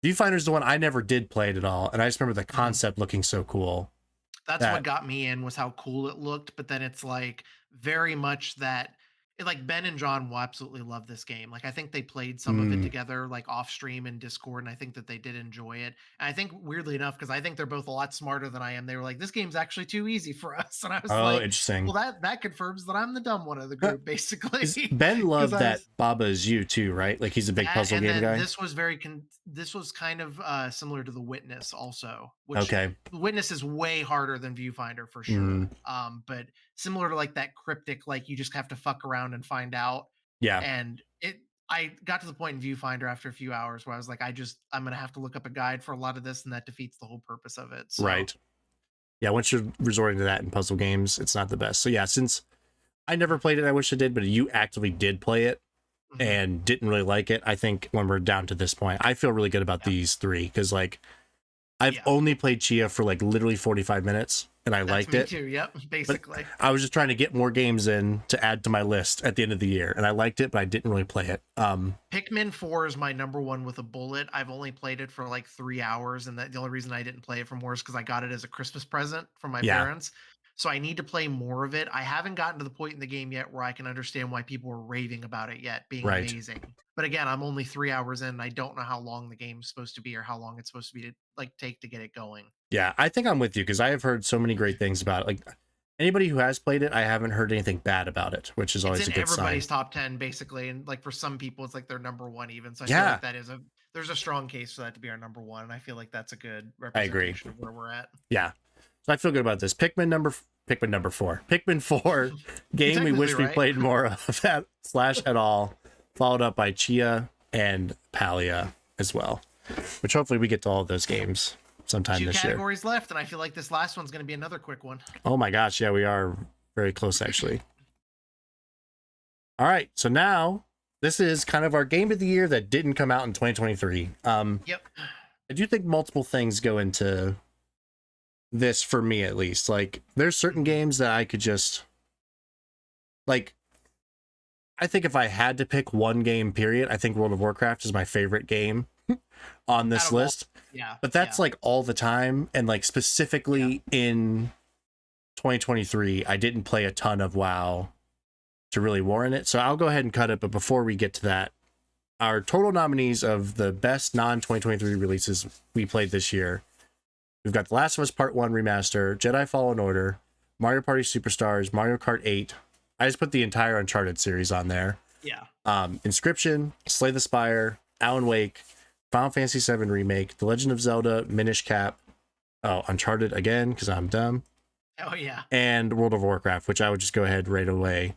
Viewfinder's the one I never did play it at all, and I just remember the mhm. concept looking so cool That's what that got me in was how cool it looked. But then it's like very much that Like Ben and John will absolutely love this game. Like I think they played some of it Mm. together, like off stream and Discord, and I think that they did enjoy it. And I think weirdly enough, because I think they're both a lot smarter than I am, they were like, "This game's actually too easy for us," and I was Oh, like, interesting. "Well, that confirms that I'm the dumb one of the group, Because basically." Ben Because loved I that was Baba is You too, right? Like he's a big that, puzzle and game then guy. this was kind of similar to the Witness also, which Okay. the Witness is way harder than Viewfinder for Mm, sure. But similar to like that cryptic, like you just have to fuck around and find out. yeah, And I got to the point in Viewfinder after a few hours where I was like, I'm gonna have to look up a guide for a lot of this, and that defeats the whole purpose of it. So right. Yeah, once you're resorting to that in puzzle games, it's not the best. So yeah, since I never played it, I wish I did, but you actively did play it mhm, and didn't really like it. I think when we're down to this point, I feel really good about yeah, these three because like I've yeah, only played Chia for like literally 45 minutes and I that's liked me it. too. Yep, But basically. I was just trying to get more games in to add to my list at the end of the year, and I liked it, but I didn't really play it. Pikmin 4 is my number one with a bullet. I've only played it for like 3 hours, and the only reason I didn't play it for more is because I got it as a Christmas present from my Yeah, parents. So I need to play more of it. I haven't gotten to the point in the game yet where I can understand why people are raving about it yet, being right. amazing. But again, I'm only 3 hours in. And I don't know how long the game's supposed to be or how long it's supposed to be to like take to get it going. Yeah, I think I'm with you because I have heard so many great things about it. Like anybody who has played it, I haven't heard anything bad about it, which is It's always in a good sign. everybody's top 10 basically, and, like, for some people, it's, like, their number 1 even, so I feel Yeah, like that is a there's a strong case for that to be our number 1, and I feel like that's a good I agree. representation of where we're at. Yeah, so I feel good about this. Pikmin number four, Pikmin 4 You're game we technically wish we right. played more of at slash at all, followed up by Chia and Palia as well, which hopefully we get to all of those games sometime 2 this year. categories left, and I feel like this last one's gonna be another quick one. Oh my gosh, yeah, we are very close actually. All right, so now this is kind of our game of the year that didn't come out in 2023. Yep. I do think multiple things go into this for me at least. Like there's certain Mhm. games that I could just like I think if I had to pick one game period, I think World of Warcraft is my favorite game on Out this of all list. yeah, But that's yeah, like all the time and like yeah. specifically in 2023, I didn't play a ton of WoW to really warrant it. So I'll go ahead and cut it, but before we get to that, our total nominees of the best non-2023 releases we played this year. We've got The Last of Us Part 1 Remaster, Jedi Fallen Order, Mario Party Superstars, Mario Kart 8. I just put the entire Uncharted series on there. Yeah. Inscription, Slay the Spire, Alan Wake, Final Fantasy VII Remake, The Legend of Zelda, Minish Cap, oh, Uncharted again, because I'm dumb, Oh, yeah. and World of Warcraft, which I would just go ahead right away,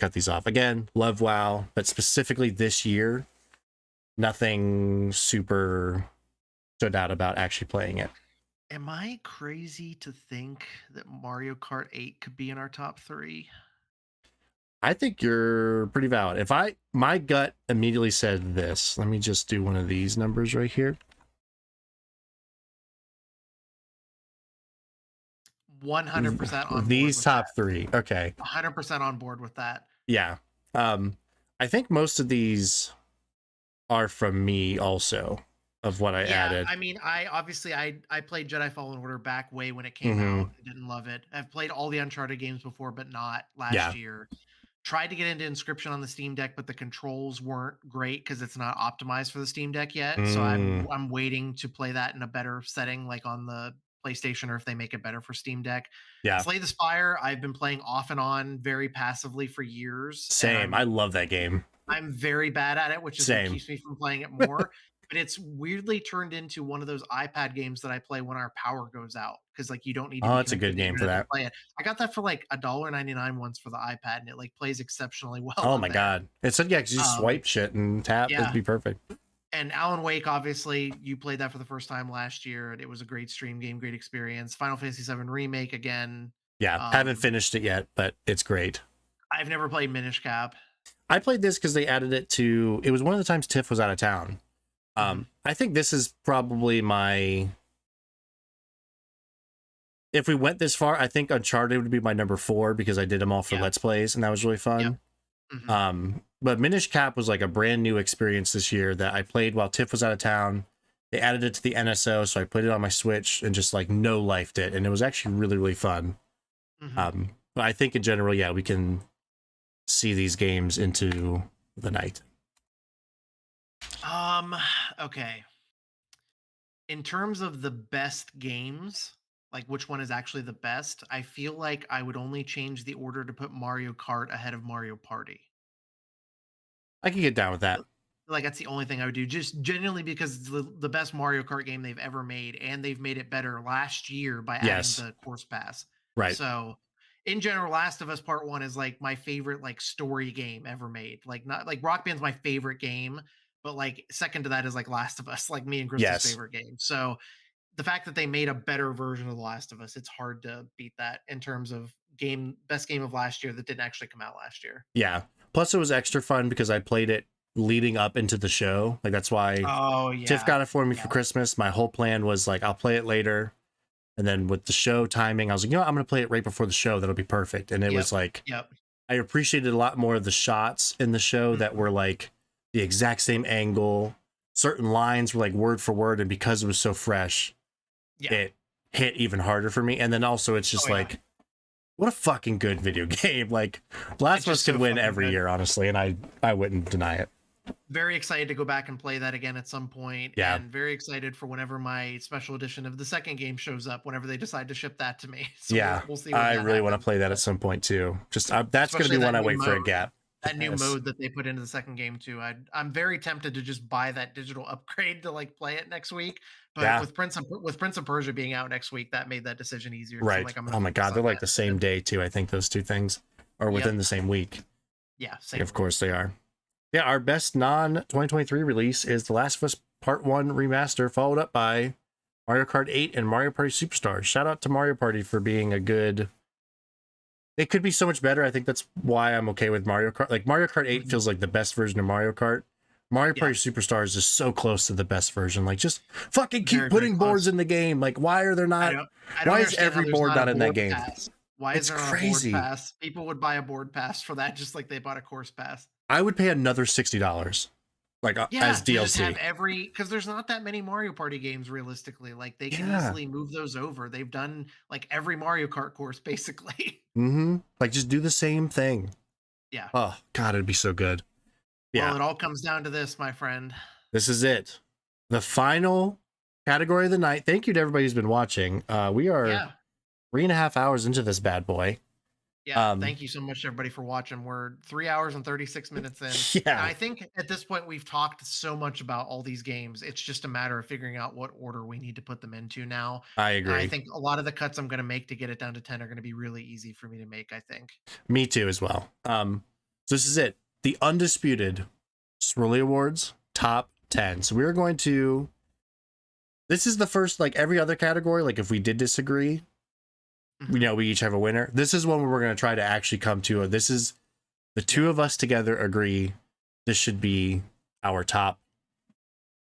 cut these off. Again, love WoW, but specifically this year, nothing super stood out about actually playing it. Am I crazy to think that Mario Kart 8 could be in our top 3? I think you're pretty valid. If my gut immediately said this, let me just do one of these numbers right here. 100% on board These with that. top three. Okay. 100% on board with that. Yeah. I think most of these are from me also of what I Yeah, added. I mean, I played Jedi Fallen Order back way when it came Hmm. out. I didn't love it. I've played all the Uncharted games before, but not last Yeah. year. Tried to get into Inscription on the Steam Deck, but the controls weren't great because it's not optimized for the Steam Deck yet. So Mm, I'm waiting to play that in a better setting, like on the PlayStation, or if they make it better for Steam Deck. yeah. Slay the Spire, I've been playing off and on very passively for years, and Same. I love that game. I'm very bad at it, which is what Same. keeps me from playing it more. But it's weirdly turned into one of those iPad games that I play when our power goes out because like you don't need to Oh, be it's a connected to good the game for internet to that. play it. I got that for like $1.99 once for the iPad, and it like plays exceptionally well Oh on my there. god. It's yeah, because you Um, swipe shit and tap. It'd yeah, be perfect. and Alan Wake, obviously, you played that for the first time last year, and it was a great stream game, great experience. Final Fantasy VII Remake again. Yeah. Haven't Um, finished it yet, but it's great. I've never played Minish Cap. I played this because they added it to. It was one of the times Tiff was out of town. Mhm. I think this is probably my. If we went this far, I think Uncharted would be my number 4 because I did them all for Yeah. Let's Plays and that was really Yep. fun. Mhm. But Minish Cap was like a brand new experience this year that I played while Tiff was out of town. They added it to the NSO, so I played it on my Switch and just like no lifed it, and it was actually really really fun. Mhm. But I think in general, yeah, we can see these games into the night? Um, okay. In terms of the best games, like which one is actually the best, I feel like I would only change the order to put Mario Kart ahead of Mario Party. I can get down with that. Like that's the only thing I would do, just genuinely because it's the best Mario Kart game they've ever made, and they've made it better last year by adding Yes. the course pass. Right. So, in general, Last of Us Part One is like my favorite like story game ever made. Like not like Rock Band's my favorite game, but like second to that is like Last of Us, like me and Crystal's Yes. favorite game. So the fact that they made a better version of The Last of Us, it's hard to beat that in terms of game best game of last year that didn't actually come out last year. Yeah. Plus, it was extra fun because I played it leading up into the show. Like, that's why Oh Tiff yeah. got it for me Yeah. for Christmas. My whole plan was like, I'll play it later. And then with the show timing, I was like, you know what? I'm going to play it right before the show. That'll be perfect. And it Yep. was like, Yep. I appreciated a lot more of the shots in the show that Mhm. were like the exact same angle. Certain lines were like word for word. And because it was so fresh, Yeah. it hit even harder for me. And then also, it's just Oh yeah. like, what a fucking good video game. Like, Last It's of Us just could so win fucking every good. year, honestly. And I wouldn't deny it. Very excited to go back and play that again at some point, Yeah. and very excited for whenever my special edition of the second game shows up, whenever they decide to ship that to me. So Yeah. we'll see when I that really want to happens. play that at But some point too. Just that's going to especially be one that I new wait for a mode. gap. That new Yes. mode that they put into the second game too. I'm very tempted to just buy that digital upgrade to like play it next week. But Yeah. with Prince of Persia being out next week, that made that decision easier because I'm Right. like I'm gonna Oh my focus God. They're on like that the same instead. day too. I think those two things are within Yep. the same week. Yeah. Yeah, Same of week. course they are. Yeah. Our best non 2023 release is The Last of Us Part 1 Remaster, followed up by Mario Kart 8 and Mario Party Superstars. Shout out to Mario Party for being a good. It could be so much better. I think that's why I'm okay with Mario Kart. Like, Mario Kart 8 Mhm. feels like the best version of Mario Kart. Mario Yeah. Party Superstars is so close to the best version. Like, just fucking keep Very, very putting boards close. in the game. Like, why are there I not? don't I don't Why is understand how every there's board not a not in that board game? pass. Why is It's there not a board crazy. pass? People would buy a board pass for that just like they bought a course pass. I would pay another $60, like as Yeah, to just have DLC. every because there's not that many Mario Party games realistically. Like they can Yeah. easily move those over. They've done like every Mario Kart course basically. Mm-hmm. Like, just do the same thing. Yeah. Oh God, it'd be so good. Well, Yeah. it all comes down to this, my friend. This is it. The final category of the night. Thank you to everybody who's been watching. We are Yeah. 3.5 hours into this bad boy. Yeah, thank you so much everybody for watching. We're 3 hours and 36 minutes in. And Yeah, I think at this point we've talked so much about all these games. It's just a matter of figuring out what order we need to put them into now. I And I agree. think a lot of the cuts I'm going to make to get it down to 10 are going to be really easy for me to make, I think. Me too as well. So this is it. The undisputed Swirly Awards top 10. So we're going to. This is the first, like every other category. Like if we did disagree, Mhm. we each have a winner. This is one where we're going to try to actually come to. This is the two of us together agree. This should be our top.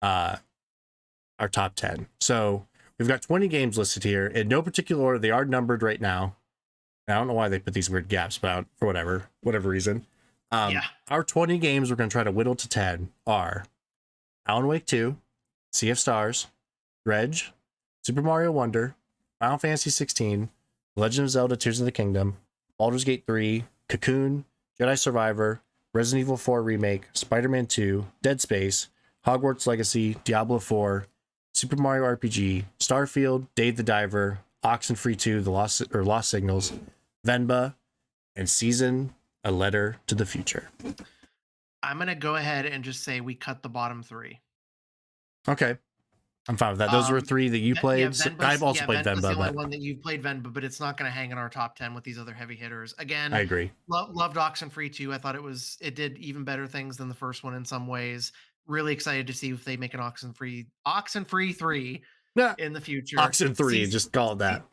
Our top 10. So we've got 20 games listed here in no particular order. They are numbered right now. I don't know why they put these weird gaps, but for whatever reason. Yeah. Our 20 games we're going to try to whittle to 10 are Alan Wake 2, Sea of Stars, Dredge, Super Mario Wonder, Final Fantasy 16, Legend of Zelda Tears of the Kingdom, Baldur's Gate 3, Cocoon, Jedi Survivor, Resident Evil 4 Remake, Spider-Man 2, Dead Space, Hogwarts Legacy, Diablo 4, Super Mario RPG, Starfield, Dave the Diver, Oxenfree 2, The Lost Signals, Venba, and Season A Letter to the Future. I'm going to go ahead and just say we cut the bottom 3. Okay. I'm fine with that. Those were 3 that you Yeah, played. I've also played Venba's the Venba, only but one that you've played Venba, but it's not going to hang in our top 10 with these other heavy hitters. Again, I agree. loved Oxenfree 2. I thought it did even better things than the first one in some ways. Really excited to see if they make an Oxenfree 3 Yeah. in the future. Oxen 3, just call it that.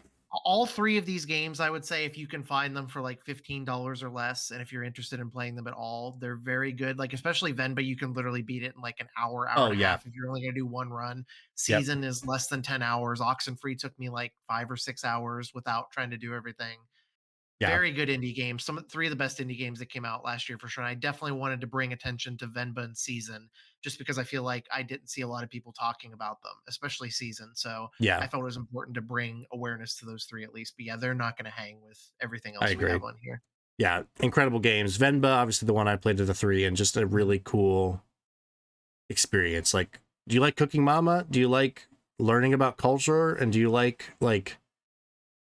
All 3 of these games, I would say, if you can find them for like $15 or less, and if you're interested in playing them at all, they're very good. Like especially Venba, you can literally beat it in like an hour Oh, and a yeah. half if you're only gonna do one run. Yep. Season is less than 10 hours. Oxenfree took me like 5 or 6 hours without trying to do everything. Yeah. Very good indie games. 3 of the best indie games that came out last year for sure. And I definitely wanted to bring attention to Venba and Season just because I feel like I didn't see a lot of people talking about them, especially Season. So Yeah. I felt it was important to bring awareness to those 3 at least. But yeah, they're not going to hang with everything I else we agree. have on here. yeah, incredible games. Venba, obviously the one I played to the 3, and just a really cool experience. Like, do you like Cooking Mama? Do you like learning about culture? And do you like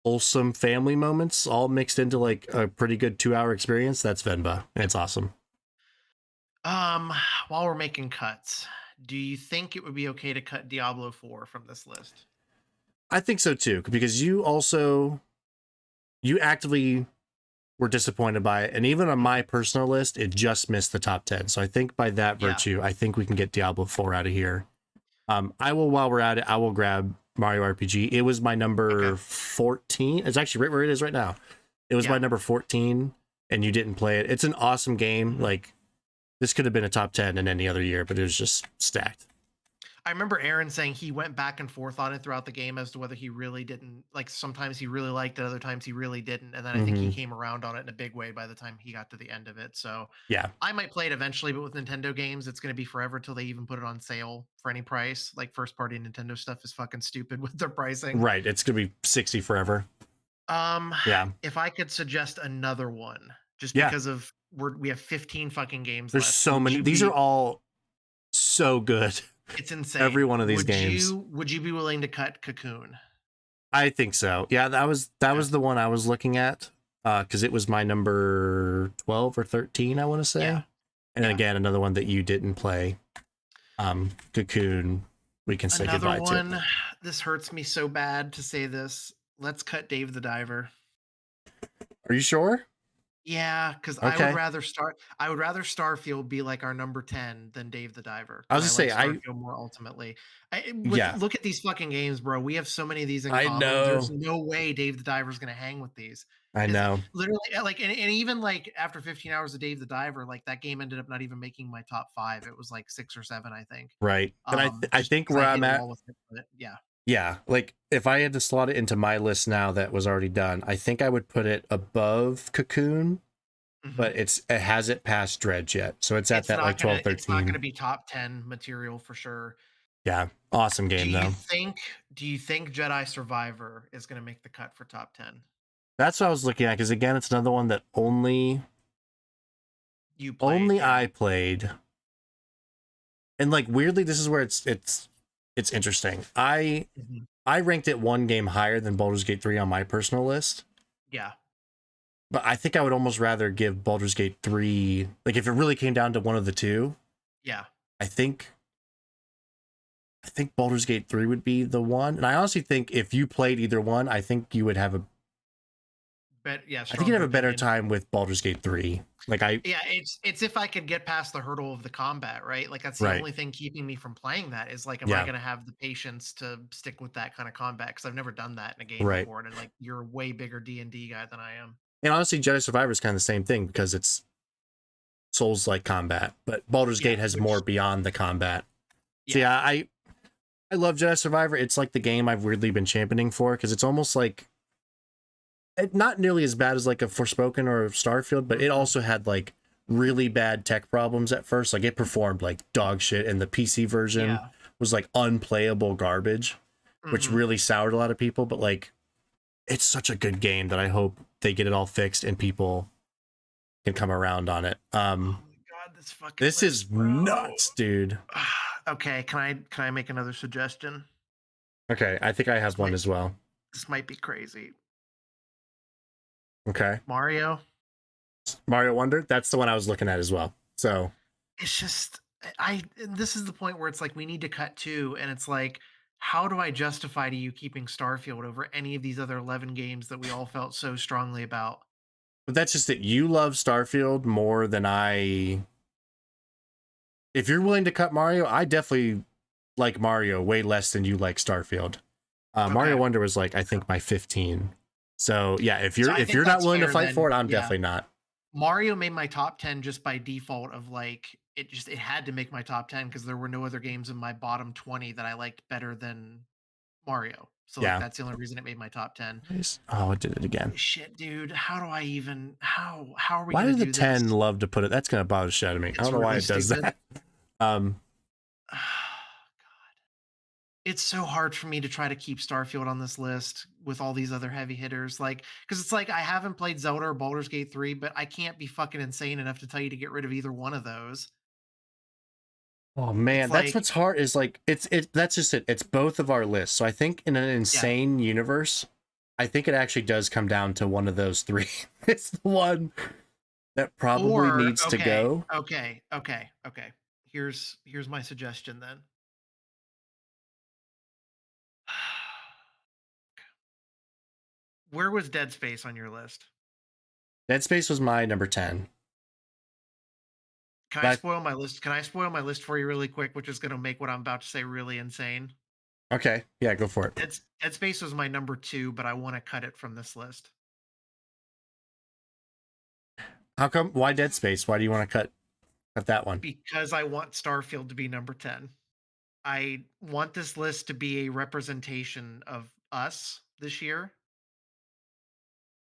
wholesome family moments all mixed into like a pretty good 2-hour experience? That's Venba, and it's awesome. Um, while we're making cuts, do you think it would be okay to cut Diablo 4 from this list? I think so too, because you actively were disappointed by it, and even on my personal list, it just missed the top 10. So I think by that Yeah. virtue, I think we can get Diablo 4 out of here. I will, while we're at it, I will grab Mario RPG. It was my number 14. It's actually right where it is right now. It was my number 14, and you didn't play it. It's an awesome game. Like, this could have been a top 10 in any other year, but it was just stacked. I remember Aaron saying he went back and forth on it throughout the game as to whether he really didn't like. Sometimes he really liked it, other times he really didn't, and then I think he came around on it in a big way by the time he got to the end of it. So Yeah, I might play it eventually, but with Nintendo games, it's going to be forever till they even put it on sale for any price. Like first party Nintendo stuff is fucking stupid with their pricing. right. It's gonna be 60 forever. Yeah, If I could suggest another one, just yeah. because of we have 15 fucking games There's left. so many. These are all so good. It's insane. Every one of these Would games. would you be willing to cut Cocoon? I think so. Yeah, that was the one I was looking at, because it was my number 12 or 13, I want to say. Yeah. And then again, another one that you didn't play. Cocoon, we can say Another goodbye one. to. This hurts me so bad to say this. Let's cut Dave the Diver. Are you sure? Yeah, because Okay. I would rather Starfield be like our number 10 than Dave the Diver. I was gonna say, Starfield more ultimately. Yeah. Look at these fucking games, bro. We have so many of these in I common. know. There's no way Dave the Diver is gonna hang with these. I know. Literally, like, and even like after 15 hours of Dave the Diver, like that game ended up not even making my top 5. It was like 6 or 7, I think. Right. And I Just think because where I I'm hit a at, wall with it, but yeah. yeah, like if I had to slot it into my list now that was already done, I think I would put it above Cocoon, but it hasn't passed Dredge yet. So it's at that like 12, 13. It's not gonna be top 10 material for sure. Yeah. Awesome game though. Do you think Jedi Survivor is gonna make the cut for top 10? That's what I was looking at, because again, it's another one that only You played, I played. And like weirdly, this is where it's interesting. I ranked it one game higher than Baldur's Gate 3 on my personal list. Yeah. But I think I would almost rather give Baldur's Gate 3, like if it really came down to one of the two. Yeah. I think Baldur's Gate 3 would be the one. And I honestly think if you played either one, I think you would have a I think you'd have a better time with Baldur's Gate 3. Like it's if I could get past the hurdle of the combat, right? Like that's the only thing keeping me from playing that is like, am I gonna have the patience to stick with that kind of combat? Because I've never done that in a game before. And like you're a way bigger D&D guy than I am. And honestly, Jedi Survivor is kind of the same thing because it's Souls-like combat, but Baldur's Gate has more beyond the combat. So yeah, I love Jedi Survivor. It's like the game I've weirdly been championing for, because it's almost like not nearly as bad as like a Forspoken or Starfield, but it also had like really bad tech problems at first. Like it performed like dog shit, and the PC version was like unplayable garbage, which really soured a lot of people. But like, it's such a good game that I hope they get it all fixed and people can come around on it. Oh my god, this is nuts, dude. Okay, can I make another suggestion? Okay, I think I have one as well. This might be crazy. Okay. Mario Wonder, that's the one I was looking at as well. So it's just this is the point where it's like we need to cut 2, and it's like, how do I justify to you keeping Starfield over any of these other 11 games that we all felt so strongly about? But that's just that you love Starfield more than I. If you're willing to cut Mario, I definitely like Mario way less than you like Starfield. Mario Wonder was like, I think, my 15. So yeah, if you're not willing to fight for it, I'm definitely not. Mario made my top 10 just by default of like it had to make my top 10 because there were no other games in my bottom 20 that I liked better than Mario. So like, that's the only reason it made my top 10. Oh, it did it again. Shit, dude. How do I even how are we why gonna do the do 10 this? love to put it? That's gonna bother the shit out of me. I don't know why it does that. God. it's so hard for me to try to keep Starfield on this list with all these other heavy hitters, like, because it's like I haven't played Zelda or Baldur's Gate 3, but I can't be fucking insane enough to tell you to get rid of either one of those. Oh It's man, that's like, what's hard is like that's just it. It's both of our lists. So I think in an yeah. insane universe, I think it actually does come down to one of those three. It's the one that probably Or needs to go. okay. Here's my suggestion then. Where was Dead Space on your list? Dead Space was my number 10. Can I But spoil my list? Can I spoil my list for you really quick, which is going to make what I'm about to say really insane? okay, yeah, go for it. Dead Space was my number 2, but I want to cut it from this list How come? Why Dead Space? Why do you want to cut that one? because I want Starfield to be number 10. I want this list to be a representation of us this year.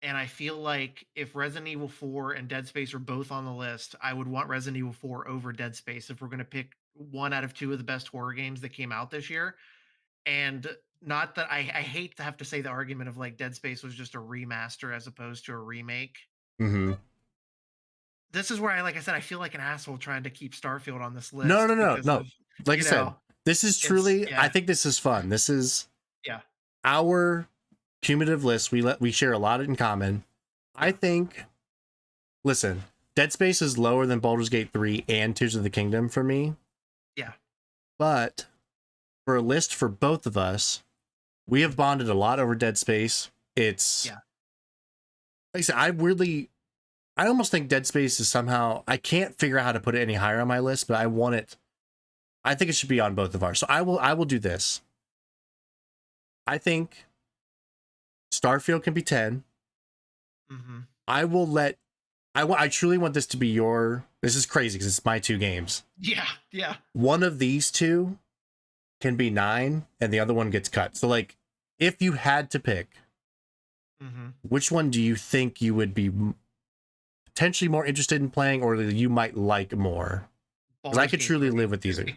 And I feel like if Resident Evil 4 and Dead Space are both on the list, I would want Resident Evil 4 over Dead Space if we're going to pick one out of two of the best horror games that came out this year. And not that I hate to have to say the argument of like Dead Space was just a remaster as opposed to a remake. Mm-hmm. This is where like I said, I feel like an asshole trying to keep Starfield on this No, list no, no, because no. of, Like I you said, know, this is it's, truly. I yeah, think this is fun. This is yeah, our cumulative list. We share a lot in common. I yeah, think. Listen, Dead Space is lower than Baldur's Gate 3 and Tears of the Kingdom for me. yeah, But for a list for both of us, we have bonded a lot over Dead Space. It's yeah. like I said, I almost think Dead Space is somehow, I can't figure out how to put it any higher on my list, but I want it. I think it should be on both of ours. So I will do this. I think Starfield can be 10. Hmm. I will let I truly want this to be your, this is crazy because it's my two games. Yeah, yeah. One of these two can be 9 and the other one gets cut. So like if you had to pick, Hmm. which one do you think you would be potentially more interested in playing or that you might like more? Because I Baldur's could Gate truly 3, live with either. Okay.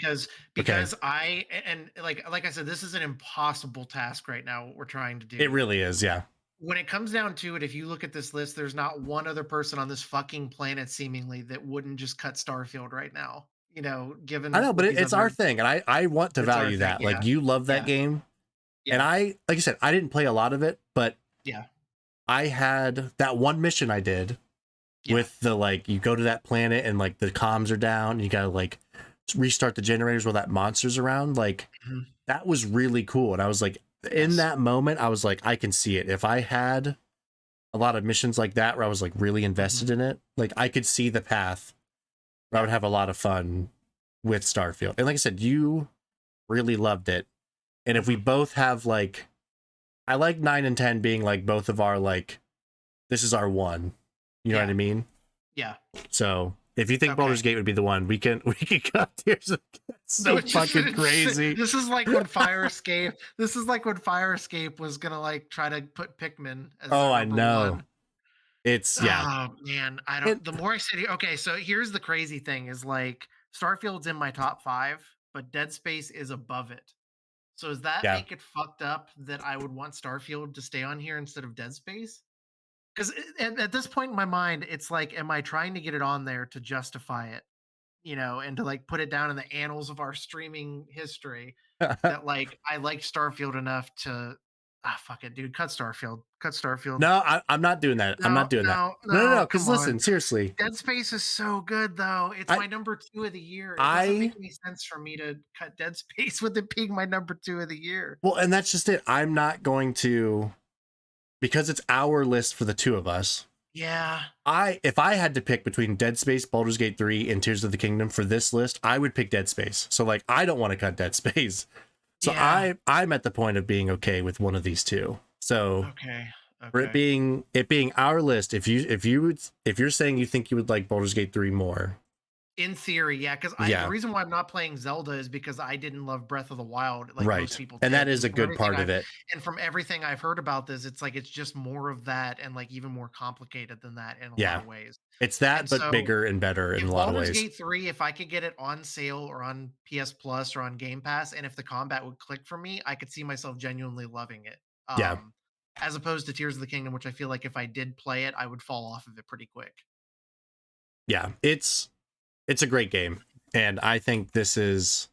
because and like I said, this is an impossible task right now, what we're trying to It do. really is, yeah. When it comes down to it, if you look at this list, there's not one other person on this fucking planet seemingly that wouldn't just cut Starfield right now, I given know, but what these it's our other. thing, and I want to It's our value thing. that. Like Yeah. you love that Yeah. game, and Yeah. I, like I said, I didn't play a lot of it, but Yeah. I had that one mission I did Yeah. with the like you go to that planet and like the comms are down, and you gotta like restart the generators while that monster's around. Like Mhm. that was really cool, and I was like, in Yes. that moment, I was like, I can see it. If I had a lot of missions like that where I was like really Mhm. invested in it, like I could see the path where I Yeah. would have a lot of fun with Starfield. And like I said, you really loved it. And if we Mhm. both have like, I like 9 and 10 being like both of our like, this is our one. You know what Yeah. I mean? Yeah. So if you think Baldur's Okay. Gate would be the one, we can cut Tears of That's No, so fucking crazy. this is like when Fire Escape. This is like when Fire Escape was gonna like try to put Pikmin as Oh, their I number know. one. It's yeah. Oh man, I It don't. The more I sit here, okay. So here's the crazy thing: is like Starfield's in my top 5, but Dead Space is above it. So does that yeah. make it fucked up that I would want Starfield to stay on here instead of Dead Space? Because at this point in my mind, it's like, am I trying to get it on there to justify it? And to like put it down in the annals of our streaming history that like I like Starfield enough to fuck it, dude. Cut Starfield. Cut Starfield. No, I'm not doing that. I'm No, not doing that. no, No, no, no. no. Because Come on. listen, seriously, Dead Space is so good though. It's I my number 2 of the year. It doesn't make I any sense for me to cut Dead Space with it being my number 2 of the year. well, and that's just it. I'm not going to, because it's our list for the two of us. Yeah. If I had to pick between Dead Space, Baldur's Gate 3, and Tears of the Kingdom for this list, I would pick Dead Space. So like I don't want to cut Dead Space. So Yeah. I'm at the point of being okay with one of these two. So Okay. for it Okay. being our list, if you're saying you think you would like Baldur's Gate 3 more, In theory, yeah, because the Yeah, reason why I'm not playing Zelda is because I didn't love Breath of the Wild like most right. people And that did, is a good part of it. and from everything I've heard about this, it's like it's just more of that and, like, even more complicated than that in a lot Yeah. of ways. It's And that, but so, bigger and better in a if lot of Baldur's ways. Gate 3, if I could get it on sale or on PS Plus or on Game Pass, and if the combat would click for me, I could see myself genuinely loving it. Yeah. As opposed to Tears of the Kingdom, which I feel like if I did play it, I would fall off of it pretty quick. Yeah. It's a great game. And I think this is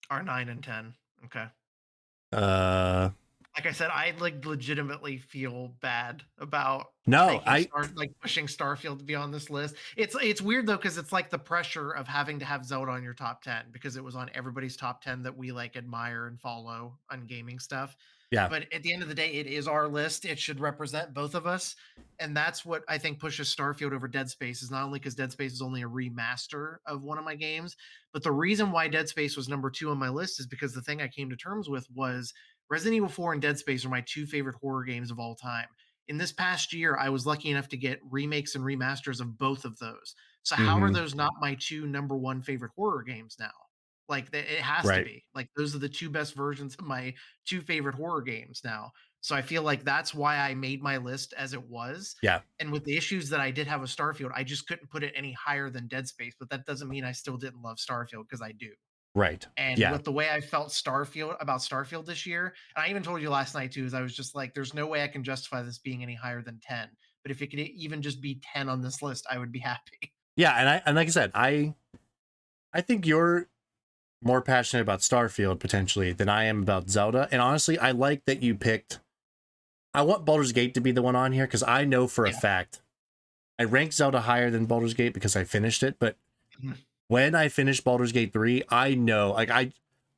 Are 9 and 10. Okay. uh Like I said, I like legitimately feel bad about no, making I Star like pushing Starfield to be on this list. It's weird though because it's like the pressure of having to have Zelda on your top 10 because it was on everybody's top 10 that we like admire and follow on gaming stuff. yeah. But at the end of the day, it is our list. It should represent both of us. And that's what I think pushes Starfield over Dead Space is not only because Dead Space is only a remaster of one of my games, but the reason why Dead Space was number 2 on my list is because the thing I came to terms with was Resident Evil 4 and Dead Space are my two favorite horror games of all time. In this past year, I was lucky enough to get remakes and remasters of both of those. So how are Hmm. those not my two number one favorite horror games now? Like it has to Right. be. Like those are the two best versions of my two favorite horror games now. So I feel like that's why I made my list as it was. Yeah. And with the issues that I did have with Starfield, I just couldn't put it any higher than Dead Space. But that doesn't mean I still didn't love Starfield because I do. Right. And Yeah. with the way I felt Starfield this year, and I even told you last night too, is I was just like, there's no way I can justify this being any higher than 10. But if it could even just be 10 on this list, I would be happy. Yeah, and like I said, I think you're more passionate about Starfield potentially than I am about Zelda. And honestly, I like that you picked I want Baldur's Gate to be the one on here because I know for a Yeah. fact I rank Zelda higher than Baldur's Gate because I finished it, but Mhm. when I finish Baldur's Gate 3, I know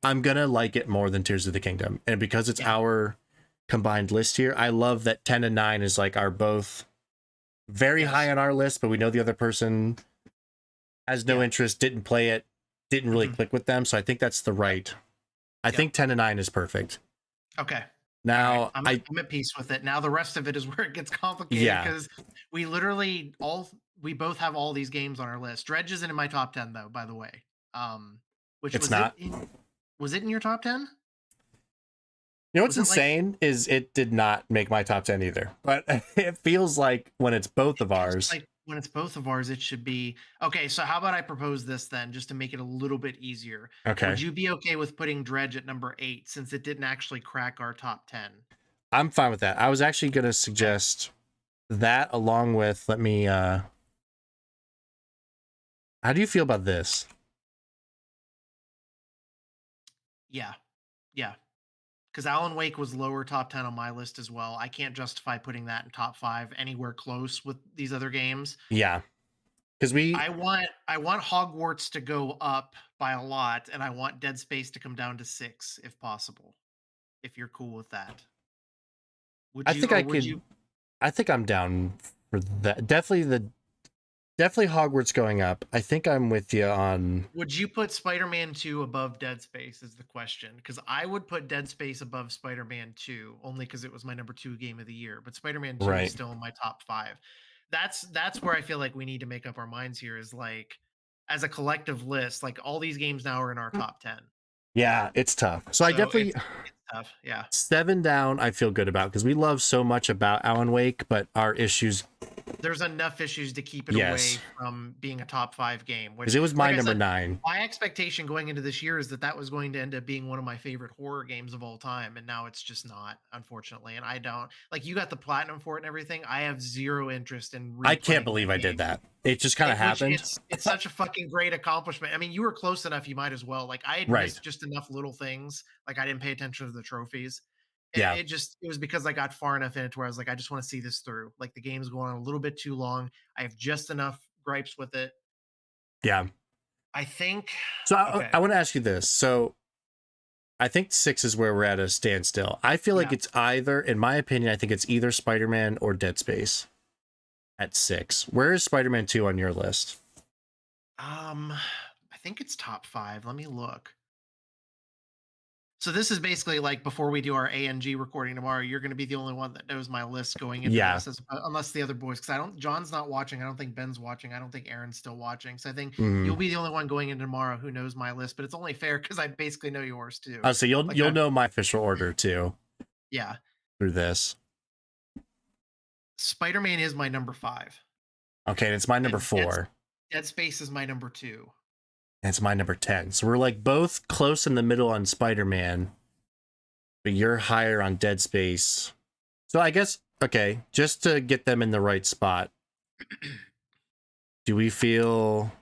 I'm gonna like it more than Tears of the Kingdom. And because it's Yeah. our combined list here, I love that 10 and 9 is like our both very high Yes. on our list, but we know the other person has no Yeah. interest, didn't play it, didn't really Mhm. click with them. So I think that's the right. I Yep. think 10 and 9 is perfect. Okay. All right. Now I'm at peace with it. Now the rest of it is where it gets complicated yeah, because we both have all these games on our list. Dredge isn't in my top 10 though, by the way. Which it's not. was it in your top 10? You know what's Was it like insane is it did not make my top 10 either. But it feels like when it's both of feels ours. like when it's both of ours, it should be okay. So, how about I propose this then, just to make it a little bit easier? Would Okay. you be okay with putting Dredge at number 8 since it didn't actually crack our top 10? I'm fine with that. I was actually going to Okay. suggest that along with let me how do you feel about this? Yeah. Yeah. Because Alan Wake was lower top 10 on my list as well. I can't justify putting that in top 5 anywhere close with these other games. Yeah. Cuz we I want Hogwarts to go up by a lot, and I want Dead Space to come down to 6 if possible. If you're cool with that. Would I you think or I would could you I think I'm down for that. Definitely Hogwarts going up. I think I'm with you on Would you put Spider-Man 2 above Dead Space is the question? Because I would put Dead Space above Spider-Man 2 only because it was my number 2 game of the year, but Spider-Man 2 is right. still in my top 5. That's where I feel like we need to make up our minds here is like as a collective list, like all these games now are in our top 10. Yeah, it's tough. So I So definitely it's tough. Yeah. 7 down I feel good about because we love so much about Alan Wake, but our issues There's enough issues to keep it away yes. from being a top 5 game, Cuz which it was like my I number said, 9. my expectation going into this year is that that was going to end up being one of my favorite horror games of all time, and now it's just not, unfortunately, and I don't like, you got the platinum for it and everything, I have 0 interest in I can't replaying that believe I did game. that. It just kind of Which happened. it's such a fucking great accomplishment. I mean, you were close enough, you might as well. Like I had Right. missed just enough little things. Like I didn't pay attention to the trophies. Yeah. It was because I got far enough in it where I was like, I just want to see this through. Like the game's going on a little bit too long. I have just enough gripes with it. Yeah. I think So okay. I want to ask you this. So I think 6 is where we're at a standstill. I feel like Yeah. it's either, in my opinion, I think it's either Spider-Man or Dead Space at 6. Where is Spider-Man 2 on your list? I think it's top 5. Let me look. So this is basically like before we do our ANG recording tomorrow, you're going to be the only one that knows my list going into Yeah. this, unless the other boys, because I don't. John's not watching. I don't think Ben's watching. I don't think Aaron's still watching. So I think Mm. you'll be the only one going into tomorrow who knows my list. But it's only fair because I basically know yours too. Oh, so Like you'll I, know my official order too yeah, through this. Spider-Man is my number 5, Okay, and it's my number and 4. Dead Space is my number 2. And it's my number 10. So we're like both close in the middle on Spider-Man, but you're higher on Dead Space. So I guess, okay, just to get them in the right spot, do we feel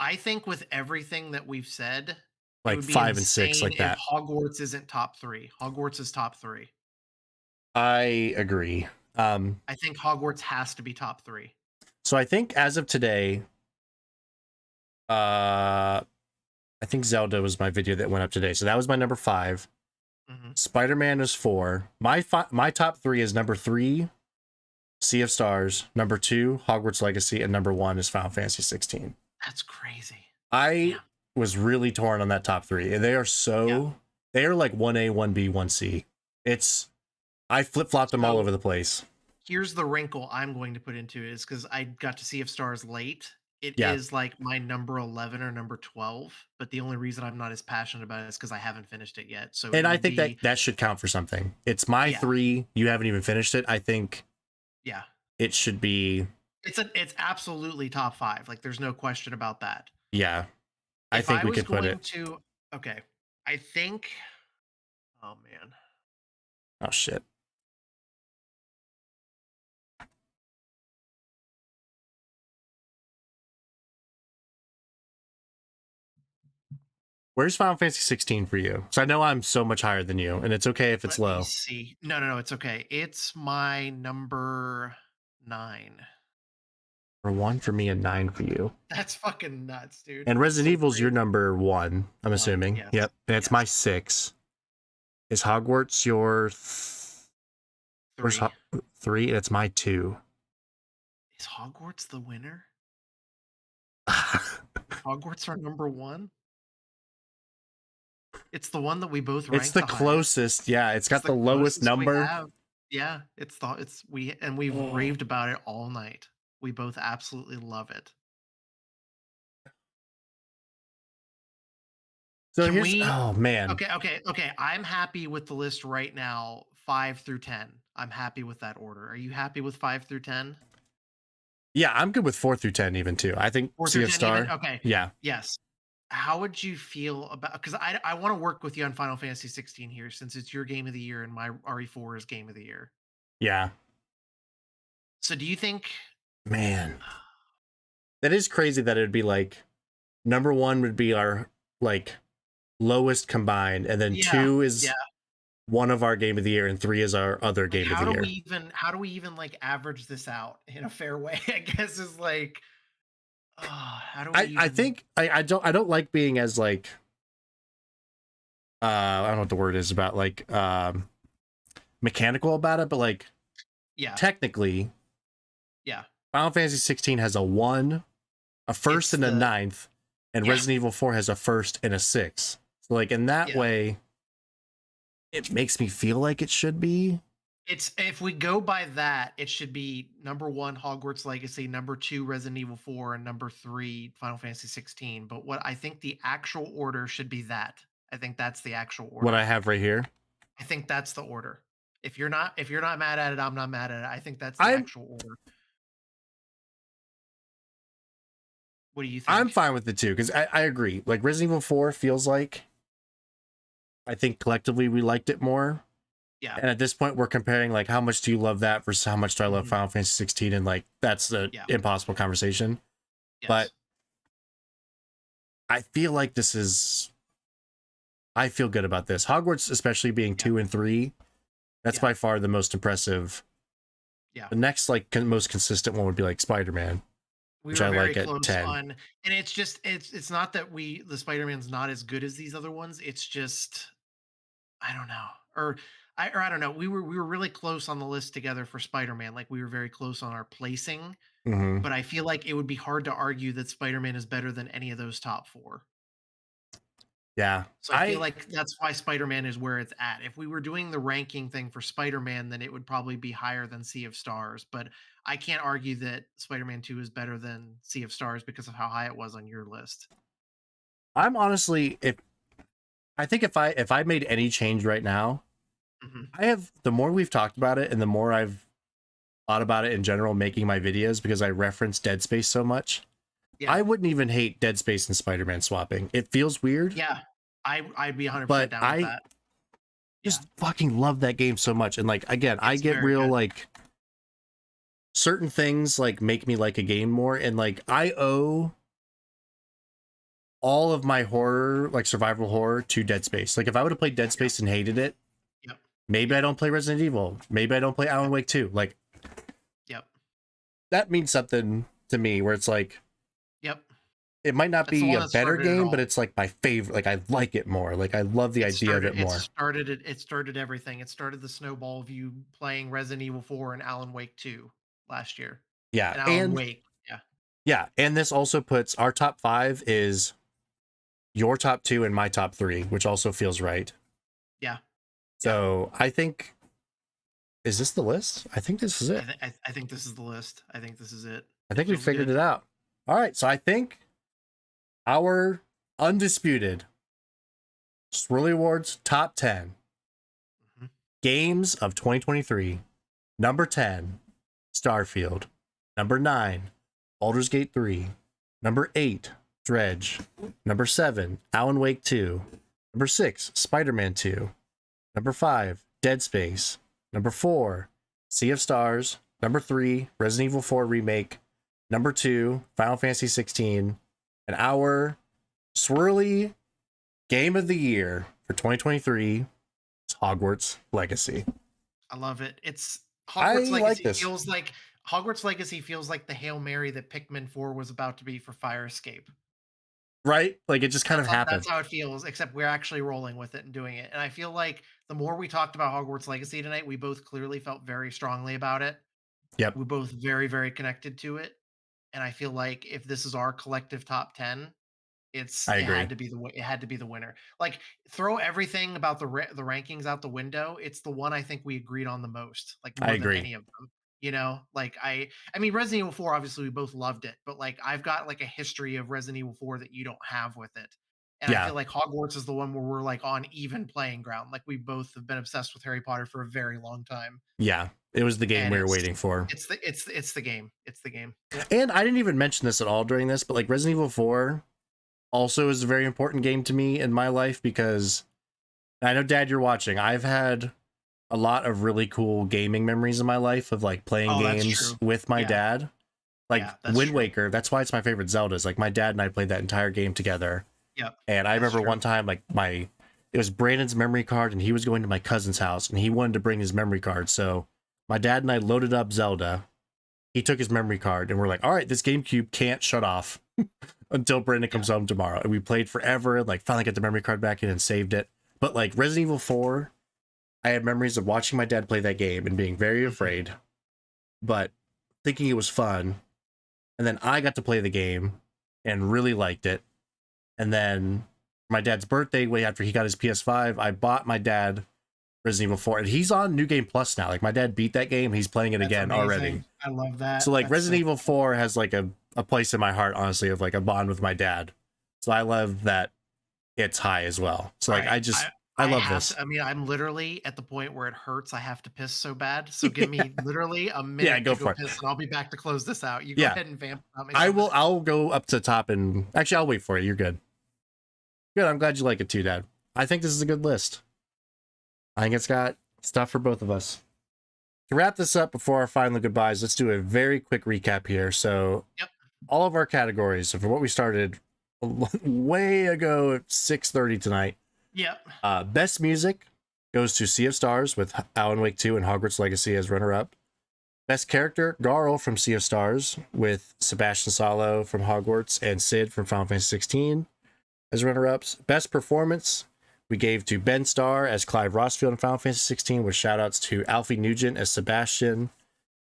I think with everything that we've said, it like would be 5 and 6 insane like if that? Hogwarts isn't top 3. Hogwarts is top 3. I agree. I think Hogwarts has to be top 3. So I think as of today, I think Zelda was my video that went up today. So that was my number 5. Mm-hmm. Spider-Man is 4. My top 3 is number 3, Sea of Stars, number 2, Hogwarts Legacy, and number 1 is Final Fantasy 16. That's crazy. I Damn. was really torn on that top 3. And they are they are like 1A, 1B, 1C. I flip-flopped them all over the place. Here's the wrinkle I'm going to put into it is because I got to Sea of Stars late. It Yeah. is like my number 11 or number 12, but the only reason I'm not as passionate about it is because I haven't finished it yet. So And I think that should count for something. It's my 3. You haven't even finished it. I think it should be. It's absolutely top 5. Like there's no question about that. Yeah. I think we could put it. Okay. I think. Oh man. Oh shit. Where's Final Fantasy 16 for you? So I know I'm so much higher than you, and it's okay if it's Let me low. see. No, it's okay. It's my number 9. For 1 for me and 9 for you. That's fucking nuts, dude. And Resident So Evil's great. your number 1, I'm assuming. Yes. Yep. And it's my 6. Is Hogwarts your 3? 3? And it's my 2. Is Hogwarts the winner? Hogwarts our number 1? It's the one that we both ranked. It's the closest. Yeah, it's got the lowest number. Yeah, we've raved about it all night. We both absolutely love it. So oh man. Okay. I'm happy with the list right now, 5 through 10. I'm happy with that order. Are you happy with 5 through 10? Yeah, I'm good with 4 through 10 even too. I think 4 Sea through of 10 Star. even? Okay. Yeah. Yes. How would you feel about, because I want to work with you on Final Fantasy 16 here since it's your game of the year and my RE4 is game of the year. Yeah. So do you think, man, that is crazy that it'd be like number 1 would be our like lowest combined, and then 2 is one of our game of the year, and 3 is our other game of the year. How do we even like average this out in a fair way? I guess is like, how do we? I think I don't like being as like I don't know what the word is about like mechanical about it, but like technically, Final Fantasy 16 has a 1, a first, and a 9th, and Resident Evil 4 has a first and a 6th. So like in that way, it makes me feel like it should be. It's, if we go by that, it should be number 1 Hogwarts Legacy, number 2 Resident Evil 4, and number 3 Final Fantasy 16. But what I think the actual order should be that. I think that's the actual order. What I have right here. I think that's the order. If you're not mad at it, I'm not mad at it. I think that's the actual order. What do you think? I'm fine with it too, because I agree. Like Resident Evil 4 feels like, I think collectively we liked it more. Yeah. And at this point, we're comparing like how much do you love that versus how much do I love Final Fantasy 16, and like that's the impossible conversation. Yes. But I feel like I feel good about this. Hogwarts, especially being 2 and 3, that's by far the most impressive. Yeah. The next like most consistent one would be like Spider-Man. Which I like at 10. And it's just it's not that the Spider-Man's not as good as these other ones. It's just I don't know. Or I don't know. We were really close on the list together for Spider-Man. Like we were very close on our placing. Mm-hmm. But I feel like it would be hard to argue that Spider-Man is better than any of those top 4. Yeah. So I feel I like that's why Spider-Man is where it's at. If we were doing the ranking thing for Spider-Man, then it would probably be higher than Sea of Stars, but I can't argue that Spider-Man 2 is better than Sea of Stars because of how high it was on your list. I'm honestly, if I think if I made any change right now, Mhm. I have the more we've talked about it and the more I've thought about it in general making my videos because I reference Dead Space so much. Yeah. I wouldn't even hate Dead Space and Spider-Man swapping. It feels weird, Yeah. I'd be 100% but down with I that. Yeah. just fucking love that game so much. And like again, I It's get very real good. like certain things like make me like a game more and like I owe all of my horror, like survival horror to Dead Space. Like if I would have played Dead Yep. Space and hated it, Yep. maybe I don't play Resident Evil. Maybe I don't play Alan Yep. Wake 2. Like Yep. that means something to me where it's like Yep. it might not That's the be one a that better started it game, but all. it's like my favorite. Like I like it more. Like I love the idea of it more. It started everything. It started the snowball of you playing Resident Evil 4 and Alan Wake 2 last year. Yeah. And Alan And Wake. Yeah. yeah. And this also puts our top five is your top two and my top three, which also feels right. Yeah. Yeah. So I think, is this the list? I think this is it. I think this is the list. I think this is it. I It think we feels figured good. it out. All right. So I think our undisputed Swirly Awards top 10 Mhm. games of 2023. Number 10, Starfield. Number 9, Baldur's Gate 3. Number 8, Dredge. Number 7, Alan Wake 2. Number 6, Spider-Man 2. Number 5, Dead Space. Number 4, Sea of Stars. Number 3, Resident Evil 4 Remake. Number 2, Final Fantasy 16. And our Swirly Game of the Year for 2023 is Hogwarts Legacy. I love it. It's I Hogwarts like Legacy this. feels like Hogwarts Legacy feels like the Hail Mary that Pikmin 4 was about to be for Fire Escape. Right? Like it just kind of happened. That's how it feels, except we're actually rolling with it and doing it. And I feel like the more we talked about Hogwarts Legacy tonight, we both clearly felt very strongly about it. Yep, We're both very, very connected to it. And I feel like if this is our collective top 10, I it had agree. to be it had to be the winner. Like, throw everything about the rankings out the window, it's the one I think we agreed on the most, like, I more than agree. any of them, you know? Like, I mean, Resident Evil 4, obviously, we both loved it, but, like, I've got, like, a history of Resident Evil 4 that you don't have with it, and I Yeah, feel like Hogwarts is the one where we're, like, on even playing ground, like, we both have been obsessed with Harry Potter for a very long time, yeah. It was the game and we were waiting for. it's the game. It's the game. Yep. And I didn't even mention this at all during this, but like Resident Evil 4 also is a very important game to me in my life because I know, Dad, you're watching. I've had a lot of really cool gaming memories in my life of like playing Oh, that's games true. with my Yeah. dad. Like Yeah, that's Wind true. Waker, that's why it's my favorite Zeldas. Like my dad and I played that entire game together. Yep. And I That's remember true. one time like it was Brandon's memory card and he was going to my cousin's house and he wanted to bring his memory card. So my dad and I loaded up Zelda. He took his memory card and we're like, all right, this GameCube can't shut off until Brandon Yeah. comes home tomorrow. And we played forever and like finally got the memory card back in and saved it. But like Resident Evil 4, I had memories of watching my dad play that game and being very Mhm. afraid, but thinking it was fun. And then I got to play the game and really liked it. And then my dad's birthday, way after he got his PS5, I bought my dad Resident Evil 4. And he's on New Game Plus now. Like my dad beat that game. He's playing it That's again already. amazing. I love So that. like That's Resident so Evil cool. 4 has like a place in my heart, honestly, of like a bond with my dad. So I love that it's high as well. So like Alright, I I love have this. to I mean, I'm literally at the point where it hurts, I have to piss so bad, so give Yeah, me literally a yeah, minute go to go for it. piss, and I'll be back to close this out. You go Yeah. ahead and vamp about me for a minute. I'll go up to the top and actually I'll wait for you. You're good. Good. I'm glad you like it too, Dad. I think this is a good list. I think it's got stuff for both of us. To wrap this up before our final goodbyes, let's do a very quick recap here. So, Yep. all of our categories for what we started way ago at 6:30 tonight. Yep. Best music goes to Sea of Stars with Alan Wake 2 and Hogwarts Legacy as runner-up. Best character, Garl from Sea of Stars with Sebastian Salo from Hogwarts and Sid from Final Fantasy 16 as runner-ups. Best performance, we gave to Ben Starr as Clive Rossfield in Final Fantasy 16 with shoutouts to Alfie Nugent as Sebastian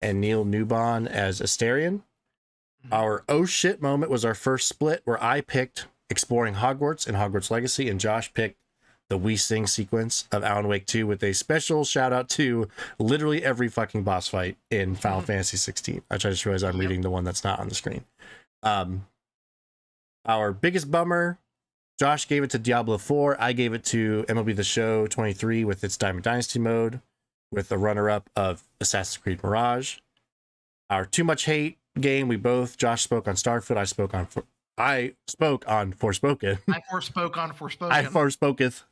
and Neil Newbon as Asterion. Mhm. Our oh shit moment was our first split where I picked Exploring Hogwarts and Hogwarts Legacy, and Josh picked the We Sing sequence of Alan Wake 2 with a special shout out to literally every fucking boss fight in Final Fantasy 16. I just realized I'm reading the one that's not on the screen. Our biggest bummer, Josh gave it to Diablo 4. I gave it to MLB The Show 23 with its Diamond Dynasty mode, with the runner-up of Assassin's Creed Mirage. Our Too Much Hate game, Josh spoke on Starfield, I spoke on Forspoken. I forspoke on Forspoken. I forspoketh.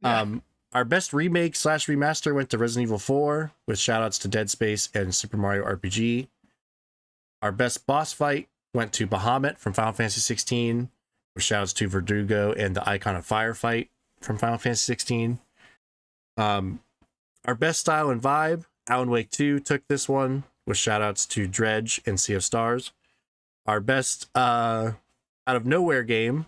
Yeah. Our best remake / remaster went to Resident Evil 4 with shoutouts to Dead Space and Super Mario RPG. Our best boss fight went to Bahamut from Final Fantasy 16 with shoutouts to Verdugo and the Icon of Fire fight from Final Fantasy 16. Our best style and vibe, Alan Wake 2 took this one with shoutouts to Dredge and Sea of Stars. Our best out of nowhere game,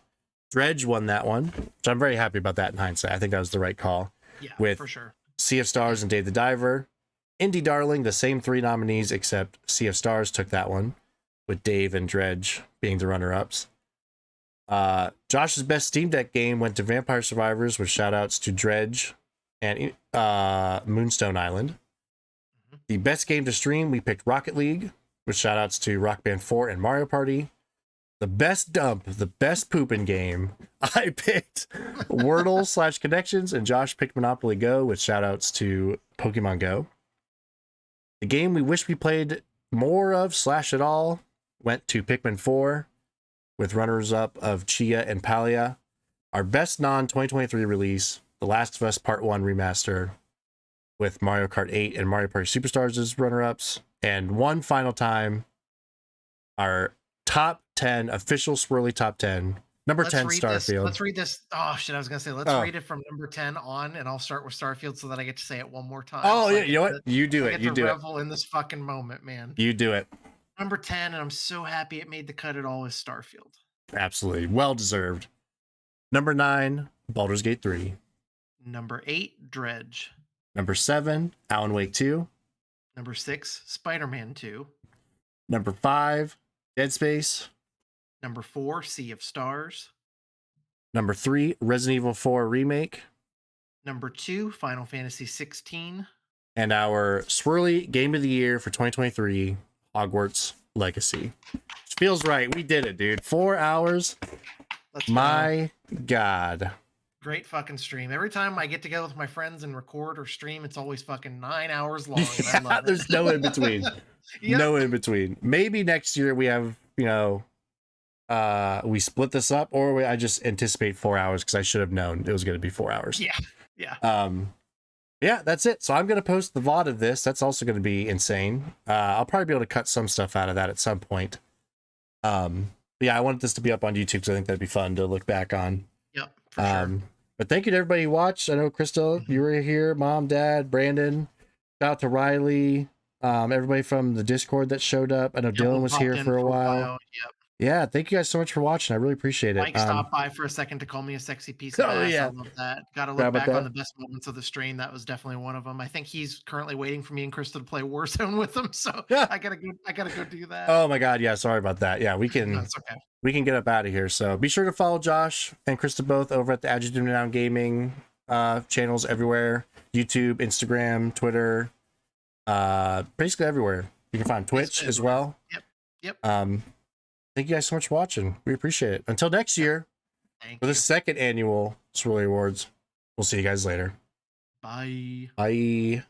Dredge won that one, which I'm very happy about that in hindsight. I think that was the right call. Yeah, with for sure. Sea of Stars and Dave the Diver. Indie Darling, the same 3 nominees, except Sea of Stars took that one, with Dave and Dredge being the runner-ups. Josh's best Steam Deck game went to Vampire Survivors with shoutouts to Dredge and Moonstone Island. The best game to stream, we picked Rocket League with shoutouts to Rock Band 4 and Mario Party. The best dump, the best pooping game, I picked Wordle / Connections, and Josh picked Monopoly Go with shoutouts to Pokemon Go. The game we wish we played more of / at all went to Pikmin 4 with runners-up of Chia and Palia. Our best non-2023 release, The Last of Us Part 1 Remaster with Mario Kart 8 and Mario Party Superstars as runner-ups. And one final time, our top 10 official Swirly top 10. Number 10, Starfield. Let's read this. Oh shit, I was gonna say let's read it from number 10 on, and I'll start with Starfield so that I get to say it one more time. Oh so yeah, you know what? You do it. You do it. Revel in this fucking moment, man. You do it. Number 10, and I'm so happy it made the cut at all, is Starfield. Absolutely. Well deserved. Number 9, Baldur's Gate 3. Number 8, Dredge. Number 7, Alan Wake 2. Number 6, Spider-Man 2. Number 5, Dead Space. Number 4, Sea of Stars. Number 3, Resident Evil 4 Remake. Number 2, Final Fantasy 16. And our Swirly Game of the Year for 2023, Hogwarts Legacy. Which feels right. We did it, dude. 4 hours. My God. Great fucking stream. Every time I get together with my friends and record or stream, it's always fucking 9 hours long. And I love it. There's no in between. No in between. Maybe next year we have, we split this up, or I just anticipate 4 hours because I should have known it was going to be 4 hours. Yeah. Yeah, that's it. So I'm going to post the VOD of this. That's also going to be insane. I'll probably be able to cut some stuff out of that at some point. Yeah, I wanted this to be up on YouTube because I think that'd be fun to look back on. Yep, for sure. But thank you to everybody who watched. I know, Crystal, you were here. Mom, Dad, Brandon. Shout out to Riley. Everybody from the Discord that showed up. I know Dylan was here for a while. Yep. Yeah, thank you guys so much for watching. I really appreciate it. Mike stopped by for a second to call me a sexy piece of ass. Yeah. I love that. Got to look back on the best moments of the stream. That was definitely one of them. I think he's currently waiting for me and Krista to play Warzone with him. So yeah. I gotta go do that. Oh my God. Yeah. Sorry about that. Yeah, we can, no, it's okay. We can get up out of here. So be sure to follow Josh and Krista both over at the Adjective Noun Gaming channels everywhere. YouTube, Instagram, Twitter, basically everywhere. You can find Twitch as well. Yep. Thank you guys so much for watching. We appreciate it. Until next year, for the second annual Swirly Awards, we'll see you guys later. Bye. Bye.